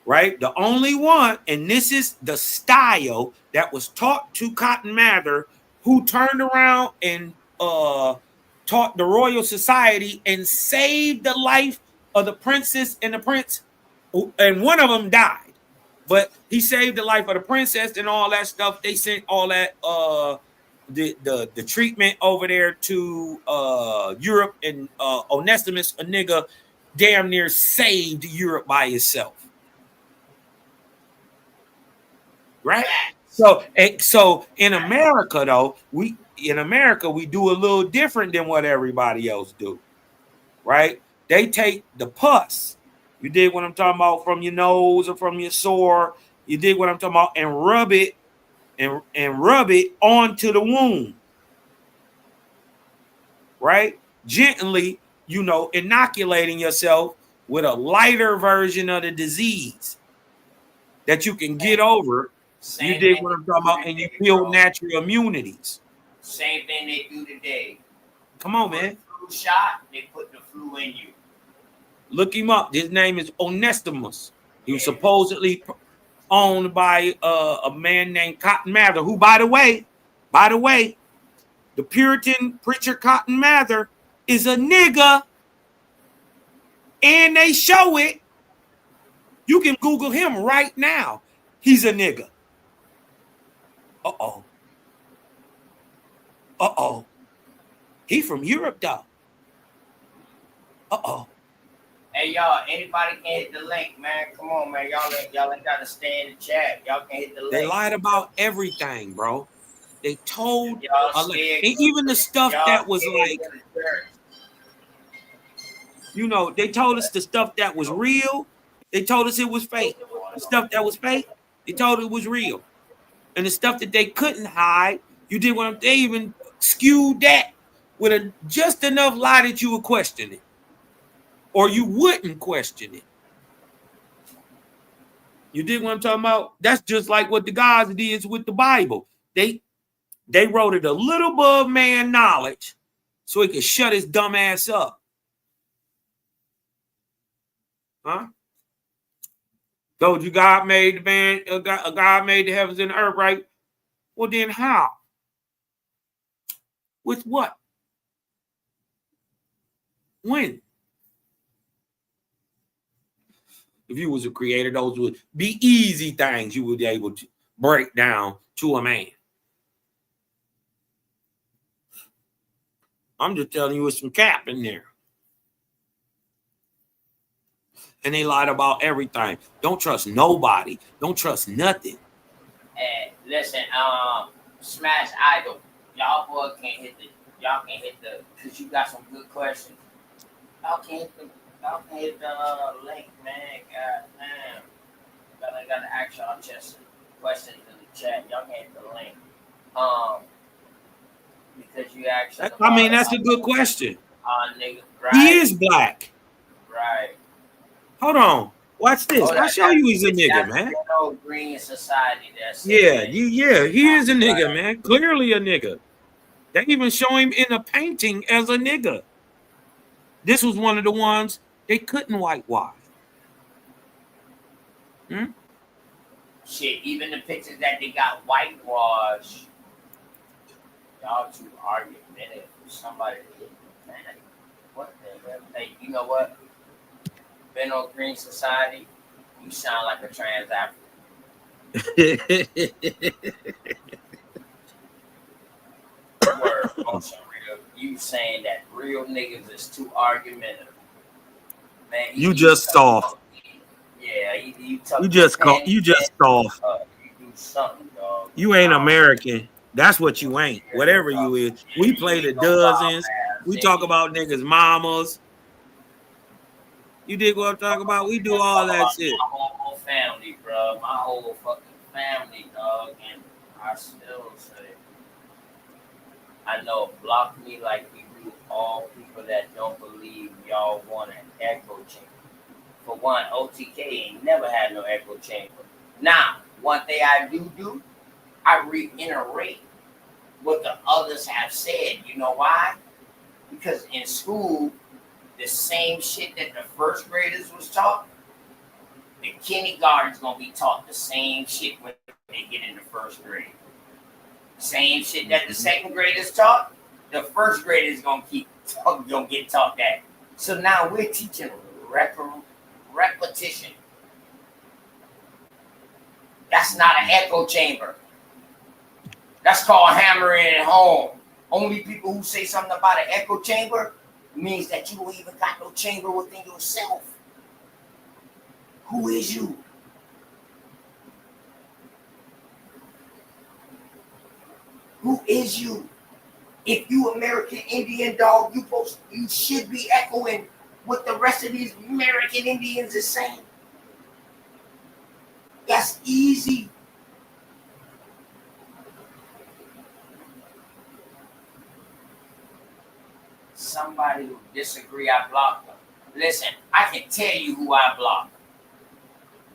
Speaker 17: right, the only one, and this is the style that was taught to Cotton Mather, who turned around and taught the Royal Society and saved the life of the princess and the prince, and one of them died. But he saved the life of the princess and all that stuff. They sent all that the treatment over there to Europe, and Onesimus, a nigga, damn near saved Europe by himself. Right? So in America, though, we do a little different than what everybody else do. Right? They take the pus. You dig what I'm talking about, from your nose or from your sore. You dig what I'm talking about, and rub it and rub it onto the wound. Right? Gently, inoculating yourself with a lighter version of the disease that you can get over. You dig what I'm talking about, and you build natural immunities.
Speaker 1: Same thing they do today.
Speaker 17: Come on, man.
Speaker 1: Flu shot, they put the flu in you.
Speaker 17: Look him up. His name is Onesimus. He was supposedly owned by a man named Cotton Mather, who, by the way, the Puritan preacher Cotton Mather is a nigga, and they show it. You can Google him right now. He's a nigga. Uh-oh. He from Europe, though. Uh-oh.
Speaker 1: Hey, y'all, anybody can hit the link, man. Come on, man. Y'all ain't got to stay in the chat. Y'all can hit the link.
Speaker 17: They lied about everything, bro. They told, and even the stuff that was like, they told us the stuff that was real. They told us it was fake. The stuff that was fake, they told it was real. And the stuff that they couldn't hide, they even skewed that with just enough lie that you would question it. Or you wouldn't question it. You dig what I'm talking about? That's just like what the guys did with the Bible. They wrote it a little above man knowledge so he could shut his dumb ass up. Huh? Told you God made the man, God made the heavens and the earth, right? Well, then how? With what? When? If you was a creator, those would be easy things you would be able to break down to a man. I'm just telling you, with some cap in there. And they lied about everything. Don't trust nobody. Don't trust nothing.
Speaker 1: Hey, listen, Smash Idol, y'all can hit the, because you got some good questions. Y'all can hit the link, man. God damn. I got to ask y'all just questions in the chat. Y'all can hit the link. Because you actually.
Speaker 17: I mean, that's a good question.
Speaker 1: Nigga, right?
Speaker 17: He is black.
Speaker 1: Right.
Speaker 17: Hold on. Watch this. I'll show you he's a nigga, man.
Speaker 1: Green society.
Speaker 17: Yeah, he is a nigga, man. Clearly a nigga. They even show him in a painting as a nigga. This was one of the ones they couldn't whitewash.
Speaker 1: Shit, even the pictures that they got whitewashed, y'all too argumentative for somebody to hit. Man, what the hell? Hey, you know what? Been on Green Society, you sound like a trans African. Word, real. You saying that real niggas is too argumentative. Man,
Speaker 17: you just soft.
Speaker 1: Yeah, you
Speaker 17: just soft.
Speaker 1: You do something, dog.
Speaker 17: You ain't American. That's what you ain't. Whatever you is. We play the dozens. We talk about niggas' mamas. You dig what I'm talking about? We do all that shit.
Speaker 1: My whole family, bro. My whole fucking family, dog. And I still say, I know, block me like we you all people that don't believe y'all want an echo chamber. For one, OTK ain't never had no echo chamber. Now, one thing I do, I reiterate what the others have said. You know why? Because in school, the same shit that the first graders was taught, the kindergarten's gonna be taught the same shit when they get in the first grade. Same shit that the second graders taught, the first graders gonna get taught that. So now we're teaching repetition. That's not an echo chamber. That's called hammering it home. Only people who say something about an echo chamber means that you don't even got no chamber within yourself. Who is you? Who is you? If you American Indian dog, you should be echoing what the rest of these American Indians is saying. That's easy. Somebody who disagree, I block them. Listen, I can tell you who I block.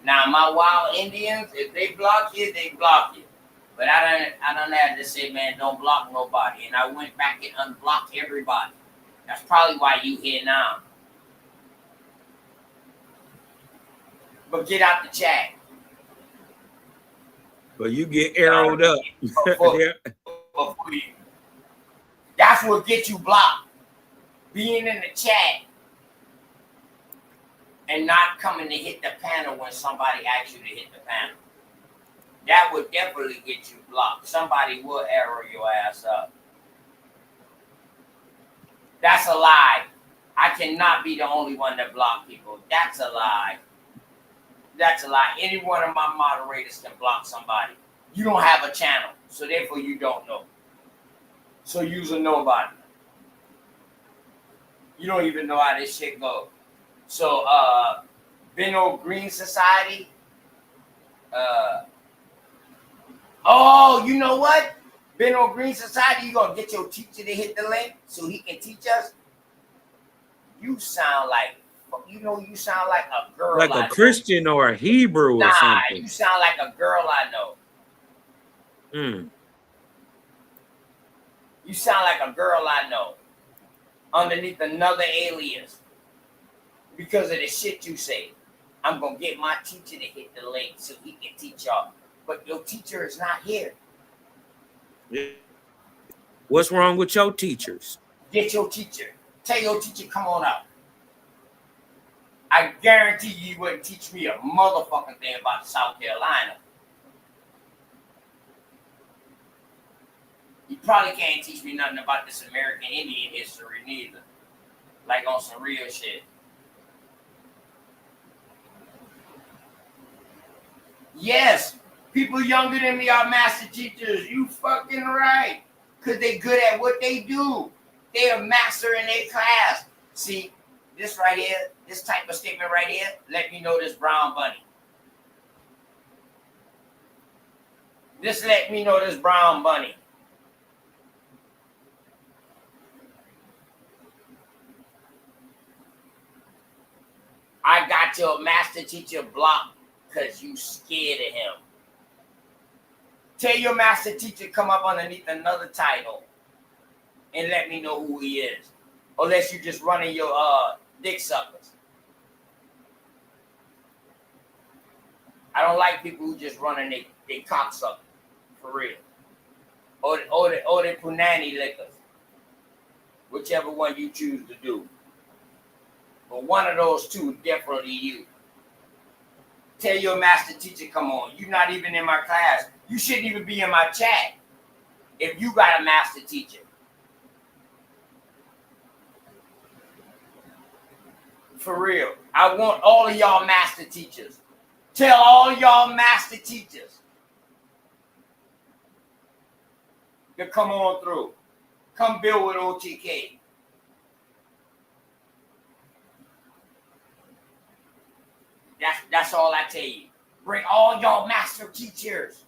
Speaker 1: Now my wild Indians, if they block you, they block you. But I don't have to say, man, don't block nobody. And I went back and unblocked everybody. That's probably why you here now. But get out the chat.
Speaker 17: But you get arrowed up.
Speaker 1: That's what gets you blocked. Being in the chat and not coming to hit the panel when somebody asks you to hit the panel. That would definitely get you blocked. Somebody will arrow your ass up. That's a lie. I cannot be the only one that block people. That's a lie. That's a lie. Any one of my moderators can block somebody. You don't have a channel, so therefore you don't know. So you's a nobody. You don't even know how this shit goes. So, Benno Green Society, oh, you know what? Benno Green Society, you gonna get your teacher to hit the link so he can teach us? You sound like, you sound like a girl.
Speaker 17: Like a Christian or a Hebrew or something.
Speaker 1: You sound like a girl I know. You sound like a girl I know. Underneath another alias. Because of the shit you say. I'm gonna get my teacher to hit the link so he can teach y'all. But your teacher is not here.
Speaker 17: What's wrong with your teachers?
Speaker 1: Get your teacher. Tell your teacher, come on up. I guarantee you wouldn't teach me a motherfucking thing about South Carolina. You probably can't teach me nothing about this American Indian history neither. Like on some real shit. Yes, people younger than me are master teachers. You fucking right. Because they good at what they do. They are master in their class. See, this right here, this type of statement right here, let me know this brown bunny. This let me know this brown bunny. I got your master teacher blocked because you scared of him. Tell your master teacher come up underneath another title and let me know who he is. Unless you just running your dick suckers. I don't like people who just running they cocksucker. For real. Or the punani lickers. Whichever one you choose to do. But one of those two, definitely you. Tell your master teacher, come on. You're not even in my class. You shouldn't even be in my chat if you got a master teacher. For real. I want all of y'all master teachers. Tell all y'all master teachers to come on through. Come build with OTK. That's all I tell you. Bring all y'all master teachers.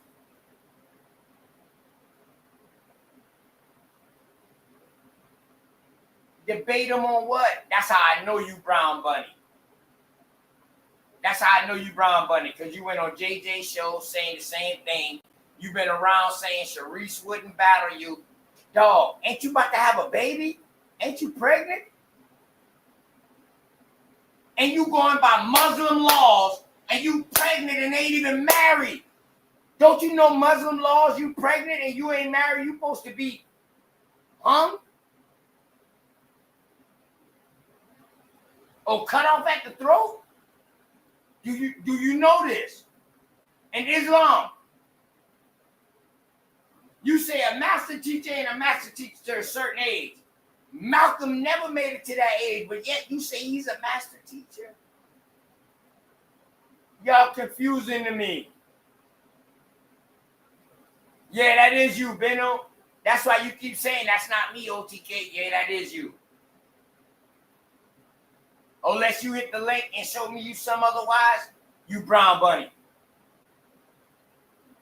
Speaker 1: Debate them on what? That's how I know you Brown Bunny. That's how I know you Brown Bunny, because you went on JJ show saying the same thing. You've been around saying Sharice wouldn't battle you. Dog, ain't you about to have a baby? Ain't you pregnant? And you going by Muslim laws, and you pregnant and ain't even married. Don't you know Muslim laws? You pregnant and you ain't married, you supposed to be hung? Or cut off at the throat? Do you know this? In Islam, you say a master teacher ain't a master teacher to a certain age. Malcolm never made it to that age, but yet you say he's a master teacher. Y'all confusing to me. Yeah, that is you, Benno. That's why you keep saying that's not me, OTK. Yeah, that is you. Unless you hit the link and show me you some otherwise, you Brown Bunny.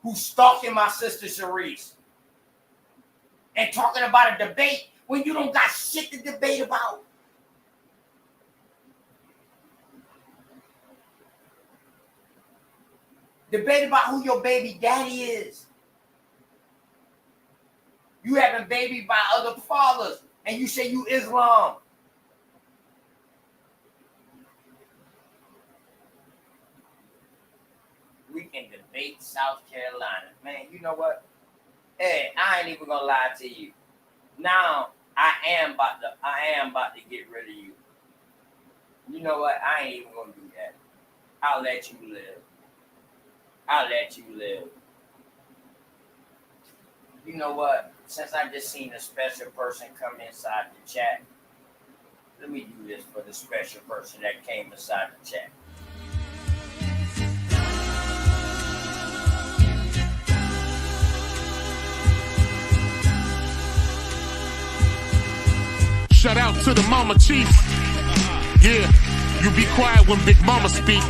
Speaker 1: Who's stalking my sister Sharice. And talking about a debate when you don't got shit to debate about. Debate about who your baby daddy is. You having baby by other fathers, and you say you Islam. We can debate South Carolina. Man, you know what? Hey, I ain't even gonna lie to you. Now I am about to get rid of you. You know what? I ain't even gonna do that. I'll let you live. I'll let you live. You know what? Since I just seen a special person come inside the chat, let me do this for the special person that came inside the chat.
Speaker 6: Shout out to the mama chief. Yeah, you be quiet when Big Mama speak.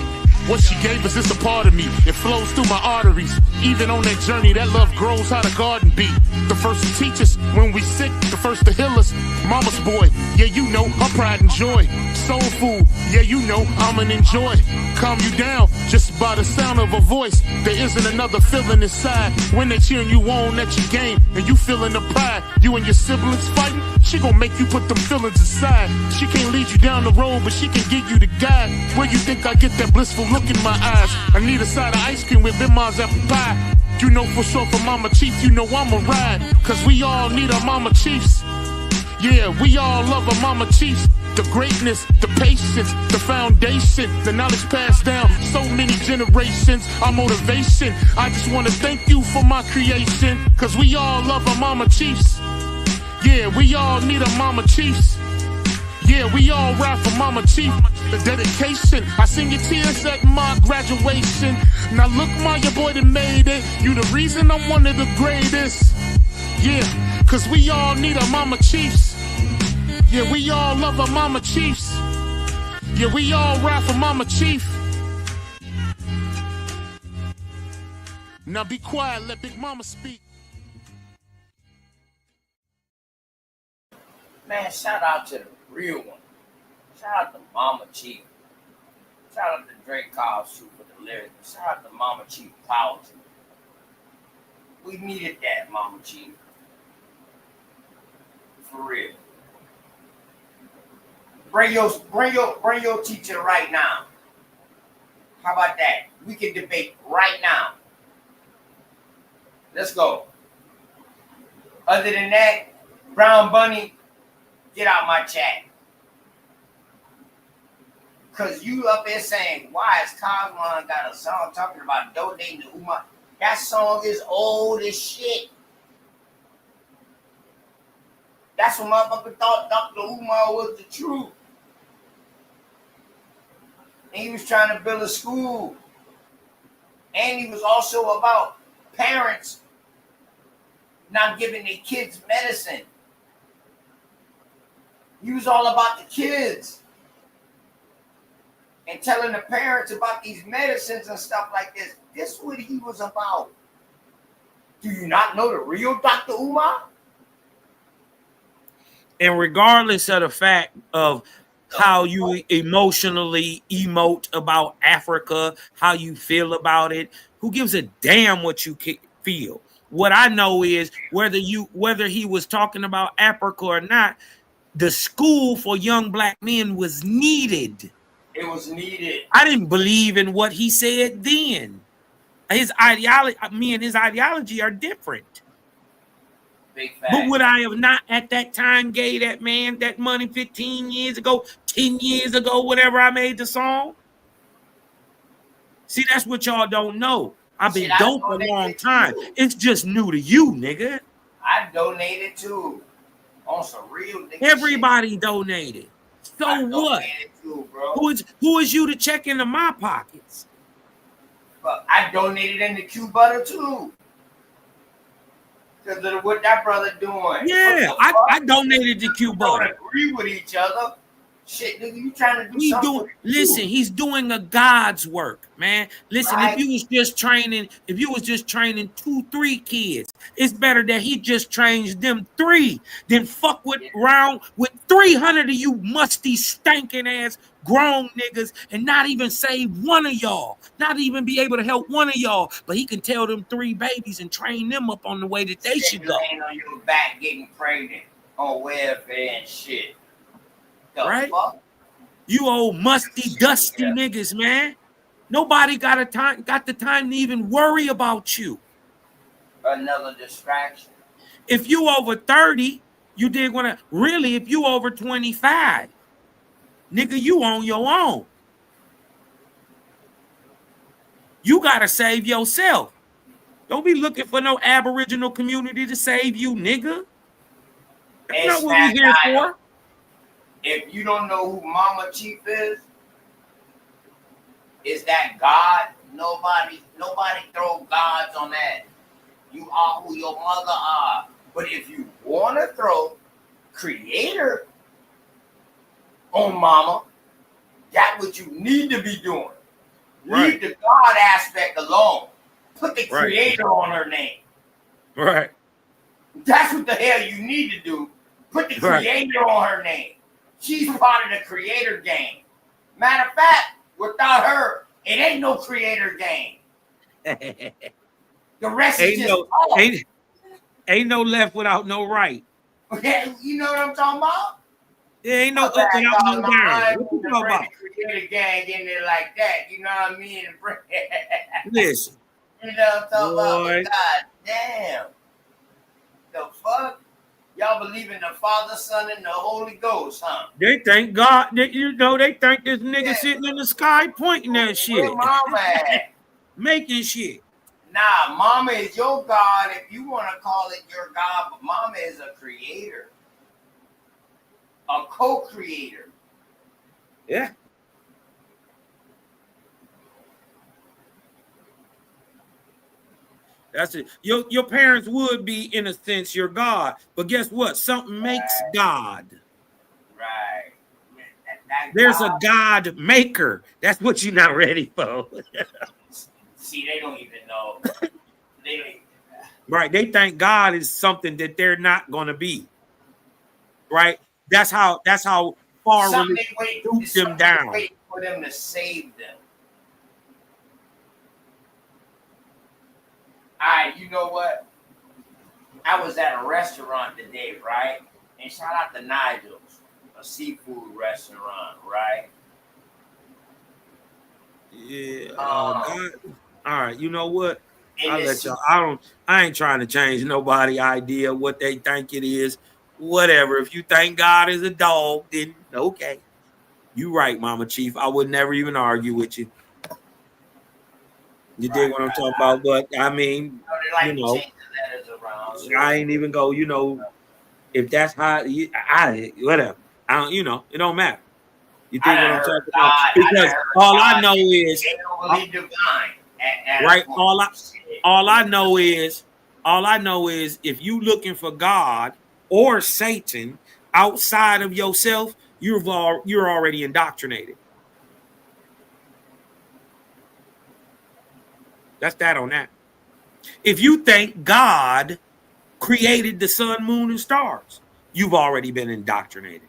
Speaker 6: What she gave us is a part of me. It flows through my arteries. Even on that journey, that love grows how the garden be. The first to teach us when we sick, the first to heal us. Mama's boy, yeah, you know, her pride and joy. Soul food, yeah, you know, I'm an enjoy. Calm you down just by the sound of a voice. There isn't another feeling inside when they cheering you on at your game and you feeling the pride. You and your siblings fighting, she gon' make you put them feelings aside. She can't lead you down the road, but she can give you the guide. Where you think I get that blissful look in my eyes? I need a side of ice cream with Big Mom's apple pie. You know for sure for Mama Chief, you know I'ma ride. Cause we all need our Mama Chiefs. Yeah, we all love our Mama Chiefs. The greatness, the patience, the foundation, the knowledge passed down so many generations, our motivation. I just want to thank you for my creation. Cause we all love our Mama Chiefs. Yeah, we all need our Mama Chiefs. Yeah, we all ride for Mama Chief. The dedication, I seen your tears at my graduation. Now look, ma, your boy done made it. You the reason I'm one of the greatest. Yeah, cause we all need our Mama Chiefs. Yeah, we all love our Mama Chiefs. Yeah, we all ride for Mama Chief. Now be quiet, let Big Mama speak.
Speaker 1: Man, shout out to the real one. Shout out to Mama Chief. Shout out to Drake Cobb Shoot for the lyrics. Shout out to Mama Chief Powers. We needed that, Mama Chief. For real. Bring your teacher right now. How about that? We can debate right now. Let's go. Other than that, Brown Bunny, get out my chat. Cause you up there saying, why is Cosmon got a song talking about donating to Umar? That song is old as shit. That's what motherfucker thought Dr. Umar was the truth. And he was trying to build a school. And he was also about parents not giving their kids medicine. He was all about the kids. And telling the parents about these medicines and stuff like this. This is what he was about. Do you not know the real Dr. Umar?
Speaker 17: And regardless of the fact of how you emotionally emote about Africa, how you feel about it, who gives a damn what you feel? What I know is whether he was talking about Africa or not, the school for young black men was needed.
Speaker 1: It was needed.
Speaker 17: I didn't believe in what he said then. His ideology, me and his ideology are different.
Speaker 1: Big
Speaker 17: But
Speaker 1: fact.
Speaker 17: would I have not at that time gave that man that money 15 years ago, 10 years ago, whenever I made the song? See, that's what y'all don't know. I've
Speaker 1: Shit,
Speaker 17: been
Speaker 1: I
Speaker 17: dope a long
Speaker 1: donated
Speaker 17: time.
Speaker 1: too.
Speaker 17: It's just new to you, nigga.
Speaker 1: I donated too. On some real nigga
Speaker 17: Everybody donated. So
Speaker 1: I
Speaker 17: what?
Speaker 1: donated too, bro.
Speaker 17: Who is you to check into my pockets?
Speaker 1: But I donated in the Q butter too. Because of what that brother doing.
Speaker 17: Yeah, I donated to Q butter.
Speaker 1: Don't agree with each other. Shit, nigga, you trying to do something?
Speaker 17: He's doing a God's work, man. Listen,
Speaker 1: Right.
Speaker 17: if you was just training 2-3 kids, it's better that he just trains them 3 than fuck with around with 300 of you musty, stinking ass grown niggas and not even save one of y'all, not even be able to help one of y'all. But he can tell them 3 babies and train them up on the way that they should go.
Speaker 1: Laying on your back getting pregnant on welfare and shit. The
Speaker 17: Right?
Speaker 1: fuck?
Speaker 17: You old musty, dusty niggas, man. Nobody got the time to even worry about you.
Speaker 1: Another distraction.
Speaker 17: If you over 30, you did wanna really if you over 25, nigga, you on your own. You gotta save yourself. Don't be looking for no Aboriginal community to save you, nigga. That's not what we here for.
Speaker 1: If you don't know who Mama Chief is that God? Nobody throw gods on that. You are who your mother are. But if you want to throw Creator on Mama, that's what you need to be doing.
Speaker 17: Right.
Speaker 1: Leave the God aspect alone. Put the Creator on her name.
Speaker 17: Right.
Speaker 1: That's what the hell you need to do. Put the Creator on her name. She's part of the Creator game. Matter of fact, without her, it ain't no Creator game. The rest is just
Speaker 17: ain't no left without no right.
Speaker 1: Okay, you know what I'm talking about?
Speaker 17: There ain't no up without no down.
Speaker 1: I
Speaker 17: What you talking about?
Speaker 1: Creator gang in there like that. You know what I mean?
Speaker 17: Listen.
Speaker 1: You know what I'm talking about? God damn. The fuck? Y'all believe in the Father, Son, and the Holy Ghost, huh?
Speaker 17: They thank God that they think this nigga sitting in the sky pointing that shit.
Speaker 1: Where Mama at?
Speaker 17: Making shit.
Speaker 1: Nah, Mama is your God if you want to call it your God, but Mama is a creator. A co-creator.
Speaker 17: Yeah. That's it. Your parents would be, in a sense, your God. But guess what? Something makes God.
Speaker 1: Right.
Speaker 17: There's a God maker. That's what you're not ready for.
Speaker 1: See, they don't even know. They don't even
Speaker 17: Right. They think God is something that they're not going to be. Right. That's how far
Speaker 1: something
Speaker 17: really stoop them down.
Speaker 1: Waiting for them to save them. All right, you know what? I was at a restaurant today, right? And shout out to Nigel's, a seafood restaurant, right?
Speaker 17: Yeah. God. All right. You know what? I'll let y'all. I ain't trying to change nobody's idea of what they think it is. Whatever. If you think God is a dog, then okay. You right, Mama Chief. I would never even argue with you. You dig what I'm talking about? But I mean, I ain't even go, if that's how whatever. I don't, it don't matter. You dig what I'm talking about? Because all I know is right. All I know is if you looking for God or Satan outside of yourself, you're already indoctrinated. That's that on that. If you think God created the sun, moon, and stars, you've already been indoctrinated.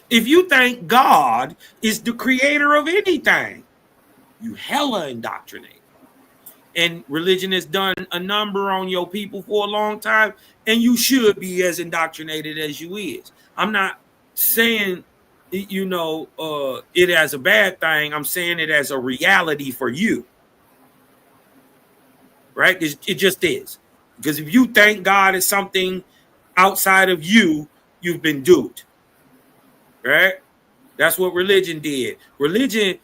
Speaker 17: If you think God is the creator of anything, you hella indoctrinated. And religion has done a number on your people for a long time, and you should be as indoctrinated as you is. I'm not saying, it as a bad thing. I'm saying it as a reality for you. Right? It just is. Because if you think God is something outside of you, you've been duped. Right? That's what religion did. Religion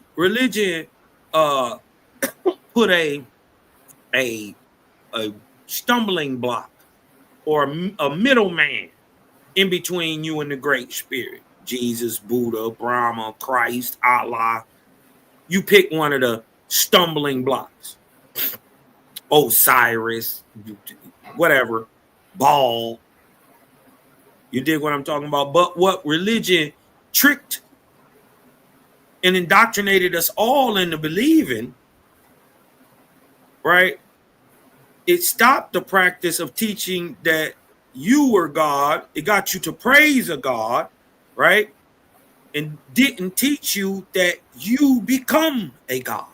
Speaker 17: put a stumbling block or a middleman in between you and the great spirit. Jesus, Buddha, Brahma, Christ, Allah. You pick one of the stumbling blocks. Osiris, whatever, Baal. You dig what I'm talking about? But what religion tricked and indoctrinated us all into believing, right? It stopped the practice of teaching that you were God. It got you to praise a God, right? And didn't teach you that you become a God.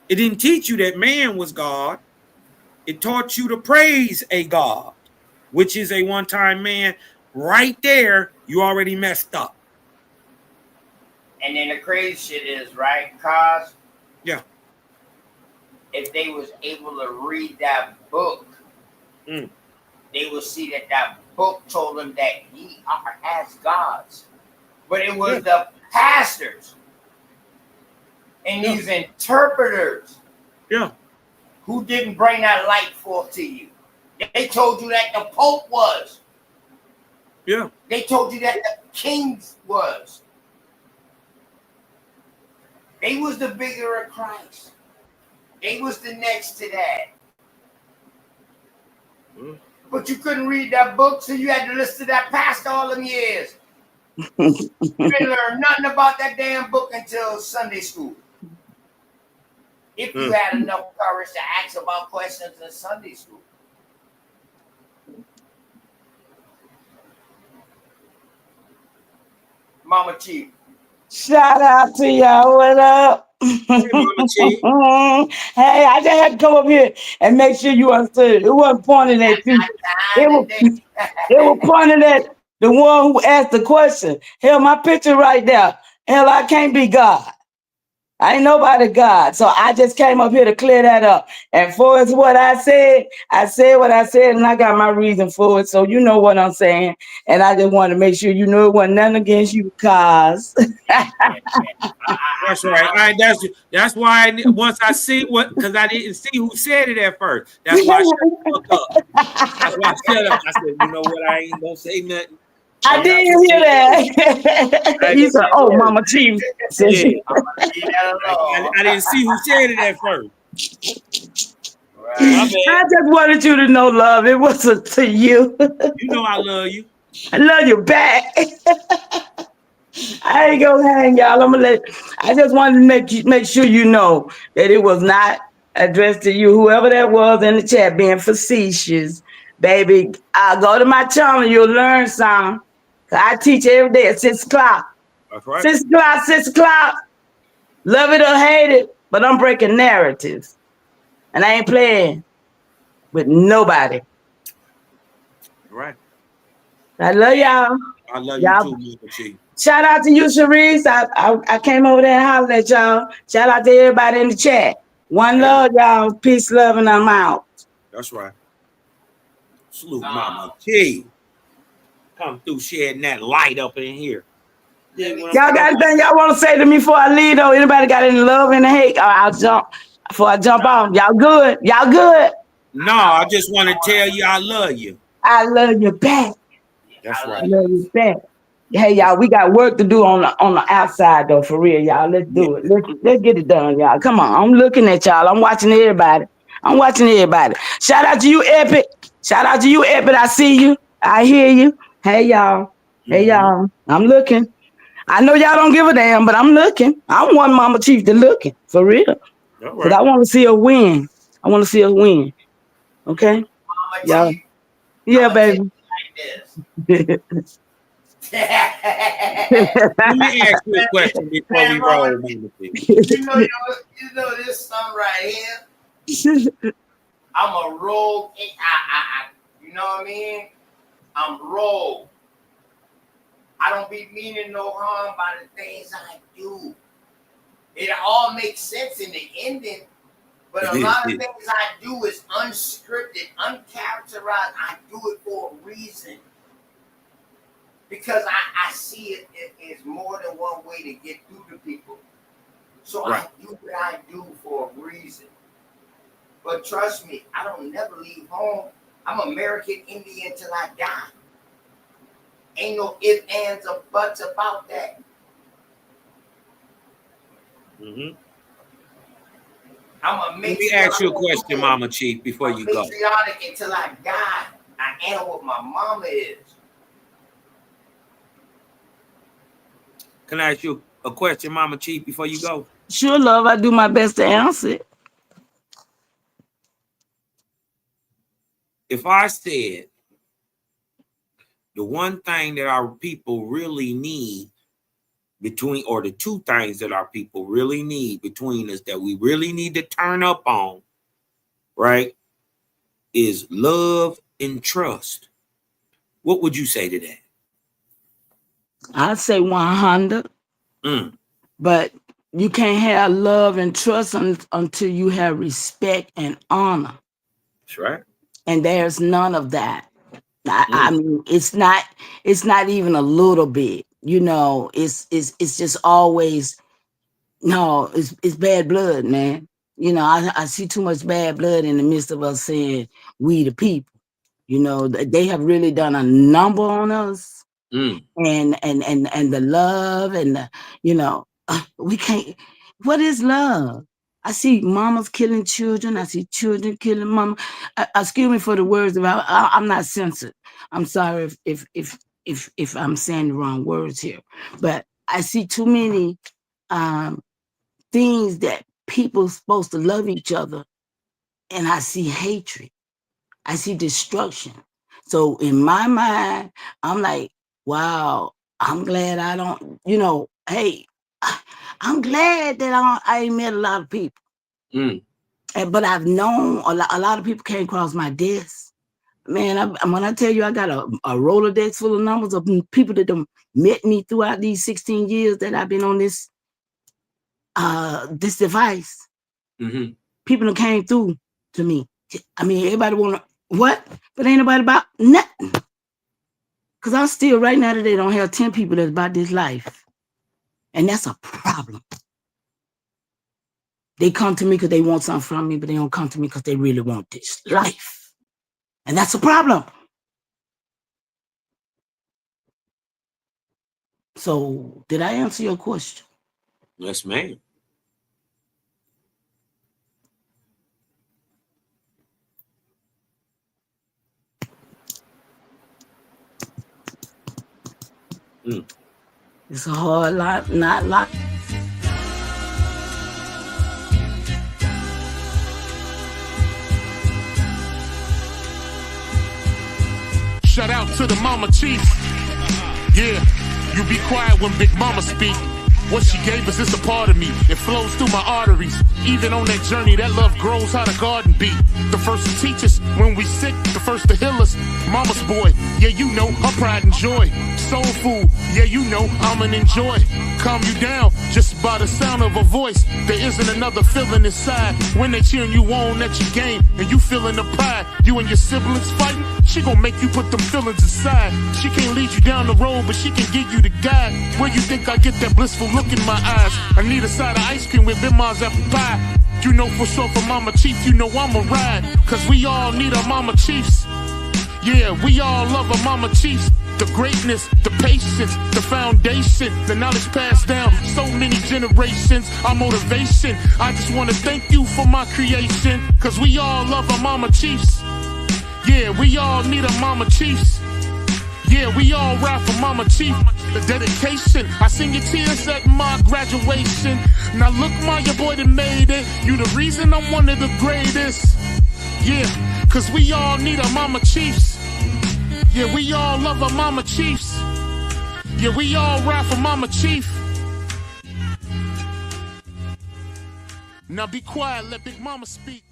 Speaker 17: It didn't teach you that man was God. It taught you to praise a God, which is a one-time man. Right there, you already messed up.
Speaker 1: And then the crazy shit is, right, cause
Speaker 17: yeah,
Speaker 1: if they was able to read that book, they would see that that book told them that ye are as gods. But it was the pastors and these interpreters who didn't bring that light forth to you. They told you that the Pope was.
Speaker 17: Yeah.
Speaker 1: They told you that the king was. They was the bigger of Christ. They was the next to that. But you couldn't read that book, so you had to listen to that pastor all them years. You didn't learn nothing about that damn book until Sunday school. If you had enough courage to ask about questions in Sunday school. Mama Chief.
Speaker 20: Shout out to y'all. What up? Hey, I just had to come up here and make sure you understood. It wasn't pointed at you. It was pointed at the one who asked the question. Hell, my picture right there. Hell, I can't be God. I ain't nobody God. So I just came up here to clear that up. And for as what I said what I said, and I got my reason for it. So you know what I'm saying. And I just want to make sure you know it wasn't nothing against you, cause.
Speaker 17: That's right. That's why once I see because I didn't see who said it at first. That's why I shut the fuck up. That's why I shut up. I said, you know what? I ain't gonna say nothing.
Speaker 20: I didn't hear that. You said, "Oh, Mama Chief."
Speaker 17: I didn't see who said it at first.
Speaker 20: I just wanted you to know, love. It wasn't to you.
Speaker 17: You know I love you.
Speaker 20: I love you back. I ain't gonna hang y'all. I just wanted to make sure you know that it was not addressed to you, whoever that was in the chat being facetious. Baby, I'll go to my channel, you'll learn some. I teach every day at 6 o'clock.
Speaker 17: That's right.
Speaker 20: 6 o'clock. Love it or hate it, but I'm breaking narratives. And I ain't playing with nobody.
Speaker 17: Right.
Speaker 20: I love y'all.
Speaker 17: I love you too, Mr. Chief.
Speaker 20: Shout out to you, Sharice. I came over there and hollered at y'all. Shout out to everybody in the chat. One love, y'all. Peace, love, and I'm out.
Speaker 17: That's right. Salute Mama T. Come through sharing that light up in here.
Speaker 20: Y'all got anything y'all want to say to me before I leave, though? Anybody got any love and hate? Or I'll jump before I jump off. Y'all good? Y'all good?
Speaker 17: No, I just want to tell you I love you.
Speaker 20: I love you back.
Speaker 17: That's right.
Speaker 20: I love you back. Hey, y'all, we got work to do on the outside, though, for real, y'all. Let's do it. Let's get it done, y'all. Come on. I'm looking at y'all. I'm watching everybody. Shout out to you, Epic. Shout out to you, Epic. I see you. I hear you. Hey, y'all. Hey, y'all. I'm looking. I know y'all don't give a damn, but I'm looking. I'm one Mama Chief to looking, for real. Because I want to see her win. Okay?
Speaker 1: Mama
Speaker 20: Yeah. Yeah, baby.
Speaker 17: Let me ask you a question before we roll, Mama T.
Speaker 1: You know this song right here. I'm a rogue. You know what I mean? I'm rogue. I don't be meaning no harm by the things I do. It all makes sense in the ending, but a lot of things I do is unscripted, uncharacterized. I do it for a reason. Because I see it is more than one way to get through to people. So right. I do what I do for a reason. But trust me, I don't never leave home. I'm American Indian till I die. Ain't no ifs, ands, or buts about that.
Speaker 17: Mm-hmm.
Speaker 1: I'm a
Speaker 17: Let me ask you a question, Mama Chief, before you go.
Speaker 1: I'm patriotic until I die. I am what my mama is.
Speaker 17: Can I ask you a question, Mama Chief, before you go?
Speaker 20: Sure, love. I do my best to answer it.
Speaker 17: If I said the one thing that our people really need or the two things that our people really need between us that we really need to turn up on, right, is love and trust. What would you say to that?
Speaker 20: I'd say 100. But you can't have love and trust until you have respect and honor.
Speaker 17: That's right.
Speaker 20: And there's none of that. I mean, it's not even a little bit. You know, it's just always it's bad blood, man. You know, I see too much bad blood in the midst of us saying we the people. You know, they have really done a number on us. And the love and the, you know, we can't. What is love? I see mamas killing children. I see children killing mama. Excuse me for the words. I'm not censored. I'm sorry if I'm saying the wrong words here. But I see too many things that people supposed to love each other, and I see hatred. I see destruction. So in my mind, I'm like, wow, I'm glad I don't, you know, hey, I'm glad that I ain't met a lot of people. But I've known a lot of people came across my desk. Man, when I tell you I got a Rolodex full of numbers of people that have met me throughout these 16 years that I've been on this device. People that came through to me. I mean, everybody want to, what? But ain't nobody about nothing. Because I'm still, right now today, don't have 10 people that's about this life. And that's a problem. They come to me because they want something from me, but they don't come to me because they really want this life. And that's a problem. So, did I answer your question?
Speaker 17: Yes, ma'am.
Speaker 20: It's a hard lot, not lot.
Speaker 6: Shout out to the Mama Chief. Yeah, you be quiet when Big Mama speak. What she gave us is a part of me. It flows through my arteries. Even on that journey, that love grows how the garden be. The first to teach us when we sick, the first to heal us. Mama's boy, yeah, you know, her pride and joy. Soul food, yeah, you know, I'm an enjoy. Calm you down just by the sound of her voice. There isn't another feeling inside when they cheering you on at your game and you feeling the pride. You and your siblings fighting, she gon' make you put them feelings aside. She can't lead you down the road, but she can give you the guide. Where you think I get that blissful look in my eyes? I need a side of ice cream with Bimars apple pie. You know for sure for Mama Chief, you know I'ma ride. Cause we all need our Mama Chiefs. Yeah, we all love our Mama Chiefs. The greatness, the patience, the foundation, the knowledge passed down so many generations, our motivation. I just wanna thank you for my creation. Cause we all love our Mama Chiefs. Yeah, we all need our Mama Chiefs. Yeah, we all ride for Mama Chief. The dedication, I seen your tears at my graduation. Now look, Ma, your boy that made it. You the reason I'm one of the greatest. Yeah, cause we all need our mama chiefs. Yeah, we all love our mama chiefs. Yeah, we all ride for mama chief. Now be quiet, let Big Mama speak.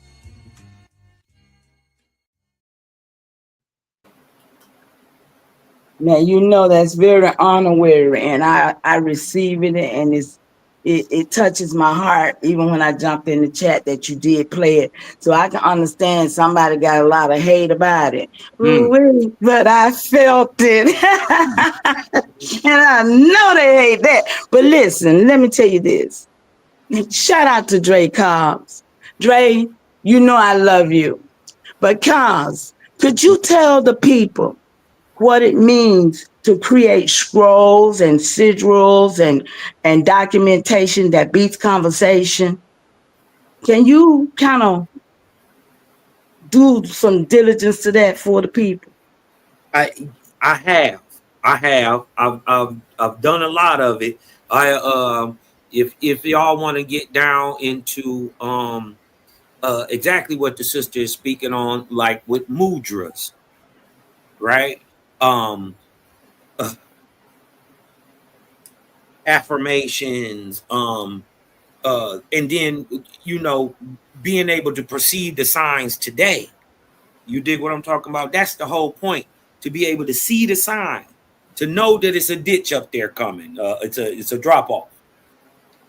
Speaker 20: Now you know that's very honorary, and I receive it, and it touches my heart even when I jumped in the chat that you did play it, so I can understand somebody got a lot of hate about it. Ooh, but I felt it, and I know they hate that. But listen, let me tell you this. Shout out to Dre Cobbs. Dre, you know I love you, but Cobbs, could you tell the people what it means to create scrolls and sigils and documentation that beats conversation? Can you kind of do some diligence to that for the people?
Speaker 17: I have. I've done a lot of it. If y'all want to get down into exactly what the sister is speaking on, like with mudras, right? Um, uh, Affirmations, and then being able to perceive the signs today. You dig what I'm talking about? That's the whole point, to be able to see the sign, to know that it's a ditch up there coming. It's a drop off,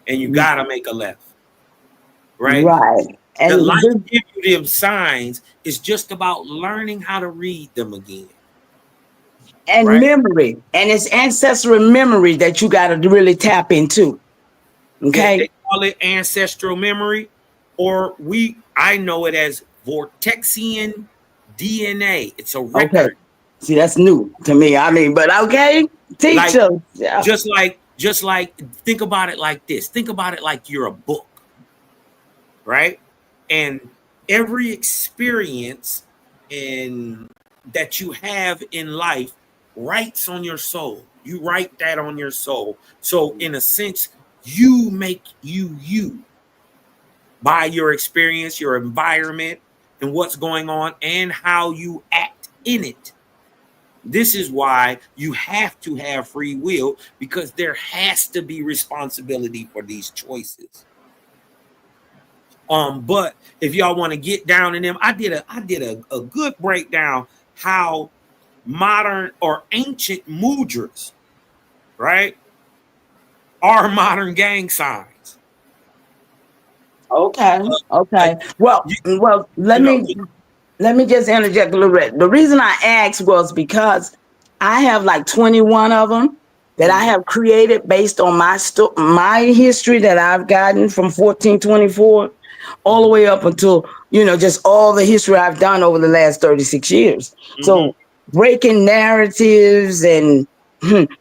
Speaker 17: and you gotta make a left, right?
Speaker 20: Right.
Speaker 17: The
Speaker 20: And
Speaker 17: life give you them signs is just about learning how to read them again.
Speaker 20: and
Speaker 17: Right?
Speaker 20: memory, and it's ancestral memory that you got to really tap into. Okay.
Speaker 17: They call it ancestral memory, or I know it as vortexian DNA. It's a
Speaker 20: Okay.
Speaker 17: record.
Speaker 20: See, that's new to me. I mean, but okay, teach
Speaker 17: Like,
Speaker 20: us. Yeah.
Speaker 17: just like think about it like this. Think about it like you're a book, right? And every experience in that you have in life writes on your soul. You write that on your soul. So in a sense, you make you by your experience, your environment, and what's going on, and how you act in it. This is why you have to have free will, because there has to be responsibility for these choices. But if y'all want to get down in them, I did a good breakdown how modern or ancient mudras, right, are modern gang signs.
Speaker 20: Okay. Okay. Well, let me just interject a little bit. The reason I asked was because I have like 21 of them that I have created based on my history that I've gotten from 1424 all the way up until, just all the history I've done over the last 36 years. So breaking narratives and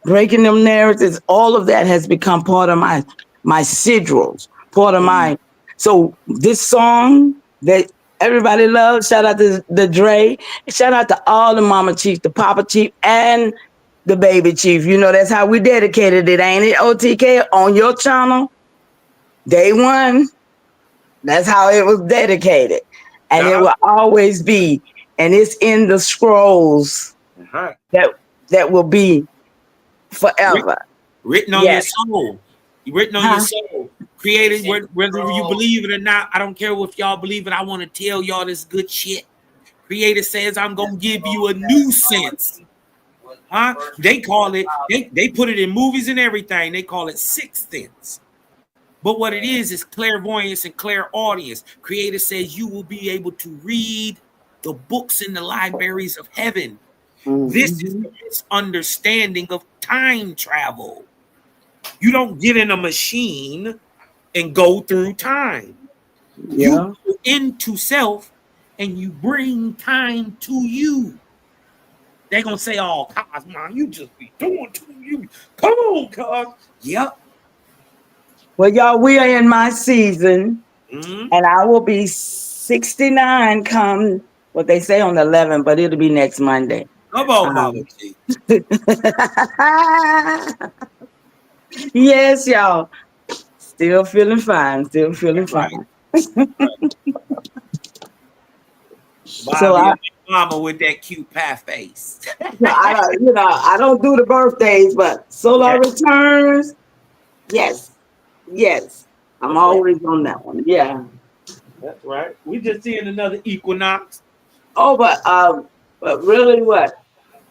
Speaker 20: breaking them narratives, all of that has become part of my sigils, part of my. So this song that everybody loves, shout out to the Dre, shout out to all the mama chief, the papa chief, and the baby chief. That's how we dedicated it, ain't it? OTK on your channel, day one. That's how it was dedicated. And it will always be. And it's in the scrolls that will be forever.
Speaker 17: Written on your soul. Written on your soul. Created, whether you believe it or not. I don't care if y'all believe it. I want to tell y'all this good shit. Creator says, I'm going to give you a new sense. Huh? They call it, they put it in movies and everything. They call it sixth sense. But what it is clairvoyance and clairaudience. Creator says you will be able to read the books in the libraries of heaven. This is the misunderstanding of time travel. You don't get in a machine and go through time.
Speaker 20: Yeah.
Speaker 17: You go into self and you bring time to you. They're going to say, oh, cuz, man, you just be doing to you. Come on, cuz. Yep.
Speaker 20: Well, y'all, we are in my season, and I will be 69 come what they say on the 11th, but it'll be next Monday.
Speaker 17: Come on, Mama G.
Speaker 20: Yes, y'all. Still feeling fine. Still feeling fine. So
Speaker 17: Bobby, mama with that cute pie face.
Speaker 20: I don't do the birthdays, but solar returns, yes, yes. I'm always on that one. Yeah.
Speaker 17: That's right. We just seeing another equinox.
Speaker 20: Oh, but really, what?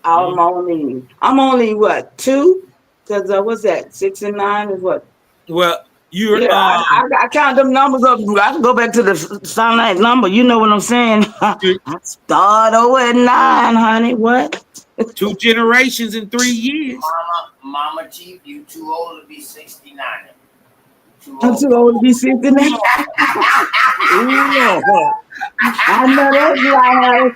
Speaker 20: I'm only what 2? Because what's that? 6 and 9 is what?
Speaker 17: Well, you're
Speaker 20: Yeah, I count them numbers up. I can go back to the sunlight number. You know what I'm saying? I start over at 9, honey. What?
Speaker 17: 2 generations in 3 years.
Speaker 1: Mama Chief, you too old to be 69.
Speaker 20: I'm too old to be 69. I know that's right.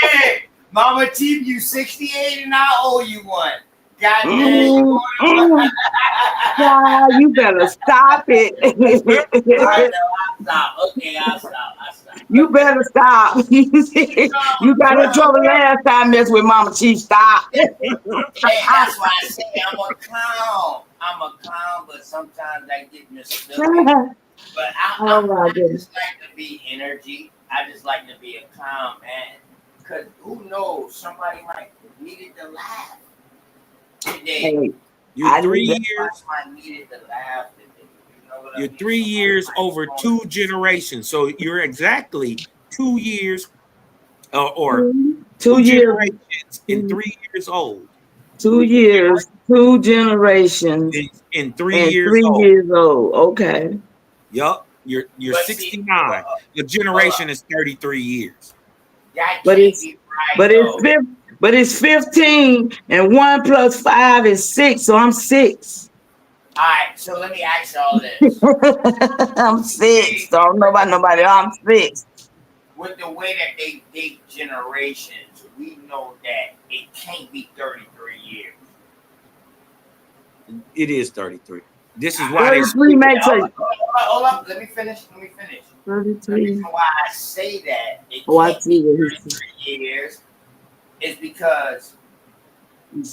Speaker 1: Hey, Mama Chief, you 68 and I owe you one. God damn, you
Speaker 20: God, you better stop it.
Speaker 1: I know, I'll stop. Okay, I'll stop.
Speaker 20: You better stop. You got in trouble last time mess with Mama Chief. Stop.
Speaker 1: Hey, that's why I say I'm a clown. I'm a clown, but sometimes I get mistaken. But I just like to be energy. I just like to be a clown, man. Because who knows? Somebody might needed to laugh today.
Speaker 20: Hey,
Speaker 17: you're 3 years.
Speaker 1: Somebody needed to laugh today. You know what
Speaker 17: You're
Speaker 1: I mean?
Speaker 17: 3 years over 2 generations. So you're exactly 2 years or
Speaker 20: 2 years.
Speaker 17: generations in 3 years old.
Speaker 20: 2 years, 2 generations,
Speaker 17: in 3
Speaker 20: and
Speaker 17: years
Speaker 20: 3
Speaker 17: old.
Speaker 20: years old. Okay.
Speaker 17: Yup. You're 69. The generation is 33 years.
Speaker 20: But it's 15, and 1 plus 5 is 6, so I'm 6.
Speaker 1: All right, so let me ask y'all this.
Speaker 20: I'm 6. Don't know about nobody. I'm 6.
Speaker 1: With the way that they date generations, we know that it can't be 33 years.
Speaker 17: It is 33. This is why
Speaker 20: 33 makes a...
Speaker 1: Hold up. Let me finish.
Speaker 20: 33.
Speaker 1: The reason why I say that it
Speaker 20: Oh, I
Speaker 1: can't
Speaker 20: see
Speaker 1: be
Speaker 20: what he
Speaker 1: 33 years is because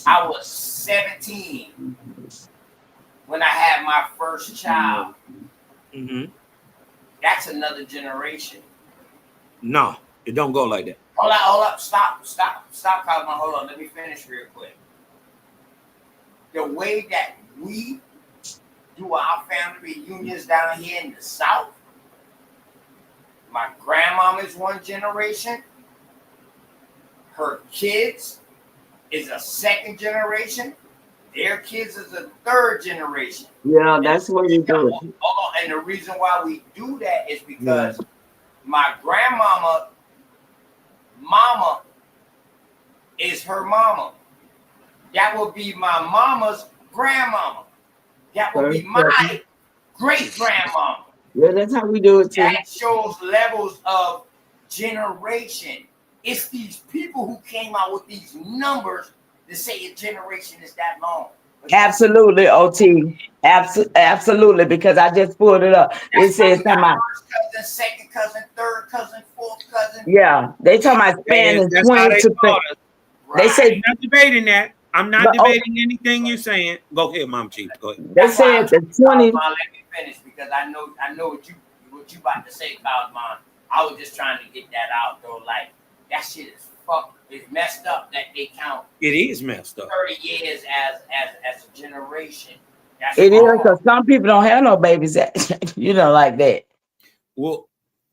Speaker 1: I was 17 when I had my first child.
Speaker 17: Mm-hmm.
Speaker 1: That's another generation.
Speaker 17: No, it don't go like that.
Speaker 1: Hold up. Stop, Cosmo. Hold on. Let me finish real quick. The way that we do our family reunions down here in the South, my grandmama is one generation. Her kids is a second generation. Their kids is a third generation.
Speaker 20: Yeah, that's what we do.
Speaker 1: And the reason why we do that is because my grandmama, mama, is her mama. That will be my mama's grandmama. That will be my great grandmama.
Speaker 20: Yeah, that's how we do it too.
Speaker 1: That shows levels of generation. It's these people who came out with these numbers to say a generation is that long.
Speaker 20: Absolutely, OT. Absolutely, because I just pulled it up. It says something about
Speaker 1: first cousin, second cousin, third cousin, fourth cousin.
Speaker 20: Yeah, they talking about spanning 20 to 30. They say
Speaker 17: I'm not debating that. I'm not debating anything you're saying. Go ahead, Mom Chief. Go ahead.
Speaker 20: They said the 20.
Speaker 1: Let me finish because I know what you about to say, Cosmon. I was just trying to get that out though. Like that shit is fucked. It's messed up that they count.
Speaker 17: It is messed up.
Speaker 1: 30 years as a generation. That's
Speaker 20: It is because some people don't have no babies like that.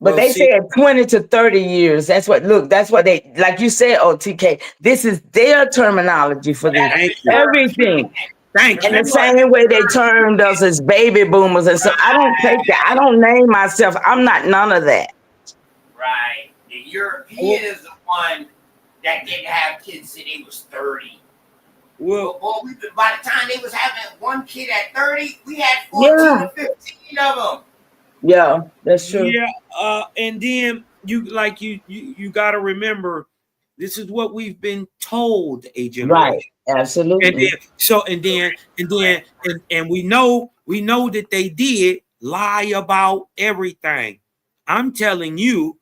Speaker 20: But they said 20 to 30 years. That's what they, like you said, OTK, this is their terminology for this. Everything.
Speaker 17: Thank
Speaker 20: you. And the same way they termed us as baby boomers. And so I don't take that. I don't name myself. I'm not none of that.
Speaker 1: Right. The European is the one that didn't have kids till they was 30.
Speaker 17: Well,
Speaker 1: by the time they was having one kid at 30, we had 14 or 15 of them.
Speaker 20: Yeah, that's true.
Speaker 17: Yeah, and then you got to remember, this is what we've been told a generation.
Speaker 20: Right, absolutely.
Speaker 17: And we know that they did lie about everything. I'm telling you,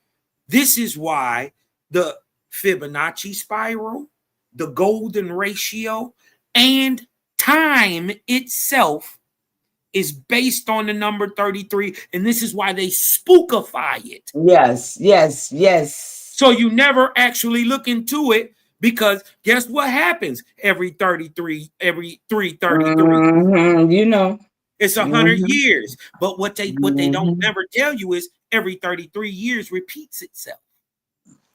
Speaker 17: this is why the Fibonacci spiral, the golden ratio, and time itself is based on the number 33, and this is why they spookify it.
Speaker 20: Yes.
Speaker 17: So you never actually look into it because guess what happens every 333?
Speaker 20: You know.
Speaker 17: It's 100
Speaker 20: Mhm.
Speaker 17: years. But what they don't
Speaker 20: Mhm.
Speaker 17: never tell you is every 33 years repeats itself.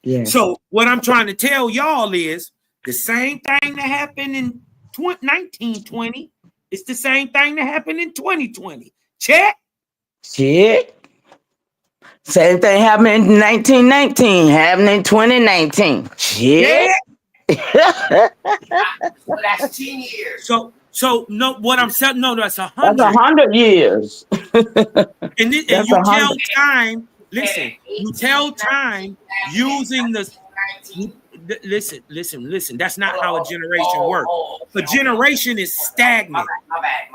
Speaker 20: Yes.
Speaker 17: So what I'm trying to tell y'all is the same thing that happened in 1920. It's the same thing that happened in 2020. Check.
Speaker 20: Shit. Same thing happened in 1919, happened in 2019.
Speaker 17: Yeah.
Speaker 20: Shit.
Speaker 1: So that's 10 years.
Speaker 17: So no, what I'm saying, no, that's
Speaker 20: That's
Speaker 17: 100.
Speaker 20: 100 years.
Speaker 17: And
Speaker 20: That's
Speaker 17: you tell
Speaker 20: 100.
Speaker 17: time. Listen, you tell time using the. Listen. That's not how a generation works. A generation is stagnant.
Speaker 1: My bad.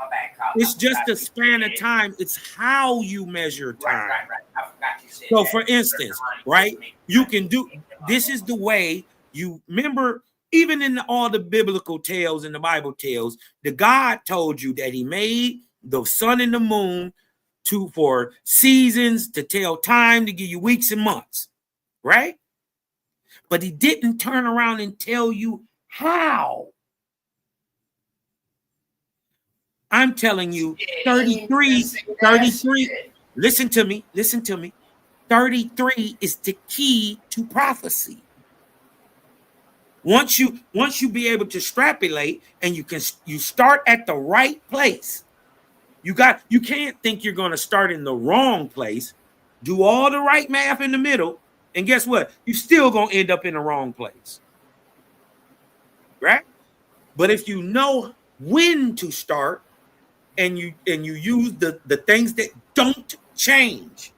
Speaker 17: It's just a span of time. It's how you measure time.
Speaker 1: Right. I forgot you said
Speaker 17: So,
Speaker 1: that.
Speaker 17: for instance, right, you can do this is the way you remember, even in all the biblical tales and the Bible tales, the God told you that He made the sun and the moon for seasons, to tell time, to give you weeks and months, right? But He didn't turn around and tell you how. I'm telling you, 33. Listen to me. 33 is the key to prophecy. Once you be able to extrapolate and you start at the right place. You can't think you're going to start in the wrong place. Do all the right math in the middle, and guess what? You're still going to end up in the wrong place. Right? But if you know when to start and you use the things that don't change.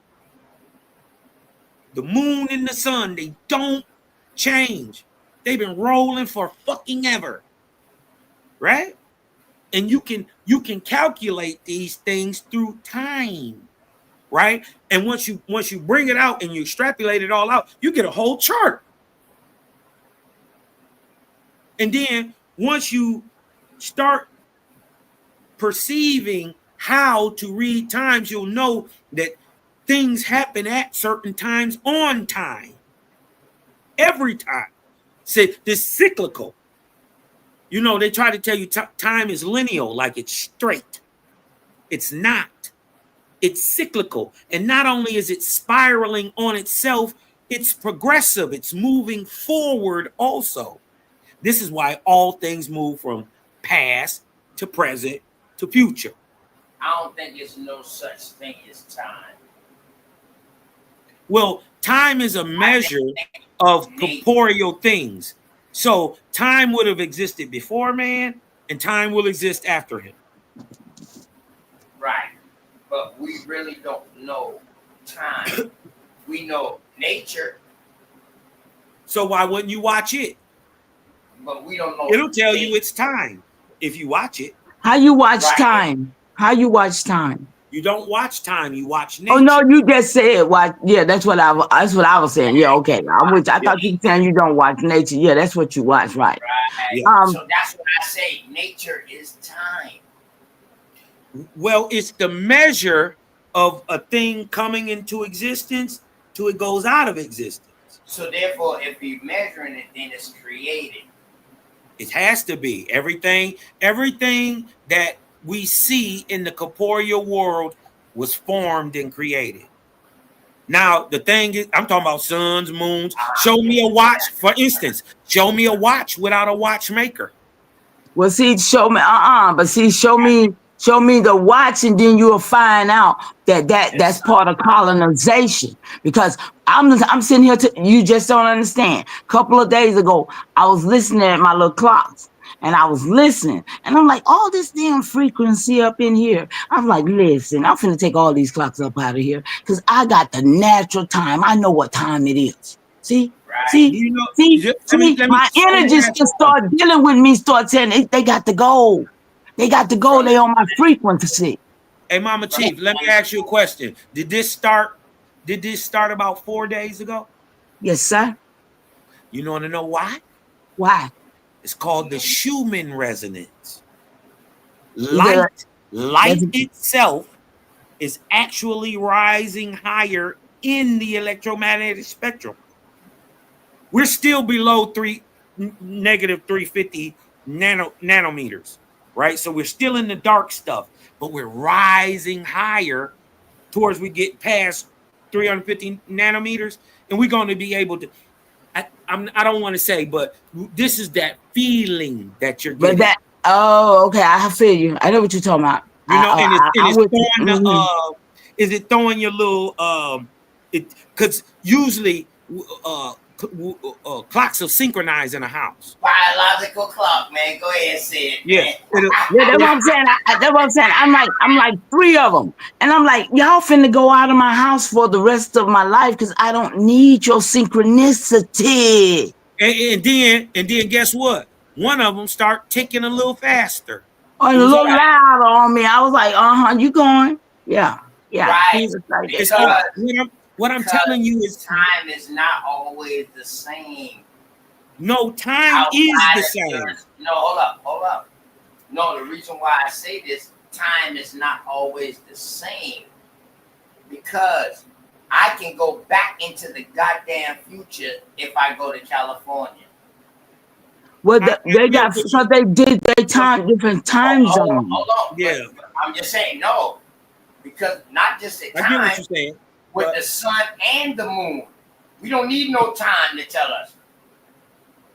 Speaker 17: The moon and the sun, they don't change. They've been rolling for fucking ever. Right? And you can calculate these things through time. Right? And once you bring it out and you extrapolate it all out, you get a whole chart. And then once you start perceiving how to read times, you'll know that things happen at certain times on time. Every time. Say this cyclical. You know, they try to tell you time is linear, like it's straight. It's not. It's cyclical. And not only is it spiraling on itself, it's progressive. It's moving forward also. This is why all things move from past to present to future.
Speaker 1: I don't think there's no such thing as time.
Speaker 17: Well, time is a measure of corporeal things. So time would have existed before man, and time will exist after him.
Speaker 1: Right. But we really don't know time. We know nature.
Speaker 17: So why wouldn't you watch it?
Speaker 1: But we don't know.
Speaker 17: It'll tell you it's time if you watch it.
Speaker 20: How you watch time? How you watch time?
Speaker 17: You don't watch time, you watch nature.
Speaker 20: Oh no, you just said watch. Yeah, that's what I was saying. Yeah, okay. I thought you were saying you don't watch nature. Yeah, that's what you watch, right?
Speaker 1: Right. So that's what I say. Nature is time.
Speaker 17: Well, it's the measure of a thing coming into existence till it goes out of existence.
Speaker 1: So therefore, if you're measuring it, then it's created.
Speaker 17: It has to be. Everything that we see in the corporeal world was formed and created. Now, the thing is, I'm talking about suns, moons. Show me a watch, for instance. Show me a watch without a watchmaker.
Speaker 20: Well, see, show me, but see, show me the watch, and then you'll find out that's part of colonization. Because I'm sitting here, you just don't understand. A couple of days ago, I was listening at my little clocks, and I was listening, and I'm like, all this damn frequency up in here. I'm like, listen, I'm finna take all these clocks up out of here, because I got the natural time. I know what time it is. See? See, my energies just start dealing with me, start saying they got to go. They got to go. They on my frequency.
Speaker 17: Hey, Mama Chief, let me ask you a question. Did this start about 4 days ago?
Speaker 20: Yes, sir.
Speaker 17: You want to know why?
Speaker 20: Why?
Speaker 17: It's called the Schumann resonance. Light itself is actually rising higher in the electromagnetic spectrum. we're still below negative 350 nanometers, right? So we're still in the dark stuff, but we're rising higher towards we get past 350 nanometers, and we're going to be able to. I don't want to say, but this is that feeling that you're getting.
Speaker 20: But that, okay, I feel you. I know what you're talking about.
Speaker 17: You know, and it's
Speaker 20: would,
Speaker 17: throwing the is it throwing your little it because usually clocks will synchronize in a house.
Speaker 1: Biological clock, man. Go ahead and say it.
Speaker 17: Yeah,
Speaker 20: yeah, that's what I'm saying. That's what I'm saying. I'm like 3 of them, and I'm like, y'all finna go out of my house for the rest of my life because I don't need your synchronicity.
Speaker 17: And then guess what? One of them start ticking a little faster.
Speaker 20: And a little louder on me. I was like, you going? Yeah.
Speaker 1: Right.
Speaker 17: Because what I'm telling you is
Speaker 1: time is not always the same.
Speaker 17: No, time is the same.
Speaker 1: No, hold up. No, the reason why I say this, time is not always the same. Because I can go back into the goddamn future if I go to California.
Speaker 20: Well, they got, so they did their time, different time zones.
Speaker 1: Hold on. Yeah. But I'm just saying, no. Because not just the time.
Speaker 17: I get what you're saying.
Speaker 1: With the sun and the moon. We don't need no time to tell us.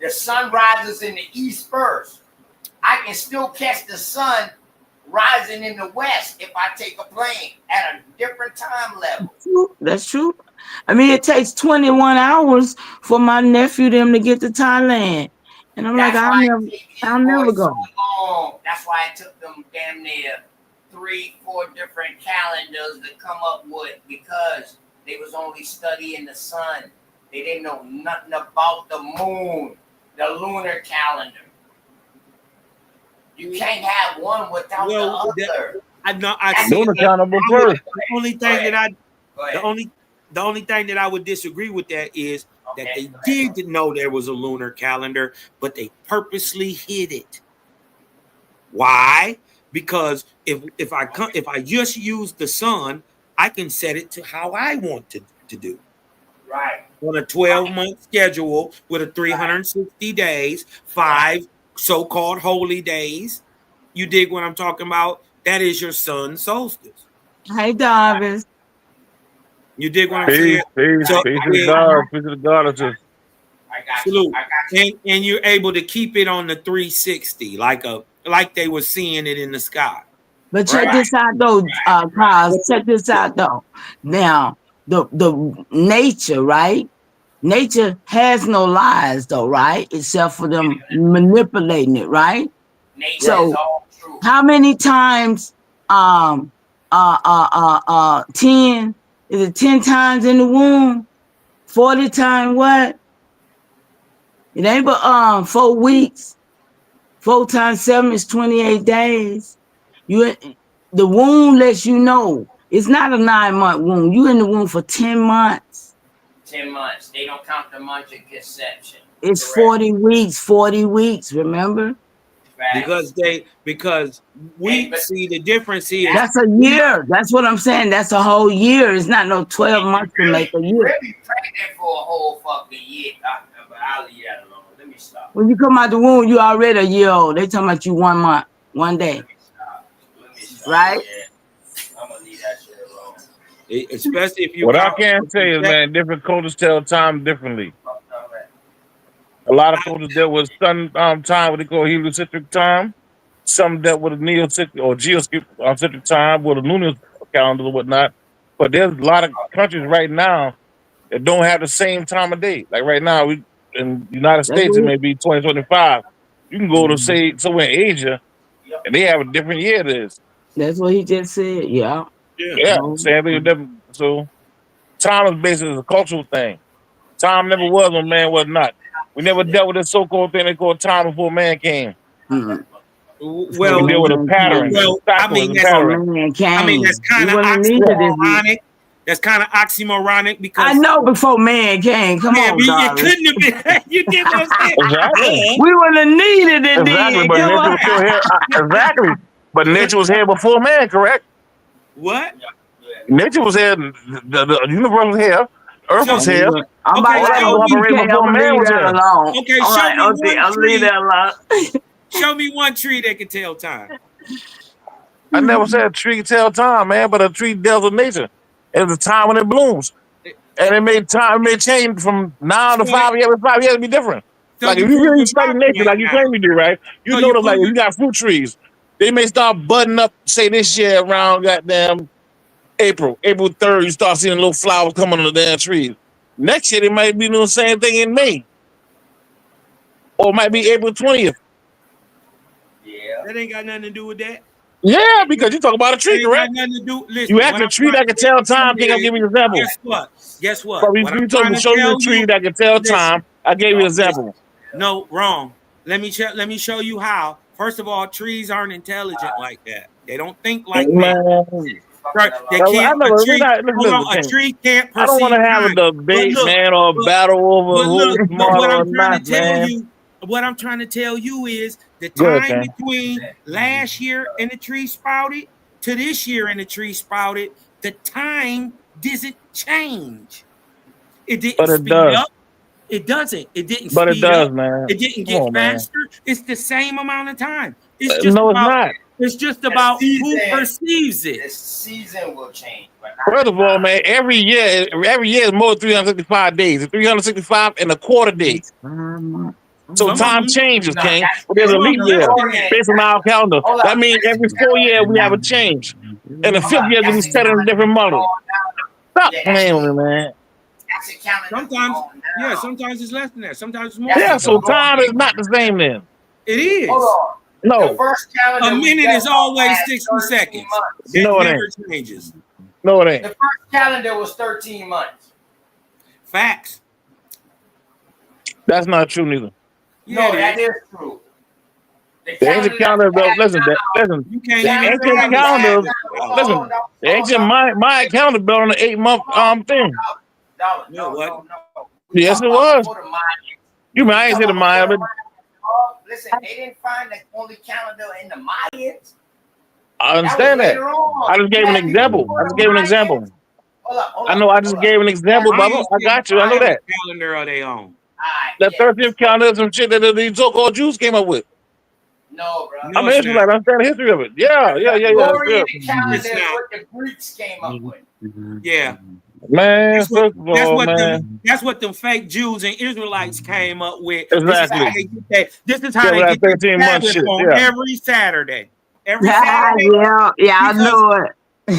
Speaker 1: The sun rises in the east first. I can still catch the sun rising in the west if I take a plane at a different time level.
Speaker 20: That's true. I mean, it takes 21 hours for my nephew them to get to Thailand. And I'm like, I'll never go.
Speaker 1: So long. That's why it took them damn near 3-4 different calendars to come up with, because they was only studying the sun. They didn't know nothing about the moon, the lunar calendar. You can't have one without the other.
Speaker 17: The only thing that I would disagree with that is that they did know there was a lunar calendar, but they purposely hid it. Why? Because if I just use the sun, I can set it to how I want to do.
Speaker 1: Right.
Speaker 17: On a 12-month schedule with 360 days, 5 so-called holy days. You dig what I'm talking about? That is your sun solstice.
Speaker 20: Hey, Davis.
Speaker 17: You dig what I'm saying?
Speaker 10: Peace to the goddesses.
Speaker 17: Salute. And you're able to keep it on the 360, like they were seeing it in the sky.
Speaker 20: But check this out though, Carl. Check this out though. Now, the nature, right? Nature has no lies though, right? Except for them manipulating it, right?
Speaker 1: Nature
Speaker 20: so
Speaker 1: is all true.
Speaker 20: How many times 10 is it 10 times in the womb? 40 times what? It ain't but 4 weeks. 4 times 7 is 28 days. The womb lets you know it's not a 9-month womb. You in the womb for 10 months.
Speaker 1: 10 months. They don't count the months of conception.
Speaker 20: It's 40 weeks. 40 weeks. Remember?
Speaker 17: Because we see the difference here.
Speaker 20: That's a year. That's what I'm saying. That's a whole year. It's not no 12 months to make a year.
Speaker 1: Really pregnant for a whole fucking year. But I'll leave that alone. Let me stop.
Speaker 20: When you come out the womb, you already a year old. They talking about you 1 month, 1 day.
Speaker 1: Let me stop.
Speaker 20: Right?
Speaker 1: Yeah. I'm gonna leave that shit alone.
Speaker 17: Especially if you.
Speaker 10: What I can say is, man, different cultures tell time differently. A lot of cultures dealt with sun time, what they call heliocentric time. Some dealt with a neocentric or geocentric time, with a lunar calendar or whatnot. But there's a lot of countries right now that don't have the same time of day. Like right now, we in the United States, it may be 2025. You can go to say somewhere in Asia, and they have a different year. This.
Speaker 20: That's what he just said. Yeah.
Speaker 10: Yeah. Same thing. So time is basically a cultural thing. Time never was when man was not. We never dealt with this so-called thing they call time before man came.
Speaker 17: Well,
Speaker 10: we deal with a pattern.
Speaker 17: Well, I mean, that's kind of oxymoronic. That's kind of oxymoronic because
Speaker 20: I know before man came. Come on,
Speaker 17: you couldn't have been. You get what I'm saying?
Speaker 10: Exactly.
Speaker 20: We would have needed it then.
Speaker 10: But nature was still here. Exactly. But nature was here before man, correct?
Speaker 17: What?
Speaker 10: Nature was here. The universe was here. Earth was here.
Speaker 20: I'm about
Speaker 10: All
Speaker 20: to
Speaker 10: that
Speaker 20: say,
Speaker 10: was operating
Speaker 20: TK, I'm
Speaker 10: before
Speaker 20: gonna
Speaker 10: man
Speaker 20: leave
Speaker 10: was
Speaker 20: that
Speaker 10: here.
Speaker 20: alone.
Speaker 17: Okay,
Speaker 20: All
Speaker 17: show
Speaker 20: right,
Speaker 17: me
Speaker 20: okay,
Speaker 17: one
Speaker 20: I'll leave
Speaker 17: tree.
Speaker 20: that alone.
Speaker 17: Show me one tree that can tell time.
Speaker 10: I never said a tree tell time, man, but a tree deals with nature. It's the time when it blooms. And it may change from now to
Speaker 17: So,
Speaker 10: 5 years. 5 years be different.
Speaker 17: so
Speaker 10: Like
Speaker 17: you
Speaker 10: if you really
Speaker 17: proving
Speaker 10: study
Speaker 17: my
Speaker 10: nature,
Speaker 17: point
Speaker 10: like you
Speaker 17: now.
Speaker 10: claim to do, right? You
Speaker 17: So
Speaker 10: know
Speaker 17: you
Speaker 10: that like if
Speaker 17: proving
Speaker 10: you got fruit trees, they may start budding up, say this year around goddamn April 3rd, you start seeing little flowers coming on the damn trees. Next year they might be doing the same thing in May. Or it might be April 20th.
Speaker 1: Yeah.
Speaker 17: that ain't got nothing to do with that.
Speaker 10: Yeah, because you talk about a tree,
Speaker 17: That ain't got
Speaker 10: correct?
Speaker 17: nothing to do.
Speaker 10: You
Speaker 17: Listen,
Speaker 10: asked
Speaker 17: what
Speaker 10: a
Speaker 17: I'm
Speaker 10: tree
Speaker 17: trying
Speaker 10: that
Speaker 17: to
Speaker 10: can tell
Speaker 17: tell
Speaker 10: time, think
Speaker 17: you
Speaker 10: I'll
Speaker 17: is,
Speaker 10: give you an example.
Speaker 17: guess what? Guess what?
Speaker 10: But
Speaker 17: What I'm
Speaker 10: you told
Speaker 17: trying
Speaker 10: me
Speaker 17: to
Speaker 10: show you a
Speaker 17: tell
Speaker 10: tree
Speaker 17: you.
Speaker 10: that can tell
Speaker 17: Listen,
Speaker 10: time. I gave you an
Speaker 17: listen.
Speaker 10: example.
Speaker 17: No, wrong. Let me show you how. First of all, trees aren't intelligent like that. They don't think like man.
Speaker 10: Man.
Speaker 17: Right? They
Speaker 10: I
Speaker 17: can't. A
Speaker 10: never,
Speaker 17: tree. Hold on. A
Speaker 10: listen.
Speaker 17: tree can't
Speaker 10: I don't want
Speaker 17: perceive
Speaker 10: to have a
Speaker 17: time. But
Speaker 10: debate,
Speaker 17: look.
Speaker 10: man, or a battle over
Speaker 17: But
Speaker 10: who's
Speaker 17: look. But
Speaker 10: smarter or not, man.
Speaker 17: What I'm trying to tell you is the
Speaker 10: Go ahead,
Speaker 17: time
Speaker 10: man.
Speaker 17: between last year and the tree sprouted to this year and the tree sprouted. The time doesn't change. It didn't
Speaker 10: But it
Speaker 17: speed
Speaker 10: does.
Speaker 17: up. It doesn't. It didn't
Speaker 10: But it
Speaker 17: speed
Speaker 10: does,
Speaker 17: up.
Speaker 10: man.
Speaker 17: It didn't
Speaker 10: Come
Speaker 17: get
Speaker 10: on, man.
Speaker 17: faster. It's the same amount of time. It's just
Speaker 10: No, it's
Speaker 17: about.
Speaker 10: not.
Speaker 17: It's just about who perceives it.
Speaker 1: The season will change, but
Speaker 10: First of all, man, every year is more than 365 days. It's 365 and a quarter day. So
Speaker 17: Some of
Speaker 10: time
Speaker 17: them.
Speaker 10: changes,
Speaker 1: No,
Speaker 10: King.
Speaker 1: that's
Speaker 10: But there's a
Speaker 17: Some of
Speaker 10: leap
Speaker 17: them
Speaker 10: year
Speaker 17: less than that.
Speaker 10: based on our calendar.
Speaker 1: hold
Speaker 10: That
Speaker 1: up.
Speaker 10: means every 4 years we have a change. And the
Speaker 1: Hold
Speaker 10: fifth
Speaker 1: up.
Speaker 10: year we
Speaker 1: That's the
Speaker 10: set in a different model. Stop
Speaker 1: Yeah,
Speaker 10: playing with me, man.
Speaker 1: that's the calendar.
Speaker 17: Sometimes,
Speaker 1: on
Speaker 17: yeah.
Speaker 1: now.
Speaker 17: Sometimes it's less than that. Sometimes it's more.
Speaker 1: That's
Speaker 17: Than
Speaker 10: Yeah,
Speaker 17: that.
Speaker 10: so time is not the same then.
Speaker 17: It is.
Speaker 1: Hold on. The
Speaker 10: No,
Speaker 1: first calendar
Speaker 17: A
Speaker 1: we
Speaker 17: minute is
Speaker 1: dealt on
Speaker 17: always
Speaker 1: had
Speaker 17: 60
Speaker 1: 13
Speaker 17: seconds.
Speaker 1: months.
Speaker 17: That
Speaker 10: No, it
Speaker 17: never
Speaker 10: ain't.
Speaker 17: changes.
Speaker 10: No, it ain't.
Speaker 1: The first calendar was 13 months.
Speaker 17: Facts.
Speaker 10: That's not true neither.
Speaker 17: Yeah,
Speaker 1: No,
Speaker 17: it
Speaker 1: that
Speaker 17: is.
Speaker 1: is true. The
Speaker 10: The ancient calendar,
Speaker 1: that we had
Speaker 10: listen,
Speaker 1: now,
Speaker 17: You
Speaker 10: the
Speaker 17: can't even
Speaker 10: ancient
Speaker 17: find the
Speaker 10: calendar,
Speaker 17: seconds.
Speaker 10: listen, the ancient Maya calendar built on an 8-month thing.
Speaker 1: No.
Speaker 10: Yes, it was. You mean I ain't say the Maya, but
Speaker 1: Listen, they didn't find the only calendar in the Mayans.
Speaker 10: I understand that.
Speaker 1: Later on.
Speaker 10: I just gave an example.
Speaker 1: Hold up.
Speaker 10: I know I just gave an example, Bubba. I got you. I know that.
Speaker 17: Calendar of their own.
Speaker 10: The 13th calendar is some shit that these so-called Jews came up with.
Speaker 1: No, bro.
Speaker 10: I'm an Israelite. I understand the history of it. Yeah.
Speaker 1: Gregorian
Speaker 10: It's
Speaker 1: calendar
Speaker 17: It's
Speaker 1: is
Speaker 17: not.
Speaker 1: what the Greeks came up with.
Speaker 17: Yeah.
Speaker 10: Man,
Speaker 17: That's what,
Speaker 10: first of all, man.
Speaker 17: that's what them fake Jews and Israelites came up with.
Speaker 10: Exactly.
Speaker 17: This is how
Speaker 10: Yeah,
Speaker 17: they
Speaker 10: with
Speaker 17: get
Speaker 10: that
Speaker 17: their
Speaker 10: 13-month
Speaker 17: Sabbath
Speaker 10: shit.
Speaker 17: on
Speaker 10: Yeah.
Speaker 17: every Saturday. Every
Speaker 20: Yeah,
Speaker 17: Saturday.
Speaker 20: yeah, I know it.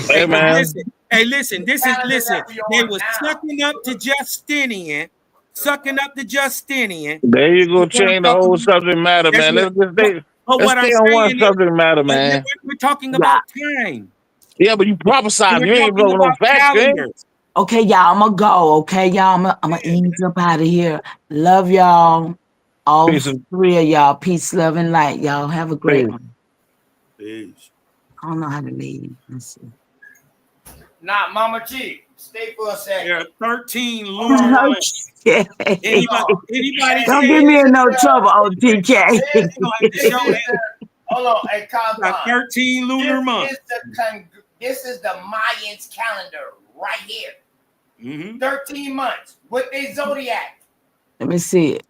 Speaker 10: Hey, man.
Speaker 17: Listen. They was sucking up to Justinian.
Speaker 10: There you go, change the whole subject matter, man. Let's stay on one subject matter, man.
Speaker 17: We're talking about time.
Speaker 10: Yeah, but you prophesied. You ain't broken no facts, man.
Speaker 20: Okay, y'all, I'm gonna go. Okay, y'all, I'm gonna ease up out of here. Love y'all. All
Speaker 10: Peace.
Speaker 20: three of y'all. Peace, love, and light. Y'all have a great
Speaker 10: Peace.
Speaker 20: one.
Speaker 17: Peace.
Speaker 20: I don't know how to leave. Let's see.
Speaker 1: Nah, Mama G, stay for a second.
Speaker 17: There are 13 lunar months. Anybody
Speaker 20: Don't get me in no trouble, OTK.
Speaker 1: Hold on, hey, calm down.
Speaker 17: 13 lunar months.
Speaker 1: This is the Mayans calendar right here.
Speaker 17: Mm-hmm.
Speaker 1: 13 months with their zodiac.
Speaker 20: Let me see it.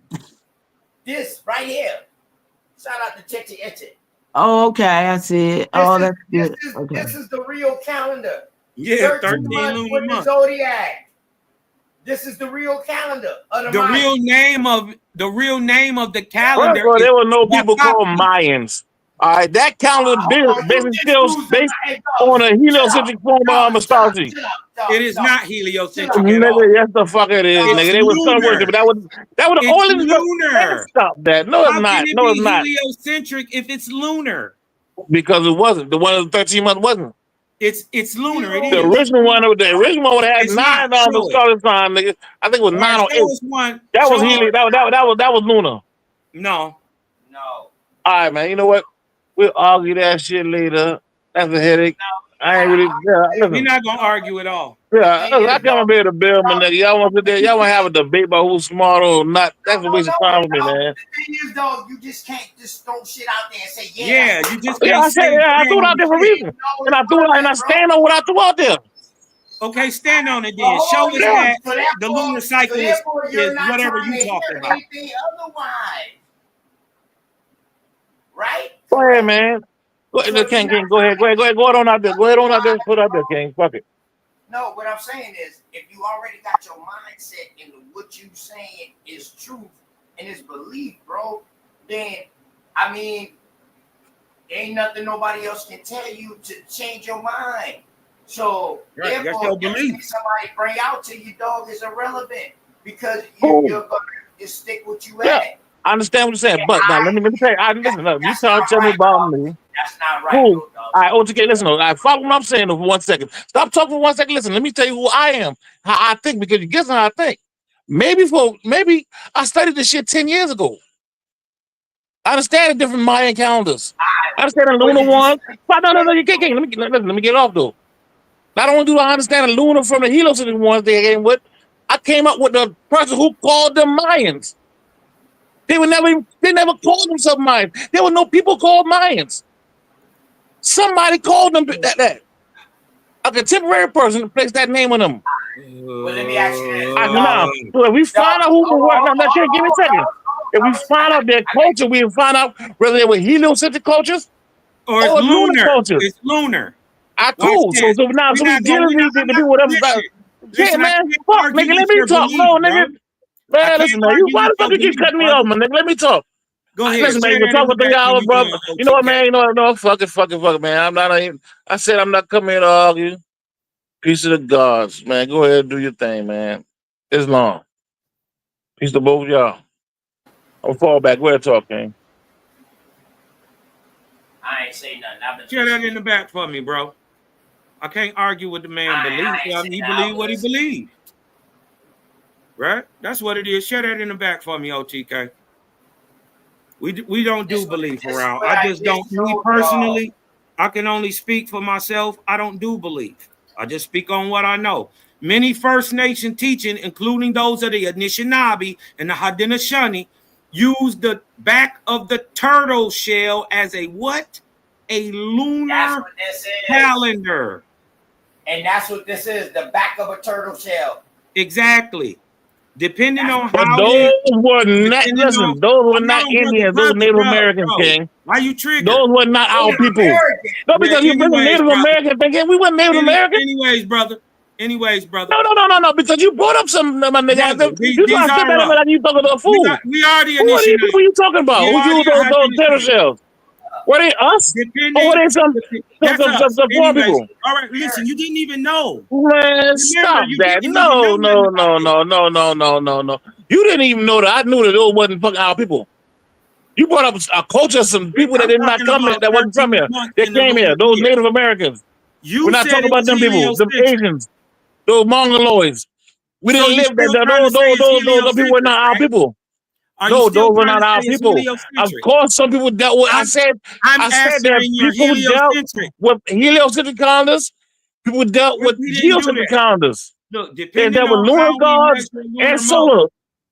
Speaker 1: This right here. Shout out to Chechi Eche.
Speaker 20: Oh, okay, I see it. That's good. Okay.
Speaker 1: This is the real calendar.
Speaker 17: Yeah,
Speaker 1: 13
Speaker 17: lunar
Speaker 1: months with the
Speaker 17: months.
Speaker 1: zodiac. This is the real calendar of the Mayans.
Speaker 17: The real name of the
Speaker 10: First
Speaker 17: calendar.
Speaker 10: of all, there were no people called Mayans. All right, that calendar basically still based on a heliocentric form of astrology.
Speaker 17: It is not heliocentric at all.
Speaker 10: Nigga, yes, the fuck it is,
Speaker 17: It's
Speaker 10: nigga. They was sun worship, but that was the
Speaker 17: It's
Speaker 10: only
Speaker 17: lunar.
Speaker 10: Stop that. No, it's
Speaker 17: How
Speaker 10: not.
Speaker 17: can it
Speaker 10: No, it's
Speaker 17: be
Speaker 10: not.
Speaker 17: heliocentric if it's lunar?
Speaker 10: Because it wasn't. The one of the 13 months wasn't.
Speaker 17: It's lunar. It
Speaker 10: The
Speaker 17: is.
Speaker 10: original one would have had
Speaker 17: It's
Speaker 10: 9
Speaker 17: not.
Speaker 10: on the
Speaker 17: Show it.
Speaker 10: scarlet sign, nigga. I think it was
Speaker 17: All
Speaker 10: 9
Speaker 17: right,
Speaker 10: or 8.
Speaker 17: show us one.
Speaker 10: That was
Speaker 17: Show
Speaker 10: Healy.
Speaker 17: us-
Speaker 10: That was lunar.
Speaker 17: No.
Speaker 10: All right, man. You know what? We'll argue that shit later. That's a headache. I ain't really. Yeah,
Speaker 17: We're
Speaker 10: listen.
Speaker 17: not gonna argue at all.
Speaker 10: Yeah, I come up here to build my nigga. Y'all want to sit there? Y'all want to have a debate about who's smart or not? That's a waste of time with me, man.
Speaker 1: The thing is, though, you just can't just throw shit out there and say,
Speaker 17: Yeah, you just
Speaker 10: Yeah,
Speaker 17: can't
Speaker 10: I said,
Speaker 17: say
Speaker 10: I threw it out there for a reason, and I stand on what I threw out there.
Speaker 17: Okay, stand on it then.
Speaker 1: Well,
Speaker 17: Show
Speaker 1: hold
Speaker 17: us
Speaker 1: on,
Speaker 17: that
Speaker 1: so
Speaker 17: the lunar cycle
Speaker 1: therefore you're
Speaker 17: is
Speaker 1: not
Speaker 17: whatever
Speaker 1: trying
Speaker 17: you
Speaker 1: to hear
Speaker 17: talking about.
Speaker 1: anything otherwise. Right?
Speaker 10: Go ahead, man. Go
Speaker 1: So
Speaker 10: ahead,
Speaker 1: you're
Speaker 10: King.
Speaker 1: not
Speaker 10: Go ahead. Go ahead. Go ahead. Go on out there. Go ahead on out there. Put out there, King. Fuck it.
Speaker 1: No, what I'm saying is, if you already got your mindset into what you saying is truth and is belief, bro, then I mean, ain't nothing nobody else can tell you to change your mind. So
Speaker 17: Right, that's
Speaker 1: therefore,
Speaker 17: your belief.
Speaker 1: everything somebody bring out to you, dog, is irrelevant because
Speaker 10: Cool.
Speaker 1: you're gonna just stick what you
Speaker 10: Yeah,
Speaker 1: at.
Speaker 10: I understand what you're saying, but now let me tell you. Listen, look, you tell me
Speaker 1: Right,
Speaker 10: about
Speaker 1: dog.
Speaker 10: me.
Speaker 1: That's not right,
Speaker 10: Cool.
Speaker 1: though, dog.
Speaker 10: All right, OTK, listen. I follow what I'm saying for 1 second. Stop talking for 1 second. Listen, let me tell you who I am, how I think, because you guess how I think. Maybe I studied this shit 10 years ago. I understand the different Mayan calendars. I understand the lunar one. But no, you can't. Let me get off though. Not only do I understand the lunar from the heliocentric ones they came with, I came up with the person who called them Mayans. They never called themselves Mayans. There were no people called Mayans. Somebody called them that. A contemporary person placed that name on them.
Speaker 1: Well, let me ask you this.
Speaker 10: Now, so if we find out who they were, now, give me a second. If we find out their culture, we find out whether they were heliocentric cultures
Speaker 17: Or it's
Speaker 10: lunar
Speaker 17: lunar.
Speaker 10: cultures.
Speaker 17: It's lunar.
Speaker 10: Cool. So now,
Speaker 17: We're
Speaker 10: so we
Speaker 17: not gonna,
Speaker 10: dealing with the people with them.
Speaker 17: listen, I
Speaker 10: Man,
Speaker 17: can't
Speaker 10: fuck,
Speaker 17: argue
Speaker 10: nigga, let
Speaker 17: with
Speaker 10: me
Speaker 17: your
Speaker 10: talk.
Speaker 17: belief,
Speaker 10: No,
Speaker 17: bro.
Speaker 10: nigga.
Speaker 17: I
Speaker 10: Man,
Speaker 17: can't
Speaker 10: listen, man.
Speaker 17: argue
Speaker 10: Why
Speaker 17: with
Speaker 10: the fuck
Speaker 17: your
Speaker 10: you keep
Speaker 17: belief,
Speaker 10: cutting me
Speaker 17: brother.
Speaker 10: off, man? Nigga, let me talk.
Speaker 17: Go ahead,
Speaker 10: Listen, man,
Speaker 17: share
Speaker 10: you
Speaker 17: that
Speaker 10: talk
Speaker 17: in the
Speaker 10: for 3
Speaker 17: back when
Speaker 10: hours,
Speaker 17: you
Speaker 10: brother.
Speaker 17: done,
Speaker 10: You know what,
Speaker 17: OTK.
Speaker 10: man? No, fuck it, man. I'm not even. I said I'm not coming here to argue. Peace of the gods, man. Go ahead and do your thing, man. Islam. Peace to both of y'all. I'm fall back. Go ahead, talk, King.
Speaker 1: I ain't say nothing. I've been
Speaker 17: Share that
Speaker 1: listening.
Speaker 17: in the back for me, bro. I can't argue with the man belief.
Speaker 1: I ain't
Speaker 17: He
Speaker 1: saying I
Speaker 17: believe
Speaker 1: was
Speaker 17: what he
Speaker 1: listening.
Speaker 17: believes. Right? That's what it is. Share that in the back for me, OTK. We don't do belief around. I just don't. Me personally, I can only speak for myself. I don't do belief. I just speak on what I know. Many First Nation teaching, including those of the Anishinaabe and the Haudenosaunee, use the back of the turtle shell as a what? A lunar calendar.
Speaker 1: And that's what this is, the back of a turtle shell.
Speaker 17: Exactly. Depending on
Speaker 10: But
Speaker 17: how
Speaker 10: those
Speaker 17: we,
Speaker 10: were not.
Speaker 17: depending on,
Speaker 10: Listen, those were
Speaker 17: hold
Speaker 10: not
Speaker 17: on,
Speaker 10: Indians. Those were Native Americans,
Speaker 17: bro.
Speaker 10: King.
Speaker 17: Why you triggered?
Speaker 10: Those were not our people. No,
Speaker 17: Well,
Speaker 10: because you bring a Native American thing in. We weren't Native American.
Speaker 17: Anyways, brother.
Speaker 10: No. Because you brought up some my nigga.
Speaker 17: Brother,
Speaker 10: You trying
Speaker 17: these
Speaker 10: to sit
Speaker 17: are
Speaker 10: there
Speaker 17: us.
Speaker 10: like you talking to a fool.
Speaker 17: We are the
Speaker 10: Who are these
Speaker 17: Anishinaabe.
Speaker 10: people you talking about?
Speaker 17: We
Speaker 10: Who
Speaker 17: are
Speaker 10: use
Speaker 17: the
Speaker 10: those terror
Speaker 17: Haudenosaunee.
Speaker 10: shells? Were they us? Or were they some
Speaker 17: That's us.
Speaker 10: poor
Speaker 17: Anyways,
Speaker 10: people?
Speaker 17: all right, listen, you didn't even know.
Speaker 10: Man,
Speaker 17: Remember,
Speaker 10: stop
Speaker 17: you
Speaker 10: that.
Speaker 17: didn't even
Speaker 10: No.
Speaker 17: know nothing about
Speaker 10: No. You didn't even know that. I knew that those wasn't fucking our people. You brought up a culture of some people that
Speaker 17: I'm
Speaker 10: did not
Speaker 17: talking
Speaker 10: come here,
Speaker 17: about
Speaker 10: that wasn't
Speaker 17: 13
Speaker 10: from here.
Speaker 17: months
Speaker 10: They
Speaker 17: in the
Speaker 10: came here.
Speaker 17: lunar
Speaker 10: Those
Speaker 17: year.
Speaker 10: Native Americans. We're
Speaker 17: You
Speaker 10: not
Speaker 17: said
Speaker 10: talking
Speaker 17: it
Speaker 10: about
Speaker 17: was
Speaker 10: them people, them
Speaker 17: heliocentric.
Speaker 10: Asians, those Mongoloids. We
Speaker 17: So
Speaker 10: didn't
Speaker 17: you
Speaker 10: live there.
Speaker 17: still trying to say it's
Speaker 10: Those people were
Speaker 17: heliocentric,
Speaker 10: not our
Speaker 17: right?
Speaker 10: people.
Speaker 17: Are you
Speaker 10: No,
Speaker 17: still
Speaker 10: those were
Speaker 17: trying
Speaker 10: not
Speaker 17: to
Speaker 10: our
Speaker 17: say it's
Speaker 10: people. Of
Speaker 17: heliocentric?
Speaker 10: course, some people dealt with. I said
Speaker 17: I'm
Speaker 10: that
Speaker 17: answering your
Speaker 10: people dealt
Speaker 17: heliocentric.
Speaker 10: with heliocentric calendars. People dealt
Speaker 17: We
Speaker 10: with
Speaker 17: didn't do
Speaker 10: geocentric
Speaker 17: that.
Speaker 10: calendars.
Speaker 17: Look,
Speaker 10: They
Speaker 17: depending
Speaker 10: dealt with
Speaker 17: on
Speaker 10: lunar
Speaker 17: how we
Speaker 10: gods
Speaker 17: measure
Speaker 10: and
Speaker 17: lunar month,
Speaker 10: solar.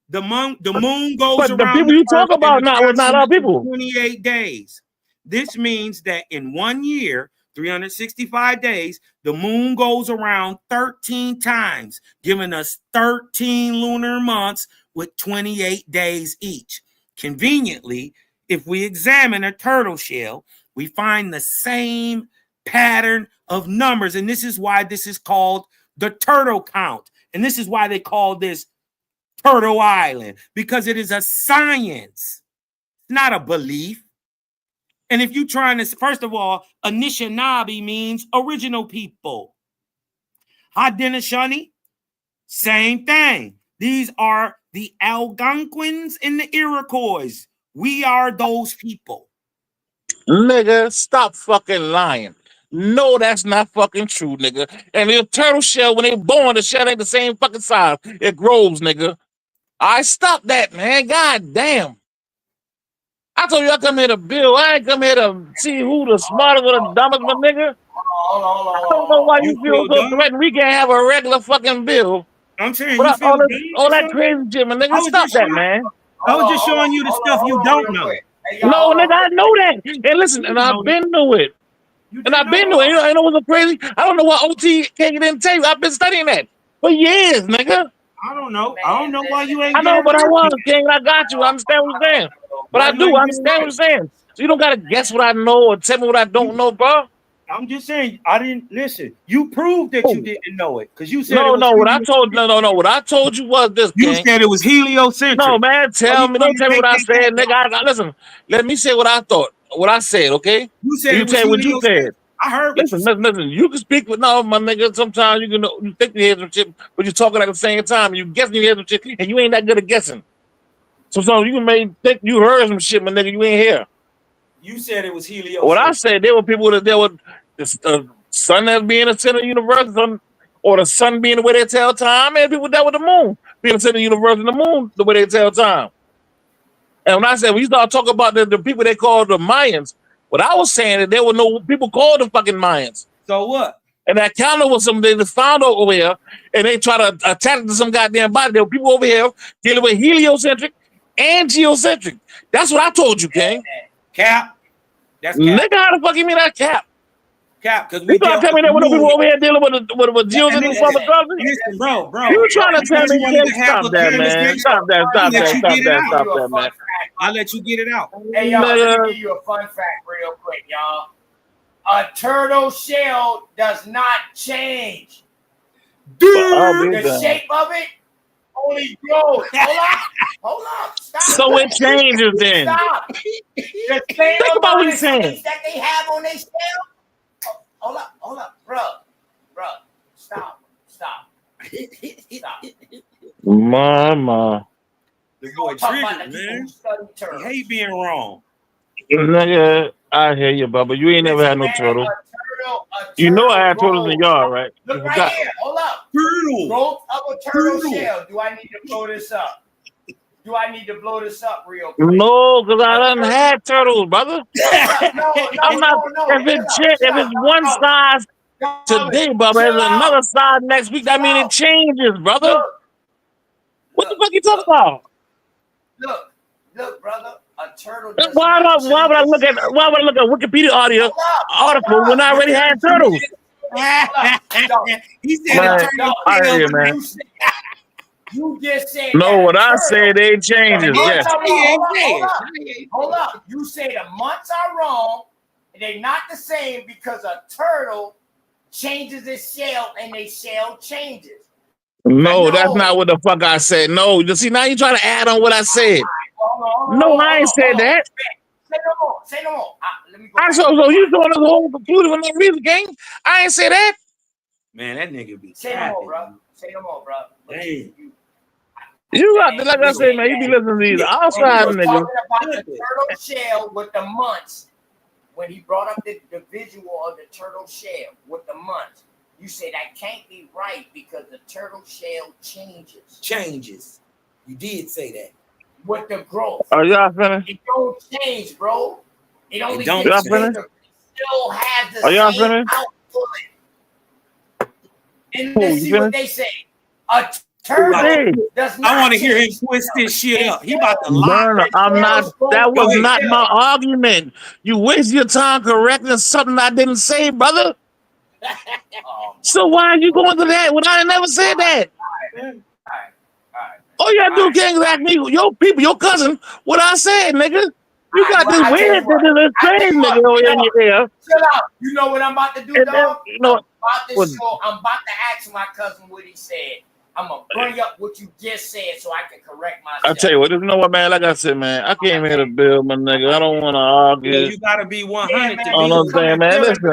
Speaker 17: the moon goes
Speaker 10: But the
Speaker 17: around
Speaker 10: people
Speaker 17: the
Speaker 10: you
Speaker 17: earth
Speaker 10: talk
Speaker 17: in
Speaker 10: about was not our
Speaker 17: approximately
Speaker 10: people.
Speaker 17: 28 days. This means that in 1 year, 365 days, the moon goes around 13 times, giving us 13 lunar months with 28 days each. Conveniently, if we examine a turtle shell, we find the same pattern of numbers. And this is why this is called the turtle count. And this is why they call this Turtle Island, because it is a science, not a belief. And if you're trying to, first of all, Anishinaabe means original people. Haudenosaunee, same thing. These are the Algonquins and the Iroquois. We are those people.
Speaker 10: Nigga, stop fucking lying. No, that's not fucking true, nigga. And the turtle shell, when they born, the shell ain't the same fucking size. It grows, nigga. I stop that, man. God damn. I told you I come here to build. I ain't come here to see who the smartest or the dumbest, but nigga. I don't know why you
Speaker 17: You
Speaker 10: feel
Speaker 17: feel
Speaker 10: so
Speaker 17: dumb?
Speaker 10: threatened. We can't have a regular fucking bill.
Speaker 17: I'm saying
Speaker 10: But
Speaker 17: you feel dumb
Speaker 10: all
Speaker 17: or
Speaker 10: that
Speaker 17: something?
Speaker 10: crazy shit, man, nigga.
Speaker 17: I was
Speaker 10: Stop
Speaker 17: just
Speaker 10: that,
Speaker 17: showing,
Speaker 10: man.
Speaker 17: showing you the stuff you don't know.
Speaker 10: No, nigga, I know that. And listen, and I've been to it.
Speaker 2: And I've been doing it. I know what's crazy. I don't know what OT can't get in tape. I've been studying that for years, nigga.
Speaker 17: I don't know. I don't know why you ain't
Speaker 2: I know,
Speaker 17: getting
Speaker 2: but I
Speaker 17: it.
Speaker 2: was, King. I got you. I understand what you're saying. But
Speaker 17: Why
Speaker 2: I
Speaker 17: you
Speaker 2: do
Speaker 17: ain't getting
Speaker 2: understand what you're saying. So you don't gotta guess what I know or tell me what I don't know, bro.
Speaker 17: I'm just saying, I didn't listen. You proved that you didn't know it because you said it
Speaker 2: No,
Speaker 17: was
Speaker 2: no. What I told what I told you was this,
Speaker 17: you
Speaker 2: King.
Speaker 17: said it was heliocentric.
Speaker 2: No, man,
Speaker 17: Why
Speaker 2: don't
Speaker 17: you
Speaker 2: tell me
Speaker 17: trying
Speaker 2: what
Speaker 17: to
Speaker 2: I
Speaker 17: make that
Speaker 2: said, nigga. Listen, let me say what I thought, what I said, okay?
Speaker 17: You said
Speaker 2: You
Speaker 17: it was
Speaker 2: tell me what you
Speaker 17: heliocentric.
Speaker 2: said.
Speaker 17: I heard what you said.
Speaker 2: Listen. You can speak with no, my nigga. Sometimes you can you think you hear some shit, but you're talking at the same time. You guessing you hear some shit, and you ain't that good at guessing. Sometimes you may think you heard some shit, my nigga. You ain't here.
Speaker 17: You said it was
Speaker 2: What I
Speaker 17: heliocentric.
Speaker 2: said, there were people that there were the sun as being the center of the universe, or the sun being the way they tell time, and people that with the moon being the center of the universe and the moon the way they tell time. And when I said, when you start talking about the people they call the Mayans, what I was saying that there were no people called the fucking Mayans.
Speaker 17: So what?
Speaker 2: And that counter was something they just found over here, and they try to attach it to some goddamn body. There were people over here dealing with heliocentric and geocentric. That's what I told you, King.
Speaker 17: Cap. That's cap.
Speaker 2: Nigga, how the fuck you mean that cap?
Speaker 17: Cap, because
Speaker 2: You
Speaker 17: we
Speaker 2: trying to
Speaker 17: dealt
Speaker 2: tell me
Speaker 17: with
Speaker 2: there
Speaker 17: the
Speaker 2: were no people
Speaker 17: moon.
Speaker 2: over here dealing with geocentric form of gravity?
Speaker 17: Listen, bro.
Speaker 2: You trying to tell
Speaker 17: Because
Speaker 2: me,
Speaker 17: you wanted
Speaker 2: King?
Speaker 17: to have
Speaker 2: Stop
Speaker 17: a
Speaker 2: that, man.
Speaker 17: conversation.
Speaker 2: Stop that,
Speaker 17: I'll
Speaker 2: stop
Speaker 17: let
Speaker 2: that,
Speaker 17: you
Speaker 2: stop
Speaker 17: get it
Speaker 2: that,
Speaker 17: out.
Speaker 2: stop that, man.
Speaker 17: I'll let you get it out.
Speaker 1: Hey, y'all, let me
Speaker 2: Nigga.
Speaker 1: give you a fun fact real quick, y'all. A turtle shell does not change.
Speaker 2: I'll be
Speaker 1: The
Speaker 2: done.
Speaker 1: shape of it only grows. Hold up. Stop.
Speaker 2: So it changes then.
Speaker 1: Stop. The same
Speaker 2: Think about what
Speaker 1: amount
Speaker 2: he's
Speaker 1: of
Speaker 2: saying.
Speaker 1: space that they have on their shell. Hold up, bro. Stop. Stop.
Speaker 2: Mama.
Speaker 17: The boy
Speaker 1: Talk about
Speaker 17: triggered,
Speaker 1: the people
Speaker 17: man.
Speaker 1: who study turtles.
Speaker 17: He hate being wrong.
Speaker 2: Nigga, I hear you, Bubba. You ain't never had no turtle. You know I had turtles in the yard, right?
Speaker 1: Look
Speaker 2: You
Speaker 1: right
Speaker 2: forgot.
Speaker 1: here. Hold up.
Speaker 17: Turtle.
Speaker 1: Growth of a turtle shell. Do I need to blow this up? Real quick?
Speaker 2: No, because I done had turtles, brother.
Speaker 1: No.
Speaker 2: I'm not. If it's one size today, Bubba, and another size next week, that means it changes, brother. What the fuck you talking about?
Speaker 1: Look, brother. A turtle
Speaker 2: Why would I look at Wikipedia article when I already had turtles?
Speaker 17: He said
Speaker 2: Man,
Speaker 17: a turtle
Speaker 2: I hear you,
Speaker 17: shell.
Speaker 2: man.
Speaker 1: You just said
Speaker 2: No,
Speaker 1: that
Speaker 2: what
Speaker 1: a
Speaker 2: I
Speaker 1: turtle,
Speaker 2: said, they changes.
Speaker 1: the months
Speaker 2: Yes.
Speaker 1: are wrong. Hold up. You say the months are wrong, and they're not the same because a turtle changes its shell and their shell changes.
Speaker 2: No, that's not what the fuck I said. No, you see, now you trying to add on what I said. No, I ain't said that.
Speaker 1: Say no more. Let me go
Speaker 2: I
Speaker 1: back.
Speaker 2: so you doing this whole conclusion when I read the game? I ain't say that.
Speaker 17: Man, that nigga be
Speaker 1: Say no more, bro. Say no more, bro.
Speaker 17: Dang.
Speaker 2: You got like I said, man. You be listening to these outside
Speaker 1: When we was
Speaker 2: niggas.
Speaker 1: talking about the turtle shell with the months, when he brought up the visual of the turtle shell with the months, you say that can't be right because the turtle shell changes.
Speaker 17: You did say that.
Speaker 1: With the growth.
Speaker 2: Are y'all finished?
Speaker 1: It don't change, bro. It only
Speaker 17: don't
Speaker 1: gets
Speaker 2: change.
Speaker 1: bigger. It still has the
Speaker 2: Are y'all
Speaker 1: same
Speaker 2: finished?
Speaker 1: output. And
Speaker 2: Cool,
Speaker 1: let's
Speaker 2: you
Speaker 1: see what
Speaker 2: finished?
Speaker 1: they say. A turtle does not
Speaker 17: I want to hear him
Speaker 1: change.
Speaker 17: twist this shit up. He about to lie.
Speaker 2: Burner, I'm not. That was not my argument. You waste your time correcting something I didn't say, brother. So why are you going to that when I never said that? All you gotta do, King, is ask me, your people, your cousin, what I said, nigga. You got this weird, this strange nigga over here in your ear.
Speaker 1: Chill out. You know what I'm about to do,
Speaker 2: And
Speaker 1: dog?
Speaker 2: then, you know,
Speaker 1: I'm about to ask my cousin what he said. I'm gonna bring up what you just said so I can correct myself.
Speaker 2: I tell you what, you know what, man? Like I said, man, I came here to build, my nigga. I don't want to argue.
Speaker 17: Yeah, you gotta be 100 to
Speaker 2: Oh,
Speaker 17: be.
Speaker 2: no, damn, man. Listen.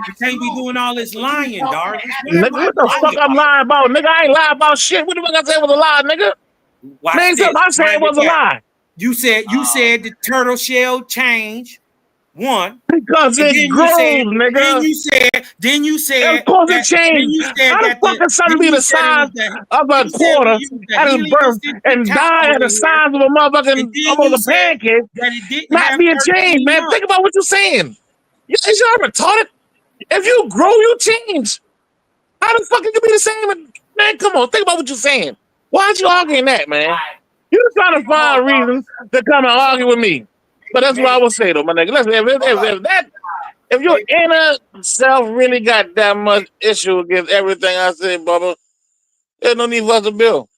Speaker 17: You can't be doing all this lying, dog.
Speaker 2: Nigga, what the fuck I'm lying about? Nigga, I ain't lying about shit. What the fuck I said was a lie, nigga?
Speaker 17: Watch
Speaker 2: Name
Speaker 17: this.
Speaker 2: something I said was a lie.
Speaker 17: You said the turtle shell change. One.
Speaker 2: Because it grows, nigga.
Speaker 17: Then you said
Speaker 2: of course it changed. How the fuck can something be the size of a quarter at its birth and die at the size of a motherfucking pancake? Not being changed, man. Think about what you're saying. Is y'all retarded? If you grow, you change. How the fuck can you be the same? Man, come on. Think about what you're saying. Why aren't you arguing that, man? You're trying to find a reason to come and argue with me. But that's what I would say, though, my nigga. Listen, If your inner self really got that much issue against everything I say, Bubba, there's no need for us to build.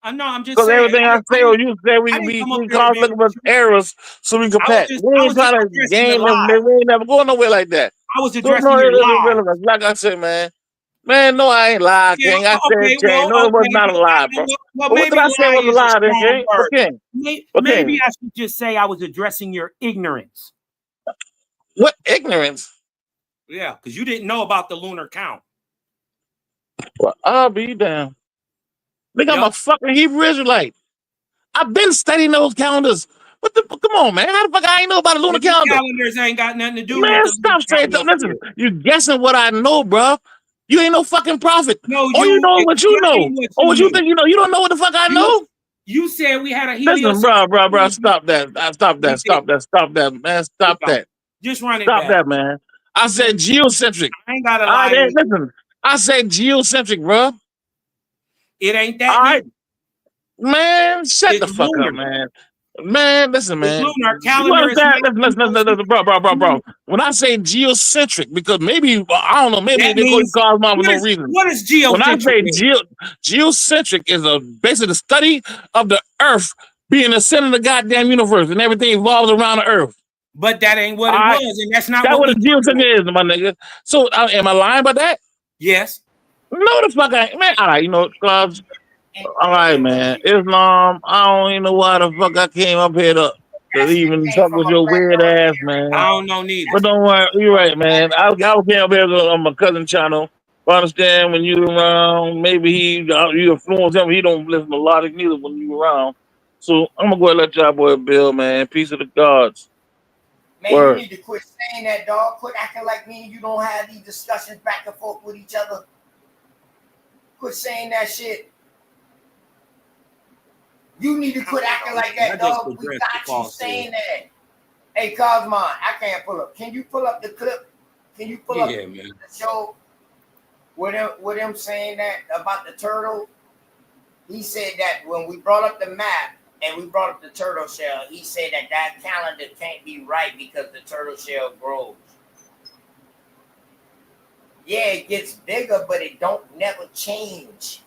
Speaker 17: I know. I'm just
Speaker 2: Because
Speaker 17: saying.
Speaker 2: everything I say or you say,
Speaker 17: I didn't come up
Speaker 2: we
Speaker 17: here to
Speaker 2: constantly
Speaker 17: build
Speaker 2: looking for
Speaker 17: with you.
Speaker 2: errors so we can patch. We
Speaker 17: I
Speaker 2: ain't
Speaker 17: was just
Speaker 2: trying to
Speaker 17: addressing the
Speaker 2: gain them.
Speaker 17: lie.
Speaker 2: We ain't never going nowhere like that.
Speaker 17: I was
Speaker 2: So no,
Speaker 17: addressing your lie.
Speaker 2: like I said, man. Man, no, I ain't lied,
Speaker 17: Yeah,
Speaker 2: King. I said,
Speaker 17: okay,
Speaker 2: King.
Speaker 17: well,
Speaker 2: No, it was
Speaker 17: okay.
Speaker 2: not a lie, bro.
Speaker 17: Well,
Speaker 2: But what did
Speaker 17: maybe
Speaker 2: I say
Speaker 17: lie
Speaker 2: was a
Speaker 17: is a
Speaker 2: lie then,
Speaker 17: strong
Speaker 2: King? What
Speaker 17: word.
Speaker 2: King? What
Speaker 17: Maybe
Speaker 2: King?
Speaker 17: I should just say I was addressing your ignorance.
Speaker 2: What ignorance?
Speaker 17: Yeah, because you didn't know about the lunar count.
Speaker 2: Well, I'll be damned. Nigga, I'm a fucking Hebrew Israelite. I've been studying those calendars. What the come on, man? How the fuck I ain't know about a lunar
Speaker 17: Well, these
Speaker 2: calendar?
Speaker 17: calendars ain't got nothing to do with
Speaker 2: Man,
Speaker 17: the lunar
Speaker 2: stop saying that.
Speaker 17: calendar.
Speaker 2: Listen, you guessing what I know, bro. You ain't no fucking prophet.
Speaker 17: No,
Speaker 2: All you
Speaker 17: you
Speaker 2: know is what you know.
Speaker 17: explain what
Speaker 2: Or
Speaker 17: you
Speaker 2: what you
Speaker 17: know.
Speaker 2: think you know. You don't know what the fuck I know.
Speaker 17: You said we had a
Speaker 2: Listen,
Speaker 17: heliocentric.
Speaker 2: bro, stop that. Stop that, man. Stop that.
Speaker 17: Just run it
Speaker 2: Stop
Speaker 17: back.
Speaker 2: that, man. I said geocentric.
Speaker 17: I ain't got a
Speaker 2: All
Speaker 17: lie.
Speaker 2: right, listen. I said geocentric, bro.
Speaker 17: It ain't that
Speaker 2: All right.
Speaker 17: neither.
Speaker 2: Man, shut
Speaker 17: It's
Speaker 2: the fuck
Speaker 17: lunar.
Speaker 2: up, man. Man, listen,
Speaker 17: It's
Speaker 2: man.
Speaker 17: lunar.
Speaker 2: You
Speaker 17: Calendar is
Speaker 2: understand?
Speaker 17: not
Speaker 2: Listen, bro. When I say geocentric, because maybe I don't know, maybe
Speaker 17: That
Speaker 2: they call you
Speaker 17: means
Speaker 2: cosmos for no reason.
Speaker 17: what is
Speaker 2: When I
Speaker 17: geocentric
Speaker 2: say
Speaker 17: mean?
Speaker 2: geocentric is basically the study of the Earth being the center of the goddamn universe, and everything evolves around the Earth.
Speaker 17: But that ain't what
Speaker 2: All
Speaker 17: it
Speaker 2: right,
Speaker 17: was, and that's not
Speaker 2: that's
Speaker 17: what
Speaker 2: what
Speaker 17: we
Speaker 2: a geocentric is, my nigga. So, am I lying about that?
Speaker 17: Yes.
Speaker 2: No, the fuck I ain't. Man, all right, you know, clubs. All right, man. Islam, I don't even know why the fuck I came up here to even talk with your weird ass, man.
Speaker 17: I don't know neither.
Speaker 2: But don't worry, you're right, man. I came up here on my cousin channel. I understand when you around, maybe you influence him. He don't listen to logic neither when you around. So I'm gonna go ahead and let y'all boy build, man. Peace of the gods.
Speaker 1: Man,
Speaker 2: Word.
Speaker 1: you need to quit saying that, dog. Quit acting like me and you don't have these discussions back and forth with each other. Quit saying that shit. You need to quit acting like that, dog. We got you saying that. Hey, Cosmo, I can't pull up. Can you pull up the clip? Can you pull up the show with him saying that about the turtle? He said that when we brought up the map and we brought up the turtle shell, he said that calendar can't be right because the turtle shell grows. Yeah, it gets bigger, but it don't never change.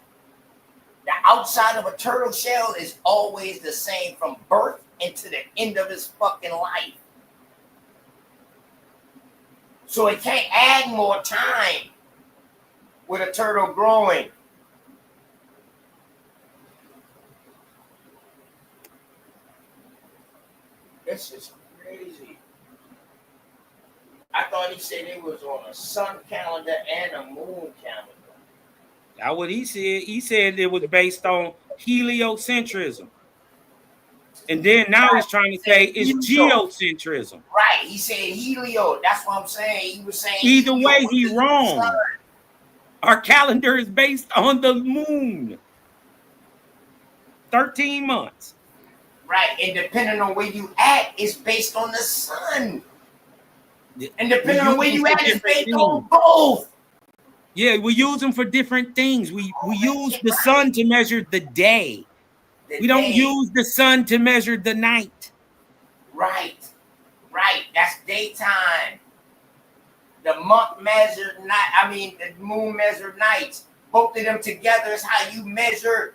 Speaker 1: The outside of a turtle shell is always the same from birth into the end of his fucking life. So it can't add more time with a turtle growing. This is crazy. I thought he said it was on a sun calendar and a moon calendar.
Speaker 17: That's what he said. He said it was based on heliocentrism. And then now he's trying to say it's geocentrism.
Speaker 1: Right. He said helio. That's what I'm saying. He was saying
Speaker 17: Either
Speaker 1: helio
Speaker 17: way, he
Speaker 1: because of the
Speaker 17: wrong.
Speaker 1: sun.
Speaker 17: Our calendar is based on the moon. 13 months.
Speaker 1: Right. And depending on where you at, it's based on the sun. And depending on where you at, it's based on both.
Speaker 17: Yeah, we use them for different things. We use the sun to measure the day. We don't use the sun to measure the night.
Speaker 1: Right. Right. That's daytime. The month measured night. I mean, the moon measured nights. Both of them together is how you measure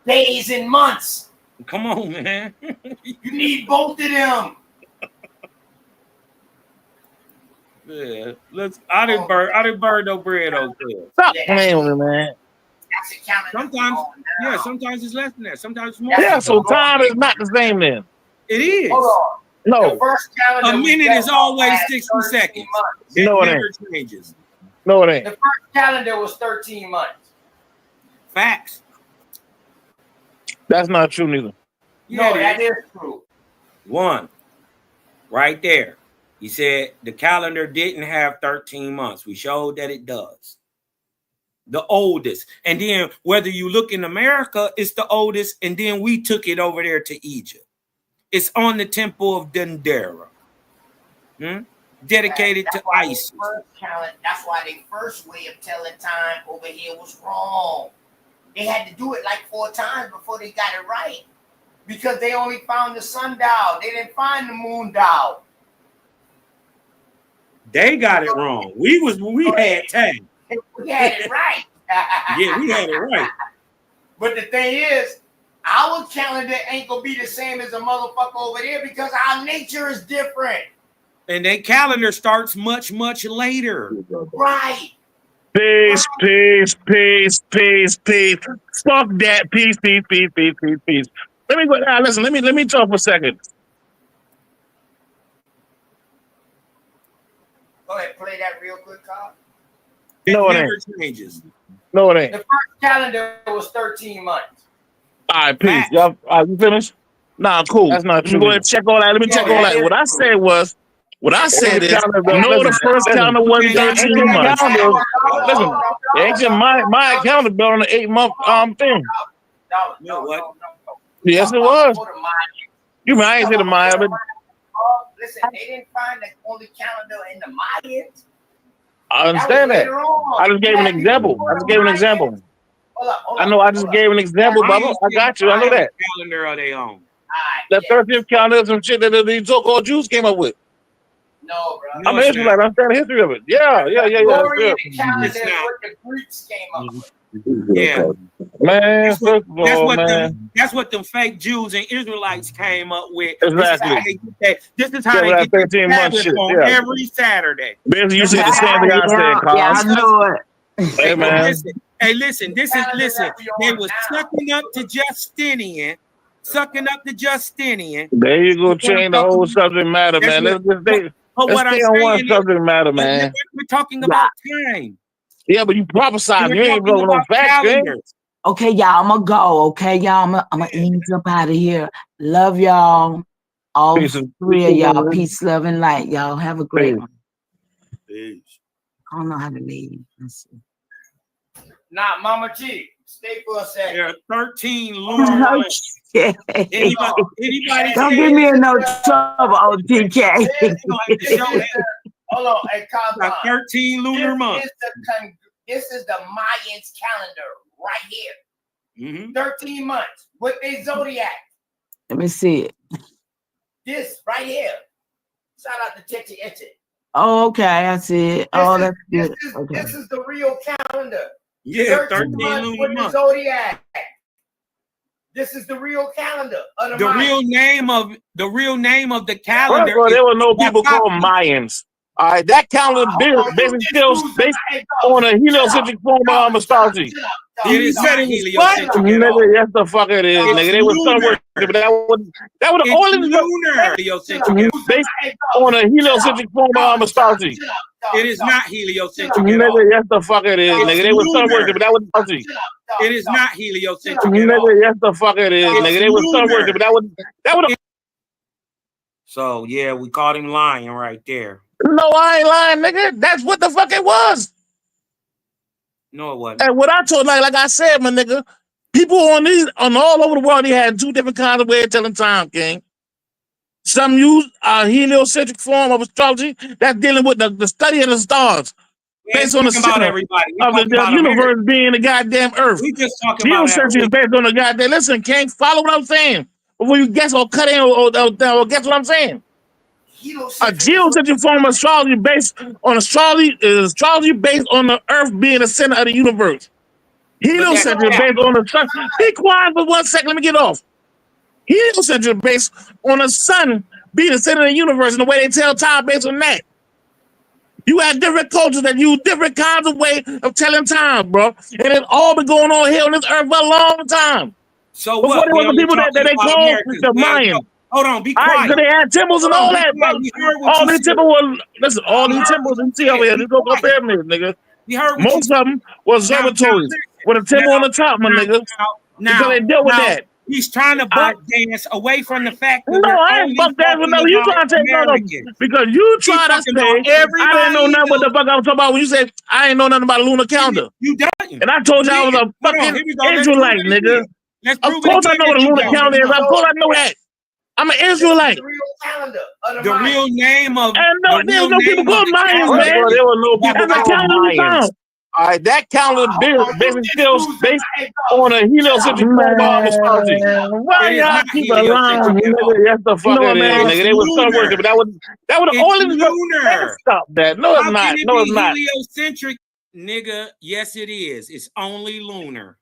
Speaker 1: days and months.
Speaker 17: Come on, man.
Speaker 1: You need both of them.
Speaker 17: Yeah, I didn't burn no bread on there.
Speaker 2: Stop playing with me, man.
Speaker 17: Sometimes it's less than that. Sometimes it's more.
Speaker 2: Yeah, so time is not the same then.
Speaker 17: It is.
Speaker 1: Hold on.
Speaker 2: No.
Speaker 1: The first calendar
Speaker 17: A minute is always 60 seconds. It
Speaker 2: No, it
Speaker 17: never
Speaker 2: ain't.
Speaker 17: changes.
Speaker 2: No, it ain't.
Speaker 1: The first calendar was 13 months.
Speaker 17: Facts.
Speaker 2: That's not true neither.
Speaker 1: No, that is true.
Speaker 17: One. Right there. He said the calendar didn't have 13 months. We showed that it does. The oldest. And then whether you look in America, it's the oldest. And then we took it over there to Egypt. It's on the temple of Dendera. Dedicated to Isis.
Speaker 1: That's why their first way of telling time over here was wrong. They had to do it like 4 times before they got it right. Because they only found the sundial. They didn't find the moon dial.
Speaker 17: They got it wrong. We had time.
Speaker 1: We had it right.
Speaker 17: Yeah, we had it right.
Speaker 1: But the thing is, our calendar ain't gonna be the same as a motherfucker over there because our nature is different.
Speaker 17: And their calendar starts much, much later.
Speaker 1: Right.
Speaker 2: Peace, peace, peace, peace, peace. Fuck that. Peace, peace, peace, peace, peace, peace. Let me go. Listen. Let me talk for a second.
Speaker 1: Go ahead, play that real quick, Carl.
Speaker 17: It
Speaker 2: No, it
Speaker 17: never
Speaker 2: ain't.
Speaker 17: changes.
Speaker 2: No, it ain't.
Speaker 1: The first calendar was 13 months.
Speaker 2: All right, peace. Y'all, you finished? Nah, cool. That's not true. Go ahead, check all that. Let me check all that. What I said was, what I said is, no, the first calendar wasn't 13 months. Listen, the ancient my calendar built on an 8-month thing.
Speaker 17: No.
Speaker 2: Yes, it was. You mean I ain't say the Maya, but
Speaker 1: Listen, they didn't find the only calendar in the Mayans.
Speaker 2: I understand that. I just gave an example. I know I just gave an example, Bubba. I got you. I know that.
Speaker 17: Calendar of their own.
Speaker 2: The 13th calendar is some shit that the so-called Jews came up with.
Speaker 1: No, bro.
Speaker 2: I'm an Israelite. I understand the history of it. Yeah.
Speaker 1: Gregorian calendar is what the Greeks came up with.
Speaker 17: Yeah,
Speaker 2: man.
Speaker 17: That's what them fake Jews and Israelites came up with.
Speaker 2: Exactly.
Speaker 17: This is how they get
Speaker 2: 13 months shit.
Speaker 17: On every Saturday.
Speaker 2: Basically, you said the same thing I said, Carl.
Speaker 20: Yeah, I know it.
Speaker 2: Hey, man.
Speaker 17: Listen. They was sucking up to Justinian.
Speaker 2: There you go, change the whole subject matter, man. Let's stay on one subject matter, man.
Speaker 17: We're talking about time.
Speaker 2: Yeah, but you prophesied. You ain't blowing no facts, man.
Speaker 20: Okay, y'all, I'm gonna go. Okay, y'all, I'm gonna ease up out of here. Love y'all. All three of y'all. Peace, love, and light. Y'all have a great one.
Speaker 17: Peace.
Speaker 20: I don't know how to leave. Let's see.
Speaker 1: Nah, Mama G, stay for a second.
Speaker 17: There are 13 lunar months. Anybody
Speaker 20: don't get me in no trouble, OTK.
Speaker 1: Hold on, hey, Carl.
Speaker 17: 13 lunar months.
Speaker 1: This is the Mayans calendar right here. 13 months with their zodiac.
Speaker 20: Let me see it.
Speaker 1: This right here. Shout out to Tete Ete.
Speaker 20: Oh, okay, I see it. That's good.
Speaker 1: This is the real calendar.
Speaker 17: Yeah, 13
Speaker 1: months
Speaker 17: lunar
Speaker 1: with
Speaker 17: months.
Speaker 1: the zodiac. This is the real calendar of
Speaker 17: the real name of the calendar.
Speaker 2: Well, there were no people called Mayans. All right, that calendar basically still based on a heliocentric form of astrology.
Speaker 17: It is not heliocentric at all.
Speaker 2: Nigga, yes, the fuck it is, nigga. They was somewhere, but that was only
Speaker 17: lunar heliocentric.
Speaker 2: Based on a heliocentric form of astrology.
Speaker 17: It is not heliocentric at all.
Speaker 2: Nigga, yes, the fuck it is, nigga. They was somewhere, but that was astrology.
Speaker 17: It is not heliocentric at all.
Speaker 2: Nigga, yes, the fuck it is, nigga. They was somewhere, but that was.
Speaker 17: So yeah, we caught him lying right there.
Speaker 2: No, I ain't lying, nigga. That's what the fuck it was.
Speaker 17: No, it wasn't.
Speaker 2: And what I told, like I said, my nigga, people on all over the world, they had two different kinds of ways of telling time, King. Some use a heliocentric form of astrology that's dealing with the study of the stars, based on the center of the universe being the goddamn Earth.
Speaker 17: We just talking
Speaker 2: heliocentric is based on the goddamn. Listen, King, follow what I'm saying before you guess or cut in or guess what I'm saying. A geocentric form of astrology based on astrology is astrology based on the Earth being the center of the universe. Heliocentric based on the sun. Be quiet for 1 second. Let me get off. Heliocentric based on the sun being the center of the universe and the way they tell time based on that. You have different cultures that use different kinds of way of telling time, bro. And it's all been going on here on this Earth for a long time.
Speaker 17: So
Speaker 2: before
Speaker 17: what?
Speaker 2: there was the people that they called the Mayans.
Speaker 17: Hold on, be quiet.
Speaker 2: All right, so they had temples and all that, bro. All these temples were, listen, all these temples you see over here, just go compare them, nigga. Most of them were observatories with a temple on the top, my nigga. Because they dealt with that.
Speaker 17: He's trying to buck dance away from the fact that
Speaker 2: no, I ain't buck dance with no. You trying to take no, because you try to say I didn't know nothing what the fuck I was talking about when you said I ain't know nothing about a lunar calendar.
Speaker 17: You didn't.
Speaker 2: And I told you I was a fucking Israelite, nigga. Of course I know what a lunar calendar is. Of course I know that. I'm an Israelite.
Speaker 1: The real calendar of
Speaker 17: the real name of
Speaker 2: and no, there's no people called Mayans, man.
Speaker 1: There
Speaker 2: were no people called Mayans. All right, that calendar basically still based on a heliocentric mythology.
Speaker 17: Why
Speaker 2: y'all keep allowing
Speaker 17: nigga?
Speaker 2: Yes, the fuck it is, nigga. They was sun worship, but that was the
Speaker 17: It's
Speaker 2: only
Speaker 17: lunar.
Speaker 2: Stop that. No, it's
Speaker 17: How
Speaker 2: not.
Speaker 17: can it
Speaker 2: No,
Speaker 17: be
Speaker 2: it's not.
Speaker 17: heliocentric, nigga? Yes, it is. It's only lunar.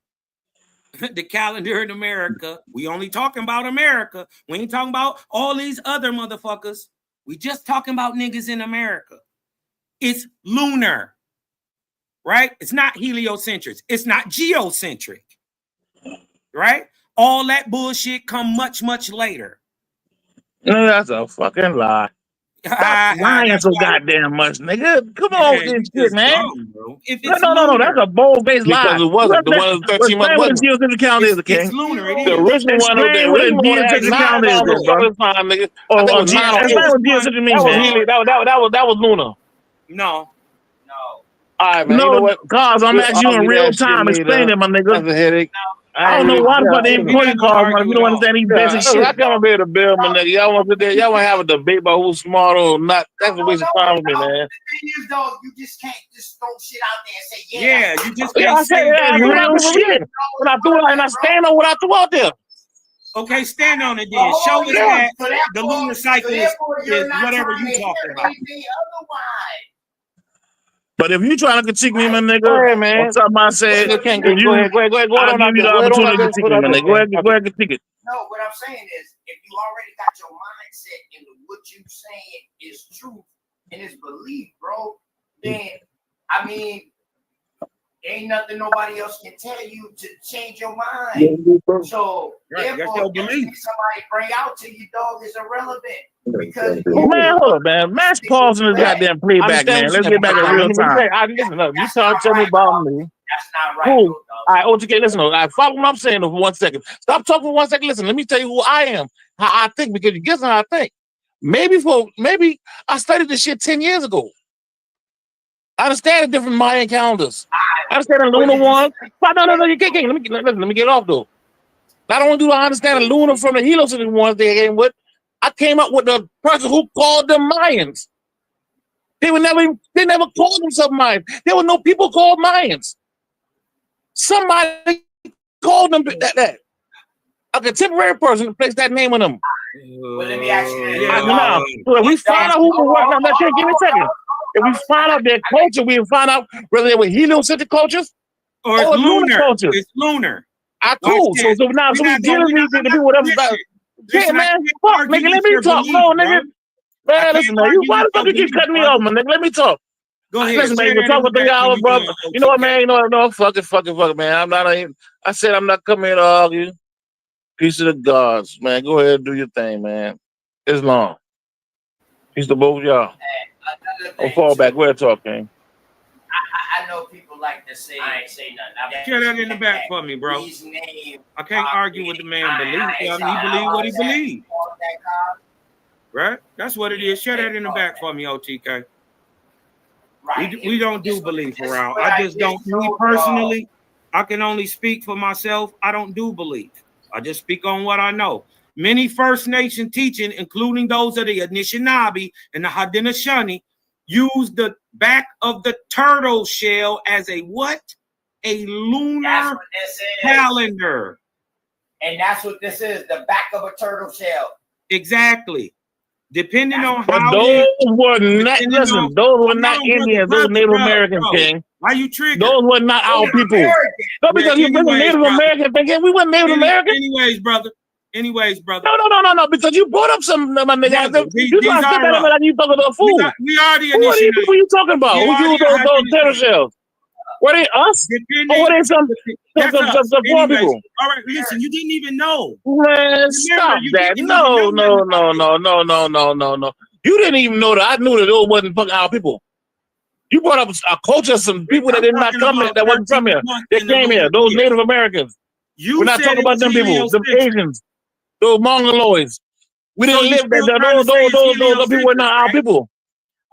Speaker 17: The calendar in America, we only talking about America. We ain't talking about all these other motherfuckers. We just talking about niggas in America. It's lunar, right? It's not heliocentric. It's not geocentric, right? All that bullshit come much, much later.
Speaker 2: No, that's a fucking lie. Stop lying so goddamn much, nigga. Come on with this shit, man. No. That's a bold-faced lie.
Speaker 10: Because it wasn't. The one of the 13 months wasn't.
Speaker 2: Geocentric calendar is, King.
Speaker 17: It's lunar. It is.
Speaker 2: The original one was
Speaker 10: geocentric calendar is, bro.
Speaker 2: I think it was 908. That was geocentric means, man. That was lunar.
Speaker 17: No.
Speaker 10: All right, man. You know what?
Speaker 2: Cause I'm asking you in real time. Explain it, my nigga.
Speaker 10: That's a headache.
Speaker 2: I don't know why the fuck they even call you cars, man. If you don't understand these basic shit.
Speaker 10: I come up here to build, my nigga. Y'all want to have a debate about who's smart or not. That's a waste of time with me, man.
Speaker 1: The thing is, though, you just can't just throw shit out there and say,
Speaker 17: yeah, you just
Speaker 2: can't say that. Real shit. When I threw it, and I stand on what I threw out there.
Speaker 17: Okay, stand on it then. Show us that the lunar cycle is whatever you talking about.
Speaker 2: But if you trying to critique me, my nigga,
Speaker 10: go ahead, man.
Speaker 2: what's up, I said,
Speaker 10: Go ahead. I'll give you the opportunity to critique me, my nigga. Go ahead, critique it.
Speaker 1: No, what I'm saying is, if you already got your mindset into what you saying is truth and is belief, bro, then I mean, ain't nothing nobody else can tell you to change your mind. So therefore, everything somebody bring out to you, dog, is irrelevant. Because
Speaker 2: man, hold up, man. Match pause in this goddamn playback, man. Let's get back in real time.
Speaker 10: Listen up. You tell me about me.
Speaker 1: That's not right.
Speaker 2: Who? All right, OTK, listen. All right, follow what I'm saying for 1 second. Stop talking for 1 second. Listen, let me tell you who I am, how I think, because you guess how I think. Maybe I studied this shit 10 years ago. I understand the different Mayan calendars. I understand the lunar one. No, you can't. Let me get off though. Not only do I understand the lunar from the heliocentric ones they came with, I came up with the person who called them Mayans. They never called themselves Mayans. There were no people called Mayans. Somebody called them that. A contemporary person placed that name on them.
Speaker 1: Well, let me ask you.
Speaker 2: So if we find out who the what, now give me a second. If we find out their culture, we find out whether they were heliocentric cultures
Speaker 17: or it's lunar
Speaker 2: cultures.
Speaker 17: It's lunar.
Speaker 2: Cool. So now we dealing with the people whatever. Yeah, man. Fuck, nigga. Let me talk. No, nigga. Man, listen, man. Why the fuck you keep cutting me off, man? Nigga, let me talk.
Speaker 17: Go ahead.
Speaker 2: Listen, man. You can talk for 3 hours, bro. You know what, man? No, fuck it, man. I'm not. I said I'm not coming here to argue. Peace to the gods, man. Go ahead and do your thing, man. It's long. Peace to both of y'all. Don't fall back. Go ahead, talk, King.
Speaker 1: I know people like to say I ain't say nothing.
Speaker 17: Share that in the back for me, bro. I can't argue with the man belief. He believe what he believes. Right? That's what it is. Share that in the back for me, OTK. We don't do belief around. I just don't. Me personally, I can only speak for myself. I don't do belief. I just speak on what I know. Many First Nation teaching, including those of the Anishinaabe and the Haudenosaunee, use the back of the turtle shell as a what? A lunar calendar.
Speaker 1: And that's what this is, the back of a turtle shell.
Speaker 17: Exactly. Depending on
Speaker 2: but
Speaker 17: how
Speaker 2: those were not Indians, those Native Americans, King.
Speaker 17: Why you triggered?
Speaker 2: Those were not our people. No, because you bring a Native American thing in. We weren't Native American.
Speaker 17: Anyways, brother.
Speaker 2: No, because you brought up some my nigga. You trying to sit there like you talking to a fool.
Speaker 17: We are the
Speaker 2: Who are you talking about? Who use those turtle shells? Were they us? Or were they some poor people?
Speaker 17: All right, listen, you didn't even know.
Speaker 2: Man, stop that. No. You didn't even know that. I knew that it wasn't fucking our people. You brought up a culture of some people that did not come here, that wasn't from here. They came here, those Native Americans. We're not talking about them people, them Asians, those Mongoloids. We didn't live there. Those people were not our people.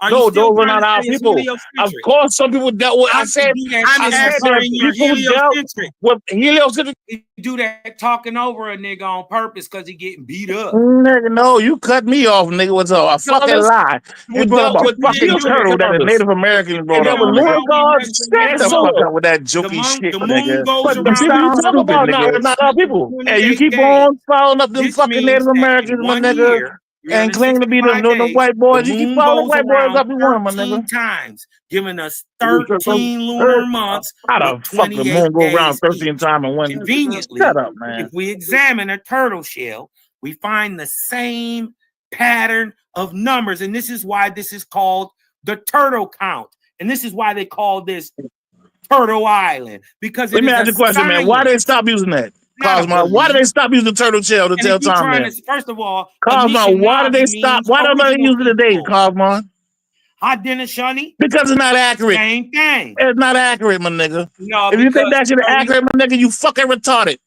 Speaker 17: Are you
Speaker 2: No,
Speaker 17: still
Speaker 2: those were
Speaker 17: trying
Speaker 2: not
Speaker 17: to
Speaker 2: our
Speaker 17: say it's
Speaker 2: people. Of
Speaker 17: heliocentric?
Speaker 2: course, some people dealt with.
Speaker 17: I can do that
Speaker 2: I
Speaker 17: shit
Speaker 2: said
Speaker 17: answering
Speaker 2: that
Speaker 17: your
Speaker 2: people dealt
Speaker 17: heliocentric.
Speaker 2: with heliocentric.
Speaker 17: You do that talking over a nigga on purpose because he getting beat up.
Speaker 2: Nigga, no, you cut me off, nigga. Was a fucking lie. You brought up a fucking turtle that the Native Americans brought up, my nigga. Shut the fuck up with that jokey shit,
Speaker 17: The
Speaker 2: my
Speaker 17: moon
Speaker 2: nigga.
Speaker 17: goes
Speaker 2: You
Speaker 17: around
Speaker 2: sound
Speaker 17: the
Speaker 2: stupid, nigga.
Speaker 17: not our people.
Speaker 2: Hey, you keep on following up them
Speaker 17: This
Speaker 2: fucking
Speaker 17: means
Speaker 2: Native
Speaker 17: that
Speaker 2: Americans,
Speaker 17: in
Speaker 2: my
Speaker 17: 1
Speaker 2: nigga,
Speaker 17: year,
Speaker 2: and claim to be the
Speaker 17: 365 days,
Speaker 2: white
Speaker 17: the
Speaker 2: boys. You keep
Speaker 17: moon
Speaker 2: following
Speaker 17: goes
Speaker 2: white boys
Speaker 17: around
Speaker 2: up you want, my
Speaker 17: 13
Speaker 2: nigga.
Speaker 17: times, giving us 13 lunar months
Speaker 2: How
Speaker 17: with
Speaker 2: the fuck the
Speaker 17: 28
Speaker 2: moon go around
Speaker 17: days
Speaker 2: 13
Speaker 17: each.
Speaker 2: times in 1 year?
Speaker 17: Conveniently,
Speaker 2: Shut up, man.
Speaker 17: if we examine a turtle shell, we find the same pattern of numbers, and this is why this is called the turtle count, and this is why they call this Turtle Island, because
Speaker 2: Let me ask you a question, man. Why did they stop using that? Cosmo, why did they stop using the turtle shell to
Speaker 17: and
Speaker 2: tell
Speaker 17: if you
Speaker 2: time
Speaker 17: trying
Speaker 2: then?
Speaker 17: to, first of all,
Speaker 2: Cosmo, why did they
Speaker 17: Anishinaabe
Speaker 2: stop?
Speaker 17: means
Speaker 2: Why don't they
Speaker 17: original
Speaker 2: use it today,
Speaker 17: people.
Speaker 2: Cosmo?
Speaker 17: Haudenosaunee?
Speaker 2: Because it's not accurate.
Speaker 17: Same thing.
Speaker 2: It's not accurate, my nigga.
Speaker 17: No,
Speaker 2: If you think
Speaker 17: because
Speaker 2: that shit is accurate, my nigga, you fucking retarded.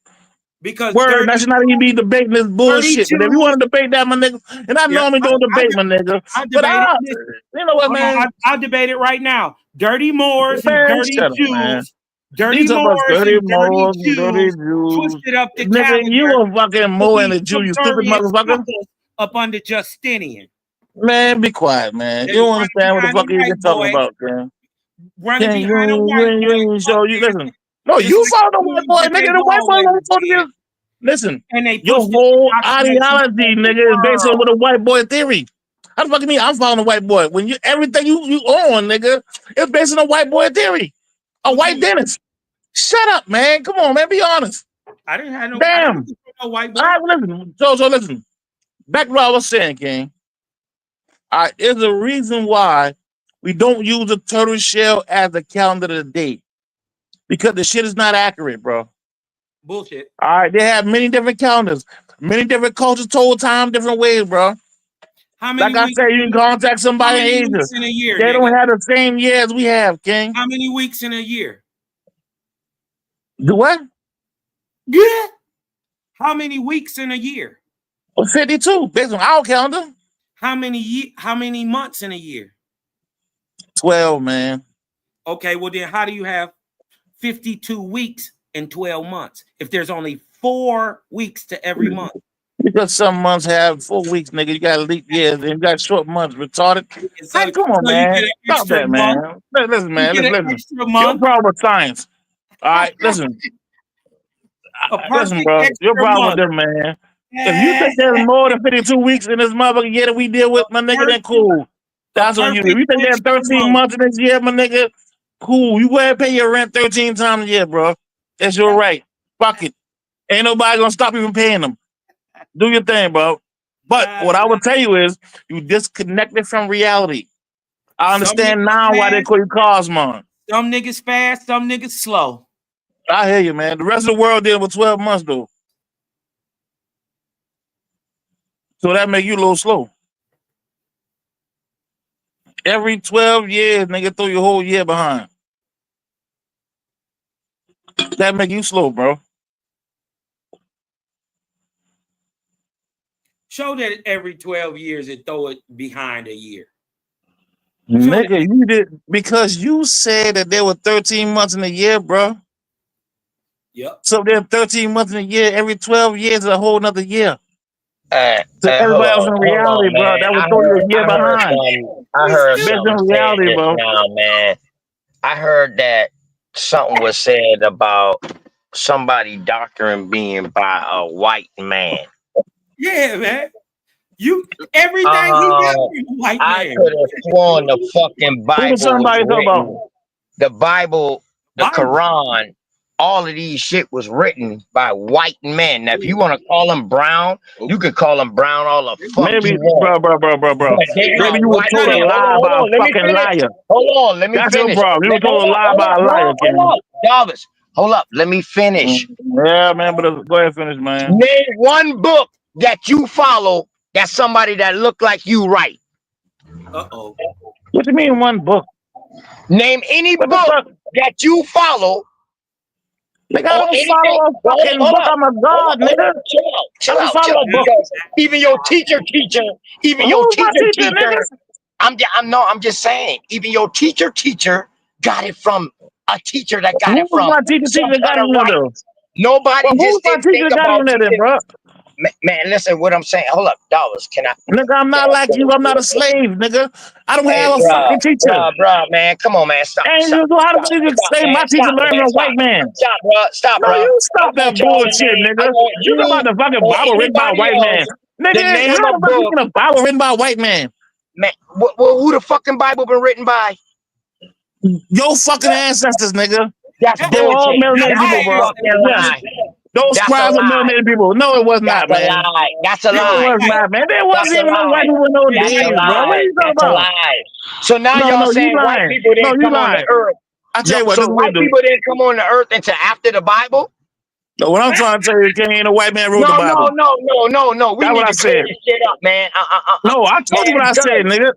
Speaker 17: Because
Speaker 2: Word, that should not even be debating this bullshit. But if you want to debate that, my nigga, and I normally don't debate, my nigga. But you know what, man?
Speaker 17: I'll debate it right now. Dirty Moors and
Speaker 2: Man,
Speaker 17: dirty
Speaker 2: shut up, man.
Speaker 17: Jews. Dirty
Speaker 2: You talking about
Speaker 17: Moors
Speaker 2: dirty
Speaker 17: and dirty
Speaker 2: Moors and dirty
Speaker 17: Jews
Speaker 2: Jews.
Speaker 17: twisted up the
Speaker 2: Nigga, you
Speaker 17: calendar
Speaker 2: a fucking
Speaker 17: to
Speaker 2: Moor and
Speaker 17: be
Speaker 2: a Jew, you stupid
Speaker 17: subservient
Speaker 2: motherfucker.
Speaker 17: suckers up under Justinian.
Speaker 2: Man, be quiet, man.
Speaker 17: They
Speaker 2: You don't
Speaker 17: run
Speaker 2: understand what the
Speaker 17: behind
Speaker 2: fuck
Speaker 17: the
Speaker 2: you
Speaker 17: white
Speaker 2: even talking
Speaker 17: boy,
Speaker 2: about, man.
Speaker 17: running
Speaker 2: Can
Speaker 17: behind a white
Speaker 2: you
Speaker 17: boy,
Speaker 2: show you listen. No,
Speaker 17: just
Speaker 2: you
Speaker 17: like
Speaker 2: follow the
Speaker 17: the
Speaker 2: white
Speaker 17: Jews
Speaker 2: boy,
Speaker 17: that
Speaker 2: nigga.
Speaker 17: they've
Speaker 2: The white boy
Speaker 17: always
Speaker 2: ain't supposed to
Speaker 17: did.
Speaker 2: be. Listen,
Speaker 17: And they
Speaker 2: your
Speaker 17: pushed this
Speaker 2: whole
Speaker 17: indoctrination
Speaker 2: ideology,
Speaker 17: on the
Speaker 2: nigga, is based on
Speaker 17: world.
Speaker 2: what a white boy theory. How the fuck you mean I'm following a white boy? When you everything you own, nigga, it's based on a white boy theory. A white dentist. Shut up, man. Come on, man. Be honest.
Speaker 17: I didn't have no. I
Speaker 2: Damn.
Speaker 17: didn't no white boy.
Speaker 2: All right, listen. So listen. Back to what I was saying, King. All right, there's a reason why we don't use a turtle shell as a calendar of the date. Because the shit is not accurate, bro.
Speaker 17: Bullshit.
Speaker 2: All right, they have many different calendars. Many different cultures told time different ways, bro.
Speaker 17: How many
Speaker 2: Like I
Speaker 17: weeks?
Speaker 2: said, you can contact somebody in Asia.
Speaker 17: Weeks in a year,
Speaker 2: They
Speaker 17: nigga?
Speaker 2: don't have the same year as we have, King.
Speaker 17: How many weeks in a year?
Speaker 2: Do what?
Speaker 17: Yeah. How many weeks in a year?
Speaker 2: 52, based on our calendar.
Speaker 17: How many months in a year?
Speaker 2: 12, man.
Speaker 17: Okay, well then how do you have 52 weeks in 12 months if there's only 4 weeks to every month?
Speaker 2: Because some months have 4 weeks, nigga. You got leap years and you got short months, retarded.
Speaker 17: So,
Speaker 2: Hey, come on,
Speaker 17: so you
Speaker 2: man.
Speaker 17: get an
Speaker 2: Stop
Speaker 17: extra
Speaker 2: that,
Speaker 17: month.
Speaker 2: man. Listen, man.
Speaker 17: You get an
Speaker 2: Listen.
Speaker 17: extra
Speaker 2: Your
Speaker 17: month.
Speaker 2: problem with science. All right, listen.
Speaker 17: A
Speaker 2: Listen,
Speaker 17: perfect
Speaker 2: bro. Your
Speaker 17: extra
Speaker 2: problem
Speaker 17: month.
Speaker 2: with them, man. If you think there's more than 52 weeks in this motherfucking year that we deal with, my nigga, then cool. That's on you. If you think there's 13 months in this year, my nigga, cool. You go ahead and pay your rent 13 times a year, bro. That's your right. Fuck it. Ain't nobody gonna stop you from paying them. Do your thing, bro. But what I would tell you is you disconnected from reality. I understand now why they call you Cosmon.
Speaker 17: Some niggas fast, some niggas slow.
Speaker 2: I hear you, man. The rest of the world dealing with 12 months, though. So that make you a little slow. Every 12 years, nigga, throw your whole year behind. That make you slow, bro.
Speaker 17: Show that every 12 years it throw it behind a year.
Speaker 2: Nigga, you did because you said that there were 13 months in a year, bro.
Speaker 17: Yep.
Speaker 2: So there's 13 months in a year. Every 12 years is a whole nother year. So everybody else in reality, bro, that would throw you a year behind.
Speaker 21: I heard
Speaker 2: Based
Speaker 21: something
Speaker 2: on
Speaker 21: said
Speaker 2: reality,
Speaker 21: just
Speaker 2: bro.
Speaker 21: now, man. I heard that something was said about somebody doctoring being by a white man.
Speaker 17: Yeah, man. You everything he got from a white
Speaker 21: I
Speaker 17: man.
Speaker 21: could have sworn the fucking Bible
Speaker 2: somebody talk about?
Speaker 21: written. The Bible, the Quran, all of these shit was written by white men. Now, if you want to call them brown, you could call them brown all the fuck
Speaker 2: Maybe,
Speaker 21: you want.
Speaker 2: bro.
Speaker 21: But they
Speaker 2: Maybe
Speaker 21: are
Speaker 2: you were
Speaker 21: white
Speaker 2: told a
Speaker 21: men.
Speaker 2: lie
Speaker 21: Hold
Speaker 2: by a
Speaker 21: on, let me
Speaker 2: fucking
Speaker 21: finish.
Speaker 2: liar.
Speaker 21: Hold on, let me
Speaker 2: That's
Speaker 21: finish.
Speaker 2: your problem. You were told a lie by a liar, King.
Speaker 21: Hold up, Jarvis. Hold up, let me finish.
Speaker 2: Yeah, man, but go ahead, finish, man.
Speaker 21: Name one book that you follow that somebody that look like you write.
Speaker 17: Uh-oh.
Speaker 2: What you mean one book?
Speaker 21: Name any book that you follow.
Speaker 2: Nigga, I don't follow a fucking book. I'm a god, nigga.
Speaker 21: Chill
Speaker 2: I don't
Speaker 21: out,
Speaker 2: follow a book.
Speaker 21: because even your teacher,
Speaker 2: Who's my teacher, nigga?
Speaker 21: I'm just saying. Even your teacher got it from a teacher that got
Speaker 2: Who
Speaker 21: it
Speaker 2: was
Speaker 21: from
Speaker 2: my teacher
Speaker 21: some
Speaker 2: that got
Speaker 21: kind
Speaker 2: it
Speaker 21: of
Speaker 2: in there,
Speaker 21: white.
Speaker 2: though?
Speaker 21: Nobody
Speaker 2: Well, who was
Speaker 21: just
Speaker 2: my
Speaker 21: didn't
Speaker 2: teacher
Speaker 21: think
Speaker 2: that got it in
Speaker 21: about
Speaker 2: there,
Speaker 21: teaching.
Speaker 2: bro?
Speaker 21: Man, listen, what I'm saying. Hold up, dollars.
Speaker 2: Nigga, I'm
Speaker 21: Can
Speaker 2: not
Speaker 21: I
Speaker 2: like you. I'm not a slave, nigga. I don't
Speaker 21: Hey,
Speaker 2: have a
Speaker 21: bruh,
Speaker 2: fucking teacher.
Speaker 21: man, come on, man, stop,
Speaker 2: And you know how the fuck you say my
Speaker 21: man,
Speaker 2: teacher learned from a
Speaker 21: stop,
Speaker 2: white man?
Speaker 21: stop,
Speaker 2: No,
Speaker 21: bruh.
Speaker 2: you
Speaker 21: I
Speaker 2: stop
Speaker 21: want
Speaker 2: that
Speaker 21: y'all to
Speaker 2: bullshit,
Speaker 21: I
Speaker 2: nigga.
Speaker 21: want
Speaker 2: You talking about
Speaker 21: you
Speaker 2: the fucking
Speaker 21: or
Speaker 2: Bible written by a
Speaker 21: anybody
Speaker 2: white man.
Speaker 21: else to
Speaker 2: Nigga,
Speaker 21: name
Speaker 2: how
Speaker 21: a
Speaker 2: the fuck you
Speaker 21: book.
Speaker 2: get a Bible written by a white man?
Speaker 21: Man, who the fucking Bible been written by?
Speaker 2: Your fucking ancestors, nigga.
Speaker 21: That's
Speaker 2: They were all
Speaker 21: bullshit.
Speaker 2: melanated
Speaker 21: That's
Speaker 2: people,
Speaker 21: a
Speaker 2: bro.
Speaker 21: fucking
Speaker 2: Yes.
Speaker 21: lie.
Speaker 2: Those
Speaker 21: That's a
Speaker 2: scribes are
Speaker 21: lie.
Speaker 2: melanated people. No, it was not,
Speaker 21: That's a
Speaker 2: man.
Speaker 21: lie. That's a
Speaker 2: No, it
Speaker 21: lie.
Speaker 2: was not, man. There
Speaker 21: That's
Speaker 2: wasn't
Speaker 21: a
Speaker 2: even no white
Speaker 21: lie.
Speaker 2: people in those
Speaker 21: That's a
Speaker 2: days, bro. What are
Speaker 21: lie.
Speaker 2: you talking
Speaker 21: That's a
Speaker 2: about?
Speaker 21: lie. So now
Speaker 2: No,
Speaker 21: y'all
Speaker 2: no, you
Speaker 21: saying white
Speaker 2: lying.
Speaker 21: people
Speaker 2: No,
Speaker 21: didn't
Speaker 2: you
Speaker 21: come on the
Speaker 2: lying.
Speaker 21: earth.
Speaker 2: I tell you what,
Speaker 21: So
Speaker 2: this is what we
Speaker 21: white
Speaker 2: do.
Speaker 21: people didn't come on the earth until after the Bible?
Speaker 2: No, what I'm trying to tell you, ain't a white man wrote the
Speaker 21: No.
Speaker 2: Bible.
Speaker 21: We
Speaker 2: That's what
Speaker 21: need
Speaker 2: I
Speaker 21: to clear
Speaker 2: said.
Speaker 21: this shit up, man.
Speaker 2: No, I told you what I
Speaker 21: Man,
Speaker 2: said,
Speaker 21: done.
Speaker 2: nigga.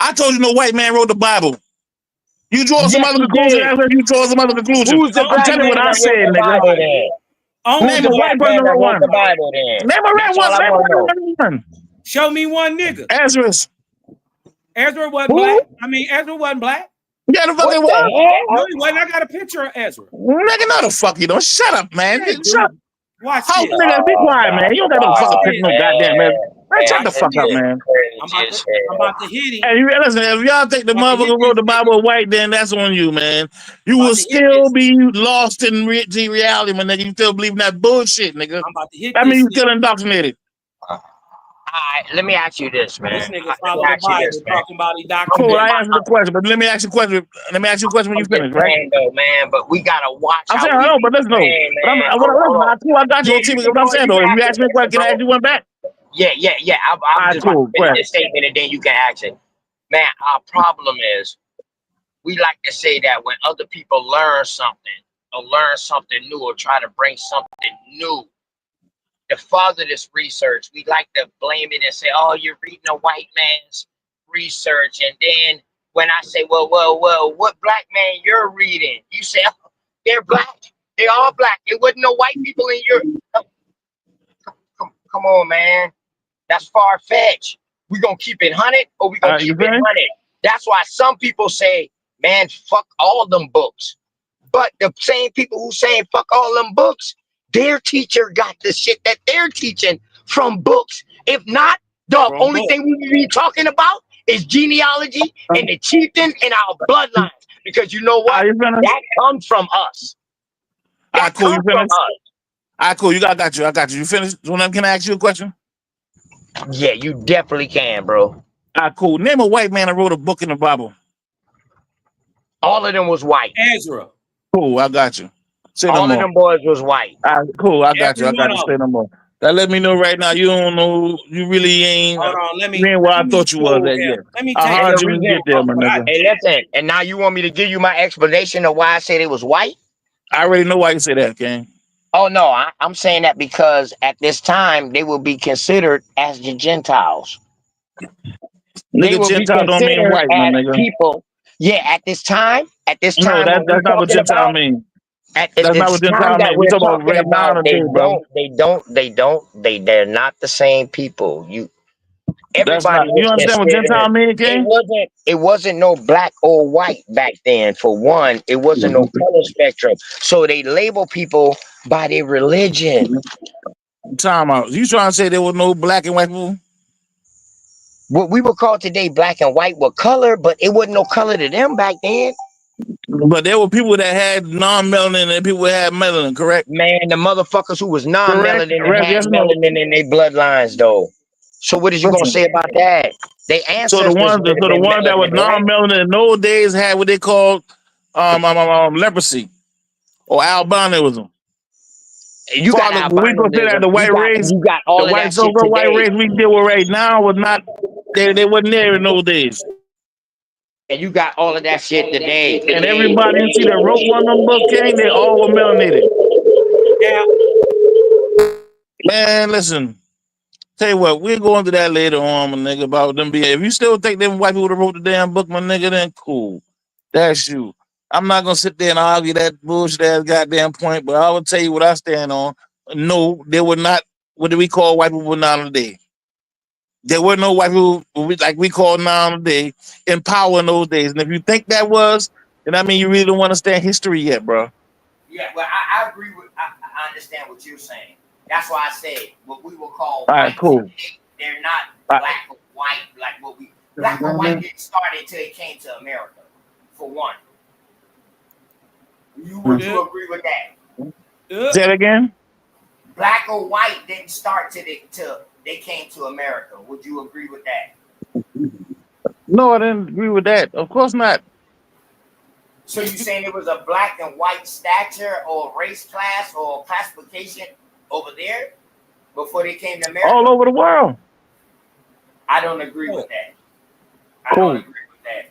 Speaker 2: I told you no white man wrote the Bible. You draw some
Speaker 21: Yes,
Speaker 2: other
Speaker 21: he
Speaker 2: conclusion
Speaker 21: did.
Speaker 2: after you draw some other conclusion.
Speaker 21: Who's the
Speaker 2: I'm
Speaker 21: black
Speaker 2: telling you what
Speaker 21: man
Speaker 2: I
Speaker 21: that wrote
Speaker 2: said,
Speaker 21: the
Speaker 2: nigga.
Speaker 21: Bible then? Who's
Speaker 2: Name
Speaker 21: the
Speaker 2: a white
Speaker 21: black
Speaker 2: person
Speaker 21: man
Speaker 2: that
Speaker 21: that
Speaker 2: wrote
Speaker 21: wrote
Speaker 2: one.
Speaker 21: the Bible then?
Speaker 2: Name a
Speaker 21: That's
Speaker 2: red one.
Speaker 21: all I
Speaker 2: Name
Speaker 21: want to know.
Speaker 2: a red one.
Speaker 17: Show me one nigga.
Speaker 2: Ezra.
Speaker 17: Ezra wasn't
Speaker 2: Who?
Speaker 17: black. I mean, Ezra wasn't black.
Speaker 2: Yeah, the fucking
Speaker 21: What the
Speaker 2: what?
Speaker 17: No,
Speaker 21: hell?
Speaker 17: he wasn't. I got a picture of Ezra.
Speaker 2: Nigga, no the fuck you don't. Shut up, man.
Speaker 17: Hey,
Speaker 2: Shut up.
Speaker 17: dude. Watch
Speaker 2: How
Speaker 17: this.
Speaker 2: nigga be quiet, man. You don't got no
Speaker 17: Watch
Speaker 2: fucking
Speaker 21: Oh,
Speaker 2: picture,
Speaker 17: this.
Speaker 2: no goddamn man. Man, shut
Speaker 21: man,
Speaker 2: the
Speaker 21: this
Speaker 2: fuck up,
Speaker 21: is
Speaker 2: man.
Speaker 21: crazy as
Speaker 17: I'm
Speaker 21: hell.
Speaker 17: about to hit him.
Speaker 2: Hey, listen, if y'all think the
Speaker 17: I'm about to hit
Speaker 2: motherfucker wrote
Speaker 17: this
Speaker 2: the
Speaker 17: nigga.
Speaker 2: Bible white, then that's on you, man. You
Speaker 17: I'm
Speaker 2: will
Speaker 17: about to hit
Speaker 2: still
Speaker 17: this.
Speaker 2: be lost in reality, my nigga. You still believe in that bullshit, nigga.
Speaker 17: I'm about to hit
Speaker 2: That means
Speaker 17: this
Speaker 2: you
Speaker 17: nigga.
Speaker 2: still indoctrinated.
Speaker 21: All right, let me ask you this, man.
Speaker 17: This nigga
Speaker 21: Let me
Speaker 17: follow the
Speaker 21: ask you this,
Speaker 17: Bible,
Speaker 21: man.
Speaker 17: talking about he
Speaker 2: Cool, I
Speaker 17: doctrinated.
Speaker 2: answered the question, but let me ask you a question. Let me ask you a question when
Speaker 21: I'm
Speaker 2: you
Speaker 21: just
Speaker 2: finish, right?
Speaker 21: saying though, man, but we gotta watch
Speaker 2: I'm
Speaker 21: how
Speaker 2: saying I
Speaker 21: we
Speaker 2: know,
Speaker 21: be
Speaker 2: but listen, no.
Speaker 21: saying,
Speaker 2: But I'm,
Speaker 21: man.
Speaker 2: I,
Speaker 21: Hold on, hold
Speaker 2: listen,
Speaker 21: on.
Speaker 2: I got you
Speaker 21: Yeah,
Speaker 2: on TV.
Speaker 21: you can
Speaker 2: What I'm
Speaker 21: go.
Speaker 2: saying
Speaker 21: You
Speaker 2: though,
Speaker 21: can
Speaker 2: if you
Speaker 21: ask
Speaker 2: ask
Speaker 21: the
Speaker 2: me a question,
Speaker 21: question,
Speaker 2: can I
Speaker 21: bro.
Speaker 2: ask you one back?
Speaker 21: Yeah.
Speaker 2: All
Speaker 21: I'm
Speaker 2: right,
Speaker 21: just about to
Speaker 2: cool. Go
Speaker 21: finish
Speaker 2: ahead.
Speaker 21: this statement and then you can ask it. Man, our problem is we like to say that when other people learn something new or try to bring something new to further this research, we like to blame it and say, oh, you're reading a white man's research. And then when I say, well, what black man you're reading? You say, oh, they're black. They all black. It wasn't no white people in your... Come on, man. That's far-fetched. We gonna keep it 100 or we gonna
Speaker 2: You
Speaker 21: keep it
Speaker 2: finished?
Speaker 21: 100? That's why some people say, man, fuck all them books. But the same people who saying fuck all them books, their teacher got the shit that they're teaching from books. If not, the only thing we be talking about is genealogy and the chieftain and our bloodlines. Because you know what?
Speaker 2: You finished?
Speaker 21: That comes from us.
Speaker 2: All right, cool. You
Speaker 21: Comes from
Speaker 2: finished?
Speaker 21: us.
Speaker 2: All right, cool. I got you. You finished? Can I ask you a question?
Speaker 21: Yeah, you definitely can, bro.
Speaker 2: All right, cool. Name a white man that wrote a book in the Bible.
Speaker 21: All of them was white.
Speaker 17: Ezra.
Speaker 2: Cool, I got you. Say no
Speaker 21: All
Speaker 2: more.
Speaker 21: of them boys was white.
Speaker 2: All right, cool, I got you.
Speaker 17: Every one of
Speaker 2: Say
Speaker 17: them.
Speaker 2: no more. That let me know right now you don't know. You really ain't.
Speaker 17: Hold on, let
Speaker 2: You
Speaker 17: me
Speaker 2: ain't where I thought you was
Speaker 17: show
Speaker 2: at
Speaker 17: him.
Speaker 2: yet.
Speaker 17: Let me
Speaker 2: How
Speaker 17: take
Speaker 2: hard
Speaker 21: And the
Speaker 2: you can
Speaker 21: reason,
Speaker 2: get there, my nigga?
Speaker 21: hey, listen, and now you want me to give you my explanation of why I said it was white?
Speaker 2: I already know why you say that, King.
Speaker 21: Oh no, I'm saying that because at this time they will be considered as the Gentiles. They
Speaker 2: Nigga,
Speaker 21: will be
Speaker 2: Gentile don't mean
Speaker 21: considered
Speaker 2: white, my
Speaker 21: as
Speaker 2: nigga.
Speaker 21: people. Yeah, at this time
Speaker 2: No,
Speaker 21: when we're
Speaker 2: that's not what
Speaker 21: talking
Speaker 2: Gentile
Speaker 21: about,
Speaker 2: mean.
Speaker 21: at
Speaker 2: That's not
Speaker 21: this
Speaker 2: what
Speaker 21: time
Speaker 2: Gentile
Speaker 21: that
Speaker 2: mean. We
Speaker 21: we're
Speaker 2: talking about
Speaker 21: talking
Speaker 2: right now
Speaker 21: about,
Speaker 2: today, bro.
Speaker 21: they're not the same people.
Speaker 2: That's
Speaker 21: Everybody
Speaker 2: not. You
Speaker 21: was
Speaker 2: understand what
Speaker 21: considered.
Speaker 2: Gentile mean, King?
Speaker 21: It wasn't no black or white back then. For one, it wasn't no color spectrum. So they label people by their religion.
Speaker 2: Time out. You trying to say there was no black and white people?
Speaker 21: What we would call today black and white were color, but it wasn't no color to them back then.
Speaker 2: But there were people that had non-melanin and people that had melanin, correct?
Speaker 21: Man, the motherfuckers who was
Speaker 2: Correct.
Speaker 21: non-melanin and had
Speaker 2: Yes or no?
Speaker 21: melanin in their bloodlines, though. So what is you gonna
Speaker 2: Listen.
Speaker 21: say about that? They
Speaker 2: So the
Speaker 21: ancestors
Speaker 2: ones,
Speaker 21: would have
Speaker 2: the
Speaker 21: been
Speaker 2: ones that were
Speaker 21: melanin, right?
Speaker 2: non-melanin in those days had what they called leprosy or albinism.
Speaker 21: You got
Speaker 2: Father, we consider that
Speaker 21: albinism.
Speaker 2: the white race,
Speaker 21: You got
Speaker 2: the
Speaker 21: all of
Speaker 2: white
Speaker 21: that shit
Speaker 2: so-called white
Speaker 21: today.
Speaker 2: race we deal with right now was not. They wasn't there in those days.
Speaker 21: And you got all of that shit today.
Speaker 2: And everybody you see that wrote one of them books, King, they all were melanated.
Speaker 17: Yeah.
Speaker 2: Man, listen. Tell you what, we'll go into that later on, my nigga, about them being. If you still think them white people that wrote the damn book, my nigga, then cool. That's you. I'm not gonna sit there and argue that bullshit ass goddamn point, but I will tell you what I stand on. No, they were not what do we call white people nowadays. There were no white people like we call now today in power in those days. And if you think that was, then I mean you really don't understand history yet, bro.
Speaker 1: Yeah, well, I agree with. I understand what you're saying. That's why I said what we will call
Speaker 2: All right,
Speaker 1: white
Speaker 2: cool.
Speaker 1: today. They're not
Speaker 2: All
Speaker 1: black or white like what we. Black or white didn't start until it came to America, for one. Would you agree with that?
Speaker 2: Say it again.
Speaker 1: Black or white didn't start till they came to America. Would you agree with that?
Speaker 2: No, I didn't agree with that. Of course not.
Speaker 1: So you saying it was a black and white stature or race class or classification over there before they came to America?
Speaker 2: All over the world.
Speaker 1: I don't agree with that. I
Speaker 2: Cool.
Speaker 1: don't agree with that.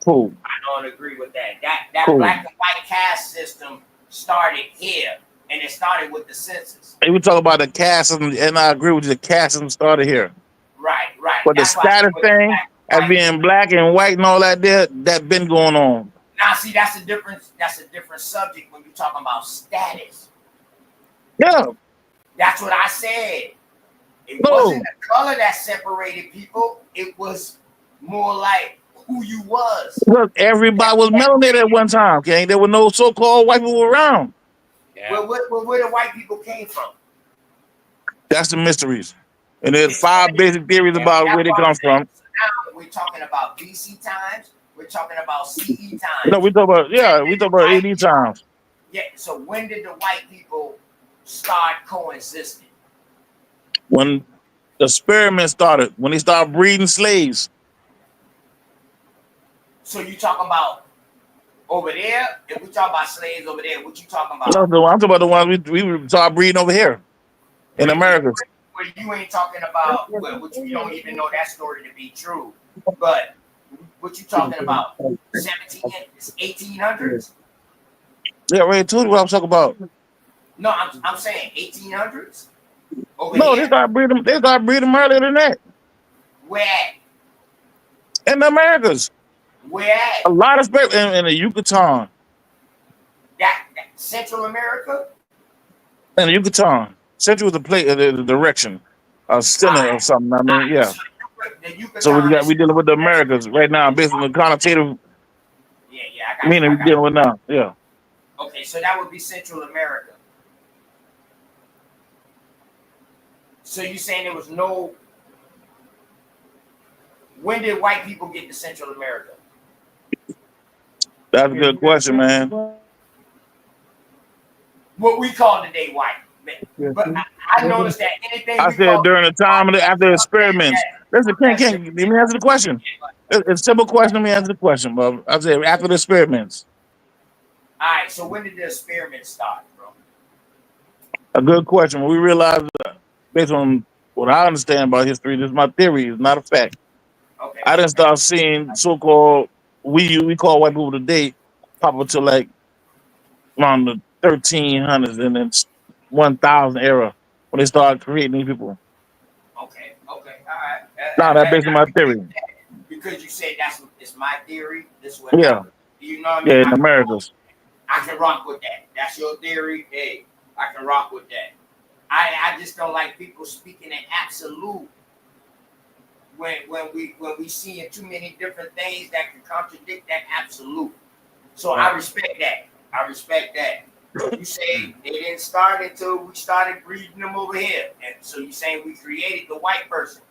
Speaker 2: Cool.
Speaker 1: I don't agree with that. That
Speaker 2: Cool.
Speaker 1: black and white caste system started here, and it started with the census.
Speaker 2: Hey, we talk about the caste, and I agree with you. The caste system started here,
Speaker 1: Right, right.
Speaker 2: but the
Speaker 1: That's why I
Speaker 2: status
Speaker 1: said
Speaker 2: thing, as being black and white and all that, that been going on.
Speaker 1: now, see, that's a different subject when you're talking about status.
Speaker 2: Yeah.
Speaker 1: That's what I said. It
Speaker 2: No.
Speaker 1: wasn't the color that separated people. It was more like who you was.
Speaker 2: Look, everybody was melanated at one time. Okay, there were no so-called white people around.
Speaker 1: Well, where the white people came from.
Speaker 2: That's the mysteries, and there's 5 basic theories about where they come from.
Speaker 1: So now we're talking about BC times. We're talking about CE times.
Speaker 2: No, we talk about AD times.
Speaker 1: Yeah. So when did the white people start coexisting?
Speaker 2: When the experiment started, when they started breeding slaves.
Speaker 1: So you talking about over there? If we talk about slaves over there, what you talking about?
Speaker 2: No, I'm talking about the ones we started breeding over here in America.
Speaker 1: Well, you ain't talking about, well, which you don't even know that story to be true. But what you talking about? 1800s?
Speaker 2: Yeah, right. Told you what I'm talking about.
Speaker 1: No, I'm saying 1800s. Over
Speaker 2: No,
Speaker 1: here?
Speaker 2: they started breeding earlier than that.
Speaker 1: Where at?
Speaker 2: In the Americas.
Speaker 1: Where at?
Speaker 2: A lot of in the Yucatan.
Speaker 1: That Central America?
Speaker 2: In the Yucatan. Central was the place, the direction, a center or something. I mean, yeah. So we dealing with the Americas right now, based on the connotative meaning we're dealing with now. Yeah.
Speaker 1: Okay, so that would be Central America. So you saying there was no? When did white people get to Central America?
Speaker 2: That's a good question, man.
Speaker 1: What we call today white. But I noticed that anything
Speaker 2: I said during the time of after experiments. Listen, Ken, let me answer the question. It's a simple question. Let me answer the question, bro. I said after the experiments.
Speaker 1: All right. So when did the experiment start, bro?
Speaker 2: A good question. We realized, based on what I understand about history, this is my theory. It's not a fact.
Speaker 1: Okay.
Speaker 2: I didn't start seeing so-called we call white people today pop up to like around the 1300s and then 1000 era when they started creating these people.
Speaker 1: Okay. Okay. All right.
Speaker 2: Now that's based on my theory.
Speaker 1: Because you said it's my theory. This is what
Speaker 2: Yeah.
Speaker 1: You know what I mean?
Speaker 2: Yeah, in Americas.
Speaker 1: I can rock with that. That's your theory. Hey, I can rock with that. I just don't like people speaking in absolute when we see too many different things that can contradict that absolute. So I respect that. I respect that. You say they didn't start until we started breeding them over here. And so you saying we created the white person.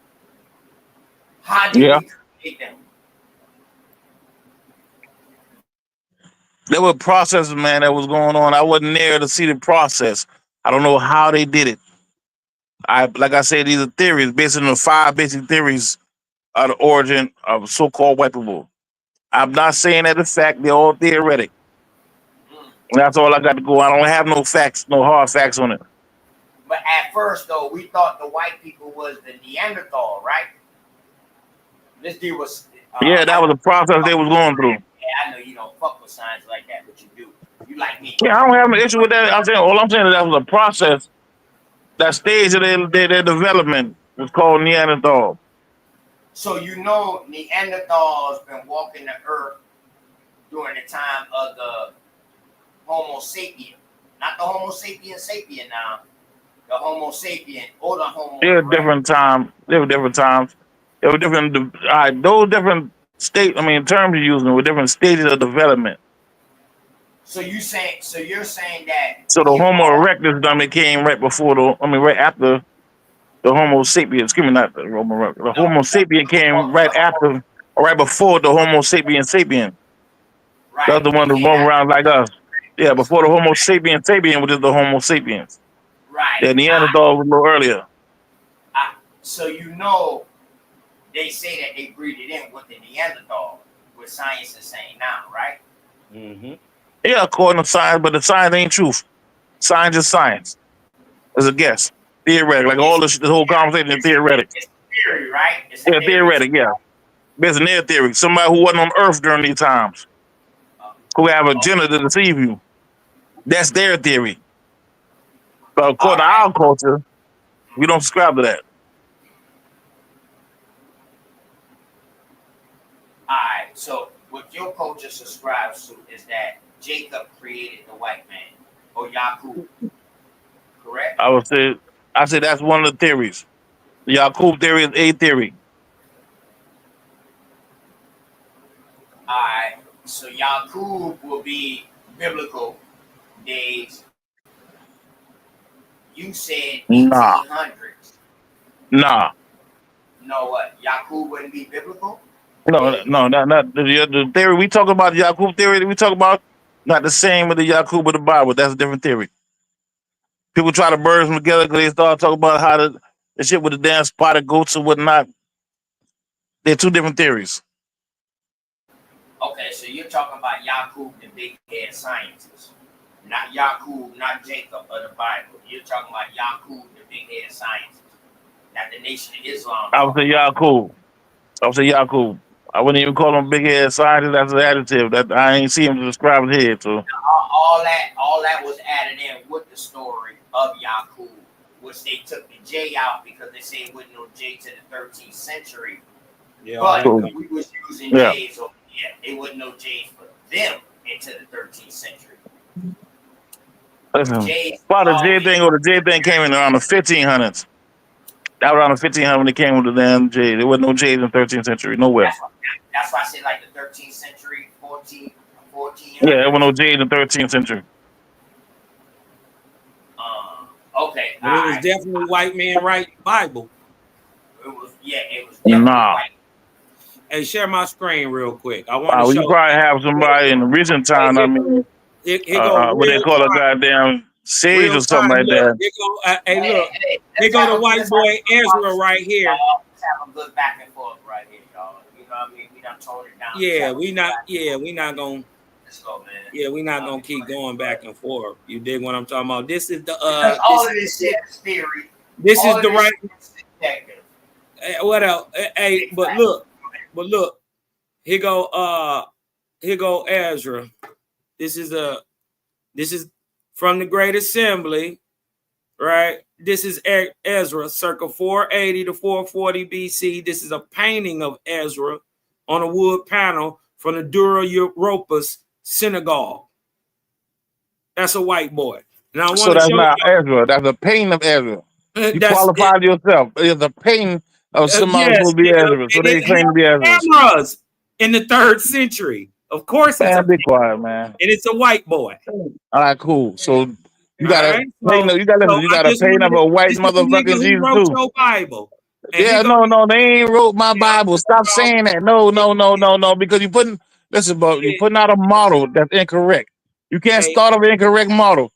Speaker 1: How did we create them?
Speaker 2: There were processes, man, that was going on. I wasn't there to see the process. I don't know how they did it. Like I said, these are theories based on the 5 basic theories of the origin of so-called white people. I'm not saying that it's fact. They're all theoretic. And that's all I got to go. I don't have no facts, no hard facts on it.
Speaker 1: But at first, though, we thought the white people was the Neanderthal, right? This dude was.
Speaker 2: Yeah, that was the process they was going through.
Speaker 1: Yeah, I know you don't fuck with science like that, but you do. You like me.
Speaker 2: Yeah, I don't have an issue with that. All I'm saying is that was a process. That stage of their development was called Neanderthal.
Speaker 1: So you know Neanderthals been walking the earth during the time of the Homo sapien. Not the Homo sapien sapien now, The Homo sapien or the Homo.
Speaker 2: There were different times. There were different times. There were different. All right, those different state. I mean, terms you're using were different stages of development.
Speaker 1: So you're saying that
Speaker 2: So the Homo erectus, I mean, came right before the. I mean, right after the Homo sapien. Excuse me, not the Homo erectus. The Homo sapien came right after, or right before the Homo sapien. That's the one that roam around like us. Yeah, before the Homo sapien, which is the Homo sapiens.
Speaker 1: right.
Speaker 2: The Neanderthal was a little earlier.
Speaker 1: So they say that they breed it in with the Neanderthal, what science is saying now, right?
Speaker 17: Mm-hmm.
Speaker 2: Yeah, according to science, but the science ain't truth. Science is science. It's a guess. Theoretic. Like all this, the whole conversation is theoretic.
Speaker 1: It's theory, right? It's
Speaker 2: Yeah, theoretic, yeah. There's an air theory. Somebody who wasn't on Earth during these times, who have a agenda to deceive you. That's their theory. But according to our culture, we don't subscribe to that.
Speaker 1: Alright, so what your culture subscribes to is that Jacob created the white man, or Yakub. Correct?
Speaker 2: I say that's one of the theories. The Yakub theory is a theory.
Speaker 1: Alright, so Yakub will be biblical days. You said 1800s.
Speaker 2: Nah.
Speaker 1: No, what? Yakub wouldn't be biblical?
Speaker 2: No, not the theory we talk about. The Yakub theory that we talk about, not the same with the Yakub of the Bible. That's a different theory. People try to merge them together because they start talking about how the shit with the damn spotted goats and whatnot. They're two different theories.
Speaker 1: Okay, so you're talking about Yakub, the big head scientist. Not Yakub, not Jacob of the Bible. You're talking about Yakub, the big head scientist. Not the Nation of Islam.
Speaker 2: I would say Yakub. I wouldn't even call him big head scientist. That's an adjective. That I ain't see him to describe his head. So
Speaker 1: all that was added in with the story of Yakub, which they took the J out because they say it wasn't no J to the 13th century. Yeah, but we was using J's, so it wasn't no J's for them into the 13th century.
Speaker 2: Listen, about the J thing or the J thing came in around the 1500s. That was around the 1500s when they came with the damn J. There wasn't no J's in the 13th century. Nowhere.
Speaker 1: That's why I said like the 13th century, 14.
Speaker 2: Yeah, there was no J in the 13th century.
Speaker 1: Okay.
Speaker 17: But it was definitely white man writing the Bible.
Speaker 1: It was definitely white.
Speaker 17: Hey, share my screen real quick. I want to
Speaker 2: We
Speaker 17: show.
Speaker 2: probably have somebody in the recent time. I mean, what they call a goddamn sage or something like that.
Speaker 17: Hey, look. They go to white boy Ezra right here.
Speaker 1: Let's have a good back and forth right here, y'all. You know what I mean? We done toned it down.
Speaker 17: Yeah, we not gonna.
Speaker 1: Let's go, man.
Speaker 17: Yeah, we're not gonna keep going back and forth. You dig what I'm talking about? This is the
Speaker 1: all of this shit is theory.
Speaker 17: This is the right. What else? Hey, but look. Here go Ezra. This is from the Great Assembly, right? This is Ezra, circa 480 to 440 BC. This is a painting of Ezra on a wood panel from the Dura Europos synagogue. That's a white boy. Now,
Speaker 2: so that's not Ezra. That's a painting of Ezra. You qualified yourself. It's a painting of somebody who be Ezra. So they claim to be Ezra.
Speaker 17: Cameras in the 3rd century. Of course,
Speaker 2: man, be quiet, man.
Speaker 17: And it's a white boy.
Speaker 2: All right, cool. So you got a paint. You got a paint of a white motherfucking Jesus too.
Speaker 17: Your Bible.
Speaker 2: Yeah, no, they ain't wrote my Bible. Stop saying that. No, because you putting you're putting out a model that's incorrect. You can't start an incorrect model.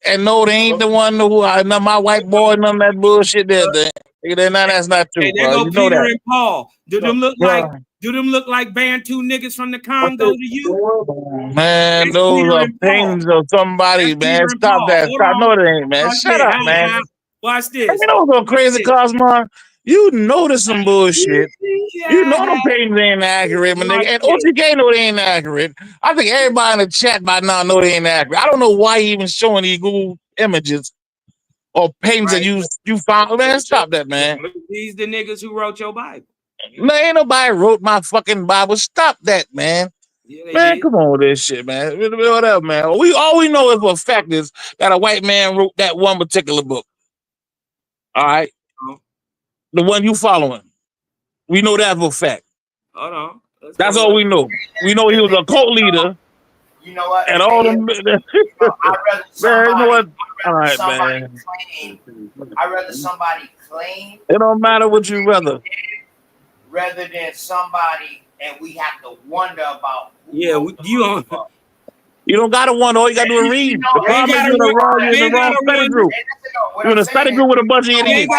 Speaker 2: And no, they ain't the one who my white boy, none of that bullshit there. That's not true.
Speaker 17: Hey, there go Peter and Paul. Do them look like Bantu niggas from the Congo to you?
Speaker 2: Man, those are paintings of somebody, man. Stop that. Stop. No, it ain't, man. Shut up, man.
Speaker 17: Watch this.
Speaker 2: You know what's so crazy, Cosmon? You notice some bullshit. You know them paintings ain't accurate, my nigga. And OTK know they ain't accurate. I think everybody in the chat by now know they ain't accurate. I don't know why he even showing these Google images or paintings that you found. Man, stop that, man.
Speaker 17: These the niggas who wrote your Bible.
Speaker 2: Man, ain't nobody wrote my fucking Bible. Stop that, man.
Speaker 17: Yeah,
Speaker 2: man, come on with this shit, man. Whatever, man. All we know is for a fact is that a white man wrote that one particular book. All right. The one you following. We know that for a fact.
Speaker 17: Hold on.
Speaker 2: That's all we know. We know he was a cult leader.
Speaker 1: You know what?
Speaker 2: And all them.
Speaker 1: I'd rather
Speaker 2: Man, you know what? All right,
Speaker 1: somebody
Speaker 2: man.
Speaker 1: claim. I'd rather somebody claim
Speaker 2: It don't matter what you rather.
Speaker 1: rather than somebody, and we have to wonder about.
Speaker 17: Yeah, you
Speaker 2: don't gotta wonder. All you gotta do is read. The problem is you're in the wrong study group. You're in a study group with a bunch of idiots.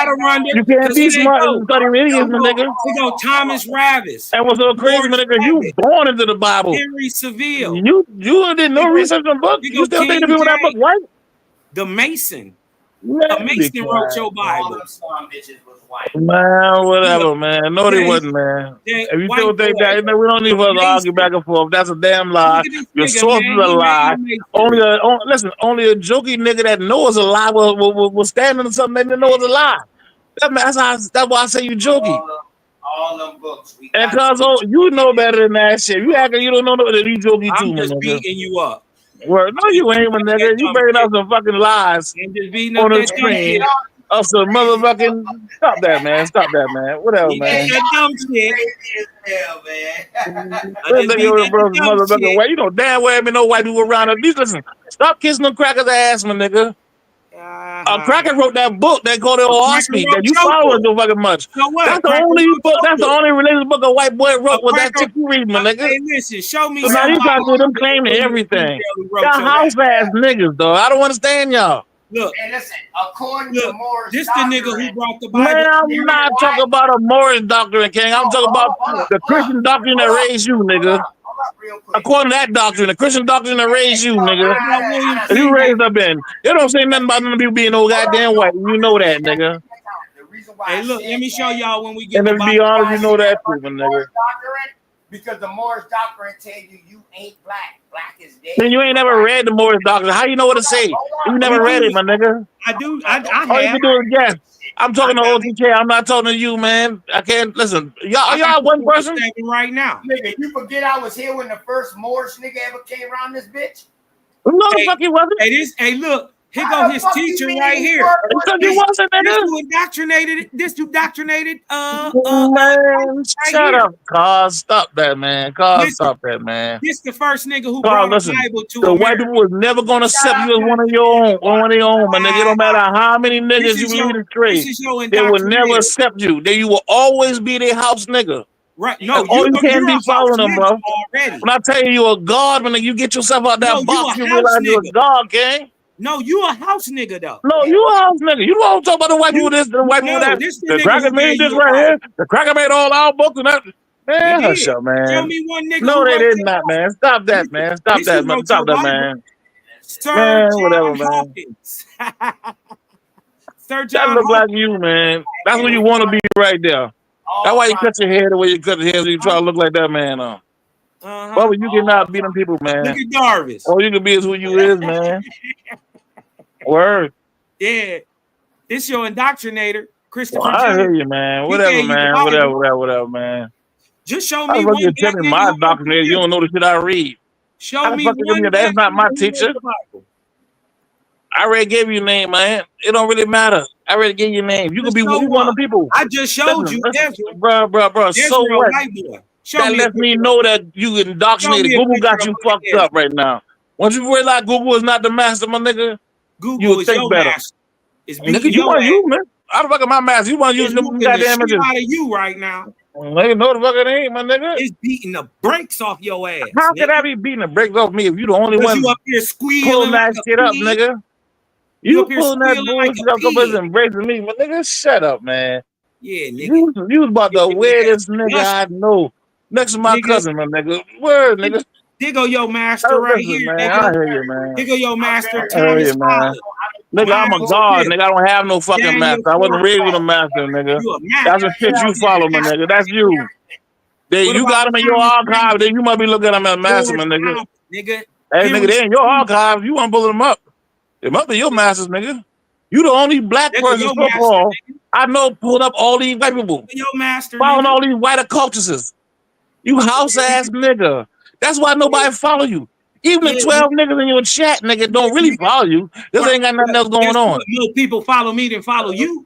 Speaker 2: You can't be smart and study with idiots, my nigga.
Speaker 17: We go Thomas Ravis.
Speaker 2: And what's so crazy, my nigga? You born into the Bible.
Speaker 17: Henry Seville.
Speaker 2: You did no research on books. You still think the people that book white?
Speaker 17: The Mason.
Speaker 2: Man,
Speaker 17: the Mason wrote your Bible.
Speaker 2: Man, whatever, man. No, they wasn't, man. If you still think that, we don't need to argue back and forth. That's a damn lie. Your source is a lie. Only a jokey nigga that knows a lie will stand on something that knows a lie. That's why I say you jokey.
Speaker 1: All them books.
Speaker 2: And cause you know better than that shit. You acting you don't know that you jokey too,
Speaker 17: I'm just
Speaker 2: nigga.
Speaker 17: beating you up.
Speaker 2: Well, no, you ain't, my nigga. You bringing up some fucking lies on the screen of some motherfucking. Stop that, man. Stop that, man. Whatever, man.
Speaker 17: Dumb shit.
Speaker 2: Motherfucking white. You know damn well ain't no white people around us. Listen, stop kissing them crackers' ass, my nigga. Cracker wrote that book that called it Ospey that you following so fucking much. That's the only book. That's the only religious book a white boy wrote was that chick you read, my nigga.
Speaker 17: Hey, listen, show me.
Speaker 2: So now you got to them claiming everything. Y'all house ass niggas, though. I don't understand y'all.
Speaker 17: Look,
Speaker 1: and listen, according to Morris,
Speaker 17: this the nigga who brought the Bible.
Speaker 2: Man, I'm not talking about a Morris doctrine, King. I'm talking about the Christian doctrine that raised you, nigga. According to that doctrine, the Christian doctrine that raised you, nigga. You raised up in. It don't say nothing about none of people being no goddamn white. You know that, nigga.
Speaker 17: Hey, look, let me show y'all when we get
Speaker 2: and
Speaker 17: the
Speaker 2: to be
Speaker 17: Bible.
Speaker 2: honest, you know that too, my nigga.
Speaker 1: Because the Morris doctrine tell you ain't black. Black is dead.
Speaker 2: Then you ain't never read the Morris doctrine. How you know what to say? You never read it, my nigga.
Speaker 17: I do. I
Speaker 2: All you can do is guess. I'm talking to OTK. I'm not talking to you, man. I can't listen. Y'all one person
Speaker 17: right now.
Speaker 1: Nigga, you forget I was here when the first Morris nigga ever came around this bitch?
Speaker 2: No, the fuck he wasn't.
Speaker 17: Hey, look. Here go his teacher right here.
Speaker 2: Because he wasn't, nigga.
Speaker 17: This who indoctrinated.
Speaker 2: Man, shut up, cuz. Stop that, man. Cuz, stop that, man.
Speaker 17: This the first nigga who brought the Bible to
Speaker 2: the white people was never gonna accept you as one of your own, one of their own, my nigga. It don't matter how many niggas you lead astray. They will never accept you. You will always be their house nigga.
Speaker 17: Right? No,
Speaker 2: you can't be following them, bro.
Speaker 17: Already.
Speaker 2: When I tell you you're a god, when you get yourself out that box, you realize you're a god, gang.
Speaker 17: No, you a house nigga though.
Speaker 2: No, you a house nigga. You don't talk about the white people this, the white people that. The cracker made this right here. The cracker made all our books and that. Man, hush up, man.
Speaker 17: Show me one nigga.
Speaker 2: No, they did not, man. Stop that, man. Stop that, man. Stop that, man.
Speaker 17: Sir
Speaker 2: man,
Speaker 17: John
Speaker 2: whatever, man.
Speaker 17: Hawkins. Sir John
Speaker 2: That look like you, man. That's what you want to be right there. That's why you cut your hair the way you cut your hair, so you try to look like that man. But you cannot be them people, man.
Speaker 17: Look at Darvis.
Speaker 2: All you can be is who you is, man. Word.
Speaker 17: Yeah. This your indoctrinator, Christopher.
Speaker 2: Well, I hear you, man. Whatever, man. Whatever, man.
Speaker 17: Just show
Speaker 2: me
Speaker 17: one.
Speaker 2: You tell me my indoctrinator. You don't know the shit I read.
Speaker 17: Show me one.
Speaker 2: That's not my teacher. I already gave you a name, man. It don't really matter. I already gave you a name. You could be one of the people.
Speaker 17: I just showed you.
Speaker 2: Bro. So what? That lets me know that you indoctrinated. Google got you fucked up right now. Once you realize Google is not the master, my nigga,
Speaker 17: Google is your master. It's
Speaker 2: nigga, you want you, man. How the fuck am I master? You want to use them goddamn images?
Speaker 17: Out of you right now.
Speaker 2: Nigga, no the fuck it ain't, my nigga.
Speaker 17: It's beating the brakes off your ass.
Speaker 2: How could I be beating the brakes off me if you the only one
Speaker 17: you up here squealing
Speaker 2: pulling that
Speaker 17: like
Speaker 2: shit up, nigga? You pulling that bullshit up,
Speaker 17: like
Speaker 2: embracing me, but nigga, shut up, man.
Speaker 17: Yeah, nigga.
Speaker 2: You was about the weirdest nigga I know. Next to my cousin, my nigga. Word, nigga.
Speaker 17: There go your master right here,
Speaker 2: man.
Speaker 17: nigga.
Speaker 2: I hear you, man.
Speaker 17: There go your master,
Speaker 2: Thomas Holland. Nigga, I'm a god, nigga. I don't have no fucking master. I wasn't raised with a master, nigga. That's the shit you follow, my nigga. That's you. You got them in your archive, then you might be looking at them as master, my nigga.
Speaker 17: Nigga.
Speaker 2: Hey, nigga, they in your archive. You want to pull them up. It must be your masters, nigga. You the only black person so far I know pulled up all these white people.
Speaker 17: Your master,
Speaker 2: following all these white occultists. You house ass nigga. That's why nobody follow you. Even the 12 niggas in your chat, nigga, don't really follow you. This ain't got nothing else going on.
Speaker 17: No people follow me than follow you.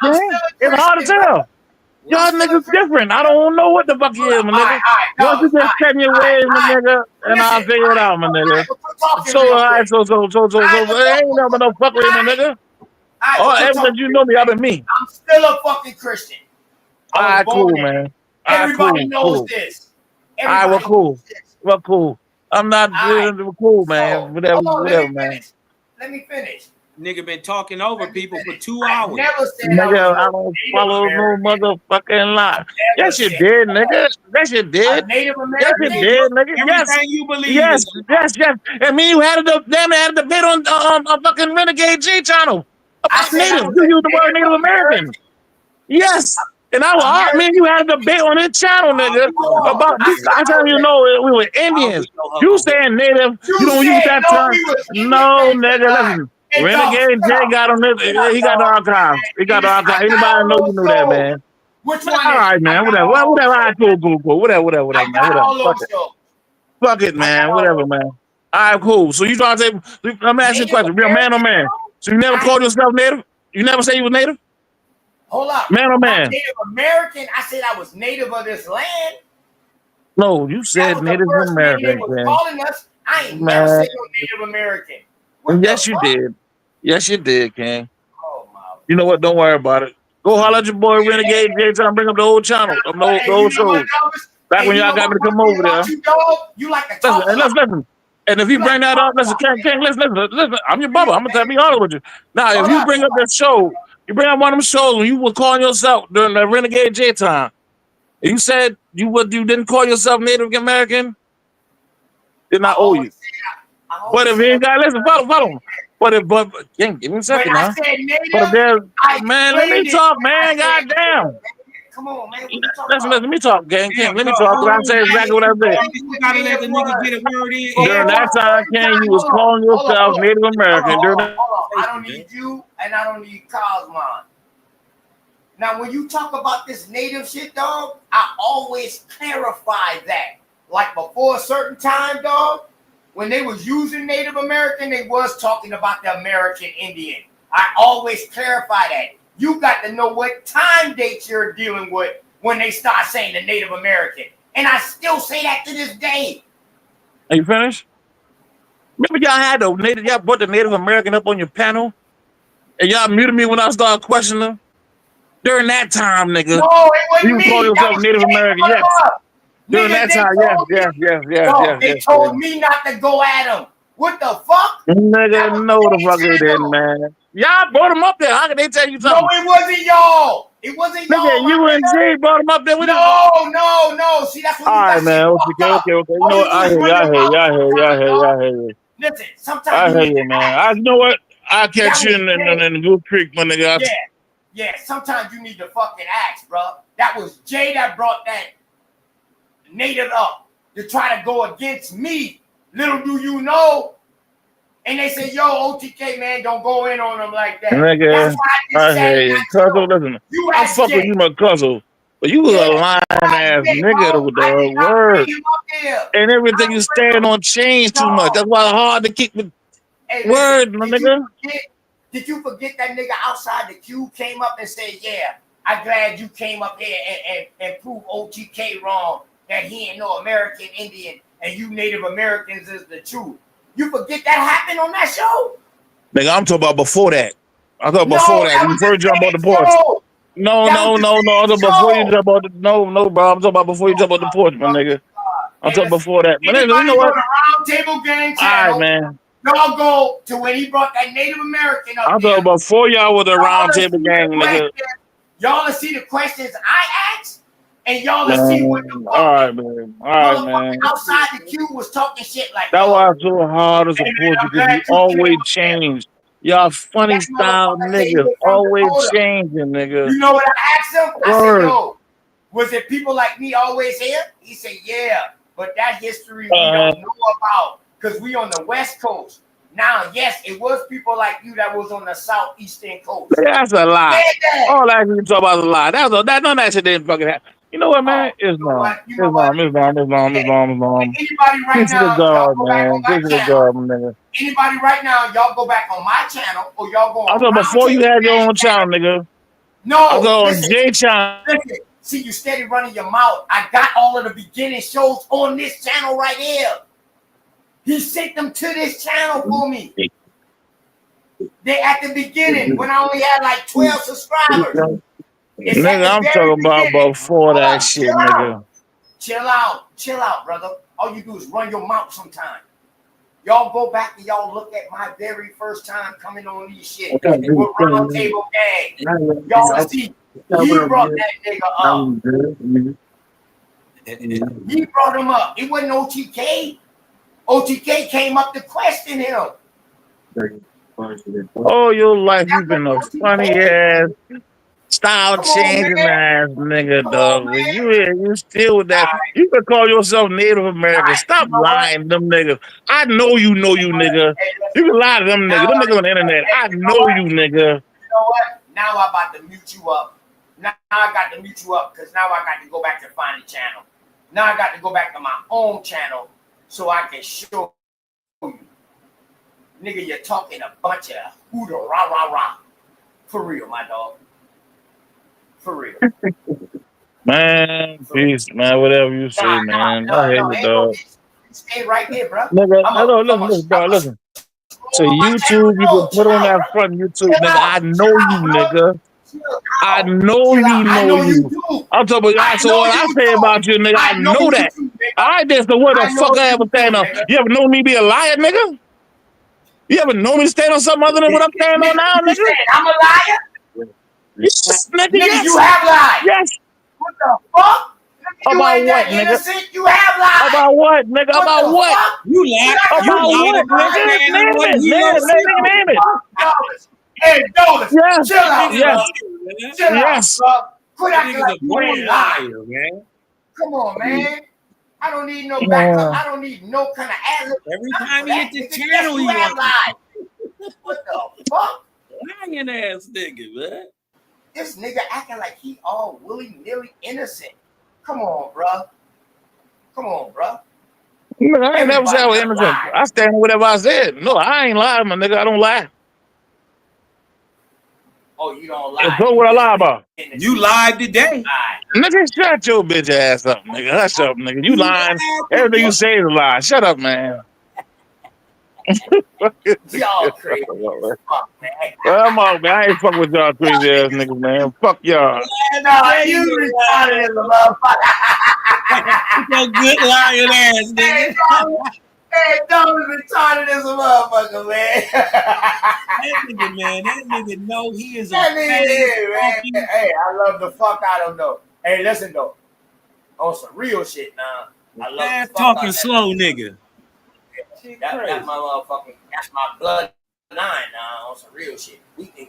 Speaker 1: I'm
Speaker 2: saying?
Speaker 1: still a
Speaker 2: It's hard to
Speaker 1: Christian,
Speaker 2: tell.
Speaker 1: brother.
Speaker 2: Y'all niggas different. I don't know what the fuck you is, my nigga.
Speaker 1: No,
Speaker 2: Once you just tell me your ways, my nigga, and I'll
Speaker 1: Listen,
Speaker 2: figure it out, my nigga.
Speaker 1: we're talking
Speaker 2: So,
Speaker 1: real
Speaker 2: all right,
Speaker 1: quick.
Speaker 2: so, it ain't nothing but no fuckery, my nigga. Oh, everything you know me, I've been me.
Speaker 1: I'm still a fucking Christian.
Speaker 2: All right, cool, man. All right,
Speaker 1: Everybody
Speaker 2: cool,
Speaker 1: knows
Speaker 2: cool.
Speaker 1: this.
Speaker 2: All right, well, cool. Well, cool. I'm not cool, man. Whatever,
Speaker 1: Hold on,
Speaker 2: whatever, man.
Speaker 1: Let me finish.
Speaker 17: Nigga been talking over people for 2 hours.
Speaker 1: Never said
Speaker 2: Nigga, I don't follow no motherfucking lie. Yes, you did, nigga. Yes, you did.
Speaker 1: Native
Speaker 2: Yes, you
Speaker 1: American.
Speaker 2: did, nigga. Yes.
Speaker 17: Everything you believe
Speaker 2: Yes,
Speaker 17: is
Speaker 2: yes, yes. And me, you had a damn had a debate on a fucking Renegade G channel about Native. You used the word Native American. Yes. And me and you had a debate on this channel, nigga, about I tell you we were Indians. You saying Native, you don't use that term. No, nigga, listen. Renegade J got on this. He got the archives. He got the archives. Anybody know you knew that, man?
Speaker 1: Which one?
Speaker 2: All right, man. Whatever. Whatever. I cool. Whatever, man. Whatever. Fuck it. Fuck it, man. Whatever, man. All right, cool. So you trying to say? Let me ask you a question. Real man or man? So you never called yourself Native? You never say you was Native?
Speaker 1: Hold up.
Speaker 2: Man or man?
Speaker 1: Native American. I said I was native of this land.
Speaker 2: No, you said Native American.
Speaker 1: Calling us. I ain't never said no Native American.
Speaker 2: Yes, you did. Yes, you did, King. You know what? Don't worry about it. Go holler at your boy Renegade J. Trying to bring up the old channel, the old shows. Back when y'all got me to come over there.
Speaker 1: You like to talk.
Speaker 2: Listen. And if you bring that up, listen, King, listen. I'm your brother. I'm gonna be honest with you. Now, if you bring up that show, you bring up one of them shows when you were calling yourself during the Renegade J time. You said you didn't call yourself Native American, then I owe you. But if you ain't got follow. But King, give me a second now. But if there's man, let me talk, man. Goddamn.
Speaker 1: Come on, man.
Speaker 2: Let me talk, gang. King, let me talk. I say exactly what I said.
Speaker 17: You gotta let the nigga get a word in.
Speaker 2: During that time, King, you was calling yourself Native American.
Speaker 1: I don't need you, and I don't need Cosmon. Now, when you talk about this Native shit, dog, I always clarify that. Like before a certain time, dog, when they was using Native American, they was talking about the American Indian. I always clarify that. You got to know what time dates you're dealing with when they start saying the Native American. And I still say that to this day.
Speaker 2: Are you finished? Remember y'all brought the Native American up on your panel? And y'all muted me when I started questioning them? During that time, nigga.
Speaker 1: No, it wasn't me.
Speaker 2: You call yourself Native American, yes. During that time, yes.
Speaker 1: They told me not to go at them. What the fuck?
Speaker 2: Nigga, no the fuck they didn't, man. Y'all brought them up there. How can they tell you something?
Speaker 1: No, it wasn't y'all. It wasn't y'all.
Speaker 2: Nigga, you and Jay brought them up there with
Speaker 1: No. See, that's what
Speaker 2: all right, man. Okay. You know what? I hear you.
Speaker 1: Listen, sometimes
Speaker 2: I hear you, man. You know what? I'll catch you in the Goose Creek, my nigga.
Speaker 1: Yeah, sometimes you need to fucking ask, bro. That was Jay that brought that Native up to try to go against me. Little do you know. And they say, yo, OTK, man, don't go in on them like that.
Speaker 2: Nigga, I hear you. Cuzzle, listen, I'm fucking you, my Cuzzle. But you was a lying ass nigga with the word. And everything you stand on changed too much. That's why it's hard to keep the word, my nigga.
Speaker 1: Did you forget that nigga outside the queue came up and said, yeah, I'm glad you came up here and proved OTK wrong, that he ain't no American Indian and you Native Americans is the truth. You forget that happened on that show?
Speaker 2: Nigga, I'm talking about before that. I'm talking before that. You first jump on the porch. No. I'm talking before you jump on the no, bro. I'm talking about before you jump on the porch, my nigga. I'm talking before that. But you know what?
Speaker 1: Round Table Gang channel.
Speaker 2: All right, man.
Speaker 1: Y'all go to when he brought that Native American up.
Speaker 2: I'm talking about before y'all with the Round Table Gang, nigga.
Speaker 1: Y'all will see the questions I asked. And y'all will see what the fuck.
Speaker 2: All right, man.
Speaker 1: Outside the queue was talking shit like
Speaker 2: that. Why it's so hard to support you because you always change. Y'all funny style niggas always changing, nigga.
Speaker 1: You know what I asked him? I said, yo, was it people like me always here? He said, yeah, but that history we don't know about because we on the West Coast. Now, yes, it was people like you that was on the southeastern coast.
Speaker 2: That's a lie. All that you talk about is a lie. None of that shit didn't fucking happen. You know what, man? Islam.
Speaker 1: Anybody right now, y'all go back on my channel. Anybody right now, y'all go back on my channel or y'all go on.
Speaker 2: I thought before you had your own channel, nigga.
Speaker 1: No,
Speaker 2: I thought on J channel.
Speaker 1: Listen, see, you steady running your mouth. I got all of the beginning shows on this channel right here. He sent them to this channel for me. They at the beginning when I only had like 12 subscribers. It's at
Speaker 2: Nigga,
Speaker 1: the
Speaker 2: I'm
Speaker 1: very
Speaker 2: talking about
Speaker 1: beginning.
Speaker 2: before
Speaker 1: Hold
Speaker 2: that
Speaker 1: up,
Speaker 2: shit, nigga.
Speaker 1: chill out, brother. All you do is run your mouth sometime. Y'all go back and y'all look at my very first time coming on these shit with Round Table Gang. Y'all see, he brought that nigga up. He brought him up. It wasn't OTK. OTK came up to question him.
Speaker 2: All your life you've been a funny ass, style changing ass nigga, dog. But you still with that. You can call yourself Native American. Stop lying to them niggas. I know you nigga. You can lie to them niggas. Them niggas on the internet. I know you, nigga.
Speaker 1: You know what? Now I'm about to mute you up. Now I got to mute you up because now I got to go back to find the channel. Now I got to go back to my own channel so I can show you. Nigga, you're talking a bunch of hooter rah rah rah. For real, my dog. For real.
Speaker 2: Man, peace, man. Whatever you say, man. I hate it,
Speaker 1: ain't
Speaker 2: dog.
Speaker 1: Stay right there, bro.
Speaker 2: Nigga, listen, bro, listen. So YouTube, you can put on that front YouTube, nigga. I know you, nigga. I know you know you. I'm talking about, so what I say about you, nigga, I know that. I just know what the fuck I ever stand on. You ever know me be a liar, nigga? You ever know me stand on something other than what I'm standing on now, nigga?
Speaker 1: I'm a liar?
Speaker 2: Yes, nigga, yes.
Speaker 1: You have lied.
Speaker 2: Yes.
Speaker 1: What the fuck? Nigga,
Speaker 2: About what, nigga?
Speaker 1: Innocent. You have lied.
Speaker 2: About what, nigga? About what?
Speaker 17: You lied.
Speaker 2: About what, nigga? Name it.
Speaker 1: Hey, Dollars,
Speaker 2: Yes.
Speaker 1: chill out,
Speaker 2: Yes.
Speaker 1: bro. Chill out, bro. Quit acting like you ain't lying.
Speaker 17: Man.
Speaker 1: Come on, man. I don't need no backup. I don't need no kind of ad.
Speaker 17: Every time he hit the channel,
Speaker 1: you
Speaker 17: he
Speaker 1: have
Speaker 17: lied.
Speaker 1: What the fuck?
Speaker 17: Lying ass nigga, man.
Speaker 1: This nigga acting like he all willy-nilly innocent. Come on, bro. Come on, bro.
Speaker 2: Nigga, I ain't never said I was innocent. I stand on whatever I said. No, I ain't lying, my nigga. I don't lie.
Speaker 1: Oh, you don't lie.
Speaker 2: So what I lie about?
Speaker 17: You lied today.
Speaker 2: Nigga, shut your bitch ass up, nigga. Hush up, nigga. You lying. Everything you say is a lie. Shut up, man.
Speaker 1: Y'all crazy as fuck, man.
Speaker 2: Well, I'm out, man. I ain't fuck with y'all crazy ass niggas, man. Fuck y'all.
Speaker 1: No, you retarded as a motherfucker.
Speaker 17: You good lying ass nigga.
Speaker 1: Hey, Dollars retarded as a motherfucker, man.
Speaker 17: That nigga know he is a
Speaker 1: that nigga is, man. Hey, I love the fuck out of him, though. Hey, listen, though. On some real shit now. I love
Speaker 17: fast
Speaker 1: the fuck
Speaker 17: talking
Speaker 1: out
Speaker 17: slow nigga.
Speaker 1: That's my motherfucking, that's my blood line now on some real shit. We can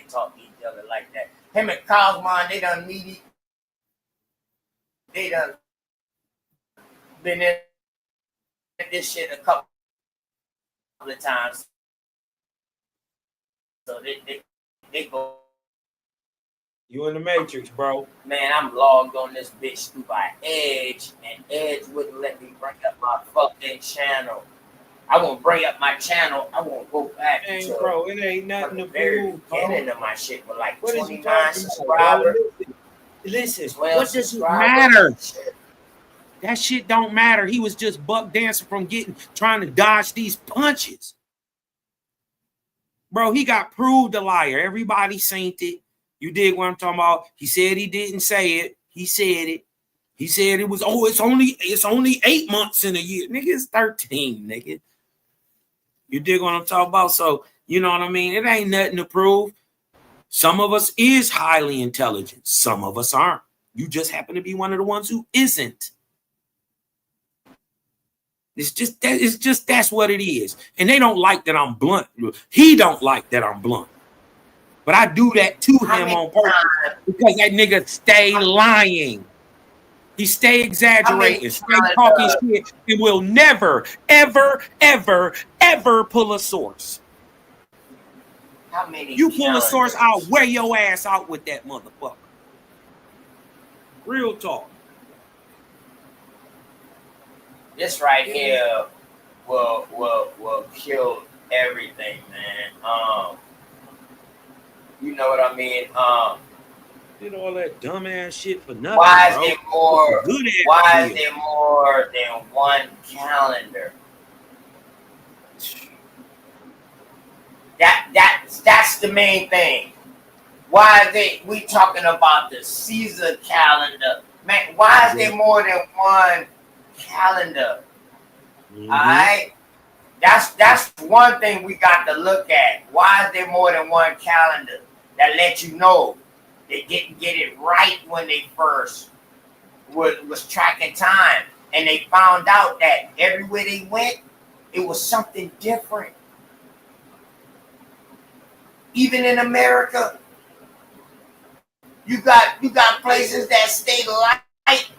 Speaker 1: talk to each other like that. Him and Cosmon, they done meet. They done been in this shit a couple of times. So they go.
Speaker 17: You in the Matrix, bro.
Speaker 1: Man, I'm logged on this bitch through by Edge, and Edge wouldn't let me bring up my fucking channel. I won't bring up my channel. I won't go back to
Speaker 17: bro. It ain't nothing to
Speaker 1: very
Speaker 17: prove,
Speaker 1: beginning of my shit with like
Speaker 17: what
Speaker 1: 29 subscribers.
Speaker 17: Listen, what does it matter? That shit don't matter. He was just buck dancing from trying to dodge these punches. Bro, he got proved a liar. Everybody seen it. You dig what I'm talking about? He said he didn't say it. He said it. He said it was, it's only 8 months in a year. Nigga, it's 13, nigga. You dig what I'm talking about? So, you know what I mean? It ain't nothing to prove. Some of us is highly intelligent. Some of us aren't. You just happen to be one of the ones who isn't. It's just that's what it is. And they don't like that I'm blunt. He don't like that I'm blunt. But I do that to him on purpose because that nigga stay lying. He stay exaggerating, stay talking shit, and will never, ever, ever, ever pull a source. You pull a source, I'll wear your ass out with that motherfucker. Real talk.
Speaker 1: This right here will kill everything, man. You know what I mean?
Speaker 17: Did all that dumbass shit for nothing.
Speaker 1: Why
Speaker 17: bro.
Speaker 1: is there more than one calendar? That's the main thing. Why we talking about the Caesar calendar? Man, why is there more than one calendar?
Speaker 17: Mm-hmm.
Speaker 1: All right? That's one thing we got to look at. Why is there more than one calendar? That lets you know they didn't get it right when they first was tracking time. And they found out that everywhere they went, it was something different. Even in America, you got places that stay light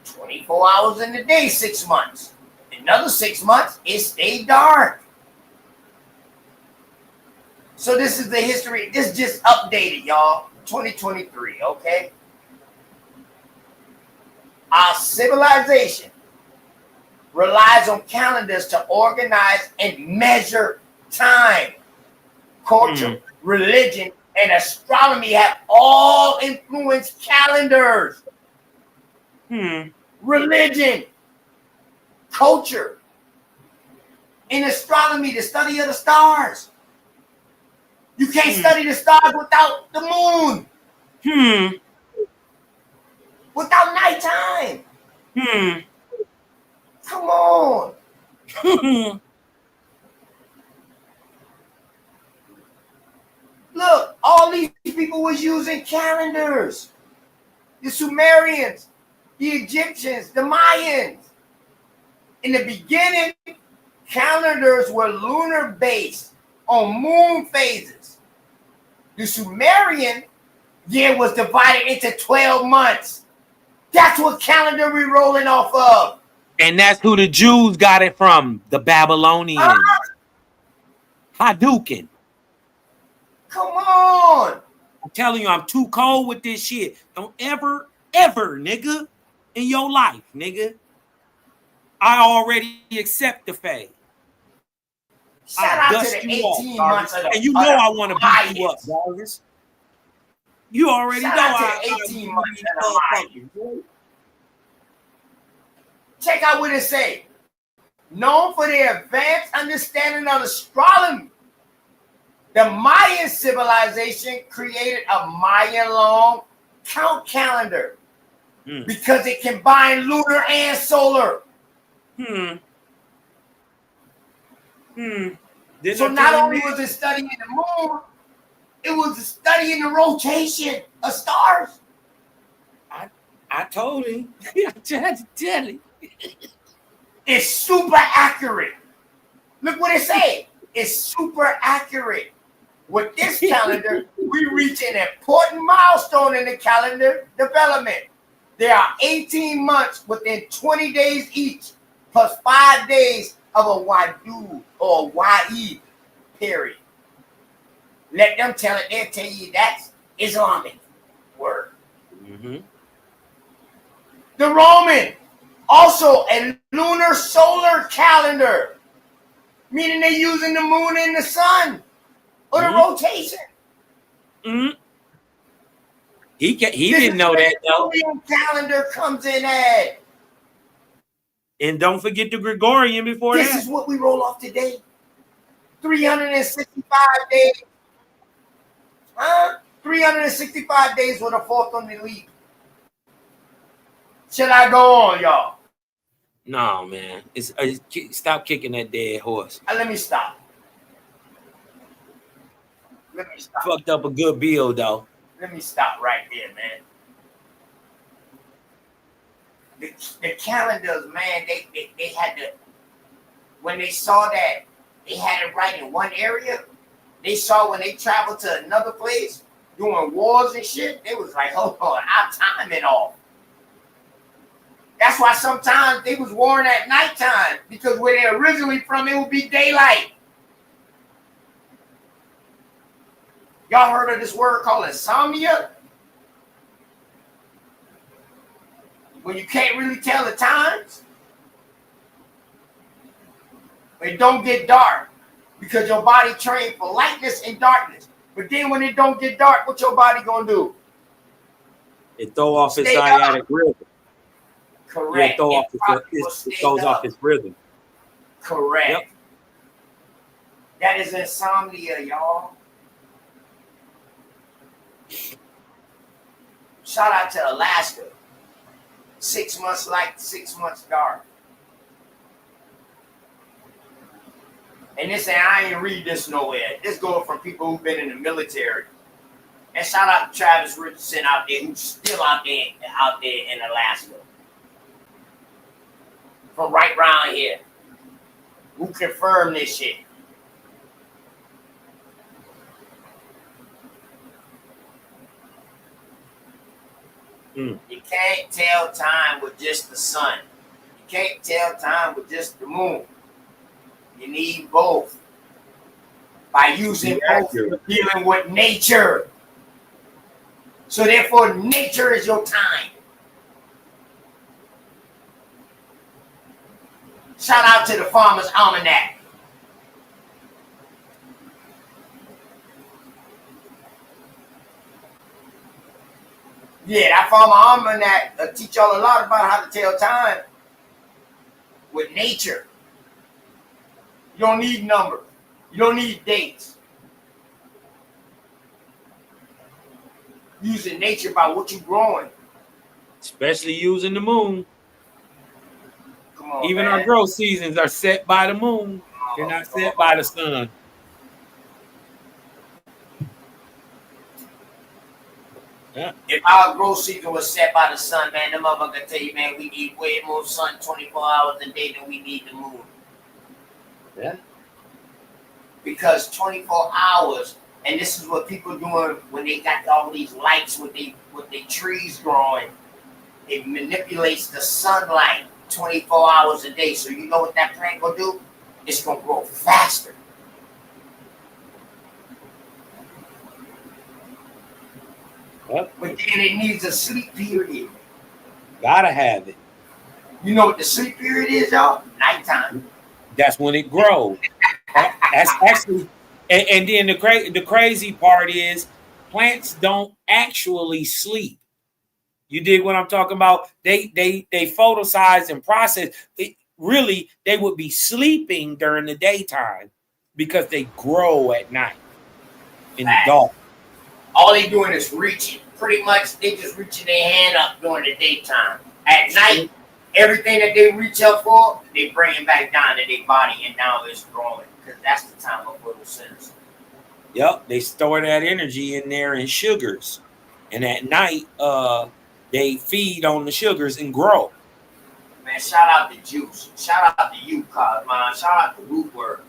Speaker 1: 24 hours in the day, 6 months. Another 6 months, it stayed dark. So this is the history. This just updated, y'all. 2023, okay? Our civilization relies on calendars to organize and measure time. Culture, religion, and astronomy have all influenced calendars. Religion, culture, and astronomy, the study of the stars. You can't study the stars without the moon. Without nighttime. Come on. Look, all these people was using calendars. The Sumerians, the Egyptians, the Mayans. In the beginning, calendars were lunar based on moon phases. The Sumerian year was divided into 12 months. That's what calendar we're rolling off of.
Speaker 17: And that's who the Jews got it from, the Babylonians. Hadouken.
Speaker 1: Come on.
Speaker 17: I'm telling you, I'm too cold with this shit. Don't ever, nigga, in your life, nigga. I already accept the fact.
Speaker 1: Shout out to the 18 months of the,
Speaker 17: and you know I want to beat you up, Douglas. You already
Speaker 1: Shout
Speaker 17: know
Speaker 1: out to the 18 months of the Mayans. Check out what it say. Known for their advanced understanding of astronomy, the Mayan civilization created a Mayan-long count calendar because it combined lunar and solar. So not only was it studying the moon, it was studying the rotation of stars.
Speaker 17: I told him. I tried to tell him.
Speaker 1: It's super accurate. Look what it says. It's super accurate. With this calendar, we reach an important milestone in the calendar development. There are 18 months within 20 days each, plus 5 days of a Wadu or Wa'i period. Let them tell it. They'll tell you that's Islamic word. The Roman, also a lunar solar calendar, meaning they're using the moon and the sun or the rotation.
Speaker 17: He didn't know that though.
Speaker 1: The calendar comes in at.
Speaker 17: And don't forget the Gregorian before
Speaker 1: this
Speaker 17: that.
Speaker 1: This is what we roll off today. 365 days. 365 days with a fourth on the leap. Should I go on, y'all?
Speaker 17: No, man. Stop kicking that dead horse.
Speaker 1: Let me stop.
Speaker 17: Fucked up a good bill, though.
Speaker 1: Let me stop right there, man. The calendars, man, they had to, when they saw that they had it right in one area, they saw when they traveled to another place doing wars and shit, they was like, hold on, our timing off. That's why sometimes they was warring at nighttime, because where they're originally from, it would be daylight. Y'all heard of this word called insomnia? When you can't really tell the times? It don't get dark because your body trained for lightness and darkness. But then when it don't get dark, what your body gonna do?
Speaker 17: It throw off its sciatic rhythm.
Speaker 1: Correct.
Speaker 17: Yeah, it throws off its rhythm.
Speaker 1: Correct. Yep. That is insomnia, y'all. Shout out to Alaska. 6 months light, 6 months dark. And this, I ain't read this nowhere. This going from people who've been in the military. And shout out to Travis Richardson out there, who's still out there in Alaska. From right around here. Who confirmed this shit. You can't tell time with just the sun. You can't tell time with just the moon. You need both. By using both, you're dealing with nature. So therefore, nature is your time. Shout out to the Farmer's Almanac. Yeah, that Farmer Almanac teach y'all a lot about how to tell time with nature. You don't need numbers. You don't need dates. Using nature by what you're growing.
Speaker 17: Especially using the moon.
Speaker 1: Come on,
Speaker 17: even
Speaker 1: man.
Speaker 17: our growth seasons are set by the moon. They're not set by the sun. Yeah.
Speaker 1: If our growth season was set by the sun, man, the motherfucker tell you, man, we need way more sun 24 hours a day than we need the moon.
Speaker 17: Yeah.
Speaker 1: Because 24 hours, and this is what people doing when they got all these lights with they trees growing. It manipulates the sunlight 24 hours a day. So you know what that plant gonna do? It's gonna grow faster.
Speaker 17: Yep.
Speaker 1: But then it needs a sleep period.
Speaker 17: Gotta have it.
Speaker 1: You know what the sleep period is, y'all? Nighttime.
Speaker 17: That's when it grows. That's actually, and then the crazy part is plants don't actually sleep. You dig what I'm talking about? They photosynthesize and process. Really, they would be sleeping during the daytime because they grow at night in the dark.
Speaker 1: All they doing is reaching. Pretty much, they just reaching their hand up during the daytime. At night, everything that they reach up for, they bring it back down to their body, and now it's growing because that's the time of photosynthesis.
Speaker 17: Yep, they store that energy in there in sugars, and at night, they feed on the sugars and grow.
Speaker 1: Man, shout out to Juice. Shout out to you, Cosmon. Shout out to Rootwork.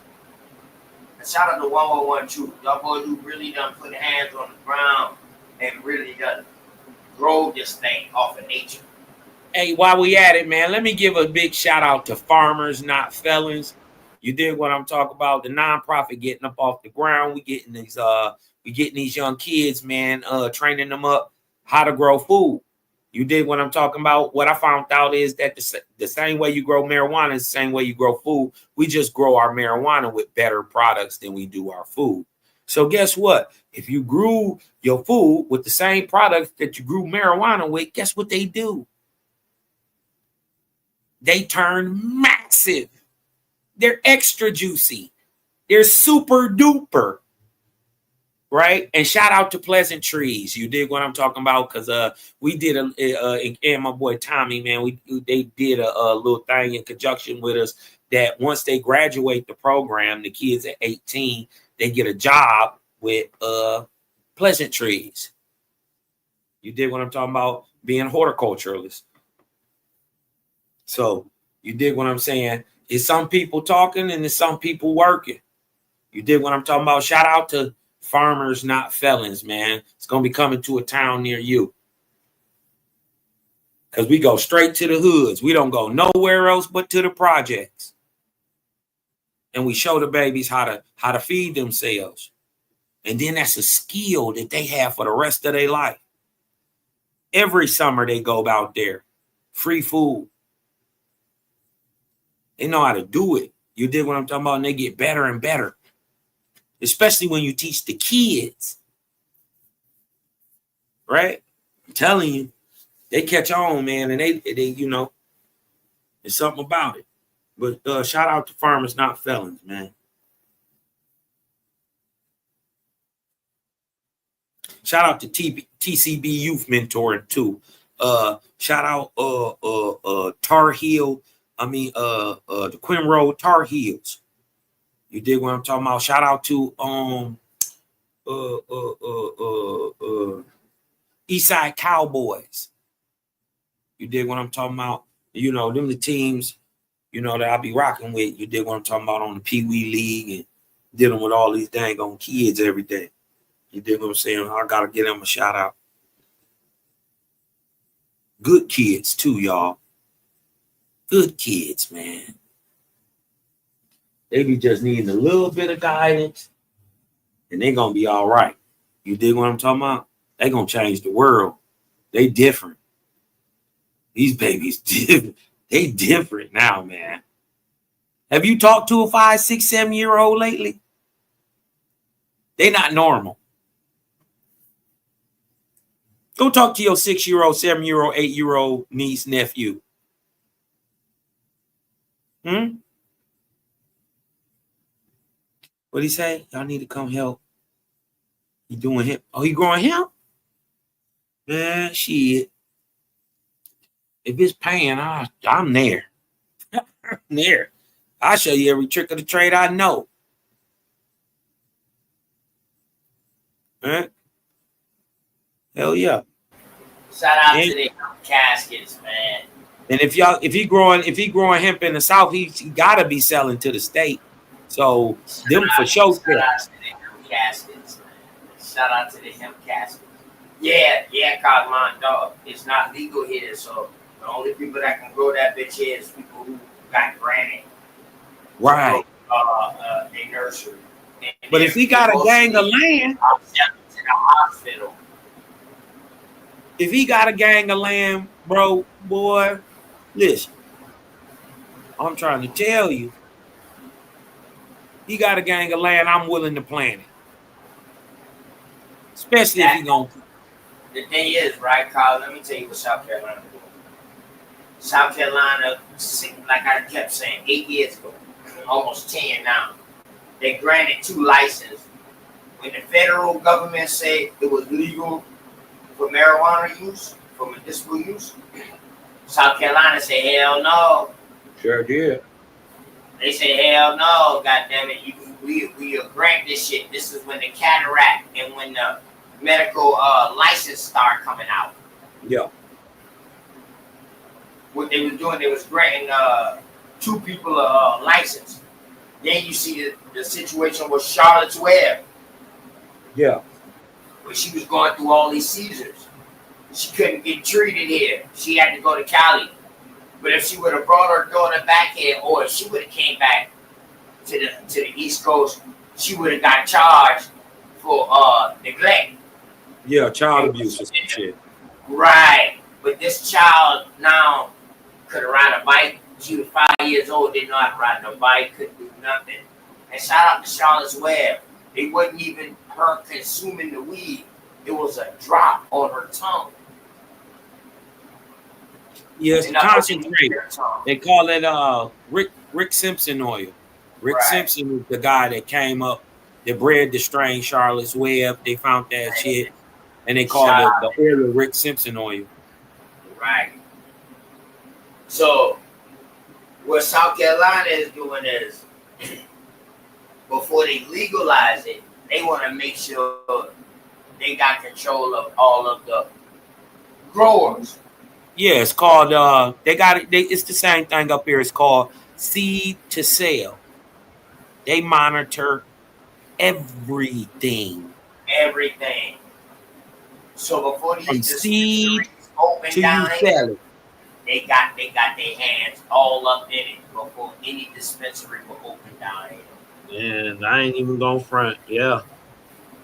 Speaker 1: And shout out to 101 Truth. Y'all boys who really done put hands on the ground and really done grow this thing off of nature.
Speaker 17: Hey, while we at it, man, let me give a big shout out to Farmers Not Felons. You did what I'm talking about. The nonprofit getting up off the ground. We getting these young kids, man, training them up how to grow food. You did what I'm talking about. What I found out is that the same way you grow marijuana is the same way you grow food. We just grow our marijuana with better products than we do our food. So guess what? If you grew your food with the same products that you grew marijuana with, guess what they do? They turn massive. They're extra juicy. They're super duper. Right? And shout out to Pleasant Trees. You dig what I'm talking about? Because we did and my boy Tommy, man, they did a little thing in conjunction with us that once they graduate the program, the kids at 18, they get a job with Pleasant Trees. You dig what I'm talking about? Being horticulturalists. So you dig what I'm saying? It's some people talking and it's some people working. You dig what I'm talking about? Shout out to Farmers Not Felons, man. It's going to be coming to a town near you. Because we go straight to the hoods. We don't go nowhere else but to the projects. And we show the babies how to feed themselves. And then that's a skill that they have for the rest of their life. Every summer they go out there. Free food. They know how to do it. You dig what I'm talking about? And they get better and better. Especially when you teach the kids. Right? I'm telling you, they catch on, man, and they you know, there's something about it. But shout out to Farmers Not Felons, man. Shout out to TCB Youth Mentoring too. Shout out Tar Heel. The Quinn Road Tar Heels. You dig what I'm talking about? Shout out to Eastside Cowboys. You dig what I'm talking about? You know, them the teams, you know, that I be rocking with. You dig what I'm talking about on the Pee Wee League and dealing with all these dang on kids every day. You dig what I'm saying? I gotta give them a shout out. Good kids too, y'all. Good kids, man. They be just needing a little bit of guidance, and they gonna be all right. You dig what I'm talking about? They gonna change the world. They different. These babies different. They different now, man. Have you talked to a 5, 6, 7-year-old lately? They not normal. Go talk to your 6-year-old, 7-year-old, 8-year-old niece, nephew. What'd he say? Y'all need to come help. He doing him. Oh, he growing him? Man, shit. If it's paying, I'm there. I'm there. I'll show you every trick of the trade I know. Huh? Hell yeah.
Speaker 1: Shout out to the caskets, man.
Speaker 17: And if he growing hemp in the South, he gotta be selling to the state. So them for sure.
Speaker 1: Shout out to the hemp caskets, man. Shout out to the hemp caskets. Yeah, Cosmon, dog. It's not legal here, so the only people that can grow that bitch here is people who got granted.
Speaker 17: Right.
Speaker 1: A nursery.
Speaker 17: But if he got a gang of land,
Speaker 1: to the hospital.
Speaker 17: If he got a gang of land, bro, boy, listen. I'm trying to tell you. He got a gang of land, I'm willing to plant it. Especially if he gonna.
Speaker 1: The thing is, right, Kyle, let me tell you what South Carolina doing. South Carolina, like I kept saying, 8 years ago, almost 10 now, they granted 2 licenses. When the federal government said it was legal for marijuana use, for medicinal use, South Carolina said, hell no.
Speaker 17: Sure did.
Speaker 1: They said, hell no, goddammit, we grant this shit. This is when the cataract and when the medical license start coming out.
Speaker 17: Yeah.
Speaker 1: What they was doing, they was granting 2 people a license. Then you see the situation with Charlotte's Web.
Speaker 17: Yeah.
Speaker 1: When she was going through all these seizures. She couldn't get treated here. She had to go to Cali. But if she would have brought her daughter back here, or if she would have came back to the East Coast, she would have got charged for neglect.
Speaker 17: Yeah, child abuse or some shit.
Speaker 1: Right. But this child now could ride a bike. She was 5 years old, didn't know how to ride a bike, couldn't do nothing. And shout out to Charlotte's Web. It wasn't even her consuming the weed. It was a drop on her tongue.
Speaker 17: Yes, yeah, concentrate. They call it Rick Simpson oil. Rick Simpson is the guy that came up, that bred the strain Charlotte's Web. They found that shit, and they called it the oil of Rick Simpson oil.
Speaker 1: Right. So, what South Carolina is doing is, before they legalize it, they want to make sure they got control of all of the growers.
Speaker 17: Yeah, it's called it's the same thing up here. It's called seed to sale. They monitor everything.
Speaker 1: Everything. So before these
Speaker 17: dispensaries
Speaker 1: open down here, they got their hands all up in it before any dispensary will open down here.
Speaker 17: And I ain't even gonna front. Yeah.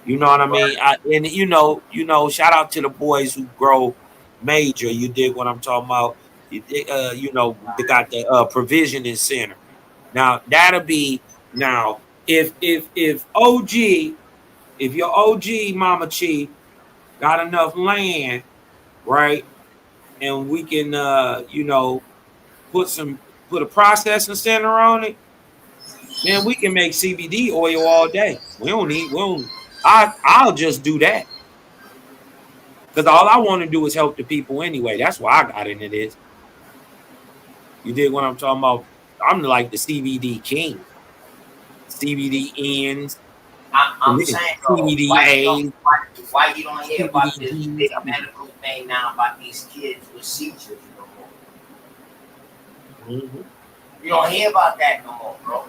Speaker 17: You know what I mean? And you know, shout out to the boys who grow major. You dig what I'm talking about? You know, they got the provisioning center. Now that'll be if your OG Mama Chief got enough land, right, and we can put a processing center on it, then we can make CBD oil all day. I'll just do that. Because all I want to do is help the people anyway. That's why I got into this. You dig what I'm talking about? I'm like the CBD king. CBD ends,
Speaker 1: I'm saying though,
Speaker 17: CBD A,
Speaker 1: why you don't hear about this
Speaker 17: CBD
Speaker 1: big medical thing now about these kids with seizures no more?
Speaker 17: Mm-hmm.
Speaker 1: You don't hear about that no more, bro.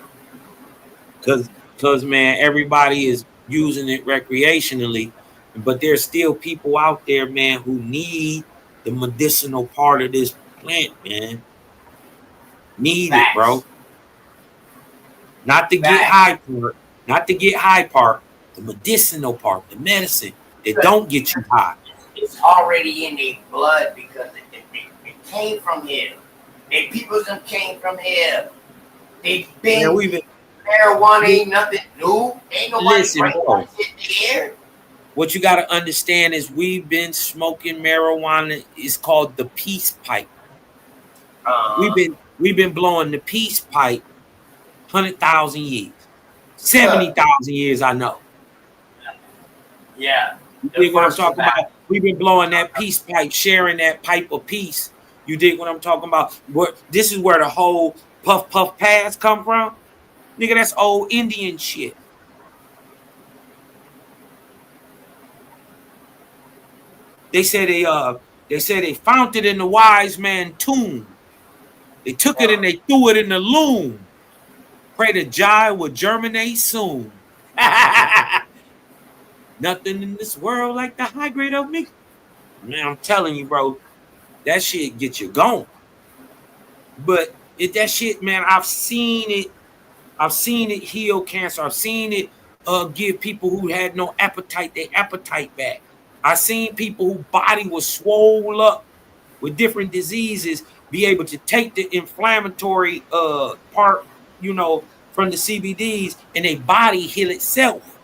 Speaker 17: Because man, everybody is using it recreationally, but there's still people out there, man, who need the medicinal part of this plant, man. Need it, bro.
Speaker 1: Facts.
Speaker 17: Not to get
Speaker 1: Facts.
Speaker 17: high part, not to get high part, the medicinal part, the medicine that don't get you high.
Speaker 1: It's already in their blood because it came from here. They people them came from here. They've been, marijuana ain't nothing new. Ain't nobody
Speaker 17: Listen,
Speaker 1: bring
Speaker 17: bro.
Speaker 1: that shit here.
Speaker 17: What you got to understand is we've been smoking marijuana. It's called the peace pipe. We've been blowing the peace pipe 100,000 years, 70,000 years. I know.
Speaker 1: Yeah.
Speaker 17: You dig what I'm talking about? We've been blowing that peace pipe, sharing that pipe of peace. You dig what I'm talking about? This is where the whole puff puff pass come from. Nigga, that's old Indian shit. They say they found it in the wise man tomb. They took it and they threw it in the loom. Pray the jai will germinate soon. Nothing in this world like the high grade of me. Man, I'm telling you, bro, that shit get you going. But that shit, man, I've seen it. I've seen it heal cancer. I've seen it give people who had no appetite their appetite back. I've seen people whose body was swole up with different diseases be able to take the inflammatory part, from the CBDs and their body heal itself.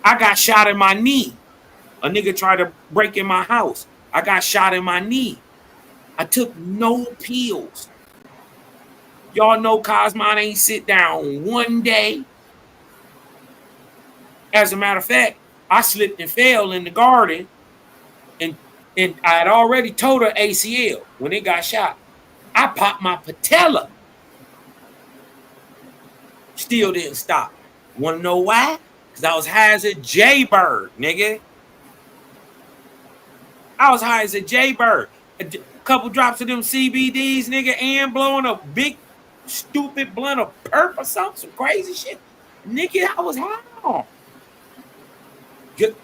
Speaker 17: I got shot in my knee. A nigga tried to break in my house. I got shot in my knee. I took no pills. Y'all know Cosmon ain't sit down one day. As a matter of fact, I slipped and fell in the garden, and I had already told her ACL when it got shot. I popped my patella. Still didn't stop. Want to know why? Because I was high as a jaybird, nigga. I was high as a jaybird. A couple drops of them CBDs, nigga, and blowing a big, stupid blunt of perp or something, some crazy shit. Nigga, I was high.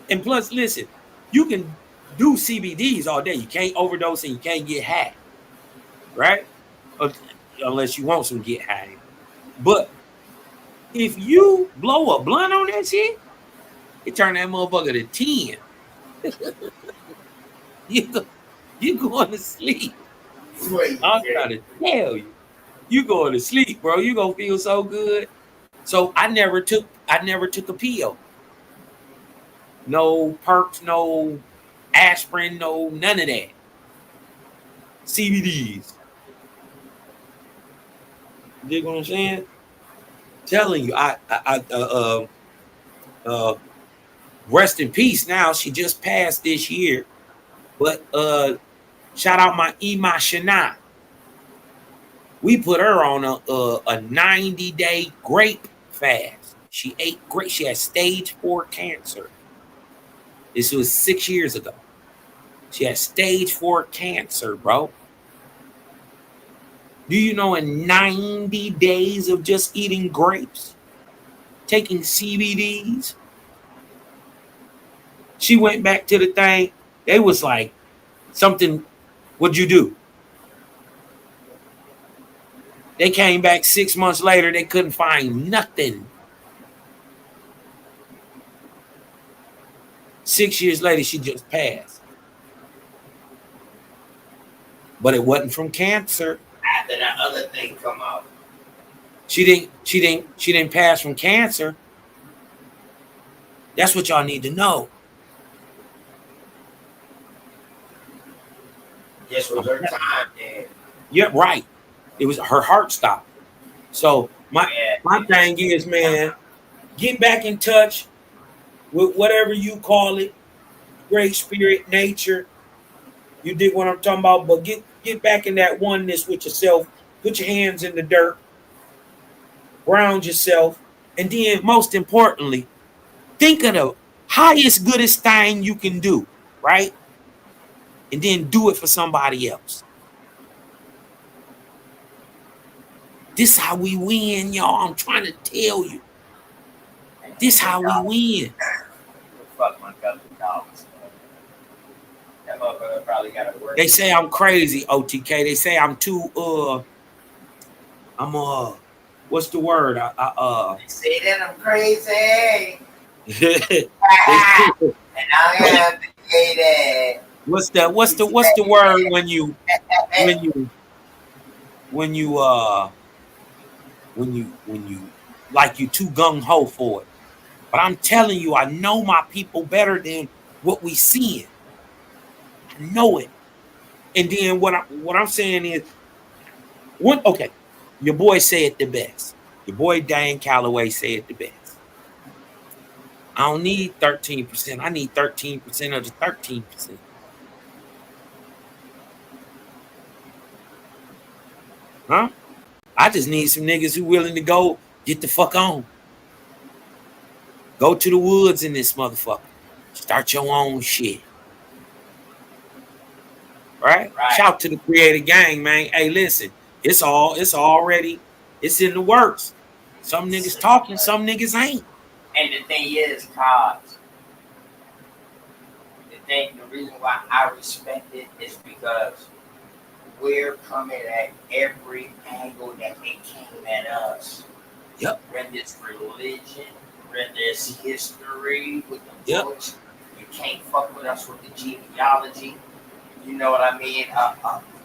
Speaker 17: And plus, listen, you can do CBDs all day. You can't overdose and you can't get high, right? Unless you want some get high. But if you blow a blunt on that shit, it turn that motherfucker to 10. You going to sleep. I'm trying to tell you. You going to sleep, bro. You gonna feel so good. So I never took a pill. No perks, no aspirin, no none of that. CBDs. You dig what I'm saying? Telling you, rest in peace. Now she just passed this year, but shout out my Ima Shana. We put her on a 90-day grape fast. She ate grape. She had stage 4 cancer. This was 6 years ago. She had stage 4 cancer, bro. Do you know in 90 days of just eating grapes, taking CBDs, she went back to the thing. They was like, something, what'd you do? They came back 6 months later. They couldn't find nothing. 6 years later, she just passed. But it wasn't from cancer.
Speaker 1: After that other thing come out.
Speaker 17: She didn't pass from cancer. That's what y'all need to know.
Speaker 1: This was her time, man.
Speaker 17: Yeah, right. It was her heart stopped. So my thing is, man, get back in touch. whatever you call it, great spirit, nature. You dig what I'm talking about? But get back in that oneness with yourself. Put your hands in the dirt, ground yourself, and then most importantly, think of the highest, goodest thing you can do, right? And then do it for somebody else. This how we win, y'all. I'm trying to tell you. This how we win.
Speaker 1: Fuck my cousin dogs. That motherfucker probably got to work.
Speaker 17: They say I'm crazy, OTK. They say I'm too I'm what's the word?
Speaker 1: They say that I'm crazy.
Speaker 17: And
Speaker 1: I am created.
Speaker 17: What's the word when you like you too gung ho for it? But I'm telling you, I know my people better than what we seeing. I know it. And then what I'm saying is, okay, your boy say it the best. Your boy Dan Calloway say it the best. I don't need 13%. I need 13% of the 13%. Huh? I just need some niggas who willing to go get the fuck on. Go to the woods in this motherfucker. Start your own shit. Right? Shout to the creative gang, man. Hey, listen, it's already in the works. Some niggas talking, some niggas ain't.
Speaker 1: And the thing is, cause the reason why I respect it is because we're coming at every angle that they came at us.
Speaker 17: Yep.
Speaker 1: Whether it's religion, whether it's history with the books, you can't fuck with us with the genealogy. You know what I mean?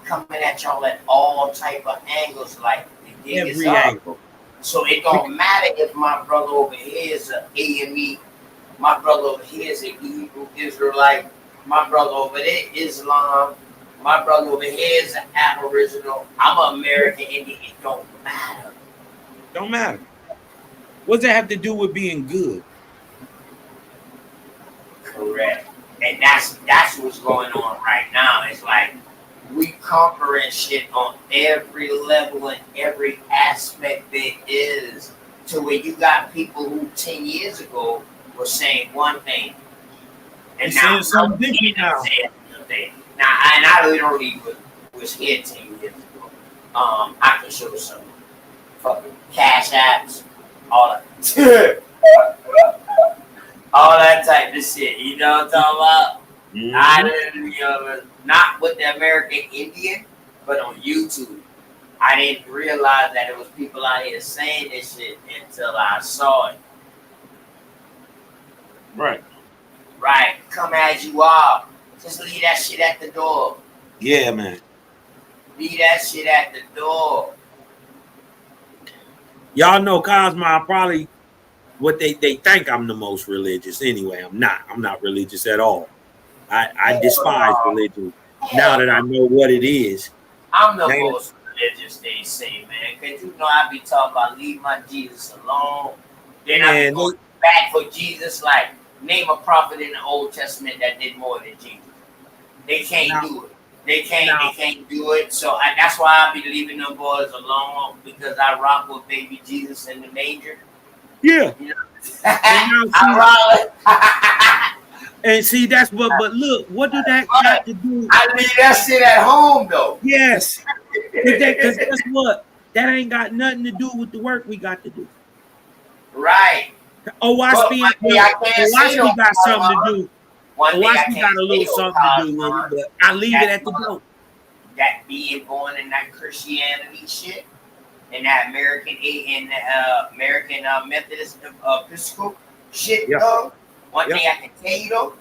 Speaker 1: Coming at y'all at all type of angles, like the dig is
Speaker 17: Every
Speaker 1: up.
Speaker 17: angle.
Speaker 1: So it don't matter if my brother over here is an AME, my brother over here is an Hebrew Israelite, my brother over there Islam, my brother over here is an Aboriginal, I'm an American Indian. It don't matter.
Speaker 17: Don't matter. What does that have to do with being good?
Speaker 1: Correct. And that's what's going on right now. It's like we conquering shit on every level and every aspect there is, to where you got people who 10 years ago were saying one thing, and now
Speaker 17: something different now.
Speaker 1: Now, and I literally was here 10 years ago. I can show some fucking cash apps, all that. All that type of shit, you know what I'm talking about?
Speaker 17: Mm-hmm.
Speaker 1: I didn't, not with the American Indian, but on YouTube. I didn't realize that it was people out here saying this shit until I saw it.
Speaker 17: Right.
Speaker 1: Right. Come as you are. Just leave that shit at the door.
Speaker 17: Yeah, man.
Speaker 1: Leave that shit at the door.
Speaker 17: Y'all know Cosmo probably what they think I'm the most religious. Anyway, I'm not. I'm not religious at all. I despise religion now that I know what it is.
Speaker 1: I'm the most religious, they say, man. Because you know I be talking about leave my Jesus alone. Then I be going back for Jesus. Like, name a prophet in the Old Testament that did more than Jesus. They can't do it. They can't do it. So that's why I be leaving them boys alone, because I rock with baby Jesus in the manger.
Speaker 17: Yeah.
Speaker 1: You know?
Speaker 17: And see, that's but look, what do that got to do?
Speaker 1: I leave that shit at home though.
Speaker 17: Yes. Because guess what? That ain't got nothing to do with the work we got to do.
Speaker 1: Right.
Speaker 17: OSP got something to do. OSP got a little something to do with it, but I leave it at the door.
Speaker 1: That being born in that Christianity shit, and that American Methodist Episcopal shit, though. One thing I can tell you though,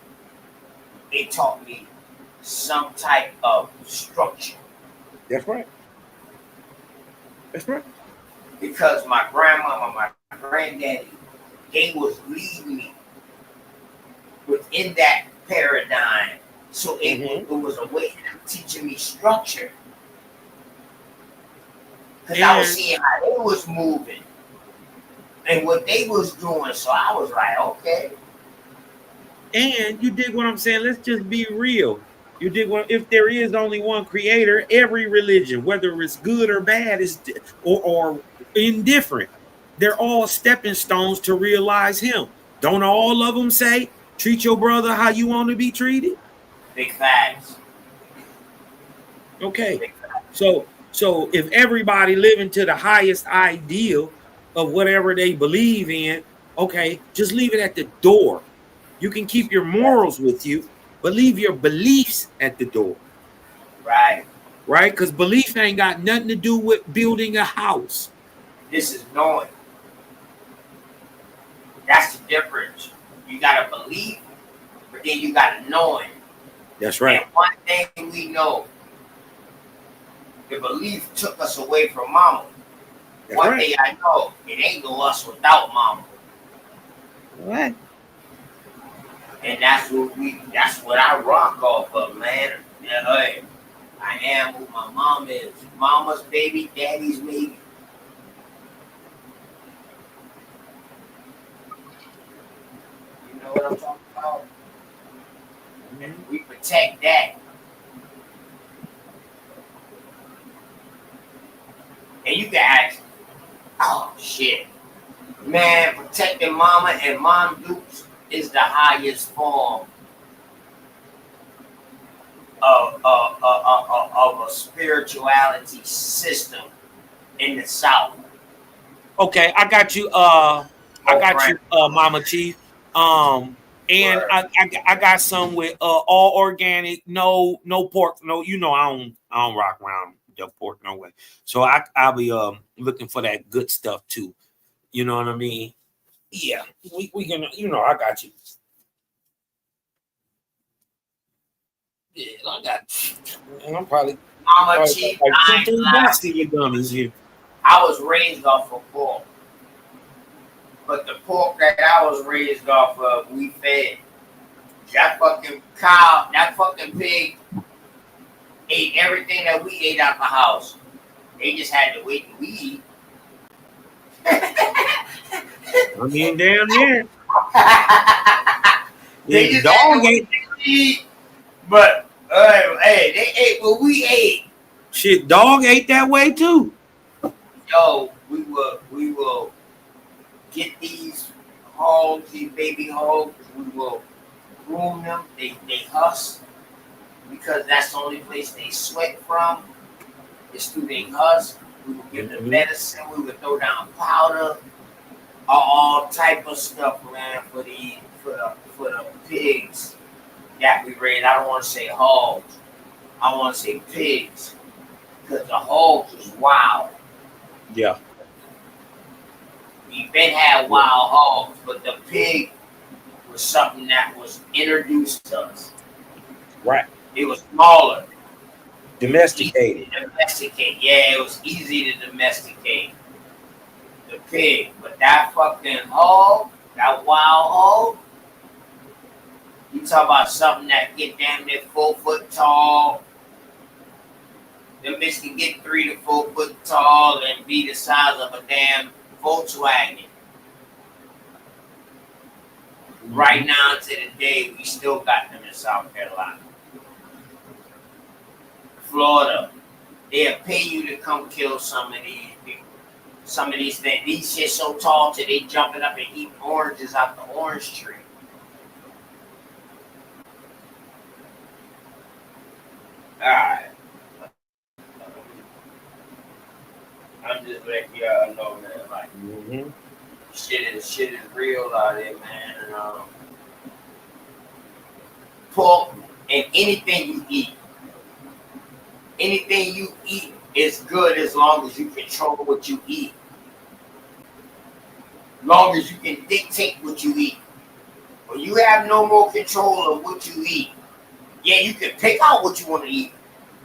Speaker 1: it taught me some type of structure.
Speaker 17: That's right. That's right.
Speaker 1: Because my grandmama, my granddaddy, they was leading me within that paradigm. So it was a way of teaching me structure. Because I was seeing how they was moving and what they was doing. So I was like, okay.
Speaker 17: And you dig what I'm saying? Let's just be real. You dig what? If there is only one creator, every religion, whether it's good or bad, is or indifferent, they're all stepping stones to realize Him. Don't all of them say, "Treat your brother how you want to be treated"?
Speaker 1: Big facts.
Speaker 17: Okay, so if everybody living to the highest ideal of whatever they believe in, okay, just leave it at the door. You can keep your morals with you, but leave your beliefs at the door.
Speaker 1: Right.
Speaker 17: Right? Because belief ain't got nothing to do with building a house.
Speaker 1: This is knowing. That's the difference. You gotta believe, but then you gotta know it.
Speaker 17: That's right.
Speaker 1: And one thing we know, the belief took us away from mama.
Speaker 17: That's
Speaker 1: one
Speaker 17: right.
Speaker 1: thing I know, it ain't no us without mama.
Speaker 17: What?
Speaker 1: And that's what I rock off of, man. Yeah, hey, I am who my mom is. Mama's baby, daddy's maybe. You know what I'm talking about? And we protect that. And you guys, oh shit. Man, protecting mama and mom dukes is the highest form of a spirituality system in the South.
Speaker 17: Okay, I got you. Mama Chief. And I got some with all organic, no pork, no. You know I don't rock around the pork no way. So I'll be looking for that good stuff too. You know what I mean? Yeah, we gonna. I got you. Yeah, I got. I'm probably.
Speaker 1: Mama Chief,
Speaker 17: like 2-3 bucks to your dummies here.
Speaker 1: I was raised off of pork. But the pork that I was raised off of, we fed. That fucking cow, that fucking pig ate everything that we ate out the house. They just had to wait till we eat.
Speaker 17: I mean, damn near.
Speaker 1: They just had to wait till we eat. But, hey, they ate what we ate.
Speaker 17: Shit, dog ate that way too.
Speaker 1: Yo, we will get these hogs, these baby hogs, we will groom them, they husk, because that's the only place they sweat from, is through their husk. We will give them medicine, we would throw down powder, all type of stuff, man, for the pigs that we raised. I don't want to say hogs, I want to say pigs, because the hogs is wild.
Speaker 17: Yeah.
Speaker 1: We've been had wild hogs, but the pig was something that was introduced to us.
Speaker 17: Right.
Speaker 1: It was smaller.
Speaker 17: Domesticated.
Speaker 1: Yeah, it was easy to domesticate. The pig. But that fucking hog, that wild hog, you talk about something that get damn near 4 foot tall. Them bitches can get 3 to 4 foot tall and be the size of a damn Volkswagen. Right now to the day, we still got them in South Carolina. Florida, they'll pay you to come kill some of these people. Some of these things. These shit so tall till they jumping up and eating oranges out the orange tree. Alright. I'm just letting y'all know, man. Like, shit is real out there, man. And, pork and anything you eat. Anything you eat is good as long as you control what you eat. Long as you can dictate what you eat. When you have no more control of what you eat, yeah, you can pick out what you want to eat,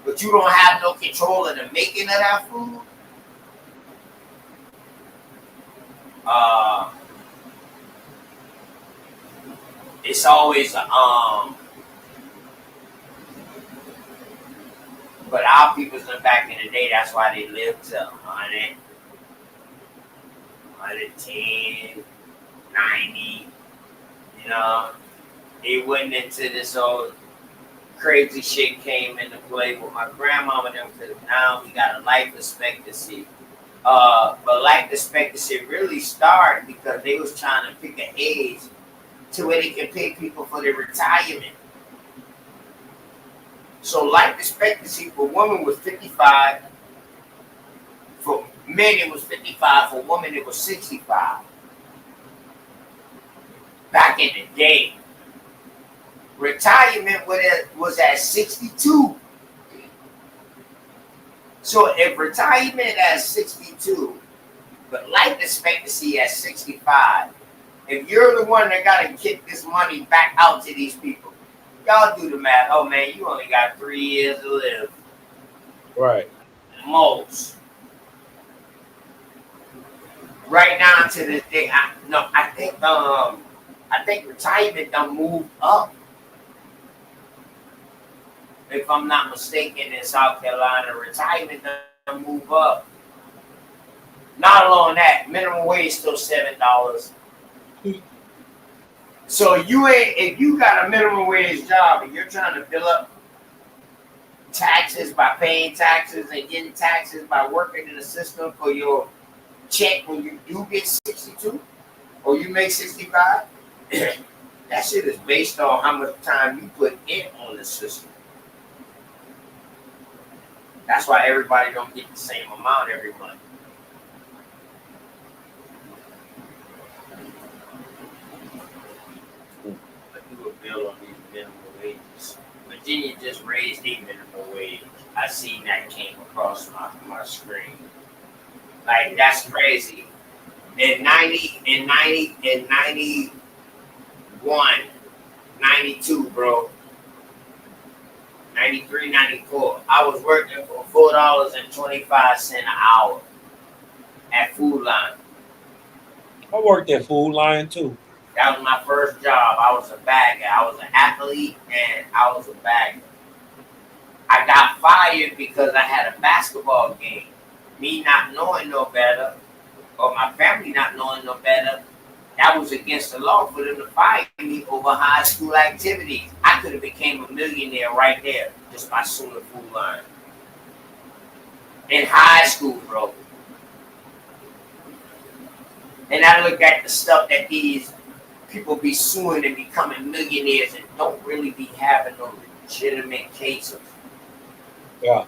Speaker 1: but you don't have no control of the making of that food. It's always but our people's back in the day, that's why they lived to 100, 110, 90, you know. it went into this old crazy shit came into play with my grandmama and them, because now we got a life expectancy. But life expectancy really started because they was trying to pick an age to where they can pay people for their retirement. So life expectancy for women was 55. For men it was 55. For women it was 65. Back in the day, retirement was at 62. So if retirement at 62, but life expectancy at 65, if you're the one that got to kick this money back out to these people, y'all do the math. Oh man, you only got 3 years to live.
Speaker 17: Right.
Speaker 1: Most. Right now to this day, I think retirement done moved up. If I'm not mistaken, in South Carolina, retirement done move up. Not alone that, minimum wage still $7. So if you got a minimum wage job and you're trying to fill up taxes by paying taxes and getting taxes by working in the system for your check when you do get 62 or you make 65, that shit is based on how much time you put in on the system. That's why everybody don't get the same amount every month. I do a bill on these minimum wages. Virginia just raised the minimum wage. I seen that came across my screen. Like, that's crazy. In 91, 92, bro. 93, 94. I was working for $4.25 an hour at Food Line.
Speaker 17: I worked at Food Line too.
Speaker 1: That was my first job. I was a bagger. I was an athlete and I was a bagger. I got fired because I had a basketball game. Me not knowing no better, or my family not knowing no better, that was against the law for them to fire me over high school activities. I could have became a millionaire right there just by suing the Food Line. In high school, bro. And I look at the stuff that these people be suing and becoming millionaires and don't really be having no legitimate cases.
Speaker 17: Yeah.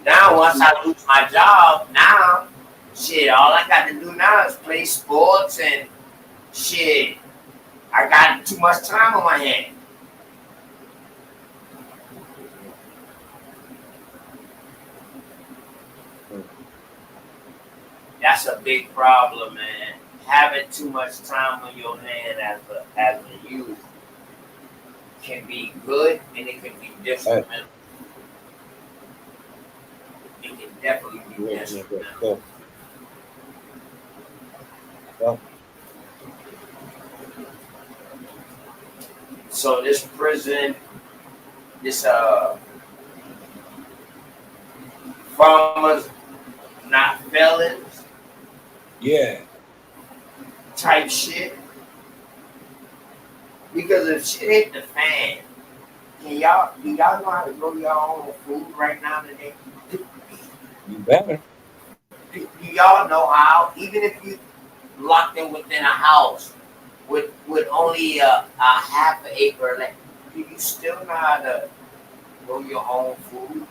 Speaker 1: Now, once I lose my job, now, shit, all I got to do now is play sports and shit. I got too much time on my hands. That's a big problem, man. Having too much time on your hand as a youth can be good and it can be detrimental. It can definitely be detrimental. So this prison, this farmers not felons,
Speaker 17: yeah,
Speaker 1: type shit. Because if shit hit the fan, do y'all know how to grow your own food right now today?
Speaker 17: You better.
Speaker 1: Do y'all know how? Even if you locked in within a house with only a half an acre, like, do you still know how to grow your own food?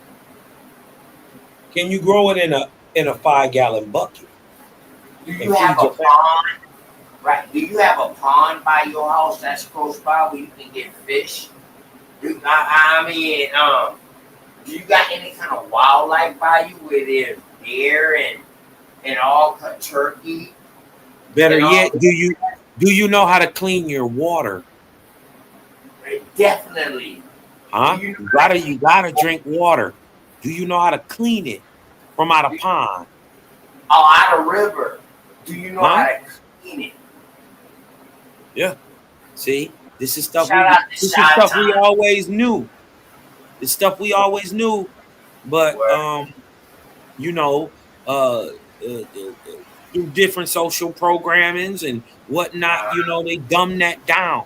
Speaker 17: Can you grow it in a 5-gallon bucket?
Speaker 1: Do you have a pond? Right. Do you have a pond by your house that's close by where you can get fish? Do you got any kind of wildlife by you where there's deer and all turkey?
Speaker 17: Better yet, do you know how to clean your water?
Speaker 1: Definitely.
Speaker 17: Huh? You gotta drink water. Do you know how to clean it from out of pond?
Speaker 1: Oh, out of river. Do you know how to clean it?
Speaker 17: Yeah. See, this is stuff
Speaker 1: we
Speaker 17: always knew. It's stuff we always knew, but you know, through different social programmings and whatnot, you know, they dumbed that down.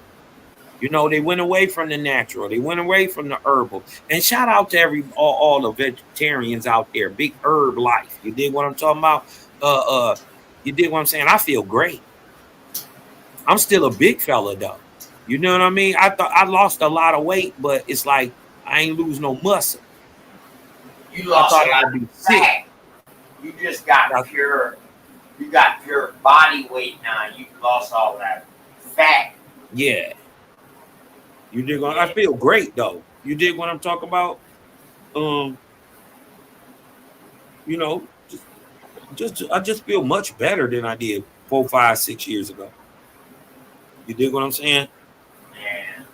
Speaker 17: You know, they went away from the natural. They went away from the herbal. And shout out to all the vegetarians out there. Big herb life. You dig what I'm talking about? You dig what I'm saying? I feel great. I'm still a big fella though. You know what I mean? I thought I lost a lot of weight, but it's like I ain't lose no muscle.
Speaker 1: You lost a lot of fat. You just got pure. You got pure body weight now. You lost all that fat.
Speaker 17: Yeah. You dig what I feel great though. You dig what I'm talking about? You know, I just feel much better than I did 4, 5, 6 years ago. You dig what I'm saying?
Speaker 1: Man.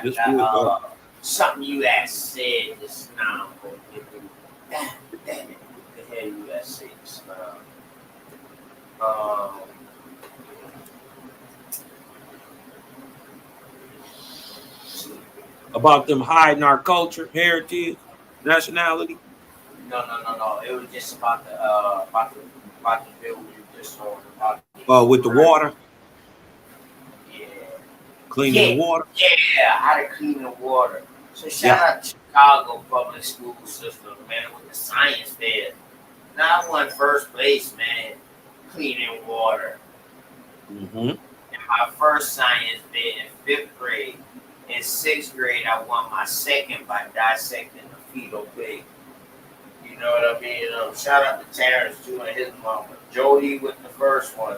Speaker 17: Just feel better.
Speaker 1: Something you had said just now. Damn it. What the hell you had said just now?
Speaker 17: About them hiding our culture, heritage, nationality.
Speaker 1: No. It was just about the bill we just on
Speaker 17: With the water.
Speaker 1: Yeah.
Speaker 17: Cleaning the water.
Speaker 1: Yeah, how to clean the water. So shout out to Chicago public school system, man, with the science there. Now I won first place, man, cleaning water.
Speaker 17: Mm-hmm.
Speaker 1: In my first science day in 5th grade. In 6th grade, I won my second by dissecting the fetal pig. You know what I mean? Shout out to Terrence too and his mama. Jody with the first one.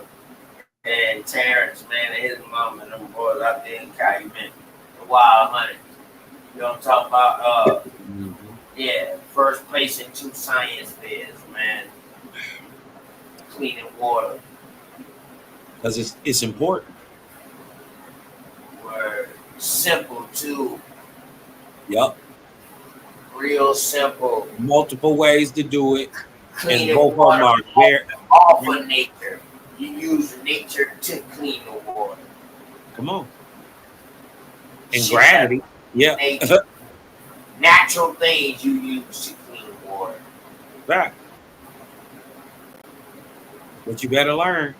Speaker 1: And Terrence, man, and his mom and them boys out there in Calumet, the Wild Hunter. You know what I'm talking about? Yeah, first place in 2 science fairs, man. Cleaning water.
Speaker 17: Because it's important.
Speaker 1: Word. Simple too.
Speaker 17: Yep.
Speaker 1: Real simple.
Speaker 17: Multiple ways to do it.
Speaker 1: Cleaning
Speaker 17: and both
Speaker 1: water
Speaker 17: of them are very
Speaker 1: off of nature. You use nature to clean the water.
Speaker 17: Come on. And gravity. Yeah.
Speaker 1: Natural things you use to clean water.
Speaker 17: Right. But you better learn.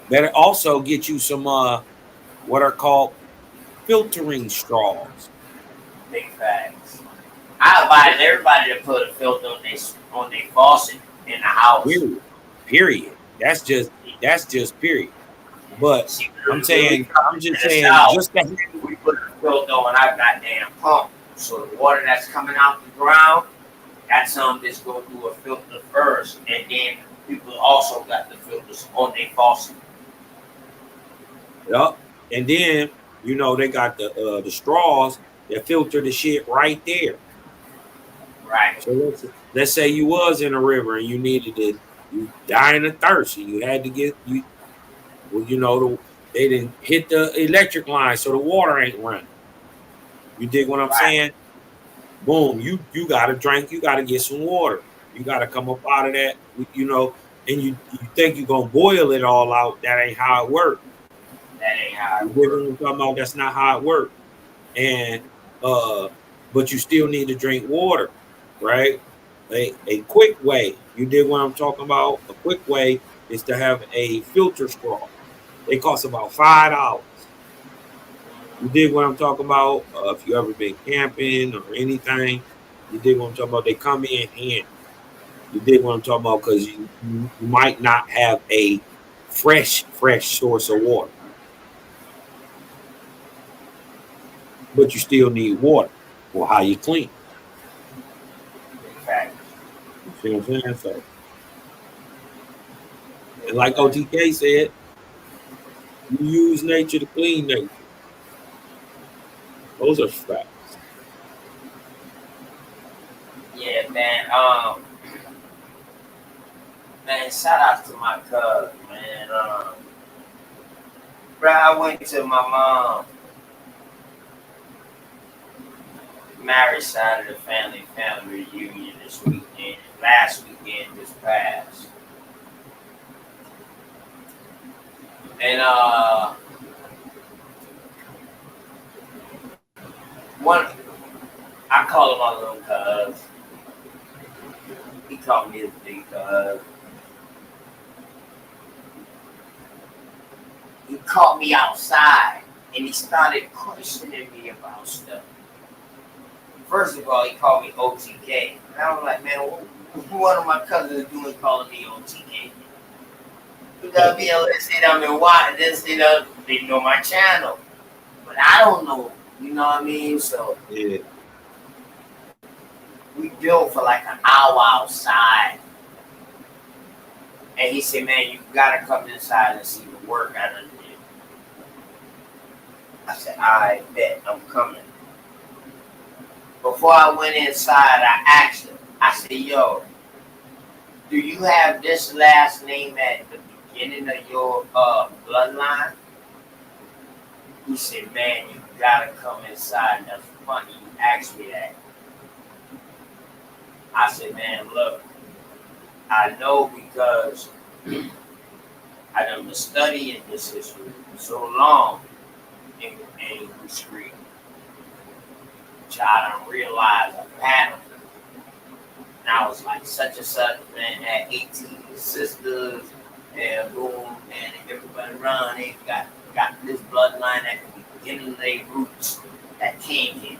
Speaker 17: Better also get you some what are called filtering straws.
Speaker 1: Big facts. I advise everybody to put a filter on their faucet in the house.
Speaker 17: Period. That's just period. But I'm just saying, just that
Speaker 1: we put a filter on our goddamn pump. So the water that's coming out the ground, that's that's go through a filter first, and then people also got the filters on their faucet.
Speaker 17: Yep. And then you know they got the straws that filter the shit right there.
Speaker 1: Right.
Speaker 17: So let's say you was in a river and you needed to, you dying of thirst, and you had to get you. Well, you know they didn't hit the electric line, so the water ain't running. You dig what I'm saying? Boom, you gotta drink, you gotta get some water. You gotta come up out of that, you know, and you think you're gonna boil it all out. That ain't how it works.
Speaker 1: That ain't how it
Speaker 17: works. You dig what I'm talking about? That's not how it works. And but you still need to drink water, right? A quick way, you dig what I'm talking about? A quick way is to have a filter straw. They cost about $5. You dig what I'm talking about? If you ever been camping or anything, you dig what I'm talking about? They come in handy. You dig what I'm talking about? Because you might not have a fresh source of water, but you still need water for how you clean. You see what I'm saying? So, and like OTK said, you use nature to clean nature. Those are facts.
Speaker 1: Yeah, man. Man, shout out to my cousin, man. Bro, I went to my mom marriage side of the family reunion this weekend. Last weekend, just passed. And one, I call him my little cuz. He called me his big cuz. he caught me outside and he started questioning me about stuff. First of all, he called me OTK. And I was like, man, what are my cousins doing calling me OTK? You gotta be able to say that I'm in why this they know my channel. But I don't know. You know what I mean? So
Speaker 4: yeah.
Speaker 1: We built for like an hour outside. And he said, man, you gotta come inside and see the work I done did. I said, I bet I'm coming. Before I went inside, I asked him, I said, yo, do you have this last name at the beginning of your bloodline? He said, man, you gotta come inside. That's funny you asked me that. I said, man, look, I know because I done been studying this history for so long in history, which I done realized a pattern. And I was like, such and such, man, had 18 sisters, and boom, and everybody around, they got this bloodline at the beginning of their roots that came here.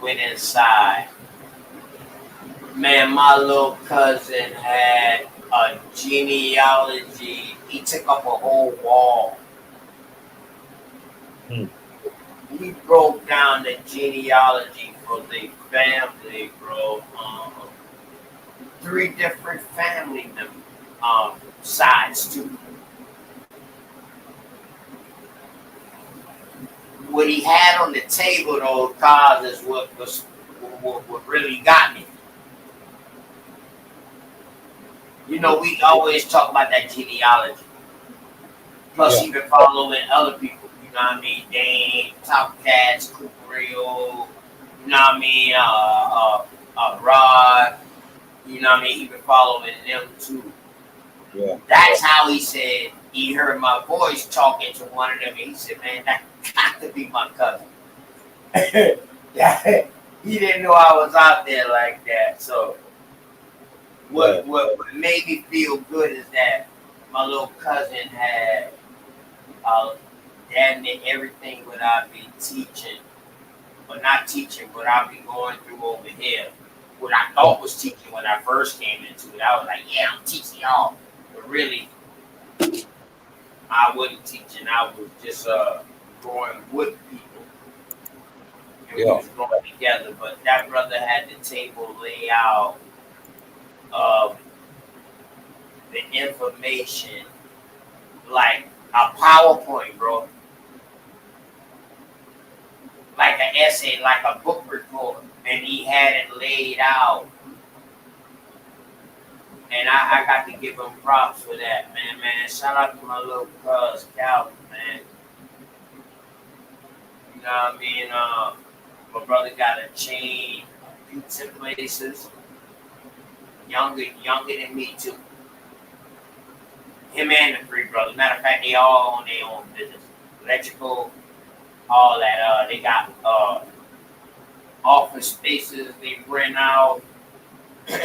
Speaker 1: Went inside. Man, my little cousin had a genealogy. He took up a whole wall. He broke down the genealogy for the family, bro. 3 different family sides too. What he had on the table, those cards, is what really got me. You know, we always talk about that genealogy. Plus, he been following other people. You know what I mean? Dane, Top Cats, Cooperio. You know what I mean? Rod. You know what I mean? He been following them too.
Speaker 4: Yeah.
Speaker 1: That's how he said he heard my voice talking to one of them. And he said, man, that got to be my cousin. He didn't know I was out there like that. So what made me feel good is that my little cousin had damn near everything what I be teaching, or not teaching, what I be going through over here. What I thought was teaching when I first came into it. I was like, yeah, I'm teaching y'all. But really, I wasn't teaching. I was just growing with people. And we was growing together. But that brother had the table layout of the information like a PowerPoint, bro. Like an essay, like a book report. And he had it laid out. And I got to give him props for that, man. Shout out to my little cuz, Calvin, man. You know what I mean? My brother got a chain, pizza places. Younger than me, too. Him and the 3 brothers. Matter of fact, they all own their own business. Electrical, all that. They got office spaces they rent out. You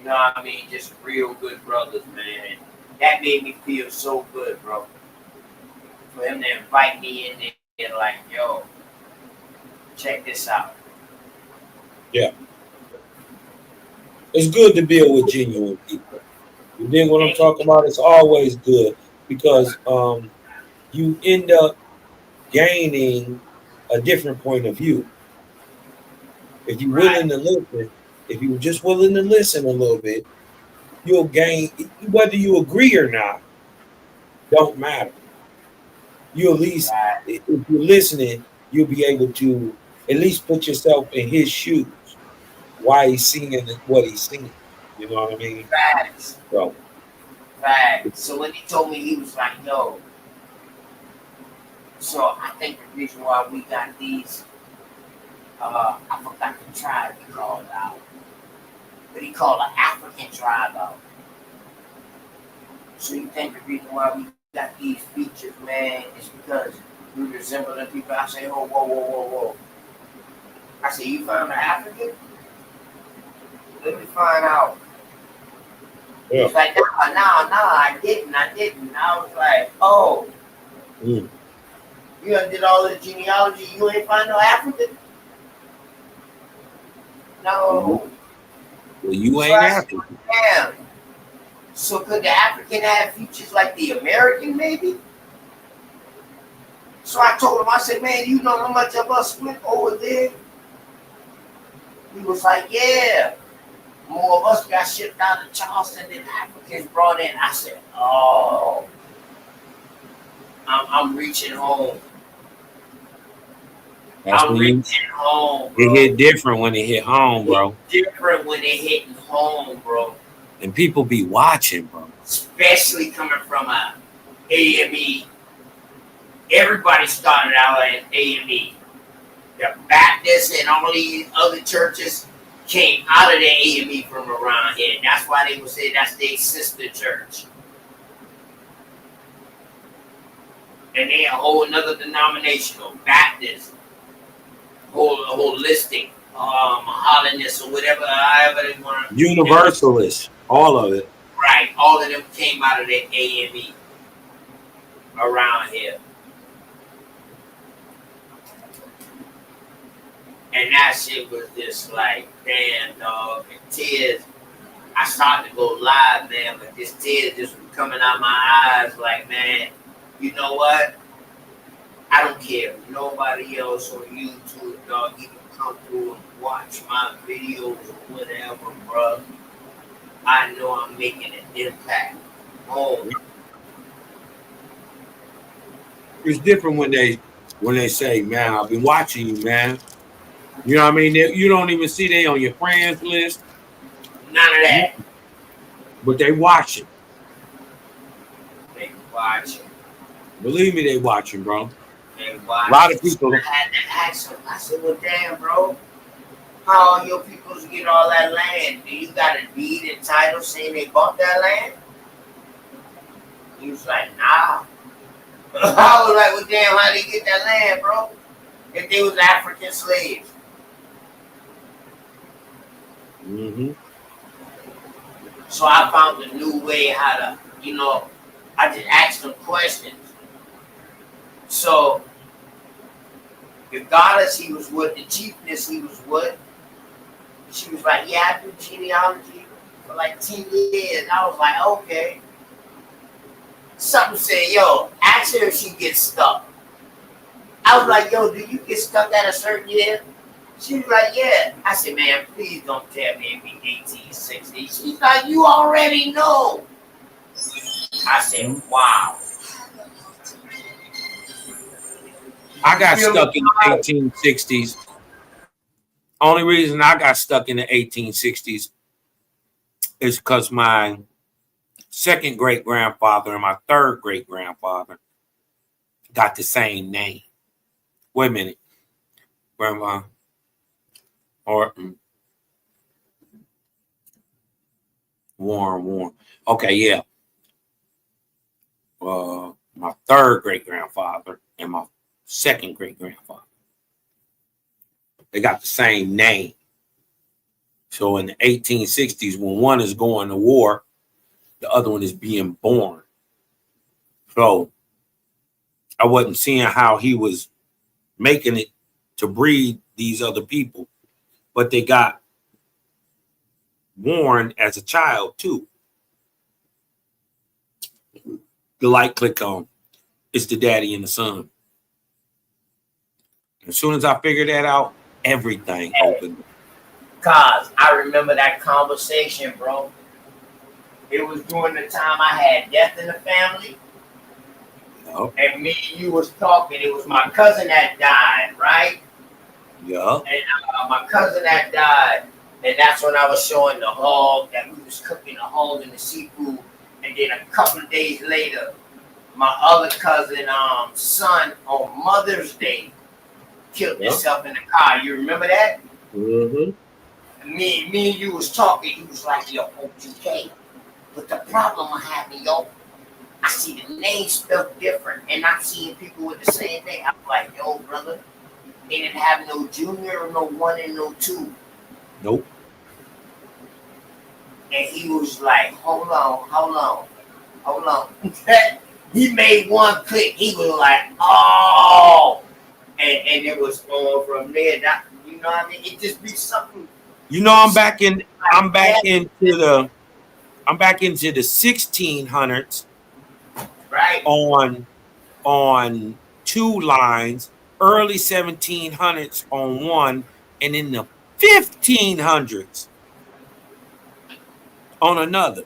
Speaker 1: know what I mean? Just real good brothers, man. And that made me feel so good, bro. For him to invite me in there, like, yo, check this out.
Speaker 4: Yeah. It's good to build with genuine people. You dig what I'm talking about? It's always good because you end up gaining a different point of view. If you're willing to listen, if you're just willing to listen a little bit, you'll gain, whether you agree or not, don't matter. You at least, if you're listening, you'll be able to at least put yourself in his shoes. Why he's seeing what he's seeing. You know what I mean?
Speaker 1: Facts.
Speaker 4: So,
Speaker 1: So when he told me, he was like, yo, so I think the reason why we got these, I forgot the tribe he called out, but he called an African tribe out. So you think the reason why we got these features, man, is because we resemble the people? I say, oh, whoa. I say, you found an African? Let me find out Yeah. He's like, no, I didn't. I was like, oh. You done did all the genealogy, you ain't find no African? No.
Speaker 4: Well, you ain't African.
Speaker 1: Damn. So could the African have features like the American, maybe? So I told him, I said, man, you know how much of us went over there? He was like, yeah. More of us got shipped out of Charleston than Africans brought in. I said, oh. I'm reaching home.
Speaker 4: That's
Speaker 1: I'm
Speaker 4: when
Speaker 1: reaching home, bro.
Speaker 4: It hit different when it hit home, bro.
Speaker 1: Different when it hitting home, bro.
Speaker 4: And people be watching, bro.
Speaker 1: Especially coming from a AME. Everybody started out at AME. The Baptists and all these other churches came out of the AME from around here. And that's why they would say that's their sister church. And they a whole another denominational Baptist, holistic, Hollandist or whatever, however they want to.
Speaker 4: Universalist, all of it.
Speaker 1: Right, all of them came out of the AME around here. And that shit was just like, damn, dog, and tears. I started to go live, man, but this tears just was coming out my eyes like, man, you know what? I don't care if nobody else on YouTube, dog, even come through and watch my videos or whatever, bro. I know I'm making an impact. Oh.
Speaker 4: It's different when they say, man, I've been watching you, man. You know what I mean? You don't even see they on your friends list.
Speaker 1: None of that.
Speaker 4: But they watching.
Speaker 1: They watching.
Speaker 4: Believe me, they watching, bro.
Speaker 1: They watching.
Speaker 4: A lot of people.
Speaker 1: I had to ask them. I said, well, damn, bro. How are your peoples get all that land? Do you got a deed and title saying they bought that land? He was like, nah. I was like, well, damn, how they get that land, bro? If they was African slaves. So I found a new way how to, I just asked them questions. So the goddess he was with, the chiefess he was with, she was like, yeah, I do genealogy for like 10 years. I was like, okay. Something said, yo, ask her if she gets stuck. I was like, yo, do you get stuck at a certain year? She was like, yeah. I said, man, please don't tell me it'd be 1860. She's like, you already know. I said, wow.
Speaker 4: I got stuck in the 1860s. Only reason I got stuck in the 1860s is because my second great grandfather and my third great grandfather got the same name. Wait a minute. Grandma Orton. Warren. Okay, yeah. My third great grandfather and my second great grandfather. They got the same name. So in the 1860s, when one is going to war, the other one is being born. So I wasn't seeing how he was making it to breed these other people, but they got born as a child too. The light click on. It's the daddy and the son. As soon as I figured that out, everything opened.
Speaker 1: Cause I remember that conversation, bro. It was during the time I had death in the family.
Speaker 4: Yep.
Speaker 1: And me and you was talking. It was my cousin that died, right?
Speaker 4: Yeah.
Speaker 1: And my cousin that died. And that's when I was showing the hog, that we was cooking the hog and the seafood. And then a couple of days later, my other cousin, son, on Mother's Day, killed himself in the car. You remember that?
Speaker 4: Mm-hmm.
Speaker 1: Me and you was talking. He was like, yo, OTK. But the problem I have, yo, I see the name spelled different. And I'm seeing people with the same name. I'm like, yo, brother, they didn't have no junior or no 1 and no 2.
Speaker 4: Nope.
Speaker 1: and he was like, hold on. He made one click. He was like, oh, and it was going from there. That, you know what I mean? It just be something.
Speaker 17: You know, I'm back into the 1600s,
Speaker 1: right?
Speaker 17: On two lines, early 1700s on one, and in the 1500s on another.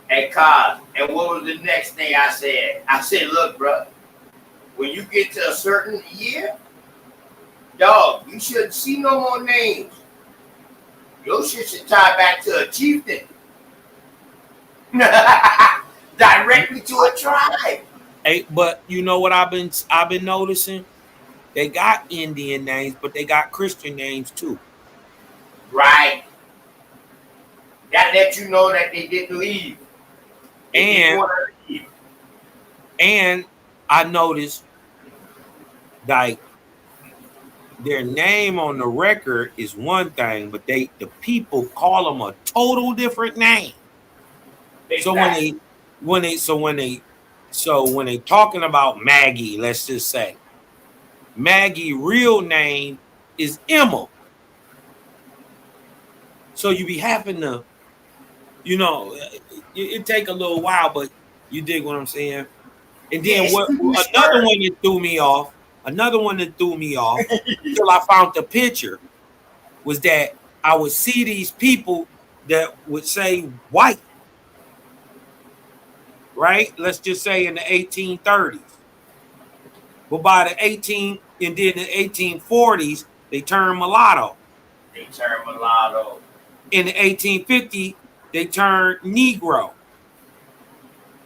Speaker 1: Hey, Cos, and what was the next thing I said? I said, look, bro, when you get to a certain year, dog, you shouldn't see no more names. Your shit should tie back to a chieftain. Directly to a tribe.
Speaker 17: Hey, but you know what I've been noticing? They got Indian names, but they got Christian names too.
Speaker 1: Right. That lets you know that they didn't leave.
Speaker 17: And I noticed, like, their name on the record is one thing, but the people call them a total different name. So when they talking about Maggie, let's just say Maggie real name is Emma. So you be having to, you know, it take a little while, but you dig what I'm saying? And then another one that threw me off until I found the picture was that I would see these people that would say white, right? Let's just say in the 1830s. But by the 1840s, they turned mulatto.
Speaker 1: They turned mulatto.
Speaker 17: In the 1850s, they turned Negro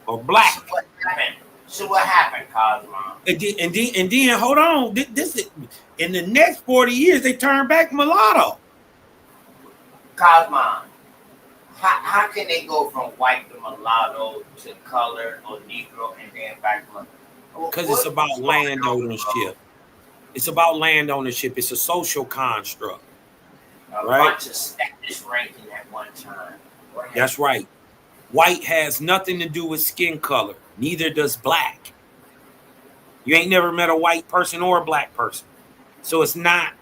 Speaker 17: or black.
Speaker 1: So what happened, Cosmo?
Speaker 17: And then hold on. This is, in the next 40 years, they turned back mulatto.
Speaker 1: Cosmo, how can they go from white to mulatto to color or Negro and then back to mulatto?
Speaker 17: Because it's about land ownership. It's about land ownership. It's a social construct.
Speaker 1: A
Speaker 17: right?
Speaker 1: bunch of status ranking at one time.
Speaker 17: That's right. White has nothing to do with skin color. Neither does black. You ain't never met a white person or a black person. So it's not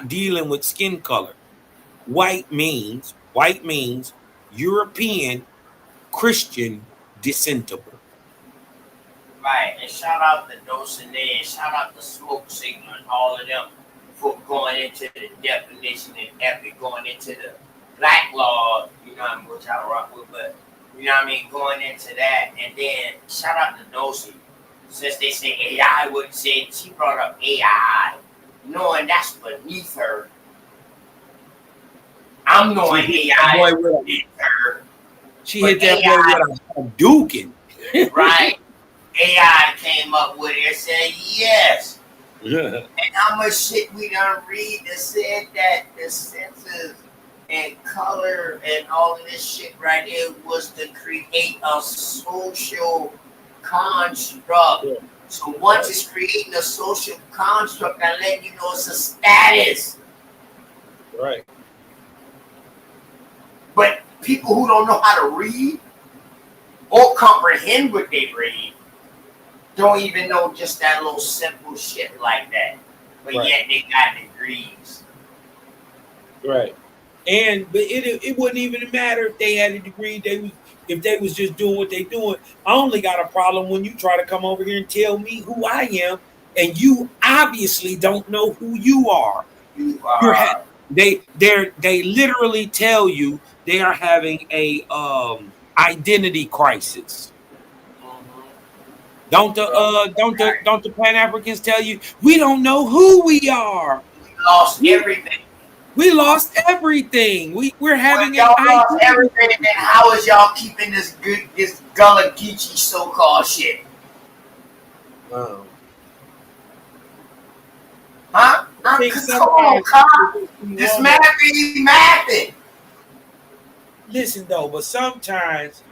Speaker 17: dealing with skin color. White means European Christian descentable.
Speaker 1: Right, and shout out to Dosine, shout out to Smoke Signal and all of them for going into the definition and epic, going into the black law, you know what I mean, which I don't rock with, but you know what I mean, going into that, and then shout out to Dosi. Since they say AI wouldn't say it, she brought up AI, knowing that's beneath her. I'm knowing AI is beneath her.
Speaker 17: She hit that boy with a duking.
Speaker 1: Right. AI came up with it and said yes.
Speaker 17: Yeah.
Speaker 1: And how much shit we done read that said that the senses and color and all of this shit right here was to create a social construct. Yeah. So once it's creating a social construct, I let you know it's a status.
Speaker 17: Right.
Speaker 1: But people who don't know how to read or comprehend what they read don't even know just that little simple shit like that. But yet they got degrees.
Speaker 17: Right. But it wouldn't even matter if they had a degree. If they was just doing what they doing. I only got a problem when you try to come over here and tell me who I am, and you obviously don't know who you are. They literally tell you they are having a identity crisis. Don't the Pan-Africans tell you we don't know who we are?
Speaker 1: We lost everything.
Speaker 17: We lost everything. We're having
Speaker 1: y'all lost everything. Then how is y'all keeping this Gullah Geechee so-called shit?
Speaker 17: Wow.
Speaker 1: Huh? Come on, Carl. This math ain't mathing.
Speaker 17: Listen though, but sometimes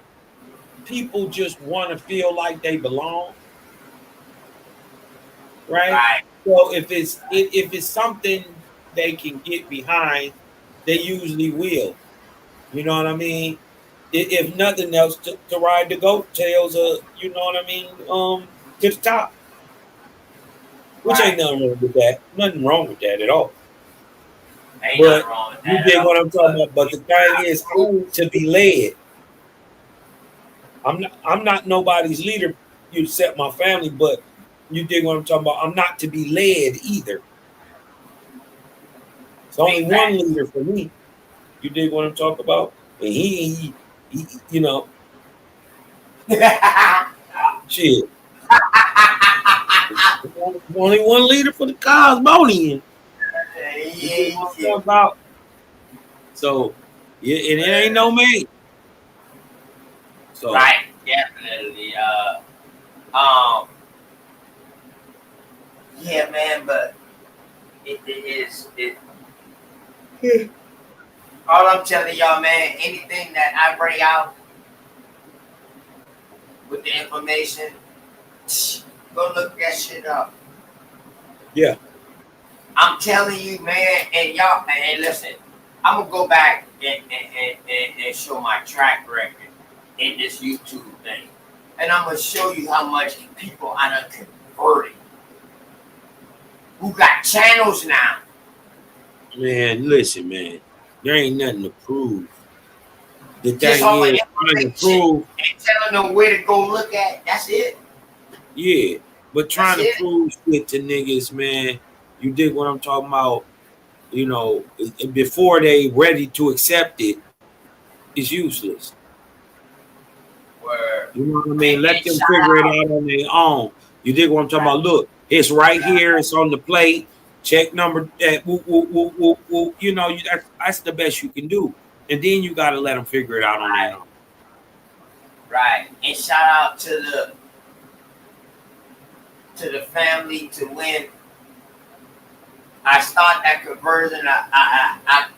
Speaker 17: people just want to feel like they belong, right? So if it's something they can get behind,
Speaker 4: they usually will. You know what I mean? If nothing else, to ride the goat tails, you know what I mean, to the top. Which ain't nothing wrong with that. Nothing wrong with that at all.
Speaker 1: Ain't
Speaker 4: But
Speaker 1: nothing wrong with
Speaker 4: you
Speaker 1: that at
Speaker 4: dig what
Speaker 1: all.
Speaker 4: I'm talking about. But the thing is, I need to be led. I'm not nobody's leader, you except my family, but you dig what I'm talking about. I'm not to be led either. It's only one leader for me. You dig what I'm talking about? And he you know, shit. Only one leader for the Cosmonian. You dig what I'm talking about? So, yeah, and it ain't no man. So,
Speaker 1: Right, definitely. Yeah, man, but it is it. All I'm telling y'all, man, anything that I bring out with the information, go look that shit up.
Speaker 4: yeah.
Speaker 1: I'm telling you, man, and y'all, and listen, I'm gonna go back and show my track record in this YouTube thing, and I'm gonna show you how much people I done converted, who got channels now.
Speaker 4: Man, listen, man. There ain't nothing to prove. The
Speaker 1: Just
Speaker 4: thing
Speaker 1: all the
Speaker 4: is, trying to
Speaker 1: information
Speaker 4: prove,
Speaker 1: and telling them where to go look at. That's it.
Speaker 4: yeah. But
Speaker 1: That's
Speaker 4: trying to
Speaker 1: it.
Speaker 4: prove shit to niggas, man, you dig what I'm talking about? You know, before they ready to accept it, is useless.
Speaker 1: Where
Speaker 4: You know what I mean? Let
Speaker 1: and
Speaker 4: them
Speaker 1: shout
Speaker 4: figure it
Speaker 1: out.
Speaker 4: out on their own. You dig what I'm talking about? Look, it's right here. It's on the plate. Check number. Woo, woo, woo, woo, woo. You know, that's the best you can do. And then you got to let them figure it out on their own.
Speaker 1: Right. And shout out to the family to when I start that conversion. I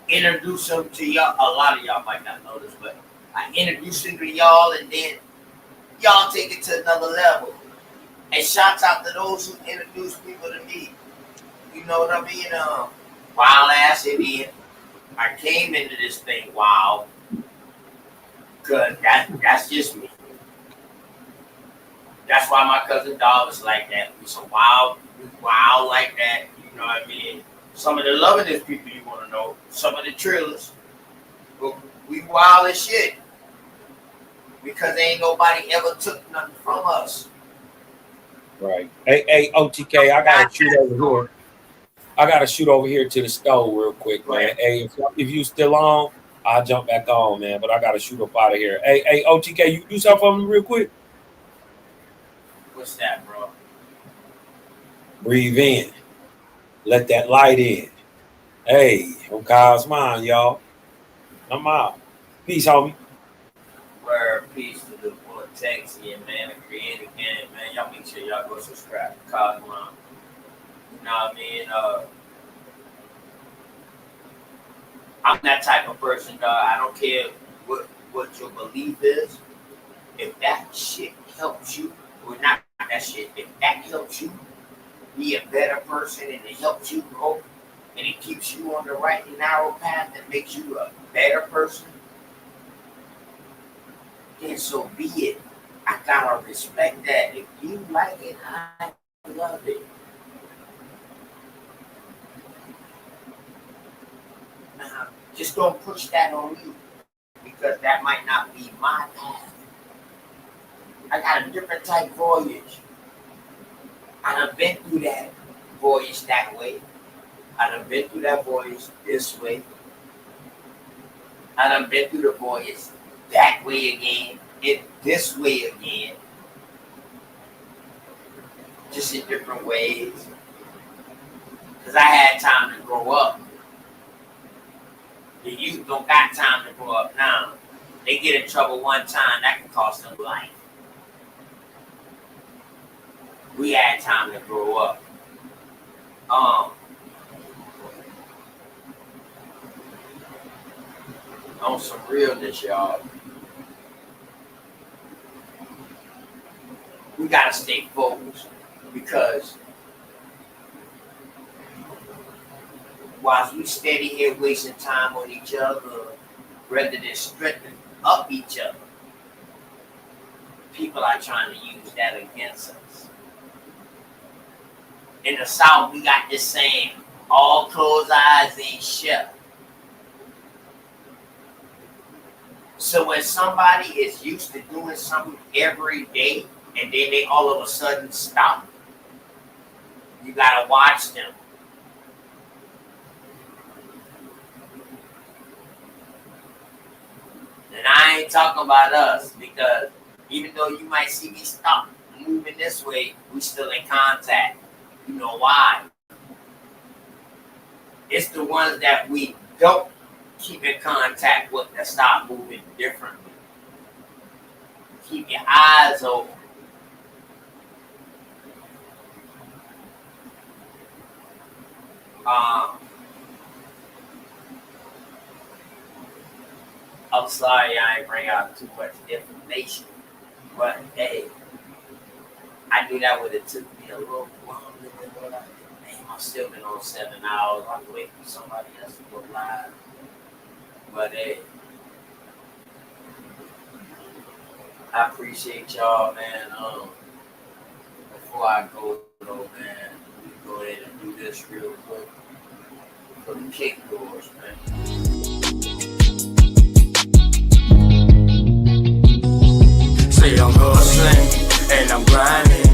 Speaker 1: introduce them to y'all. A lot of y'all might not know this, but I introduce them to y'all, and then y'all take it to another level. And shouts out to those who introduce people to me. You know what I mean? Wild ass Indian. I came into this thing wild, cause that's just me. That's why my cousin Dog was like that. We so wild like that. You know what I mean? Some of the lovingest people you want to know. Some of the trillers. But we wild as shit. Because ain't nobody ever took nothing from us.
Speaker 4: Right. Hey, OTK, I gotta shoot over here. I gotta shoot over here to the stove real quick, man. Hey, if you still on, I'll jump back on, man. But I gotta shoot up out of here. Hey, OTK, you do something for me real quick?
Speaker 1: What's that, bro?
Speaker 4: Breathe in. Let that light in. Hey, I'm Kyle's mine, y'all. I'm out. Peace, homie.
Speaker 1: Word, peace to the Vortex here, man. The creative game, man. Y'all make sure y'all go subscribe to Cosmon. You know what I mean? I'm that type of person, dog. I don't care what your belief is. If that shit helps you, or not that shit, if that helps you be a better person and it helps you grow and it keeps you on the right and narrow path and makes you a better person, then so be it. I gotta respect that. If you like it, I love it. Now, just don't push that on me because that might not be my path. I got a different type voyage. I done been through that voyage that way. I done been through that voyage this way. I done been through the voyage that way again, it this way again. Just in different ways. Because I had time to grow up. The youth don't got time to grow up now. They get in trouble one time, that can cost them life. We had time to grow up. On some realness, y'all. We gotta stay focused because whilst we steady here wasting time on each other rather than strengthening up each other, people are trying to use that against us. In the South, we got this saying, all closed eyes ain't shut. So when somebody is used to doing something every day and then they all of a sudden stop, you gotta watch them. And I ain't talking about us, because even though you might see me stop moving this way, we still in contact. You know why? It's the ones that we don't keep in contact with that start moving differently. Keep your eyes open. I'm sorry I ain't bring out too much information, but hey, I knew that would have took me a little longer than what I did. Man, I've still been on 7 hours. I'm waiting for somebody else to go live. But hey, I appreciate y'all, man. Before I go though, man, we go ahead and do this real quick for the kick doors, man.
Speaker 3: Say I'm hustling and I'm grinding.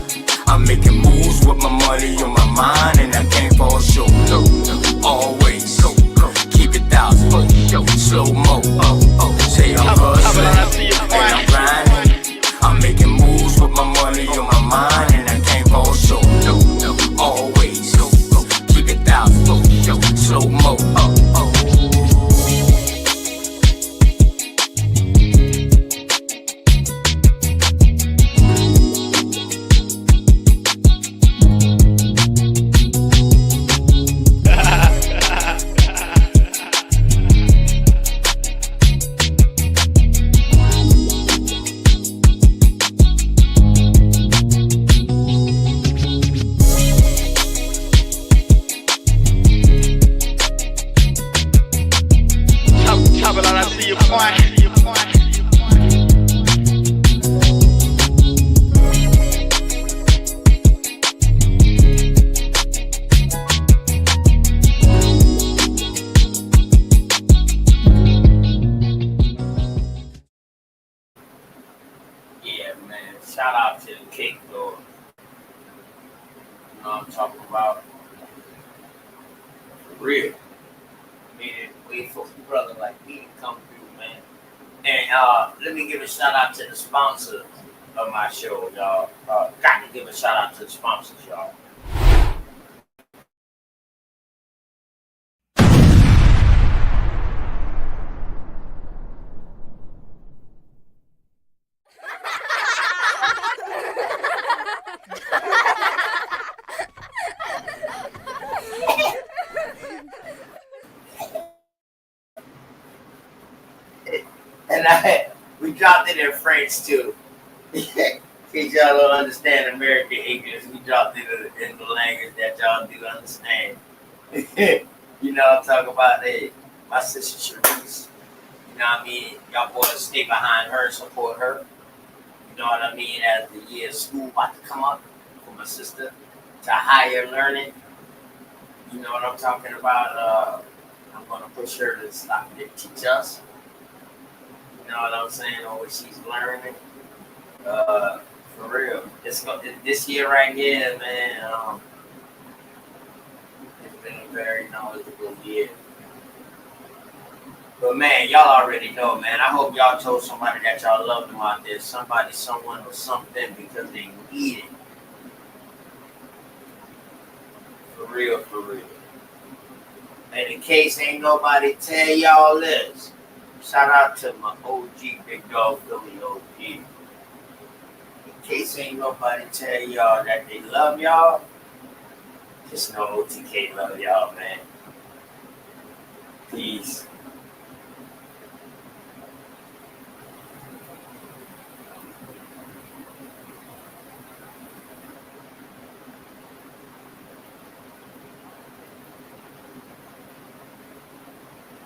Speaker 3: I'm making moves with my money on my mind, and I can't fall short. Always keep it down, slow mo. Say I'm hustling and I'm grinding. I'm making moves with my money on my mind, and I can't fall short. Always keep it down, slow mo.
Speaker 1: Yeah, man. Shout out to the cake door. You know what I'm talking about? For real. Man, wait for a brother like me to come through, man. And let me give a shout out to the sponsors of my show, y'all. Got to give a shout out to the sponsors, y'all. And we dropped it in French too. In case y'all don't understand American English, we dropped it in the language that y'all do understand. You know what I'm talking about? Hey, my sister Sharice, you know what I mean? Y'all boys stay behind her, support her. You know what I mean? As the year of school about to come up for my sister to higher learning. You know what I'm talking about? I'm going to push her to stop to teach us. You know what I'm saying? Or what she's learning. For real. This year right here, man, it's been a very knowledgeable year. But man, y'all already know, man. I hope y'all told somebody that y'all love them out there. Somebody, someone, or something, because they need it. For real, for real. And in case ain't nobody tell y'all this, shout out to my OG Big Dog Philly OG. In case ain't nobody tell y'all that they love y'all, just know OTK love y'all, man. Peace.